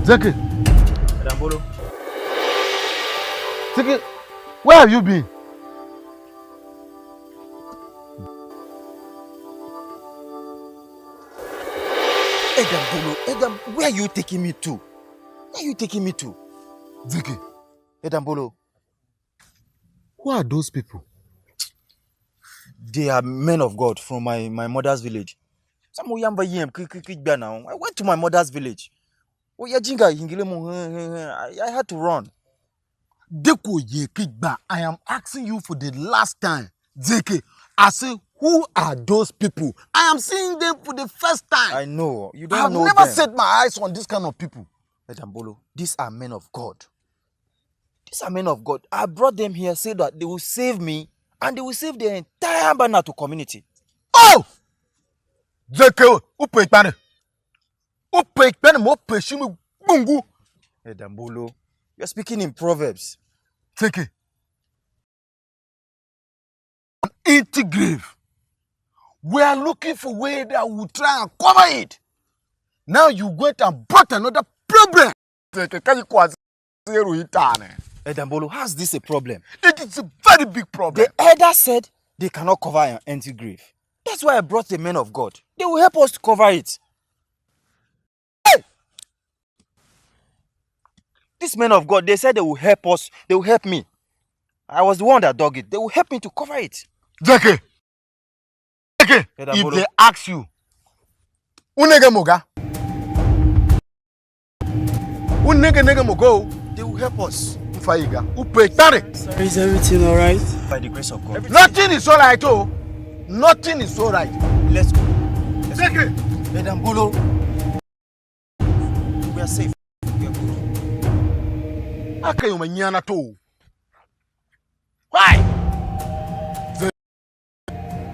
Zeke, Dambolo. Zeke, where have you been? Edam, where are you taking me to? Where are you taking me to? Zeke, Edambolo. who are those people? They are men of God from my mother's village. I went to my mother's village. I had to run. Deko Yekigba, I am asking you for the last time. Zeke, I say, who are those people? I am seeing them for the first time. I know. You don't I have know never them. set my eyes on this kind of people. Edambolo, these are men of God. These are men of God. I brought them here so that they will save me and they will save the entire Banatu community. Oh! Zeke, upe ikpane. Upe ikpane mo peshimu bungu. Edambolo, you're speaking in Proverbs. Zeke. An empty grave. We are looking for way that will try and cover it. Now you went and brought another problem. Edambolo, how's this a problem? It is a very big problem. The elder said they cannot cover an empty grave. That's why I brought the men of God. They will help us to cover it. Hey! These men of God, they said they will help us. They will help me. I was the one that dug it. They will help me to cover it. Zeke, if they ask you, unege moga, they will help us. Is everything alright? By the grace of God. Nothing is alright, oh. Nothing is alright. Let's go. Zeke, Edambolo, we are safe. We are good. Why?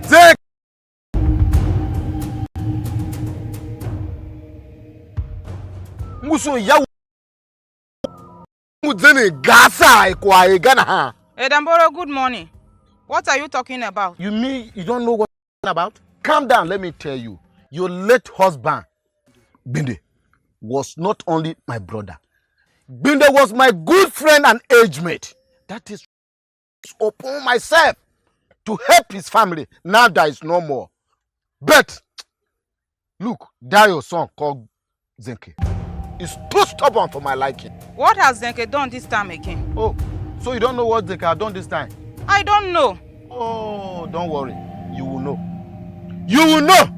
Zeke. Muso ya mudene gasa kwa egana ha. Edambolo, good morning. What are you talking about? You mean you don't know what I'm about? Calm down, let me tell you. Your late husband, Binde, was not only my brother. Binde was my good friend and age mate. That is upon myself to help his family. Now there is no more. But, look, that your son called Zenke is too stubborn for my liking. What has Zenke done this time again? Oh, so you don't know what Zenke has done this time? I don't know. Oh, don't worry. You will know. You will know.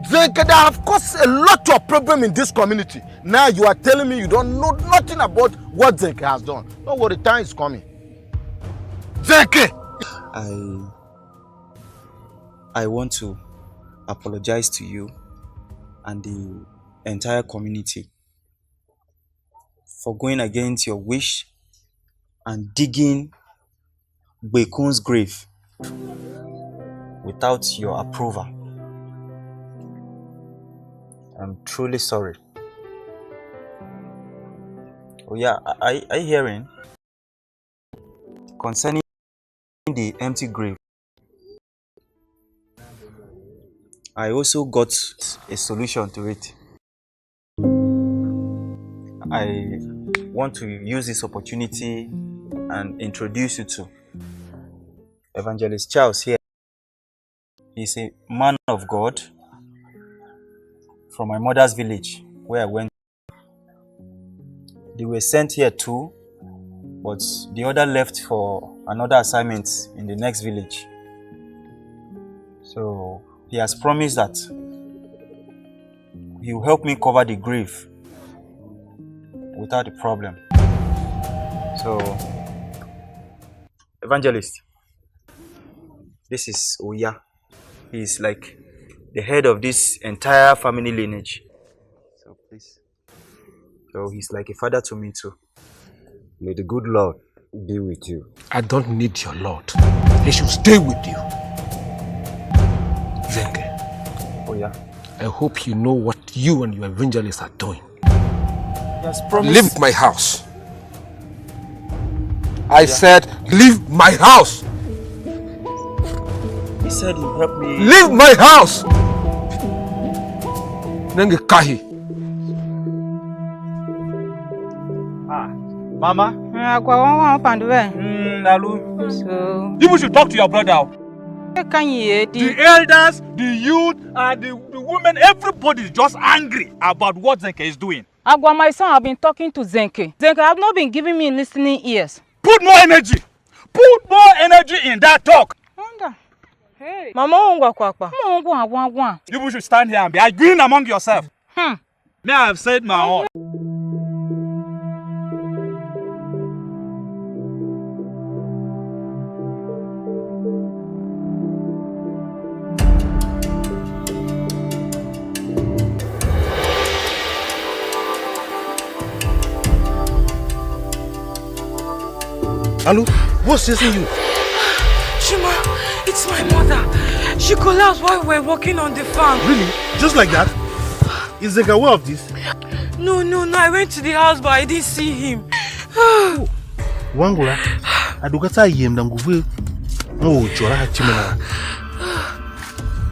Zenke, that have caused a lot of problem in this community. Now you are telling me you don't know nothing about what Zenke has done. Don't worry, time is coming. Zenke! I want to apologize to you and the entire community for going against your wish and digging Bekun's grave without your approval. I'm truly sorry. Oh yeah, are you hearing? Concerning the empty grave, I also got a solution to it. I want to use this opportunity and introduce you to Evangelist Charles here. He's a man of God from my mother's village where I went. They were sent here too, but the other left for another assignment in the next village. So he has promised that he will help me cover the grave without a problem. So, Evangelist, this is Oya. He's like the head of this entire family lineage. So please. So he's like a father to me too. May the good Lord be with you. I don't need your Lord. He should stay with you. Zenke. Oh yeah. I hope you know what you and your evangelists are doing. Yes, promise. Leave my house. I said, leave my house. He said he'll help me. Leave my house. Nenge kahi. Mama? So, You should talk to your brother. can you hear The elders, the youth, and the women, everybody is just angry about what Zenke is doing. Agwa, my son, I've been talking to Zenke. Zenke have not been giving me listening ears. Put more energy. Put more energy in that talk. Hey. Mama, You should stand here and be arguing among yourself. May I have said my own. Alu, what's chasing you? Shima, it's my mother. She collapsed while we were working on the farm. Really? Just like that? Is Zenke aware of this? No. I went to the house, but I didn't see him. Wangula, adukata yem nanguve. Oh, chora hachimena.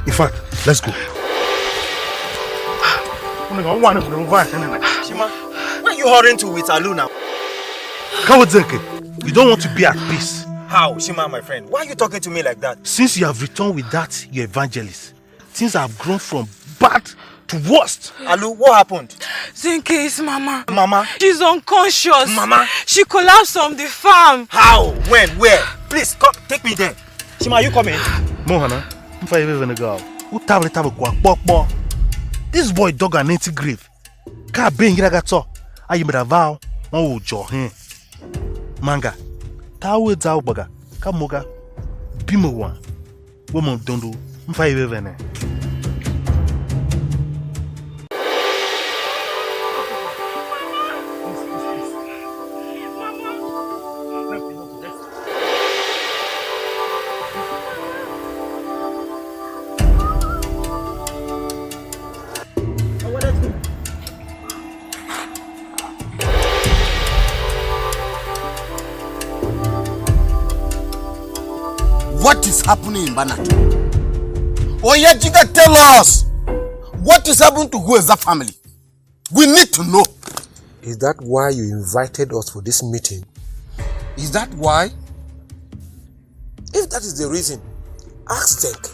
In fact, let's go. Shima, where are you hurrying to with Alu now? Come with Zenke. You don't want to be at peace. How, Shima, my friend? Why are you talking to me like that? Since you have returned with that, your evangelist, things have grown from bad to worst. Alu, what happened? Zenke is Mama. Mama? She's unconscious. Mama? She collapsed on the farm. How? When? Where? Please, come, take me there. Shima, are you coming? Mohana, if I ever go, who tablet go. This boy dug an empty grave. Can't bring it again. I made a vow. Oh, Johan. Manga. Tawe zao baga. Kamoga. Bimewa. Woman dondo. Mfa evene. What is happening in Banat? Oya Jiga, tell us what is happening to Gweza family. We need to know. Is that why you invited us for this meeting? Is that why? If that is the reason, ask Zenke.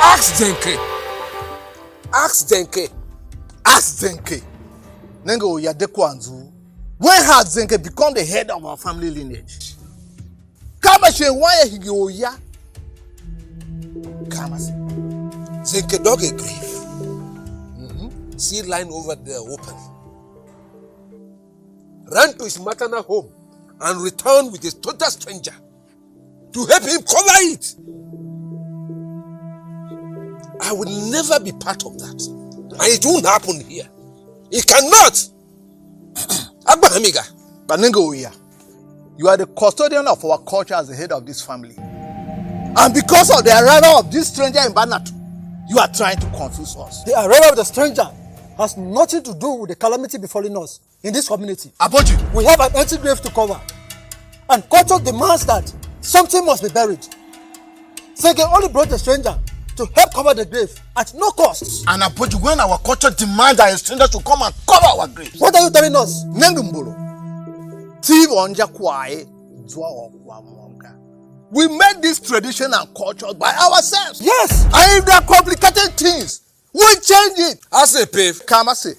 Ask Zenke. Ask Zenke. Ask Zenke. Nengo Oya Dekwanzu. When has Zenke become the head of our family lineage? Kama she why he go ya? Kama se. Zenke dug a grave. See line over there open. Ran to his maternal home and returned with a total stranger to help him cover it. I will never be part of that. And it won't happen here. It cannot. Agba Hamiga. Banengo Oya, you are the custodian of our culture as the head of this family. And because of the arrival of this stranger in Banatu, you are trying to confuse us. The arrival of the stranger has nothing to do with the calamity befalling us in this community. Aboji, we have an empty grave to cover. And culture demands that something must be buried. Zenke only brought the stranger to help cover the grave at no cost. And Aboji, when our culture demands that a stranger should come and cover our graves. What are you telling us? Nengumbolo. We made this tradition and culture by ourselves. Yes. And if they are complicated things, we change it. I say, Pave. Come, I say.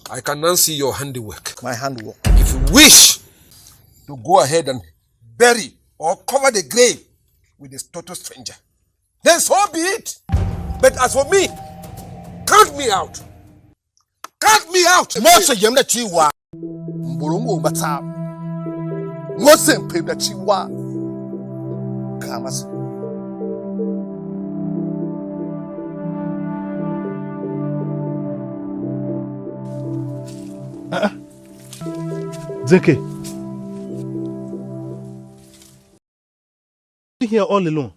I can now see your handiwork. My handiwork. If you wish to go ahead and bury or cover the grave with this total stranger, then so be it. But as for me, count me out. Count me out. Mose yemna chiwa. Mbulungu mbata. Mose mpemna chiwa. Come, I say. Zenke, you here all alone?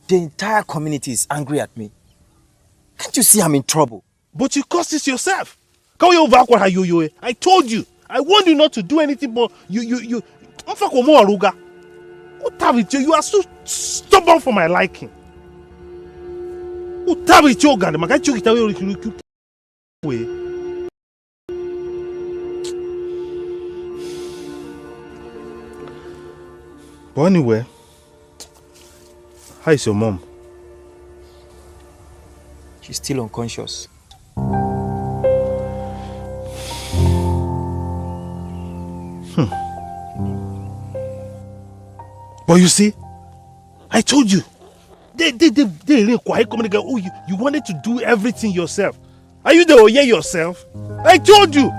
The entire community is angry at me. Can't you see I'm in trouble? But you caused this yourself. I told you. I warned you not to do anything, but you. What have it? You are so stubborn for my liking. What have it? You But anyway, how is your mom? She's still unconscious. But you see, I told you, they quiet communicate. Oh, you wanted to do everything yourself. Are you the Oye yourself? I told you.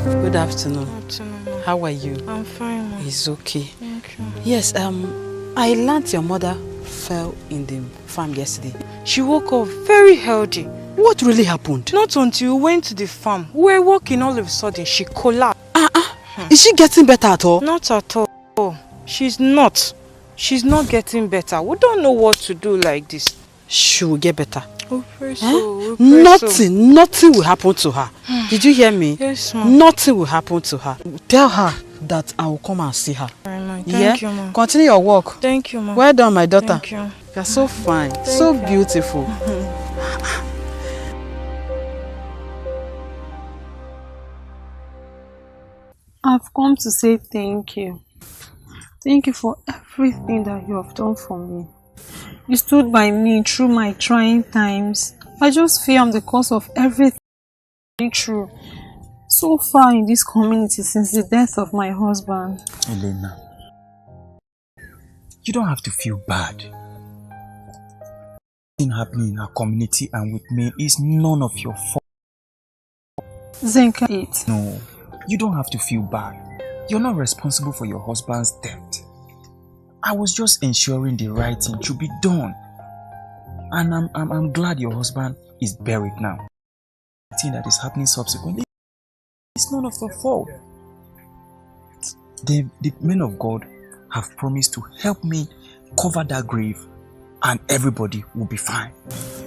Good afternoon. How are you? I'm fine, Mom. It's okay. Thank you. Yes, I learned your mother fell in the farm yesterday. She woke up very healthy. What really happened? Not until we went to the farm. We were walking, all of a sudden she collapsed. Is she getting better at all? Not at all. She's not. She's not getting better. We don't know what to do like this. She will get better. We pray so. We pray Nothing will happen to her. Did you hear me? Yes, Mom. Nothing will happen to her. Tell her that I will come and see her. Thank you, Mom. Continue your work. Thank you, Mom. Well done, my daughter. Thank you. You're so fine, so beautiful. I've come to say thank you. Thank you for everything that you have done for me. You stood by me through my trying times. I just feel I'm the cause of everything through so far in this community since the death of my husband. Elena, you don't have to feel bad. What's happening in our community and with me is none of your fault. Zenke, No, you don't have to feel bad. You're not responsible for your husband's death. I was just ensuring the right thing should be done. And I'm glad your husband is buried now. The thing that is happening subsequently, it's none of your fault. The men of God have promised to help me cover that grave and everybody will be fine.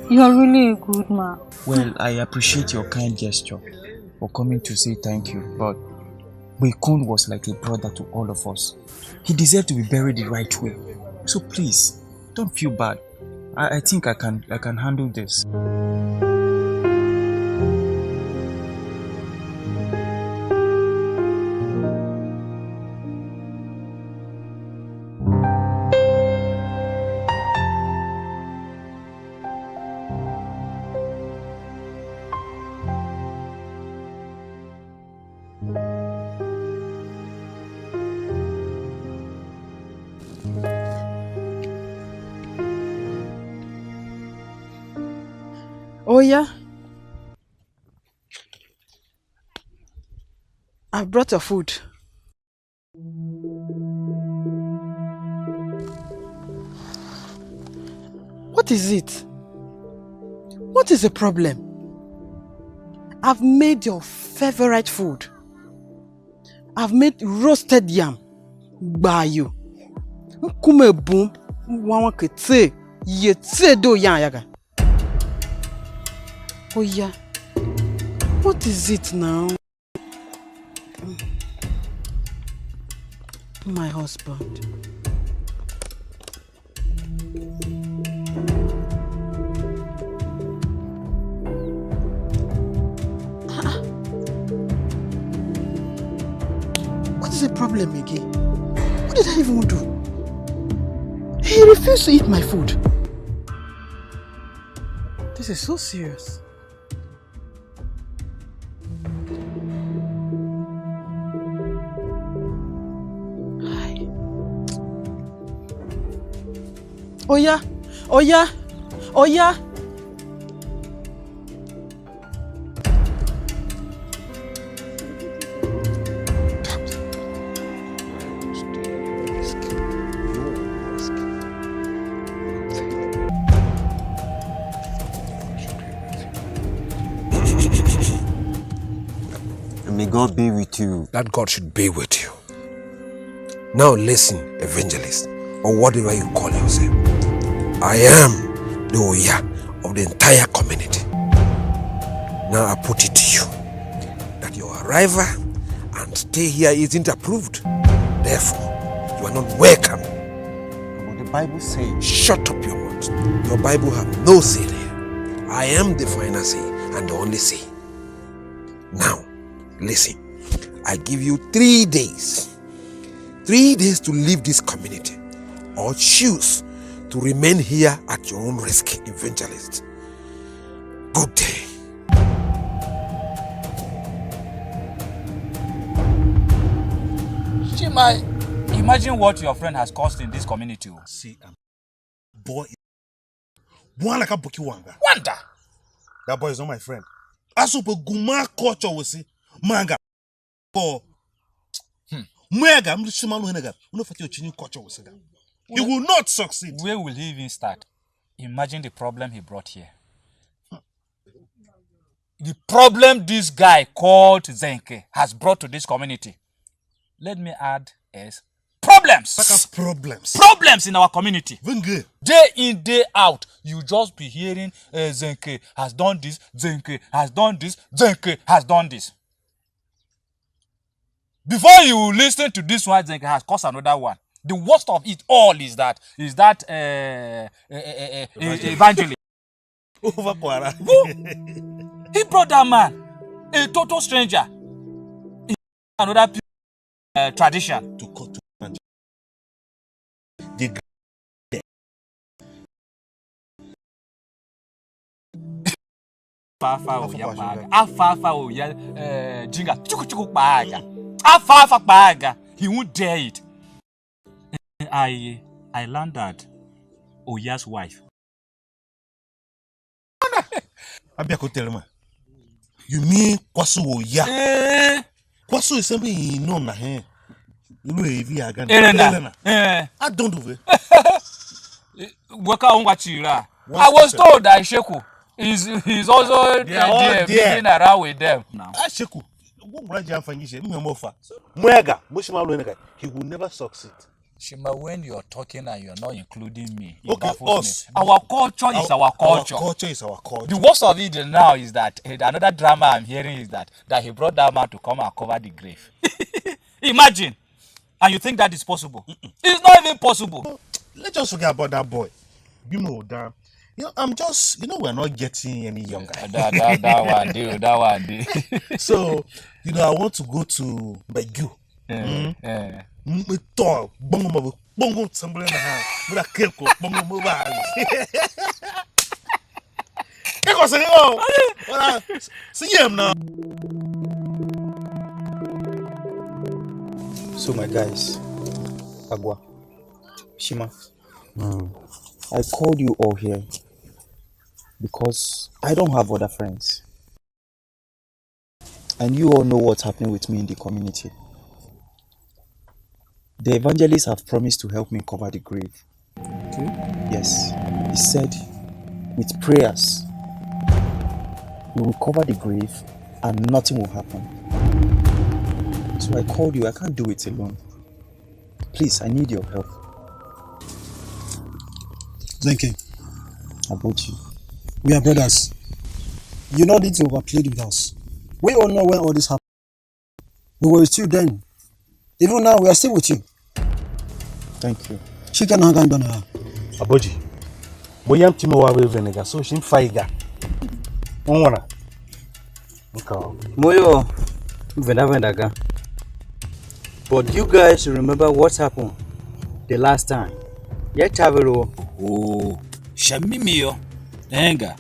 You're really a good man. Well, I appreciate your kind gesture for coming to say thank you, but Bekun was like a brother to all of us. He deserved to be buried the right way. So please, don't feel bad. I think I can handle this. Oh yeah? I've brought your food. What is it? What is the problem? I've made your favorite food. I've made roasted yam. Bayo. Kume boom. Wawa kete. Yete do yan yaga. Oh yeah. What is it now? My husband. What is the problem again? What did I even do? He refused to eat my food. This is so serious. Oh yeah, oh yeah, oh yeah. And may God be with you. That God should be with you. Now listen, evangelist, or whatever you call yourself. I am the Oya of the entire community. Now I put it to you that your arrival and stay here isn't approved. Therefore, you are not welcome. What the Bible says. Shut up your mouth. Your Bible have no say there. I am the final say and the only say. Now, listen. I give you 3 days. 3 days to leave this community or choose to remain here at your own risk, evangelist. Good day. Chima, imagine what your friend has caused in this community. See, boy, like a boki wanga. Wanda! That boy is not my friend. Asupo guma culture we see manga. Oh, mega. I'm just small one again. We know for your changing culture we see. He will not succeed. Where will he even start? Imagine the problem he brought here. The problem this guy called Zenke has brought to this community. Let me add is problems. Problems in our community. Day in, day out, you just be hearing Zenke has done this, Zenke has done this, Zenke has done this. Before you listen to this one, Zenke has caused another one. The worst of it all is that evangelist. He brought that man, a total stranger, in another tradition. To he won't dare it. I learned that Oya's wife. You mean Kwasu Oya? Kwasu is something you know na he. Elena. I don't do it. I was told that Sheku he's also there being around with them now. Sheku. He will never succeed. Shima, when you're talking and you're not including me, okay, us. Our culture is our culture. Our culture is our culture. The worst of it now is that another drama I'm hearing is that he brought that man to come and cover the grave. Imagine. And you think that is possible? It's not even possible. Let's just forget about that boy. You know that. I'm just, we're not getting any younger. that one do. So, I want to go to Begu. Me tall, bongo somebody in the house. With a keko, bongo mobile. Keko say, see him now. So my guys, Agua, Shima, I called you all here because I don't have other friends. And you all know what's happening with me in the community. The evangelists have promised to help me cover the grave. Okay. Yes. He said, with prayers, we will cover the grave and nothing will happen. So I called you. I can't do it alone. Please, I need your help. Zenke, about you. We are brothers. You don't need to overplay with us. We all know when all this happened. We were with you then. Even now, we are still with you. Thank you. She can hang on her. Aboji, boyam timo wa we venega so shim faiga. Onwana. Moyo, vendaga. But you guys should remember what happened the last time. Oh, Shamimio, Enga.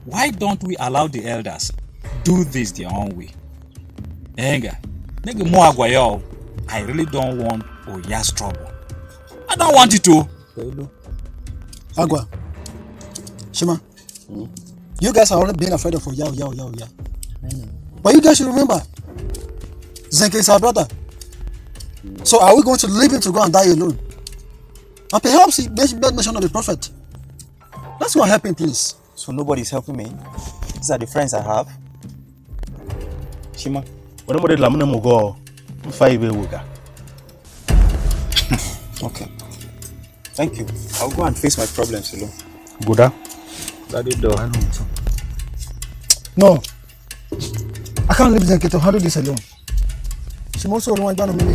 Why don't we allow the elders do this their own way? Enga, nigga mo agwayo. I really don't want Oya's trouble. I don't want it to. Agua, Shima, you guys are already being afraid of Oya. But you guys should remember, Zenke is our brother. So are we going to leave him to go and die alone? And perhaps he makes bad mention of the prophet. Let's go and help him, please. So nobody's helping me. These are the friends I have. Shima. Okay. Thank you. I'll go and face my problems alone. Buddha. Daddy door. No. I can't leave Zenke to handle this alone. She also don't want to be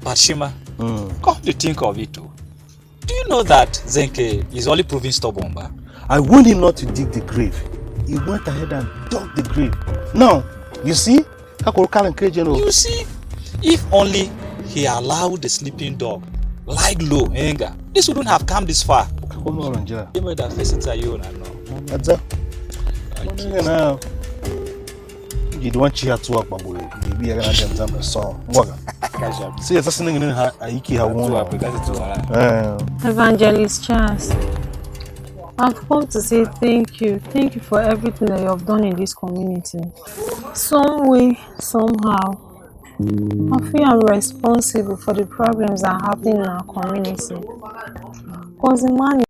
But Shima, come to think of it too. Do you know that Zenke is only proving stubborn? I warned him not to dig the grave. He went ahead and dug the grave. Now, you see? You see? If only he allowed the sleeping dog lie low, anger, this wouldn't have come this far. You made that face into you and I know. That's it. You don't want you to work, but maybe I can have a song. See, it's something in Aiki. Evangelist Charles, I've come to say thank you. Thank you for everything that you have done in this community. Some way, somehow, I feel I'm responsible for the problems that are happening in our community. Because the man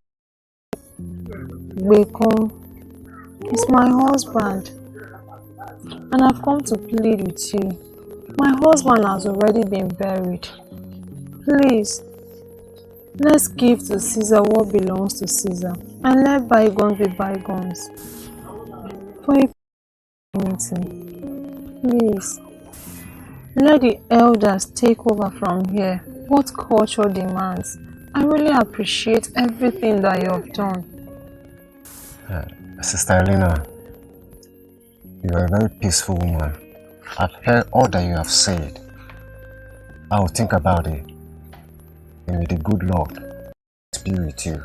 is my husband. And I've come to plead with you. My husband has already been buried. Please, let's give to Caesar what belongs to Caesar and let bygones be bygones. For a community, please, let the elders take over from here what culture demands. I really appreciate everything that you have done. Sister Elena, you are a very peaceful woman. I've heard all that you have said. I will think about it. And may the good Lord be with you.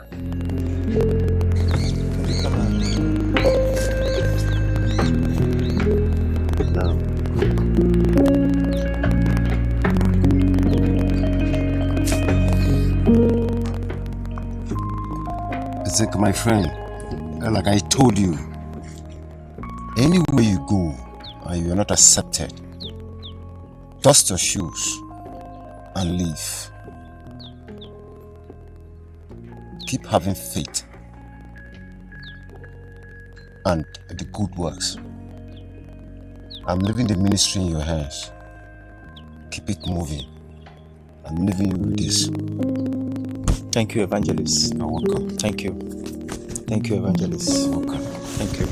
It's like my friend, like I told you, anywhere you go and you are not accepted, dust your shoes and leave. Keep having faith and the good works. I'm leaving the ministry in your hands. Keep it moving. I'm leaving you with this. Thank you, Evangelist. You're welcome. Thank you. Thank you, Evangelist. You're welcome. Thank you.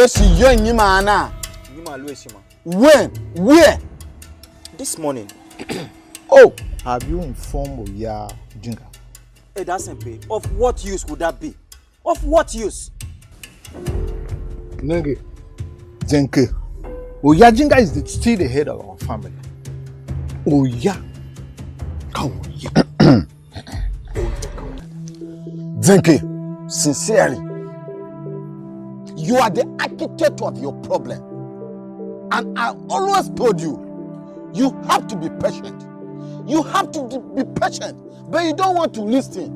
Esi yenyi mana place, Shima. When? Where? This morning. Oh, have you informed Oya Jinga? Hey, that's simple. Of what use would that be? Of what use? Nenge, Zenke, Oya Jinga is still the head of our family. Oya. Zenke, sincerely, you are the architect of your problem. And I always told you, you have to be patient. You have to be patient, but you don't want to listen.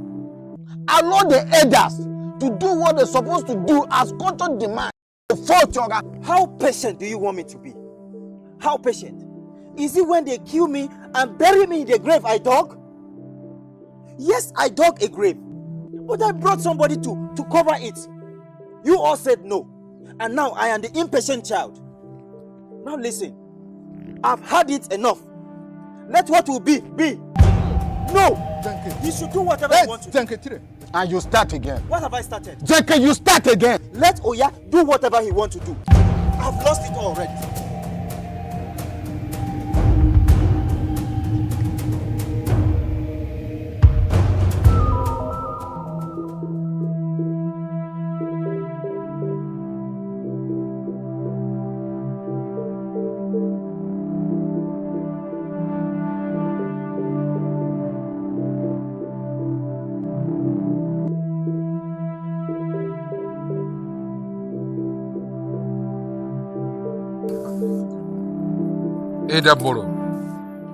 Allow the elders to do what they're supposed to do as culture demands. How patient do you want me to be? How patient? Is it when they kill me and bury me in the grave I dug? Yes, I dug a grave, but I brought somebody to cover it. You all said no, and now I am the impatient child. Now listen, I've had it enough. Let what will be. No! You should do whatever you want to do. And you start again. What have I started? Zenke, you start again. Let Oya do whatever he wants to do. I've lost it already. Edaboro.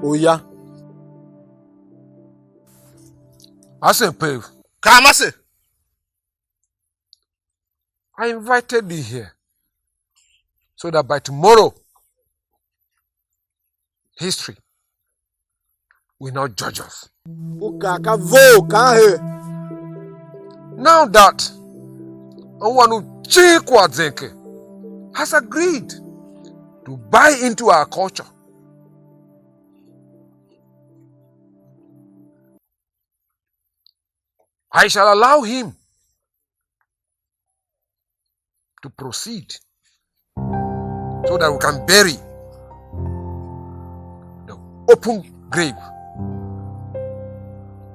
Oya. I say, Pave. Kamase. I invited thee here so that by tomorrow, history will not judge us. Now that Onwanu Chikwa Zenke has agreed to buy into our culture, I shall allow him to proceed so that we can bury the open grave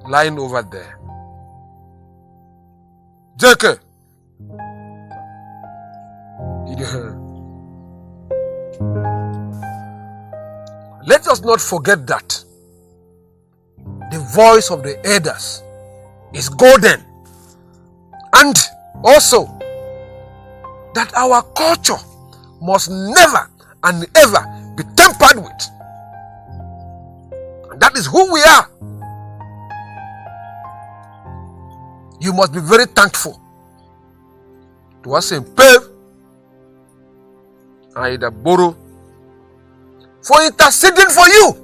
lying over there. Jeke, let us not forget that the voice of the elders is golden, and also that our culture must never and ever be tampered with. And that is who we are. You must be very thankful to us in Pave and Edaboro for interceding for you.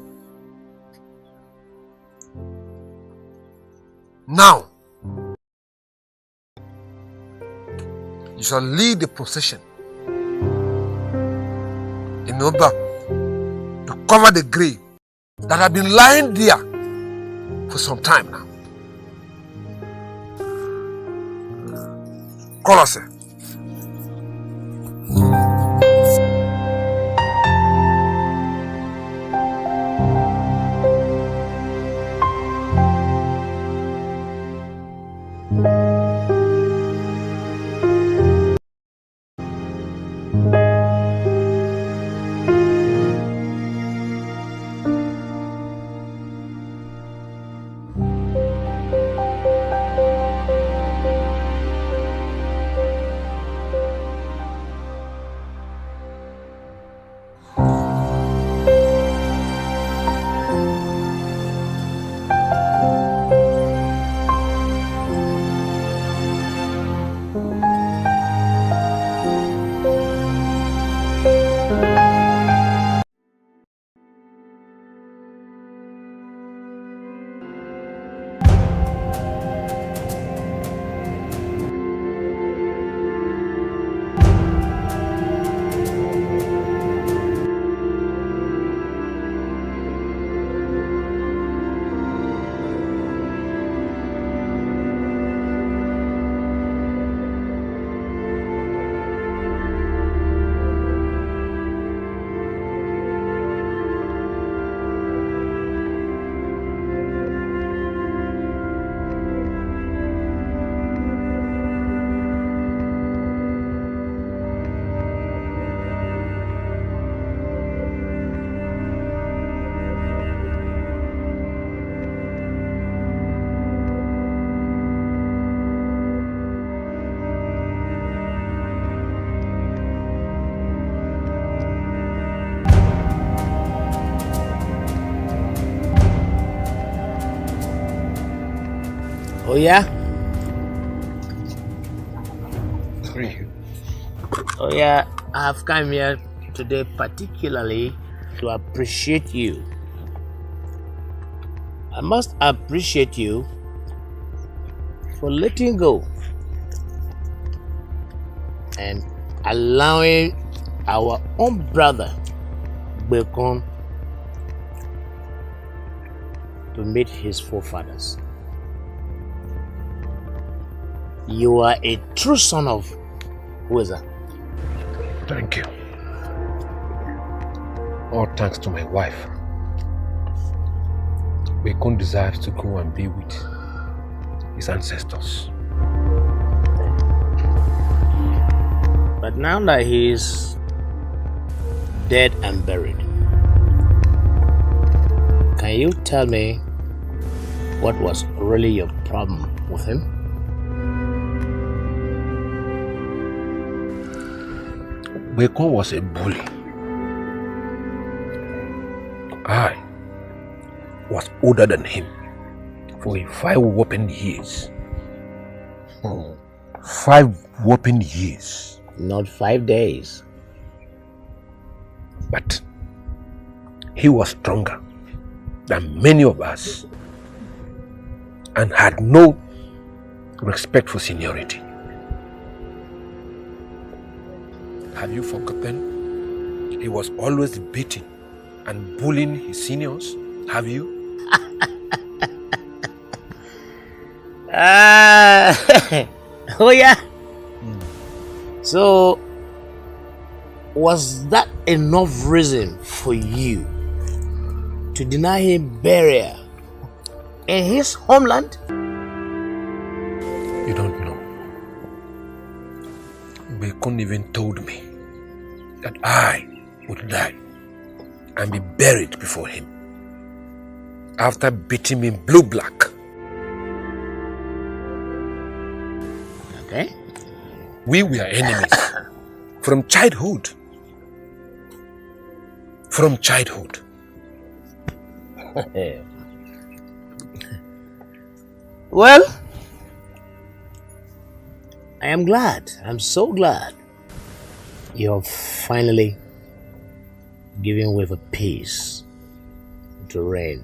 Now, you shall lead the procession in order to cover the grave that have been lying there for some time now. Colossae. Oh yeah? Oh yeah, I have come here today particularly to appreciate you. I must appreciate you for letting go and allowing our own brother Bekon to meet his forefathers. You are a true son of Weza. Thank you. All thanks to my wife. Bekon desires to go and be with his ancestors. But now that he is dead and buried, can you tell me what was really your problem with him? Bekon was a bully. I was older than him for 5 whopping years. 5 whopping years. Not 5 days. But he was stronger than many of us and had no respect for seniority. Have you forgotten? He was always beating and bullying his seniors. Have you? Oh yeah. So was that enough reason for you to deny him burial in his homeland? You don't know. Bekon even told me that I would die and be buried before him after beating me blue-black. Okay. We were enemies from childhood. From childhood. Well, I am glad. I'm so glad you're finally giving way for peace to reign.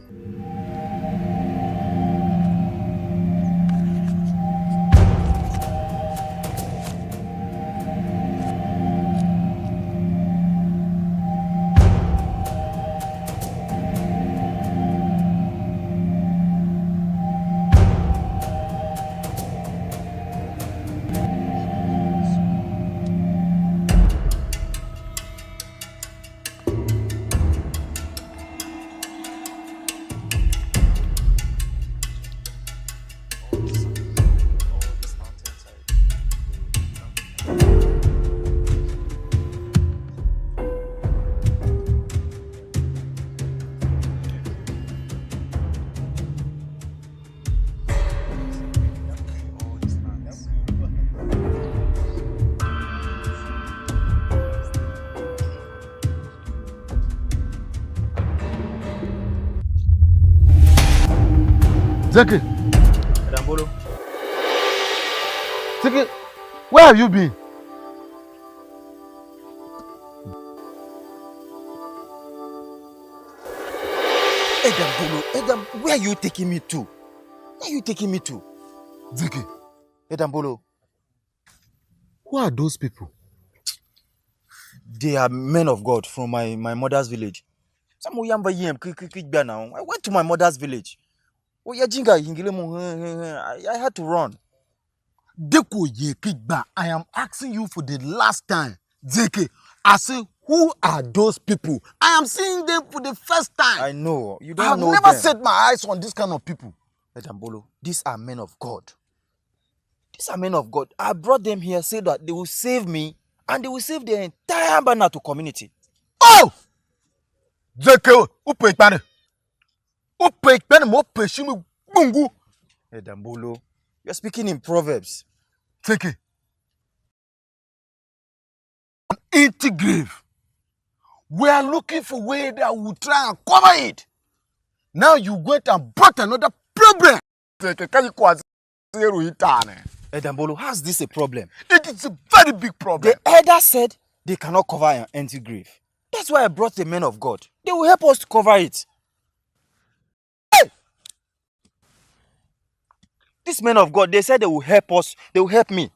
Zeke, Dambolo. Zeke, where have you been? Edam, where are you taking me to? Where are you taking me to? Zeke, Edambolo. who are those people? They are men of God from my mother's village. I went to my mother's village. I had to run. Deko Yekigba, I am asking you for the last time. Zeke, I say, who are those people? I am seeing them for the first time. I know. You don't I have know never them. set my eyes on this kind of people. Edambolo, these are men of God. These are men of God. I brought them here so that they will save me and they will save the entire Banatu community. Oh! Zeke, upe ikpane. Upe ikpane mo pe shimi bungu. Edambolo, you're speaking in Proverbs. Zeke. An empty grave. We are looking for a way that will try and cover it. Now you went and brought another problem. Zeke, can you Edambolo, how's this a problem? It is a very big problem. The elder said they cannot cover an empty grave. That's why I brought the men of God. They will help us to cover it. Hey! These men of God, they said they will help us. They will help me.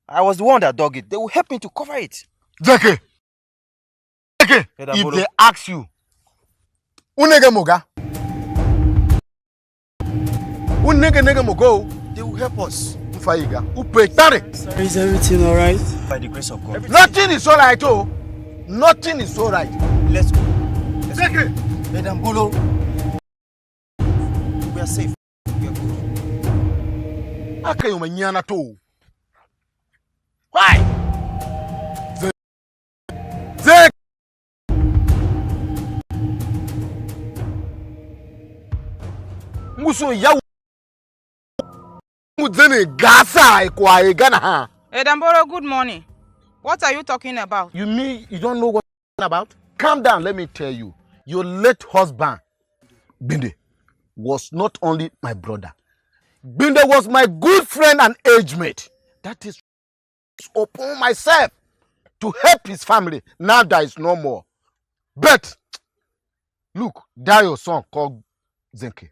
I was the one that dug it. They will help me to cover it. Zeke, if they ask you, unege moga, they will help us. Is everything alright? By the grace of God. Nothing is alright, oh. Nothing is alright. Let's go. Zeke, Edambolo, we are safe. We are good. Okay, you manyana too. Why? Zeke. Muso ya mudene gasa kwa egana ha. Edambolo, good morning. What are you talking about? You mean you don't know what I'm about? Calm down, let me tell you. Your late husband, Binde, was not only my brother. Binde was my good friend and age mate. That is upon myself to help his family. Now there is no more. But look, that your son called Zenke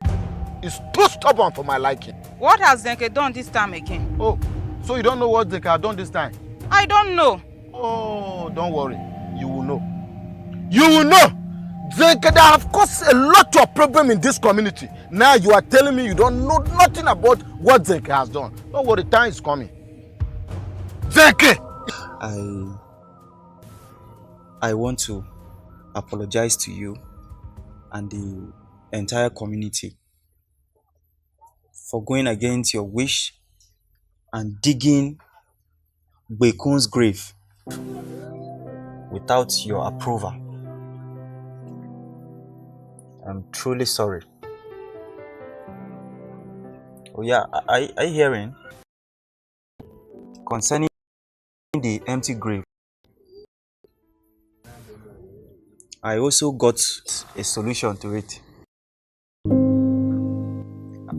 is too stubborn for my liking. What has Zenke done this time again? Oh, so you don't know what Zenke has done this time? I don't know. Oh, don't worry. You will know. You will know. Zenke, there have caused a lot of problem in this community. Now you are telling me you don't know nothing about what Zenke has done. Don't worry, time is coming. Zenke! I want to apologize to you and the entire community for going against your wish and digging Bekun's grave without your approval. I'm truly sorry. Oh yeah, are you hearing? Concerning the empty grave, I also got a solution to it.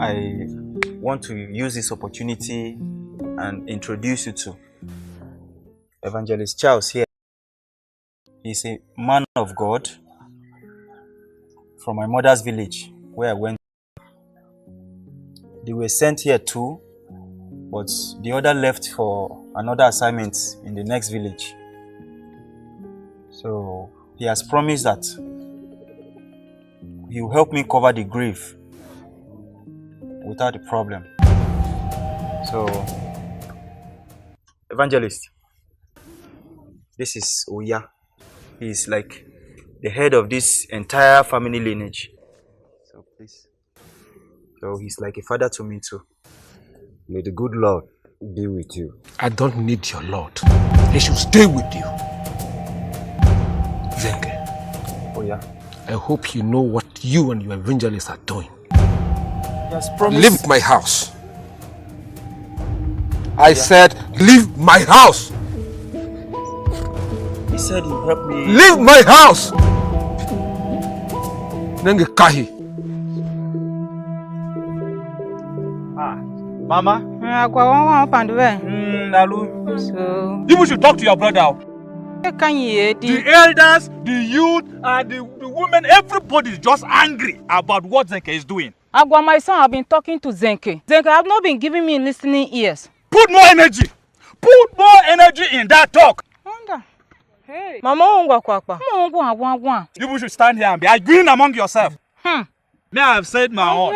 I want to use this opportunity and introduce you to Evangelist Charles here. He's a man of God from my mother's village where I went. They were sent here too, but the other left for another assignment in the next village. So he has promised that he will help me cover the grave without a problem. So, Evangelist, this is Oya. He is like the head of this entire family lineage. So please. So he's like a father to me too. May the good Lord be with you. I don't need your Lord. He should stay with you. Zenke. Oh yeah. I hope you know what you and your evangelists are doing. Yes, promise. Leave my house. I said, leave my house. He said he'll help me. Leave my house. Nenge kahi. Mama? So, You should talk to your brother. can you hear The elders, the youth, and the women, everybody is just angry about what Zenke is doing. Agwa, my son, have been talking to Zenke. Zenke have not been giving me listening ears. Put more energy. Put more energy in that talk. Wonder. Hey. Mama, You should stand here and be arguing among yourself. May I have said my own.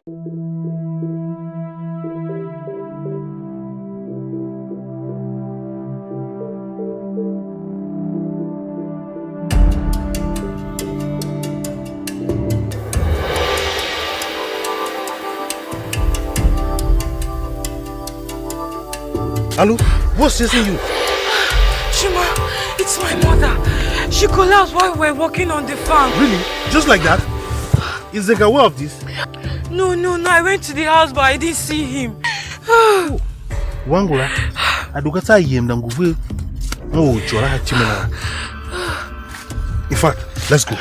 Hello? What's chasing you? Shima, it's my mother. She collapsed while we were working on the farm. Really? Just like that? Is Zenke aware of this? No. I went to the house, but I didn't see him. Wangula, adukata yem na nguvu. Oh, chora hachimena. In fact, let's go.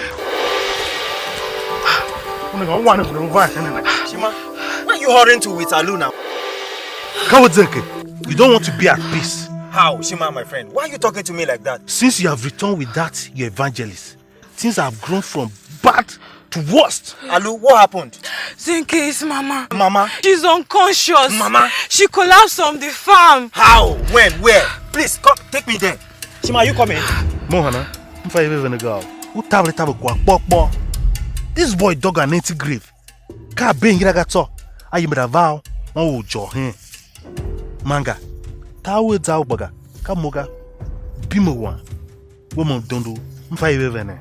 Shima, where are you hurrying to with Alu now? Come with Zenke. You don't want to be at peace. How, Shima, my friend? Why are you talking to me like that? Since you have returned with that, your evangelist, things have grown from bad to worst. Alu, what happened? Zenke is Mama. Mama? She's unconscious. Mama? She collapsed on the farm. How? When? Where? Please, come, take me there. Shima, you coming? Mohana, if I ever go, who tablet this boy dug an empty grave. Can't be in Ragato. I am a vow. Oh, Johin. Manga. Tawe Zaubaga. Kamoga. Bimuwan. Woman don't do. If I ever.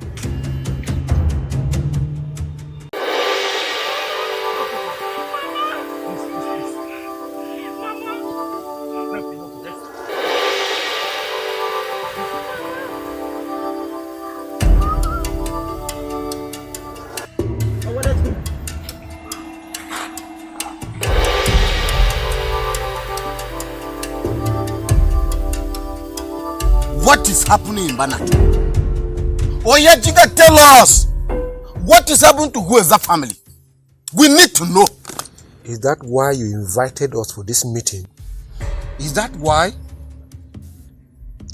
What is happening in Banat? Oya Jiga, tell us what is happening to Hueza family. We need to know. Is that why you invited us for this meeting? Is that why?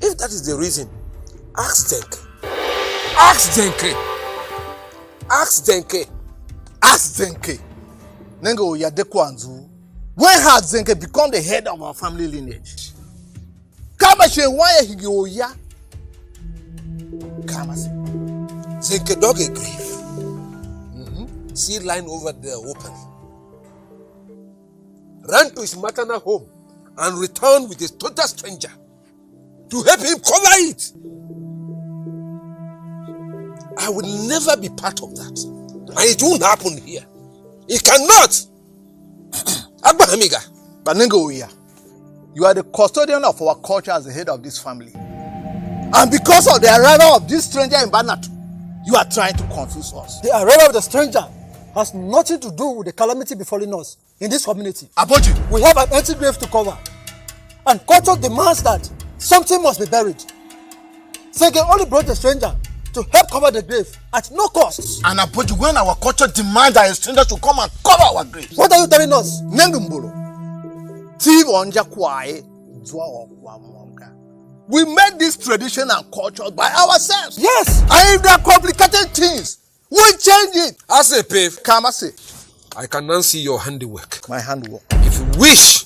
If that is the reason, ask Zenke. Ask Zenke. Ask Zenke. Ask Zenke. Nengo Oya Dekwanzu. When has Zenke become the head of our family lineage? Kamashe why he go ya? Kamasi. Zenke dug a grave. See line over there open. Ran to his maternal home and returned with a total stranger to help him cover it. I will never be part of that. And it won't happen here. It cannot. Agba Hamiga. Banengo Oya. You are the custodian of our culture as the head of this family. And because of the arrival of this stranger in Banat, you are trying to confuse us. The arrival of the stranger has nothing to do with the calamity befalling us in this community. Aboji, we have an empty grave to cover. And culture demands that something must be buried. Zenke only brought the stranger to help cover the grave at no cost. And Aboji, when our culture demands that a stranger should come and cover our graves. What are you telling us? Nengumbolo. We made this tradition and culture by ourselves. Yes. And if there are complicated things, we change it. I say, Pave. Come, I say. I can now see your handiwork. My handwork. If you wish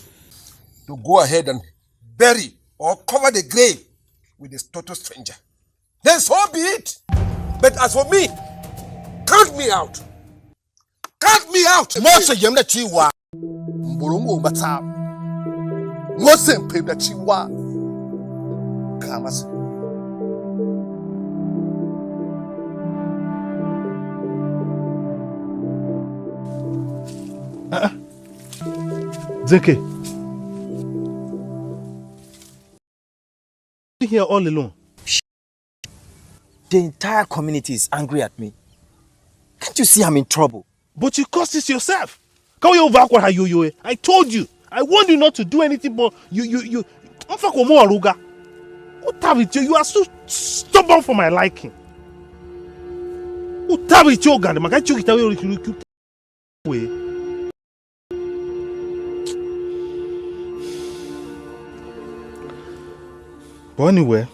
to go ahead and bury or cover the grave with this total stranger, then so be it. But as for me, count me out. Count me out. Moshe yemna chiwa. Mbulungu mbata. Mose mpebna chiwa. Kamas. Zenke. You here all alone. The entire community is angry at me. Can't you see I'm in trouble? But you caused this yourself. I told you. I warned you not to do anything, but you. What have it? You are so stubborn for my liking. What have it? You But anyway,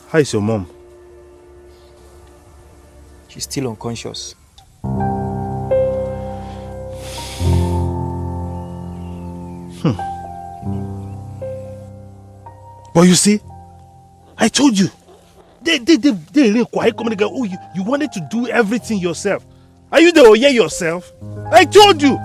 how is your mom? She's still unconscious. But you see, I told you, they quiet communicate. Oh, you wanted to do everything yourself. Are you the Oye yourself? I told you.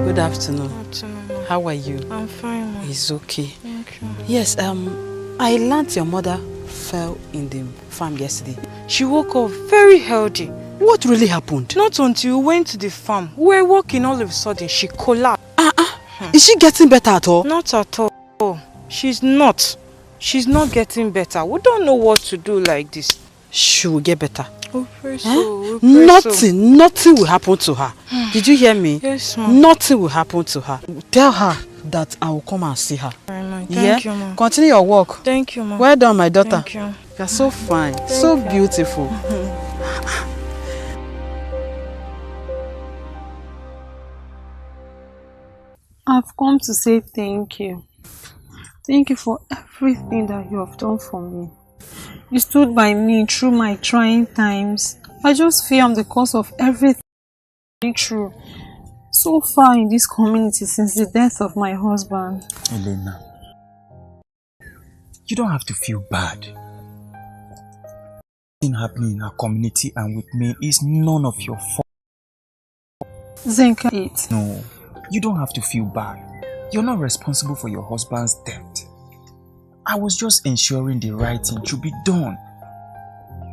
Good afternoon. How are you? I'm fine, Mom. It's okay. Thank Yes, I learned your mother fell in the farm yesterday. She woke up very healthy. What really happened? Not until we went to the farm. We were walking, all of a sudden she collapsed. Is she getting better at all? Not at all. She's not. She's not getting better. We don't know what to do like this. She will get better. We pray so. We pray Nothing will happen to her. Did you hear me? Yes, ma'am. Nothing will happen to her. Tell her that I will come and see her. Thank you, ma'am. Continue your work. Thank you, ma'am. Well done, my daughter. Thank you. You're so fine, so beautiful. I've come to say thank you. Thank you for everything that you have done for me. You stood by me through my trying times. I just feel I'm the cause of everything through so far in this community since the death of my husband. Elena, you don't have to feel bad. Thing happening in our community and with me is none of your fault. Zenka, No, you don't have to feel bad. You're not responsible for your husband's death. I was just ensuring the right thing should be done.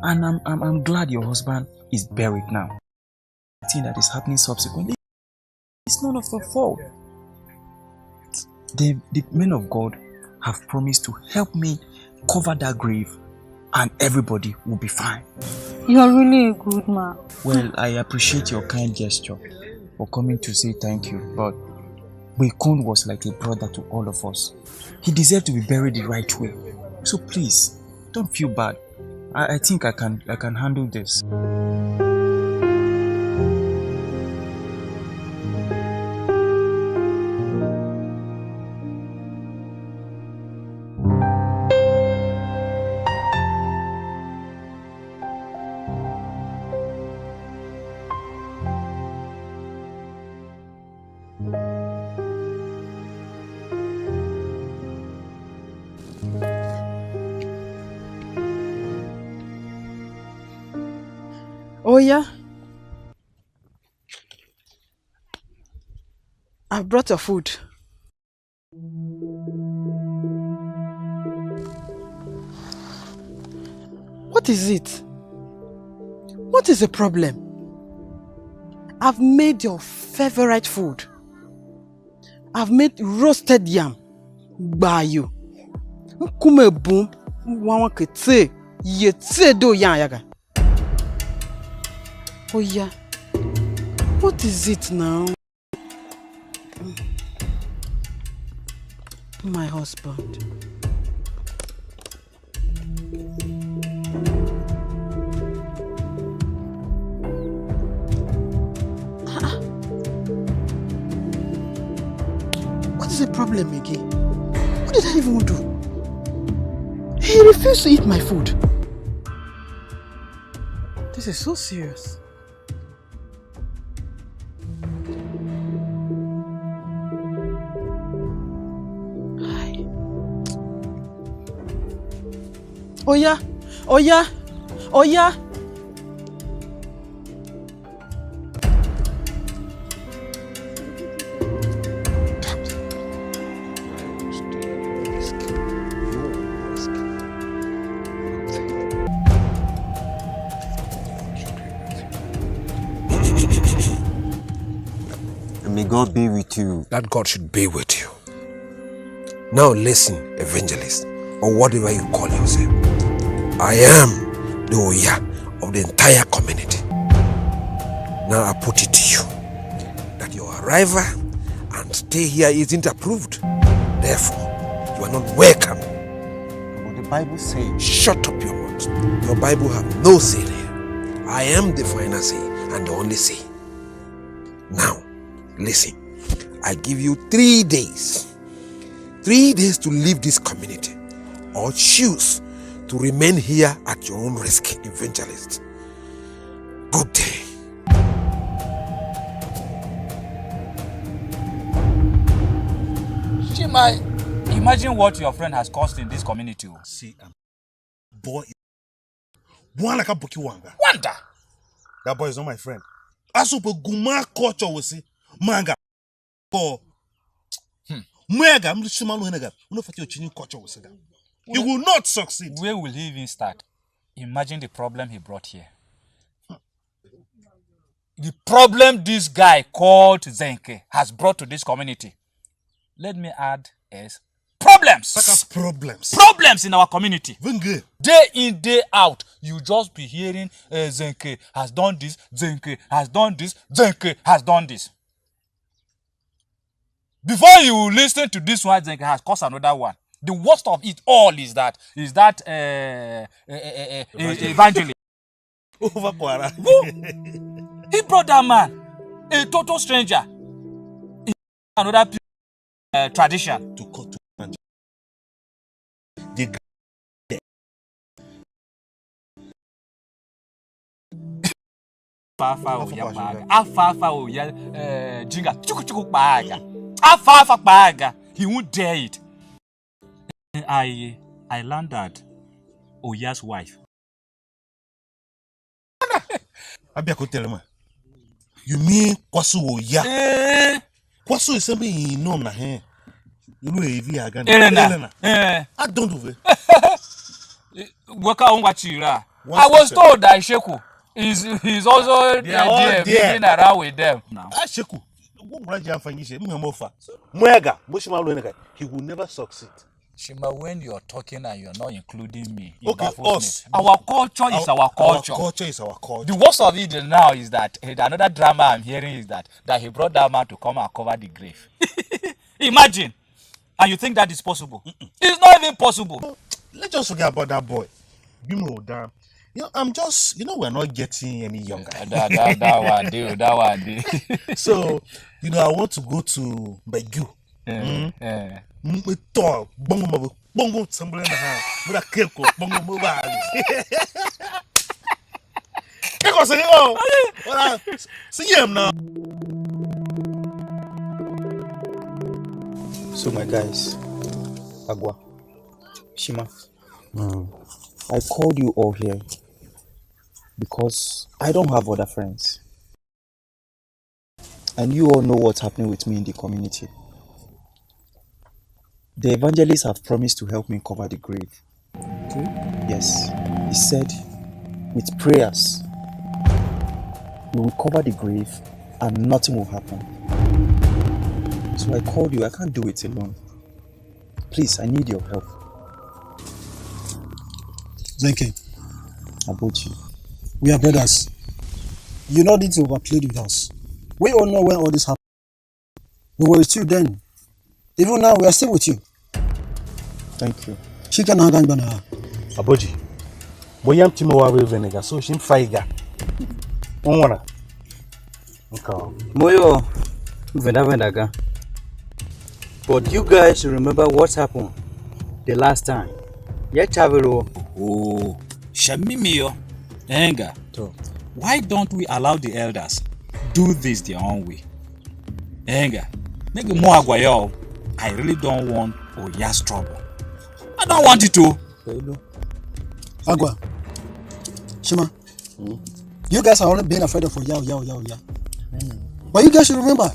And I'm glad your husband is buried now. The thing that is happening subsequently, it's none of your fault. The men of God have promised to help me cover that grave and everybody will be fine. You're really a good man. Well, I appreciate your kind gesture for coming to say thank you, but Bekun was like a brother to all of us. He deserved to be buried the right way. So please, don't feel bad. I think I can handle this. Oh yeah? I've brought your food. What is it? What is the problem? I've made your favorite food. I've made roasted yam. Bayo. Kume boom. Wawa kete. Yetse do yan yaga. Oh yeah. What is it now? My husband. What is the problem again? What did I even do? He refused to eat my food. This is so serious. Oh yeah, oh yeah, oh yeah. And may God be with you. That God should be with you. Now listen, evangelist, or whatever you call yourself. I am the Oya of the entire community. Now I put it to you that your arrival and stay here isn't approved. Therefore, you are not welcome. What the Bible says. Shut up your mouth. Your Bible have no say there. I am the final say and the only say. Now, listen. I give you 3 days. 3 days to leave this community or choose to remain here at your own risk, evangelist. Good day. Chima, imagine what your friend has caused in this community. See, boy, like a Buki Wanga. Wanda! That boy is not my friend. As a Guma culture will see, manga. Oh, He will not succeed. Where will he even start? Imagine the problem he brought here. The problem this guy called Zenke has brought to this community. Let me add is problems. Problems in our community. Day in, day out, you just be hearing Zenke has done this, Zenke has done this, Zenke has done this. Before you listen to this one, Zenke has caused another one. The worst of it all is that evangelist. He brought that man, a total stranger, in another tradition. To cut to he won't dare it. I learned that Oya's wife. You mean Kwasu Oya? Kwasu is something you know na he. You know Elena. I don't do it. I was told that Sheku he's also there being around with them now. Sheku. He will never succeed. Shima, when you're talking and you're not including me, okay, us. Our culture is our culture. Our culture is our culture. The worst of it now is that another drama I'm hearing is that he brought that man to come and cover the grave. Imagine. And you think that is possible? It's not even possible. Let's just forget about that boy. I'm just, we're not getting any younger. that one day. So, I want to go to Begu. Bongo somebody in the house. With a cake, bongo move. See him now. So my guys, Agua, Shima, I called you all here because I don't have other friends. And you all know what's happening with me in the community. The evangelists have promised to help me cover the grave. Okay. Yes. He said, with prayers, we will cover the grave and nothing will happen. So I called you. I can't do it alone. Please, I need your help. Zenke. Abochi. We are brothers. You don't need to overplay with us. We all know when all this happened. We were with you then. Even now, we are still with you. Thank you. Chicken and Gangbana. Aboji. Boyam Timowa Venega, so Shim Faiga. Onwana. Moyo Venaga. But you guys remember what happened the last time? Yetavero. Oh, Shamimio. Enga. Why don't we allow the elders do this their own way? Enga. Make more Aguayo. I really don't want Oya's trouble. I don't want it to. Agua. Shima. You guys are only being afraid of Oya. But you guys should remember,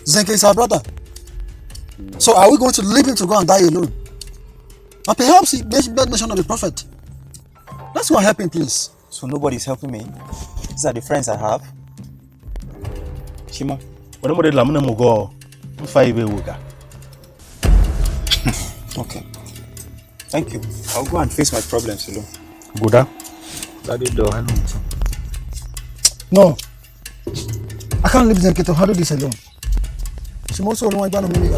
Zenke is our brother. So are we going to leave him to go and die alone? Or perhaps he bears the mention of the prophet. Let's go and help him, please. So nobody's helping me. These are the friends I have. Shima. Okay. Thank you. I'll go and face my problems alone. Goda? No. I can't leave Zenke to handle this alone. She must also want to me.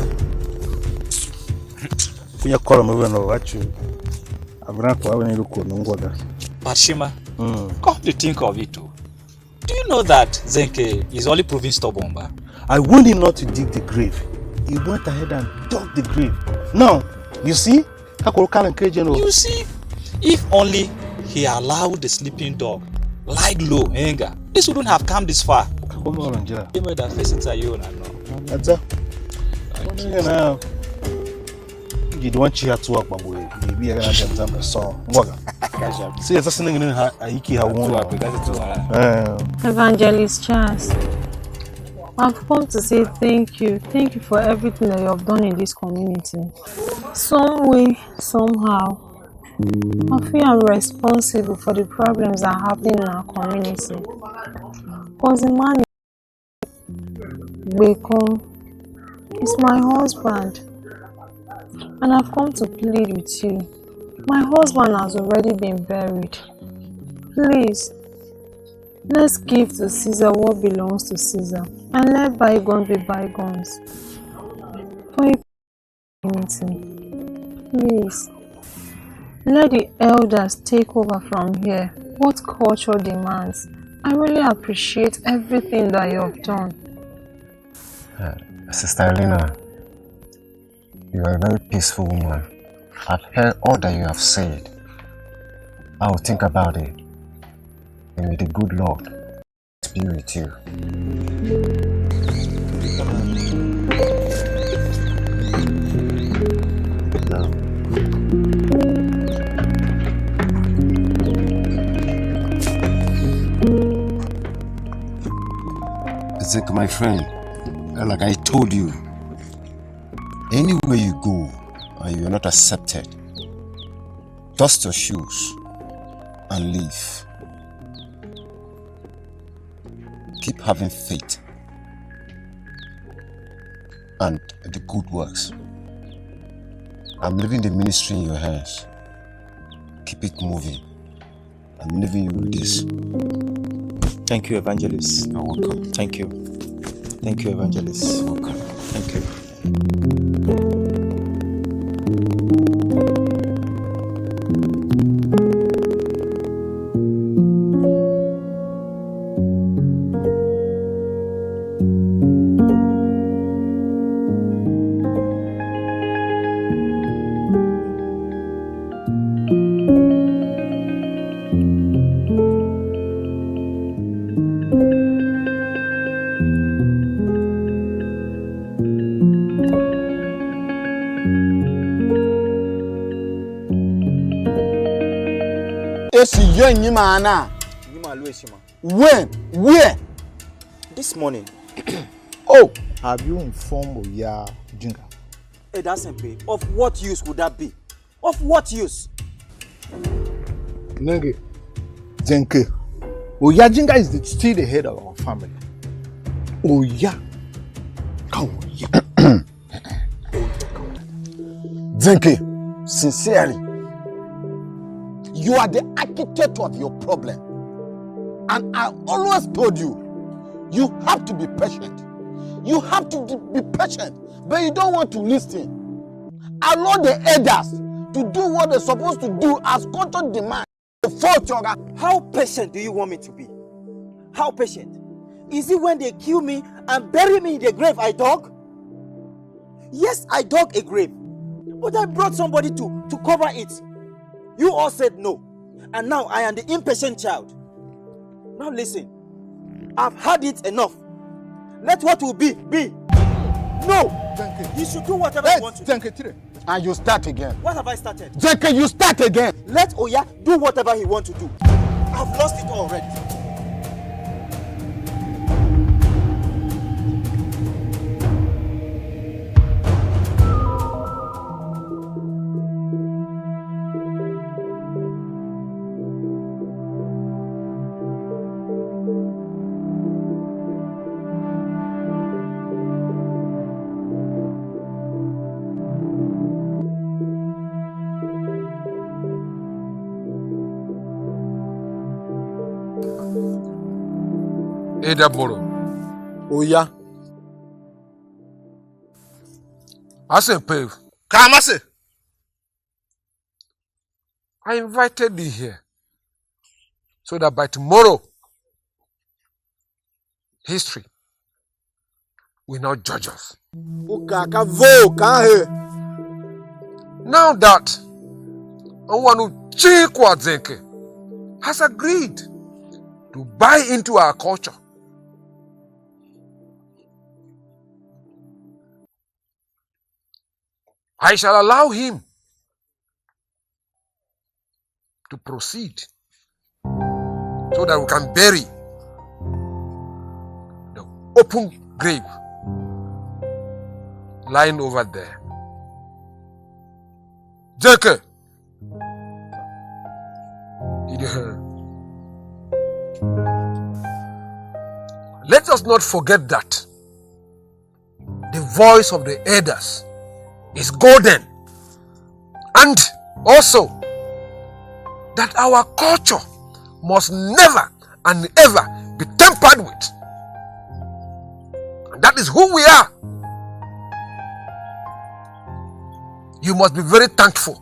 But Shima, come to think of it too. Do you know that Zenke is only proving stubborn? I warned him not to dig the grave. He went ahead and dug the grave. Now, you see? You see? If only he allowed the sleeping dog lie low, anger, this wouldn't have come this far. You know that facing you now. That's it. You don't want you to work, but maybe I can have a song. See, it's something in Haiki. Evangelist Charles, I've come to say thank you. Thank you for everything that you have done in this community. Some way, somehow, I feel I'm responsible for the problems that happen in our community. Because the man Bekon is my husband. And I've come to plead with you. My husband has already been buried. Please, let's give to Caesar what belongs to Caesar and let bygones be bygones. For a community, please, let the elders take over from here what culture demands. I really appreciate everything that you have done. Sister Elena, you are a very peaceful woman. I've heard all that you have said. I will think about it. And may the good Lord be with you. Zeke, my friend, like I told you, anywhere you go and you are not accepted, dust your shoes and leave. Keep having faith and the good works. I'm leaving the ministry in your hands. Keep it moving. I'm leaving you with this. Thank you, Evangelist. You're welcome. Thank you. Thank you, Evangelist. You're welcome. Thank you. When? Where? This morning. Oh, have you informed Oya Jinga? Hey, that's simple. Of what use would that be? Of what use? Nenge, Zenke, Oya Jinga is still the head of our family. Oya. Zenke, sincerely, you are the architect of your problem. And I always told you, you have to be patient. You have to be patient, but you don't want to listen. Allow the elders to do what they're supposed to do as culture demands. How patient do you want me to be? How patient? Is it when they kill me and bury me in the grave I dug? Yes, I dug a grave, but I brought somebody to cover it. You all said no, and now I am the impatient child. Now listen, I've had it enough. Let what will be, be. No! You should do whatever you want to do. And you start again. What have I started? Zenke, you start again. Let Oya do whatever he wants to do. I've lost it already. Edaboro. Oya. I said, Pave. Kamase. I invited thee here so that by tomorrow, history will not judge us. Now that Onwanu Chikwa Zenke has agreed to buy into our culture, I shall allow him to proceed so that we can bury the open grave lying over there. Zenke! Let us not forget that the voice of the elders is golden, and also that our culture must never and ever be tampered with. And that is who we are. You must be very thankful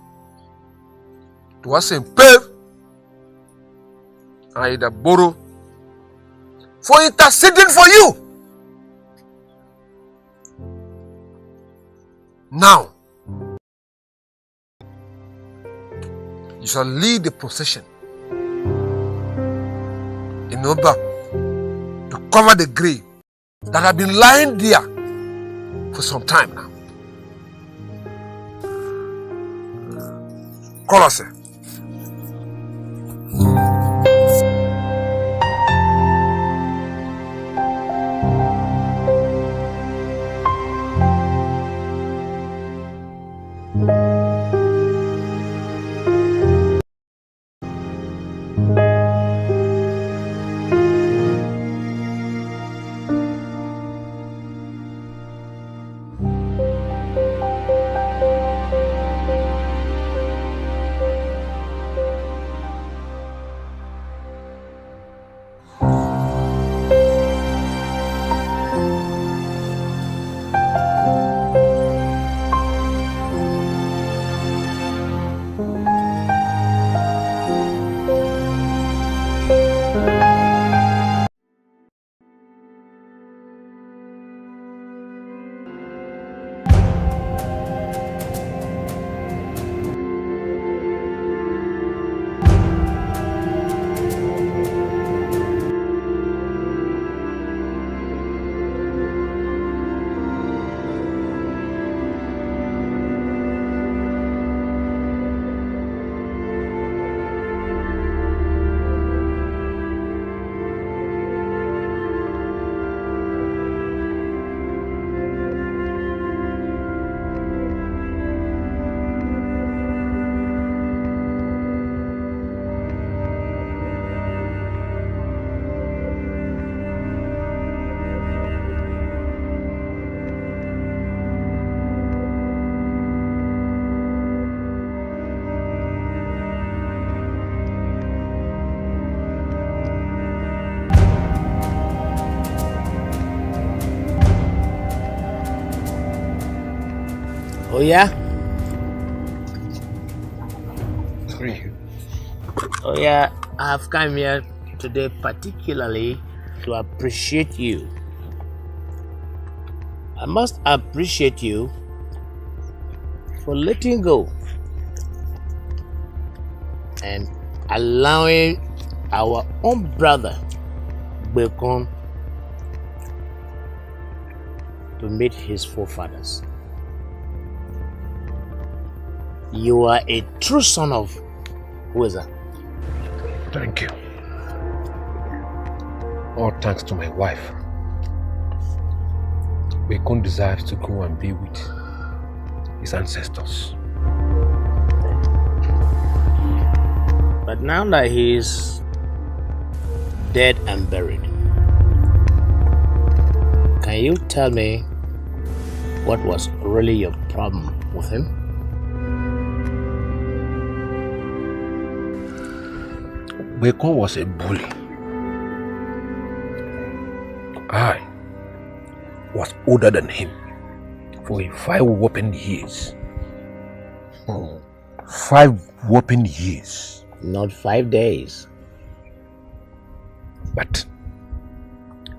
to us in Pev and Idaboro for interceding for you. Now, you shall lead the procession in order to cover the grave that have been lying there for some time now. Colossae. Oh yeah? Oh yeah, I have come here today particularly to appreciate you. I must appreciate you for letting go and allowing our own brother Bekon to meet his forefathers. You are a true son of Weza. Thank you. All thanks to my wife. Bekon desires to go and be with his ancestors. But now that he is dead and buried, can you tell me what was really your problem with him? Bekon was a bully. I was older than him for 5 whopping years. 5 whopping years. Not 5 days. But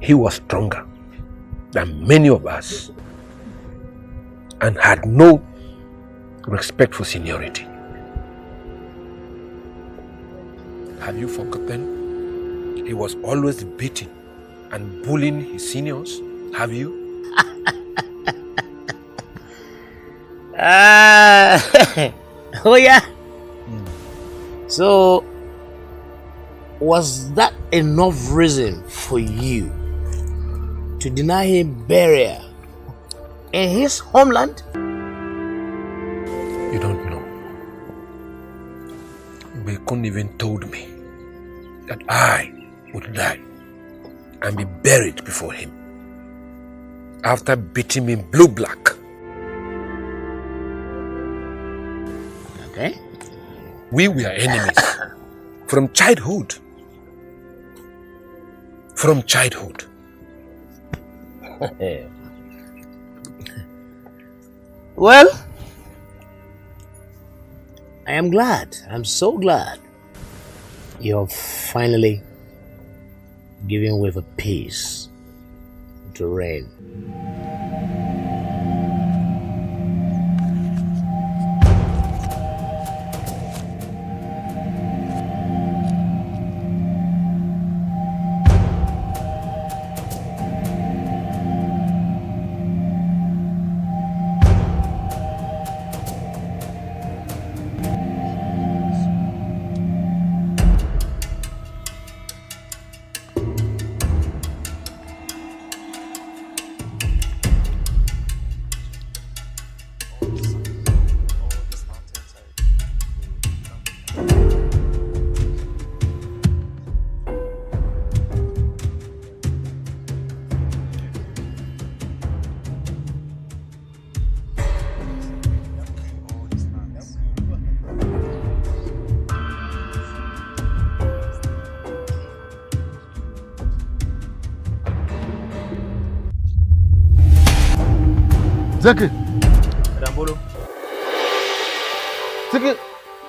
he was stronger than many of us and had no respect for seniority. Have you forgotten? He was always beating and bullying his seniors. Have you? Oh yeah. So was that enough reason for you to deny him burial in his homeland? You don't know. Bekun even told me that I would die and be buried before him after beating me blue black. Okay. We were enemies from childhood. From childhood. Well, I am glad. I'm so glad you're finally giving way for peace to reign. Zeke, Dambolo. Zeke,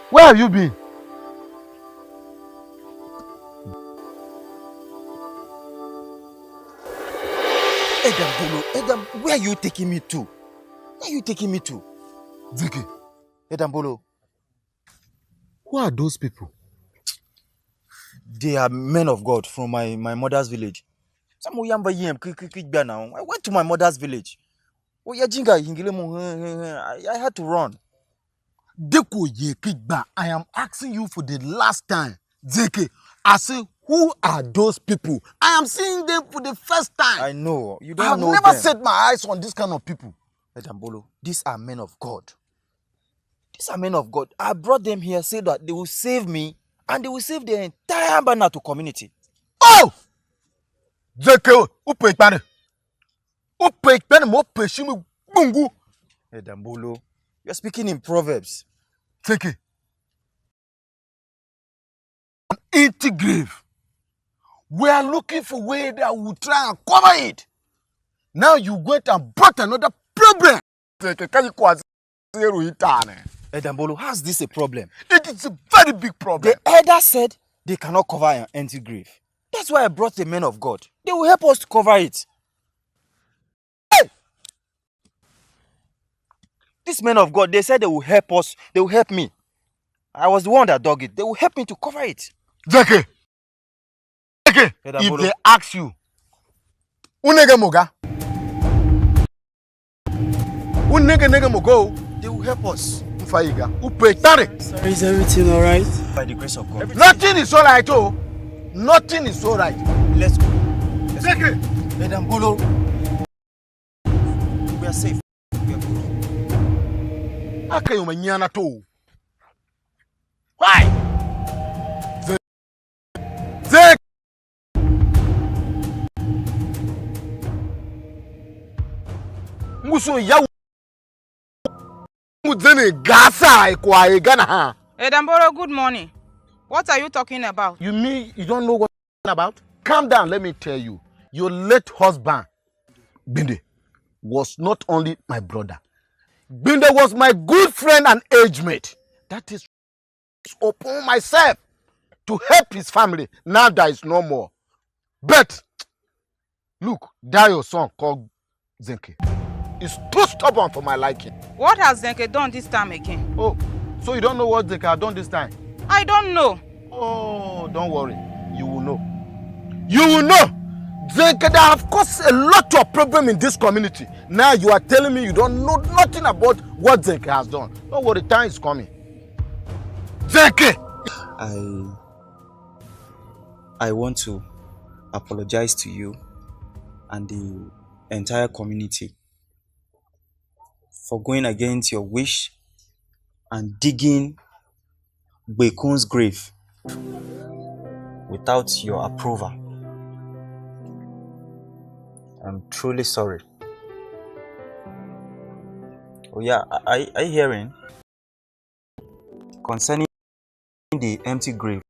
where have you been? Edam, where are you taking me to? Where are you taking me to? Zeke, Edambolo. who are those people? They are men of God from my mother's village. I went to my mother's village. I had to run. Deko Yekigba, I am asking you for the last time. Zeke, I say, who are those people? I am seeing them for the first time. I know. You don't I have know never them. set my eyes on this kind of people. Edambolo, these are men of God. These are men of God. I brought them here so that they will save me and they will save the entire Banatu community. Oh! Zeke, upe ikpane. Upe ikpane mo peshimu bungu. Edambolo, you are speaking in Proverbs. Zeke. An empty grave. We are looking for way that will try and cover it. Now you went and brought another problem. Edambolo, how is this a problem? It is a very big problem. The elder said they cannot cover an empty grave. That's why I brought the men of God. They will help us to cover it. Hey! These men of God, they said they will help us. They will help me. I was the one that dug it. They will help me to cover it. Zeke, if they ask you, unege moga, they will help us. Is everything alright? By the grace of God. Nothing is alright, oh. Nothing is alright. Let's go. Zeke, Edambolo, we are safe. We are good. akayo manyana to. Why? Zeke. Muso ya mudene gasa kwa egana ha. Edambolo, good morning. What are you talking about? You mean you don't know what I'm about? Calm down, let me tell you. Your late husband, Binde, was not only my brother. Binde was my good friend and age mate. That is upon myself to help his family. Now there is no more. But, look, that your son called Zenke is too stubborn for my liking. What has Zenke done this time again? Oh, so you don't know what Zenke has done this time? I don't know. Oh, don't worry. You will know. You will know. Zenke, they have caused a lot of problem in this community. Now you are telling me you don't know nothing about what Zenke has done. Don't worry, time is coming. Zenke! I want to apologize to you and the entire community for going against your wish and digging Bekun's grave without your approval. I'm truly sorry. Oh yeah, are you hearing? Concerning the empty grave,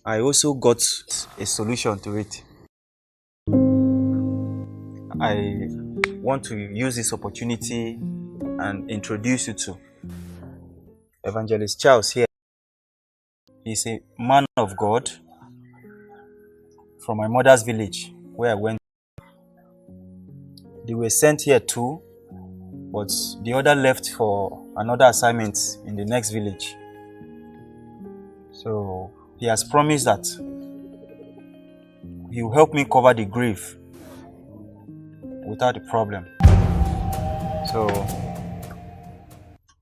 I also got a solution to it. I want to use this opportunity and introduce you to Evangelist Charles here. He's a man of God from my mother's village where I went. They were sent here too, but the other left for another assignment in the next village. So he has promised that he will help me cover the grave without a problem. So,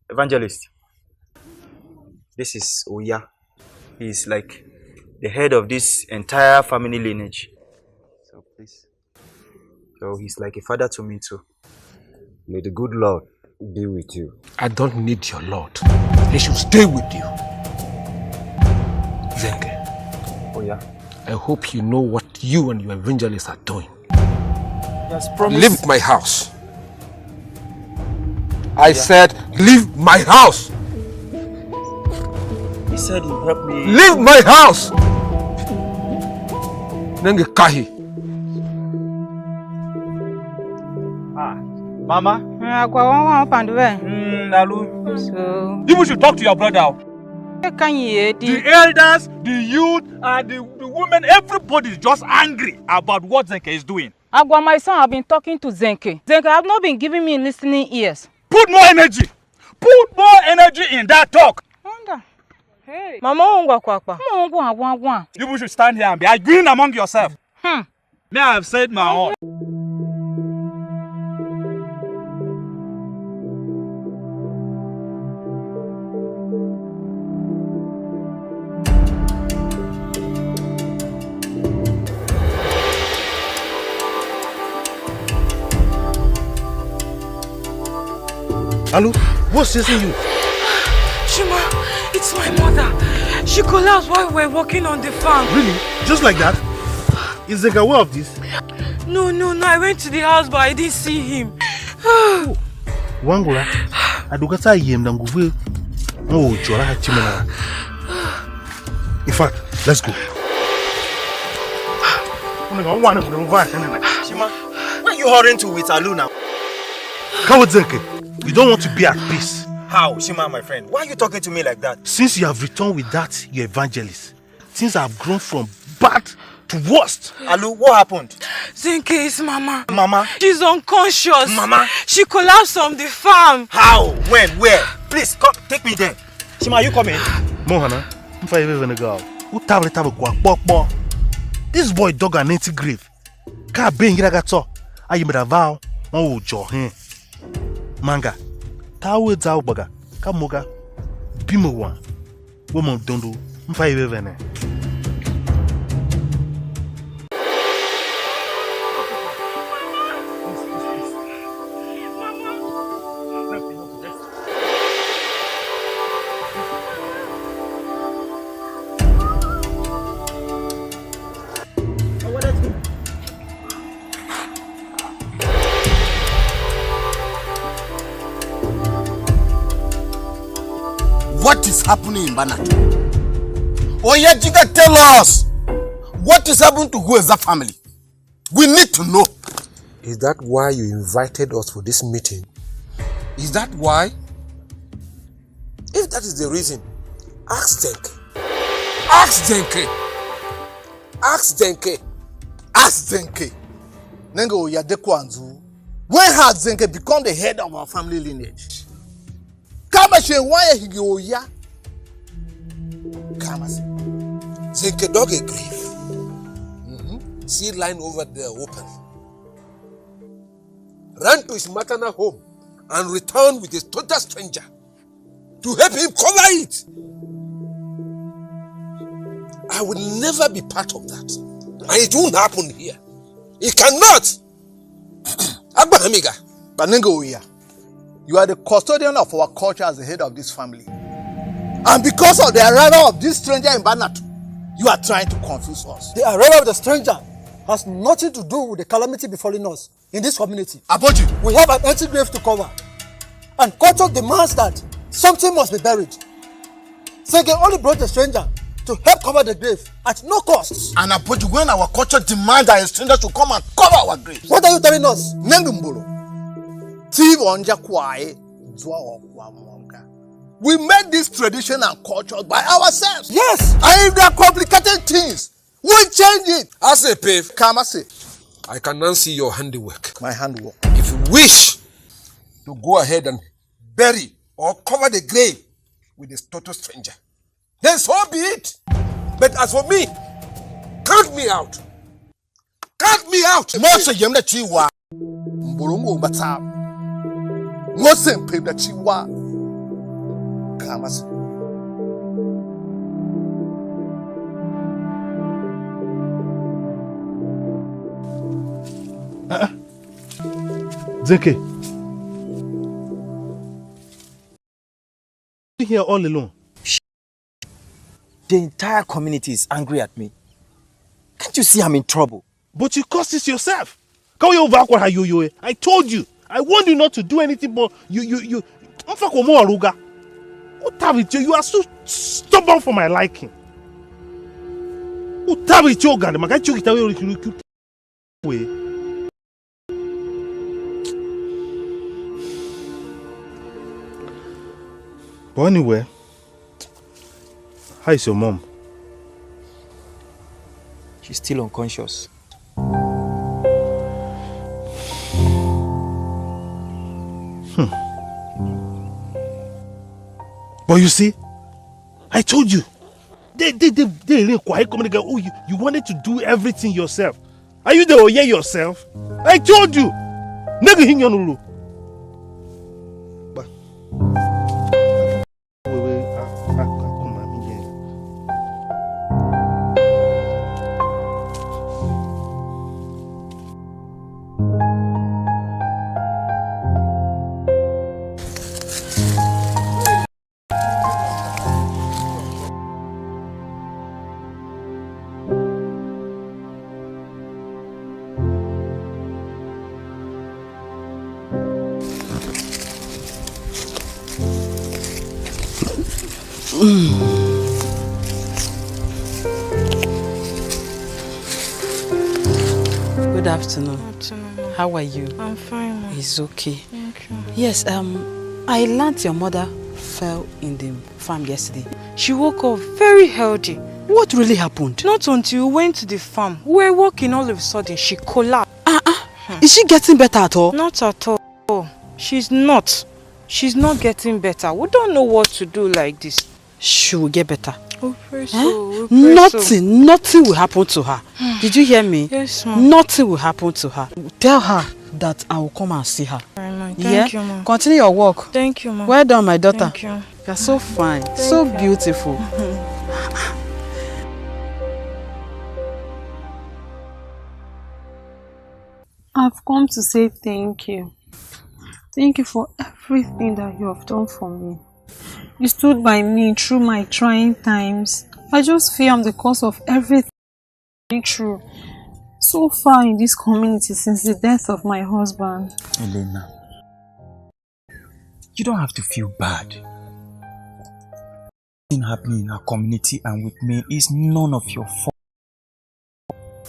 Evangelist, this is Oya. He's like the head of this entire family lineage. So please. So he's like a father to me too. May the good Lord be with you. I don't need your Lord. He should stay with you. Zenke. Oh yeah. I hope you know what you and your evangelists are doing. Yes, promise. Leave my house. I said, leave my house. He said he'll help me. Leave my house. Nenge kahi. Mama? Nalu. So. You should talk to your brother. The elders, the youth, and the women, everybody is just angry about what Zenke is doing. Agwa, my son, I've been talking to Zenke. Zenke have not been giving me listening ears. Put more energy. Put more energy in that talk. Wonder. Hey. Mama, you should stand here and be arguing among yourself. May I have said my own. Alu, what's chasing you? Shima, it's my mother. She collapsed while we were working on the farm. Really? Just like that? Is Zenke aware of this? No. I went to the house, but I didn't see him. Wangula, adukata yem na nguvu. Oh, jora hachimena. In fact, let's go. Shima, where are you hurrying to with Alu now? Come with Zenke. You don't want to be at peace. How, Shima, my friend? Why are you talking to me like that? Since you have returned with that, your evangelist, things have grown from bad to worst. Alu, what happened? Zenke is Mama. Mama? She's unconscious. Mama? She collapsed on the farm. How? When? Where? Please, come, take me there. Shima, are you coming? Mohana, if I ever go, who table this boy dug an empty grave. Can't be in Giragato. I made a vow. Oh, Johin. Manga, tawe zao baga, kamoga, bimewa, woman dondo, mfaiwe vene. What is happening in Banatu? Oyejiga, tell us what is happening to Hueza family. We need to know. Is that why you invited us for this meeting? Is that why? If that is the reason, ask Zenke. Ask Zenke. Ask Zenke. Ask Zenke. Nengo Yadekwanzu. When has Zenke become the head of our family lineage? Kama she why he go ya? Kama se. Zenke dug a grave. See line over there open. Ran to his maternal home and returned with a total stranger to help him cover it. I will never be part of that. And it won't happen here. It cannot. Agba Hamiga. Baningo Oya, you are the custodian of our culture as the head of this family. And because of the arrival of this stranger in Banatu, you are trying to confuse us. The arrival of the stranger has nothing to do with the calamity befalling us in this community. Aboji, we have an empty grave to cover. And culture demands that something must be buried. Zenke only brought the stranger to help cover the grave at no cost. And Aboji, when our culture demands that a stranger should come and cover our graves. What are you telling us? Nengumbolo. We made this tradition and culture by ourselves. Yes. And if they are complicated things, we change it. I say, Pave. Come, I say. I can now see your handiwork. My handwork. If you wish to go ahead and bury or cover the grave with this total stranger, then so be it. But as for me, count me out. Count me out. Mose yemna chiwa. Mbulungu bata. Mose mpemna chiwa. Come, I say. Zenke. You here all alone? The entire community is angry at me. Can't you see I'm in trouble? But you caused this yourself. I told you. I warned you not to do anything, but you. What have it? You are so stubborn for my liking. What have it? You got But anyway, how is your mom? She's still unconscious. But you see, I told you, they quiet communicate. Oh, you wanted to do everything yourself. Are you the Oye yourself? I told you. Good afternoon. How are you? I'm fine, Mom. It's okay. Thank you. Yes, I learned your mother fell in the farm yesterday. She woke up very healthy. What really happened? Not until we went to the farm. We were walking, all of a sudden she collapsed. Is she getting better at all? Not at all. She's not. She's not getting better. We don't know what to do like this. She will get better. We pray so. We pray Nothing will happen to her. Did you hear me? Yes, Mom. Nothing will happen to her. Tell her that I will come and see her. Thank you, Mom. Continue your work. Thank you, Mom. Well done, my daughter. Thank you. You're so fine, so beautiful. I've come to say thank you. Thank you for everything that you have done for me. You stood by me through my trying times. I just feel I'm the cause of everything true. So far in this community since the death of my husband. Elena, you don't have to feel bad. What's happening in our community and with me is none of your fault.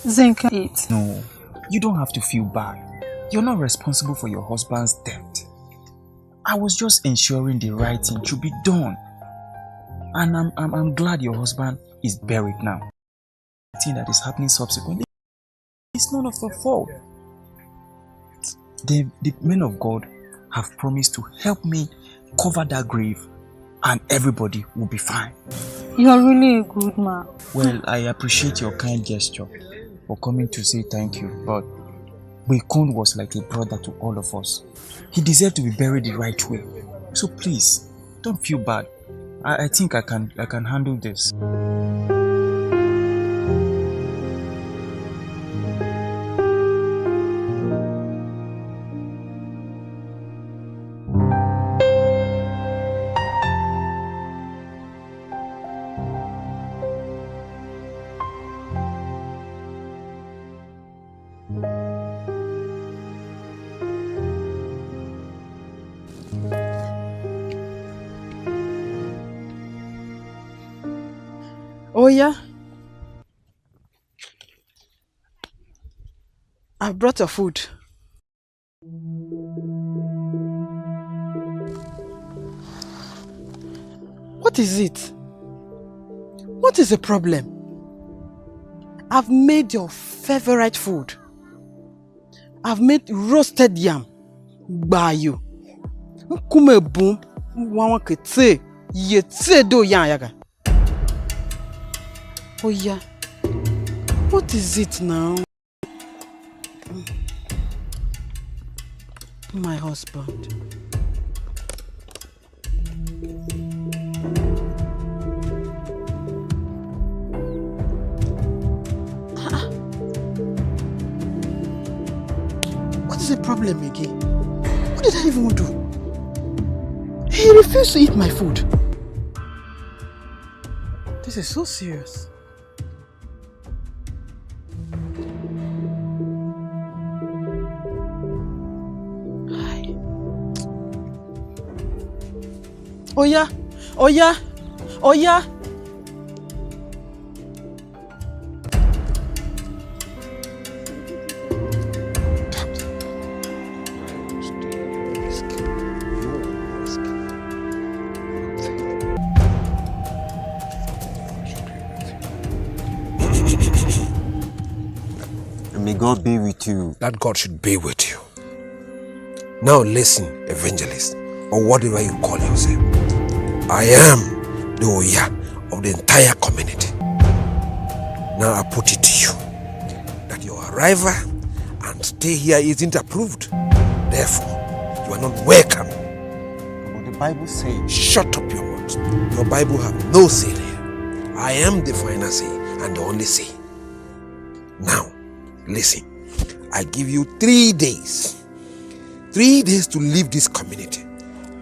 Zenke, it. No, you don't have to feel bad. You're not responsible for your husband's death. I was just ensuring the right thing should be done. And I'm glad your husband is buried now. The thing that is happening subsequently, it's none of your fault. The men of God have promised to help me cover that grave and everybody will be fine. You're really a good man. Well, I appreciate your kind gesture for coming to say thank you, but Bekun was like a brother to all of us. He deserved to be buried the right way. So please, don't feel bad. I think I can handle this. Oh yeah? I've brought your food. What is it? What is the problem? I've made your favorite food. I've made roasted yam. Bayo. Kume boom. Wawa kete. Yete do yan yaga. Oh yeah. What is it now? My husband. What is the problem again? What did I even do? He refused to eat my food. This is so serious. Oh yeah, oh yeah, oh yeah. And may God be with you. That God should be with you. Now listen, evangelist, or whatever you call yourself. I am the Oya of the entire community. Now I put it to you that your arrival and stay here isn't approved. Therefore, you are not welcome. But the Bible says... Shut up your mouth. Your Bible have no say here. I am the final say and the only say. Now, listen. I give you 3 days. 3 days to leave this community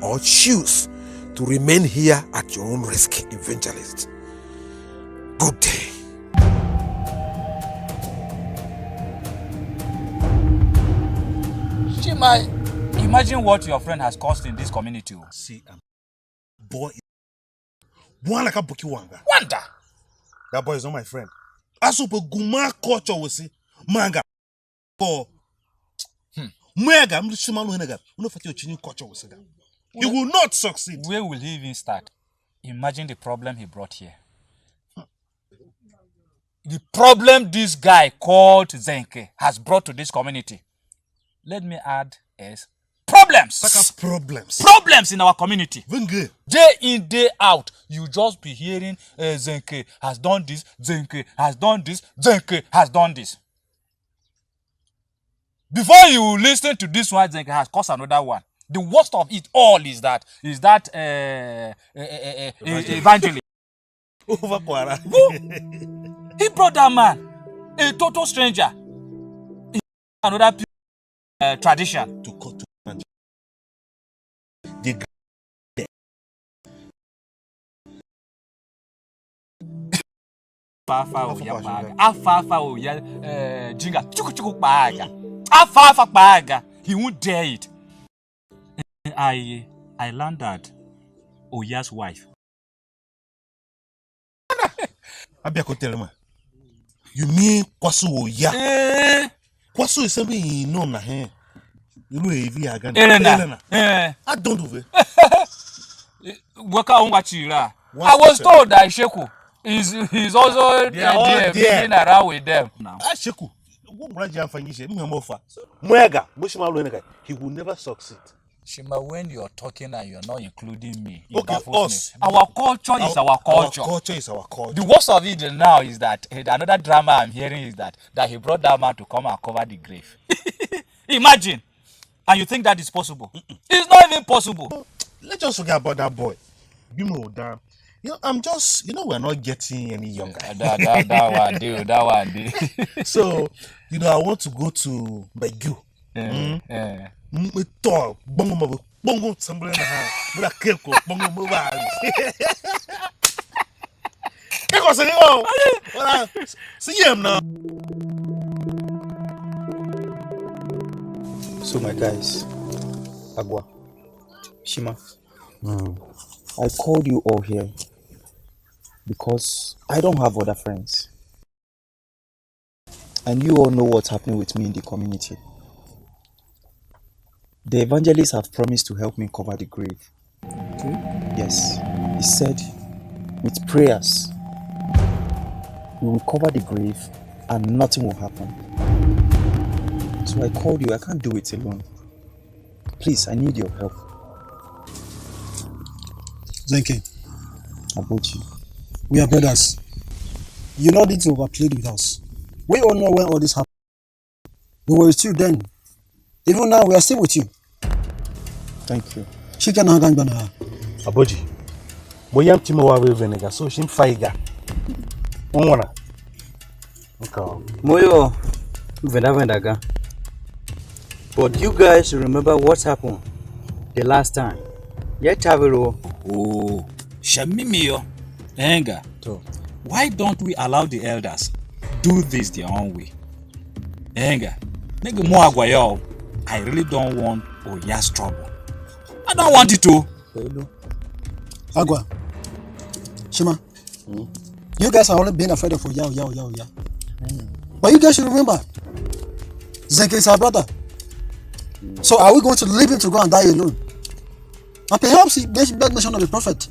or choose to remain here at your own risk, evangelist. Good day. Chima, imagine what your friend has caused in this community. See, boy, one like a Buki Wanga. Wanda! That boy is not my friend. Asupo Guma culture will see manga. Oh, Mega, I'm just shimano nega. You know for your chini culture will say that. He will not succeed. Where will he even start? Imagine the problem he brought here. The problem this guy called Zenke has brought to this community. Let me add is problems. Problems in our community. Day in, day out, you just be hearing Zenke has done this, Zenke has done this, Zenke has done this. Before you listen to this one, Zenke has caused another one. The worst of it all is that evangelist. He brought that man, a total stranger, in another tradition. He won't dare it. I learned that Oya's wife. You mean Kwasu Oya? Kwasu is something you know na he. You know Elena. I don't do it. I was told that Sheku he's also there being around with them now. Sheku. He will never succeed. Shima, when you're talking and you're not including me, okay, us. Our culture is our culture. Our culture is our culture. The worst of it now is that another drama I'm hearing is that he brought that man to come and cover the grave. Imagine. And you think that is possible? It's not even possible. Let's just forget about that boy. You know, I'm just, we're not getting any younger. that one do. So, I want to go to Begu. Bongo somebody in the house. With a cake of bongo mobile. See him now. So my guys, Agua, Shima, I called you all here because I don't have other friends. And you all know what's happening with me in the community. The evangelists have promised to help me cover the grave. Okay. Yes, he said with prayers we will cover the grave and nothing will happen. So I called you. I can't do it alone. Please, I need your help. Zenke, Abochi, we are brothers. You don't need to overplay with us. We all know when all this happened. We were with you then. Even now, we are still with you. Thank you. Chicken and Gangbana. Aboji, boyam timo wa we venega so shim faiga. Onwana. Okay. Moyo vendaga. But you guys remember what happened the last time? Yeah, Chaviro. Oh, Shamimio. Enga. Why don't we allow the elders do this their own way? Enga. Nigga mo agwayo. I really don't want Oya's trouble. I don't want it to. Agua. Shima. You guys have only been afraid of Oya. But you guys should remember, Zenke is our brother. So are we going to leave him to go and die alone? And perhaps he makes bad mention of the prophet.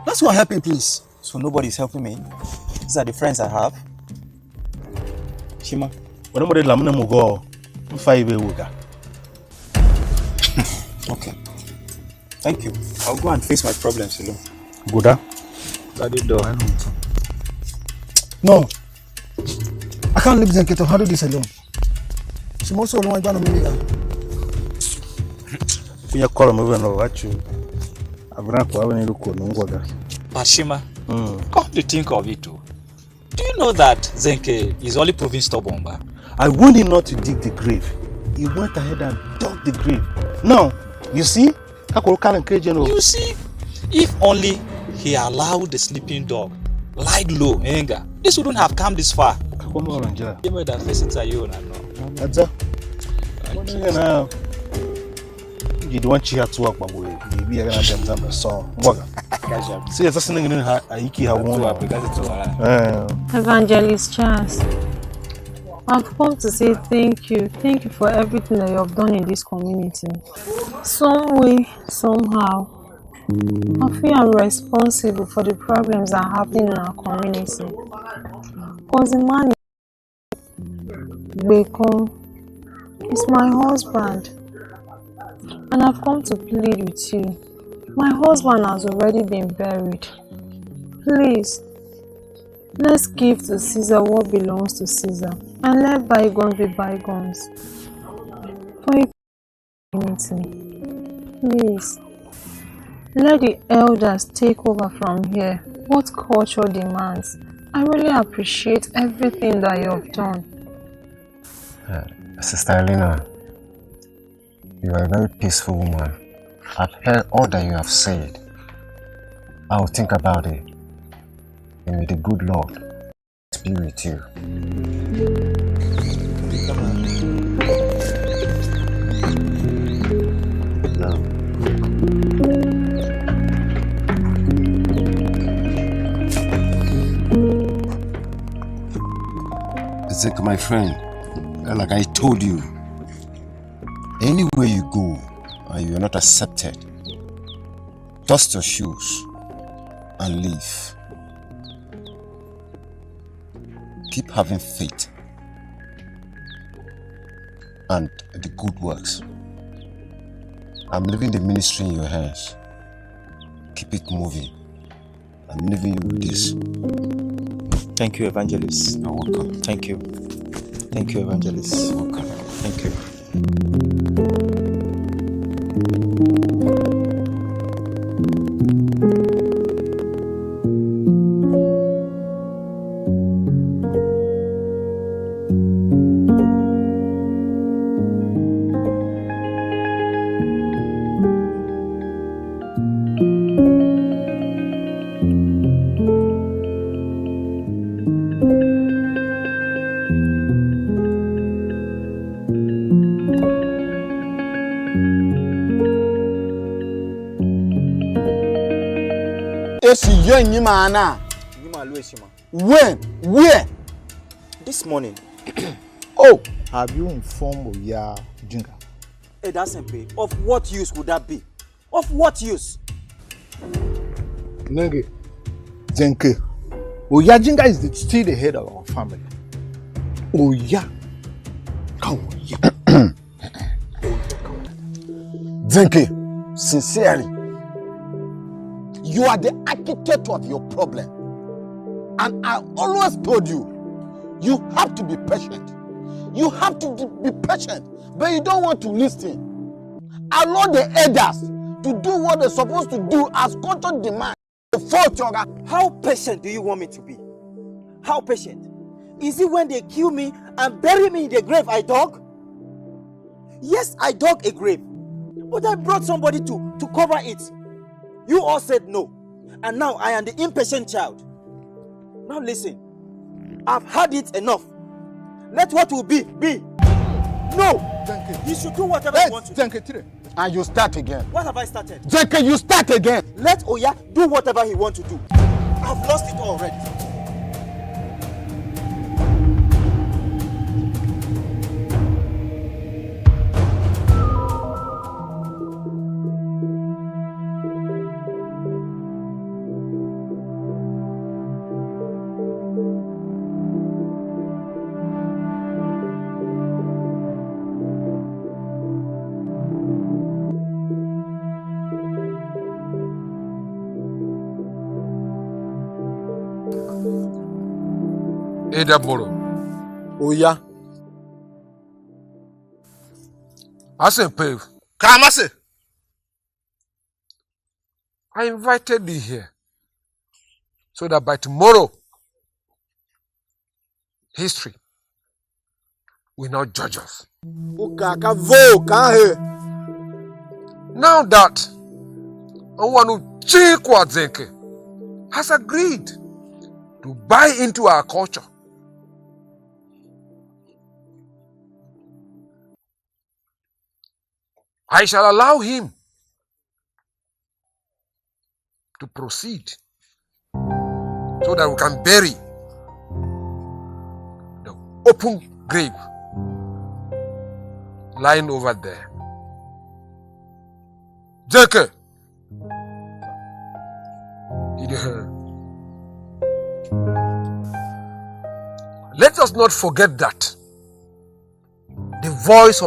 Let's go and help him, please. So nobody's helping me. These are the friends I have. Shima. Okay. Thank you. I'll go and face my problems alone. Goda. Daddy door. No. I can't leave Zenke to handle this alone. She must also want to go. Finya call me when I watch you. Abran kwa when you ko nungwaga. Pashima. Come to think of it too. Do you know that Zenke is only proving stubborn? I warned him not to dig the grave. He went ahead and dug the grave. Now, you see? You see? If only he allowed the sleeping dog lie low, anger, this wouldn't have come this far. You know that facing to you now. That's it. You don't want you to work, but maybe I'm going to have song. See, it's something in Aiki. Evangelist Charles, I've come to say thank you. Thank you for everything that you have done in this community. Some way, somehow, I feel I'm responsible for the problems that are happening in our community. Because the man Beko is my husband. And I've come to plead with you. My husband has already been buried. Please, let's give to Caesar what belongs to Caesar and let bygones be bygones. For a community, please, let the elders take over from here what culture demands. I really appreciate everything that you have done. Sister Elena, you are a very peaceful woman. I've heard all that you have said. I will think about it. And may the good Lord be with you. Zenke, my friend, like I told you, anywhere you go and you are not accepted, dust your shoes and leave. Keep having faith and the good works. I'm leaving the ministry in your hands. Keep it moving. I'm leaving you with this. Thank you, Evangelist. You're welcome. Thank you. Thank you, Evangelist. You're welcome. Thank you. she young Yimana. Shima. When? Where? This morning. Oh, have you informed Oya Jinga? Hey, that's simple. Of what use would that be? Of what use? Nenge, Zenke, Oya Jinga is still the head of our family. Oya. Zenke, sincerely, you are the architect of your problem. And I always told you, you have to be patient. You have to be patient, but you don't want to listen. Allow the elders to do what they're supposed to do as culture demands. How patient do you want me to be? How patient? Is it when they kill me and bury me in the grave I dug? Yes, I dug a grave, but I brought somebody to cover it. You all said no, and now I am the impatient child. Now listen, I've had it enough. Let what will be. No! You should do whatever you want to do. And you start again. What have I started? Zenke, you start again. Let Oya do whatever he wants to do. I've lost it already. Edaboro. Oya. Asempe. Kamase. I invited thee here so that by tomorrow, history will not judge us. Now that Onwanu Chikwa Zenke has agreed to buy into our culture, I shall allow him to proceed so that we can bury the open grave lying over there. Zenke, let us not forget that the voice of the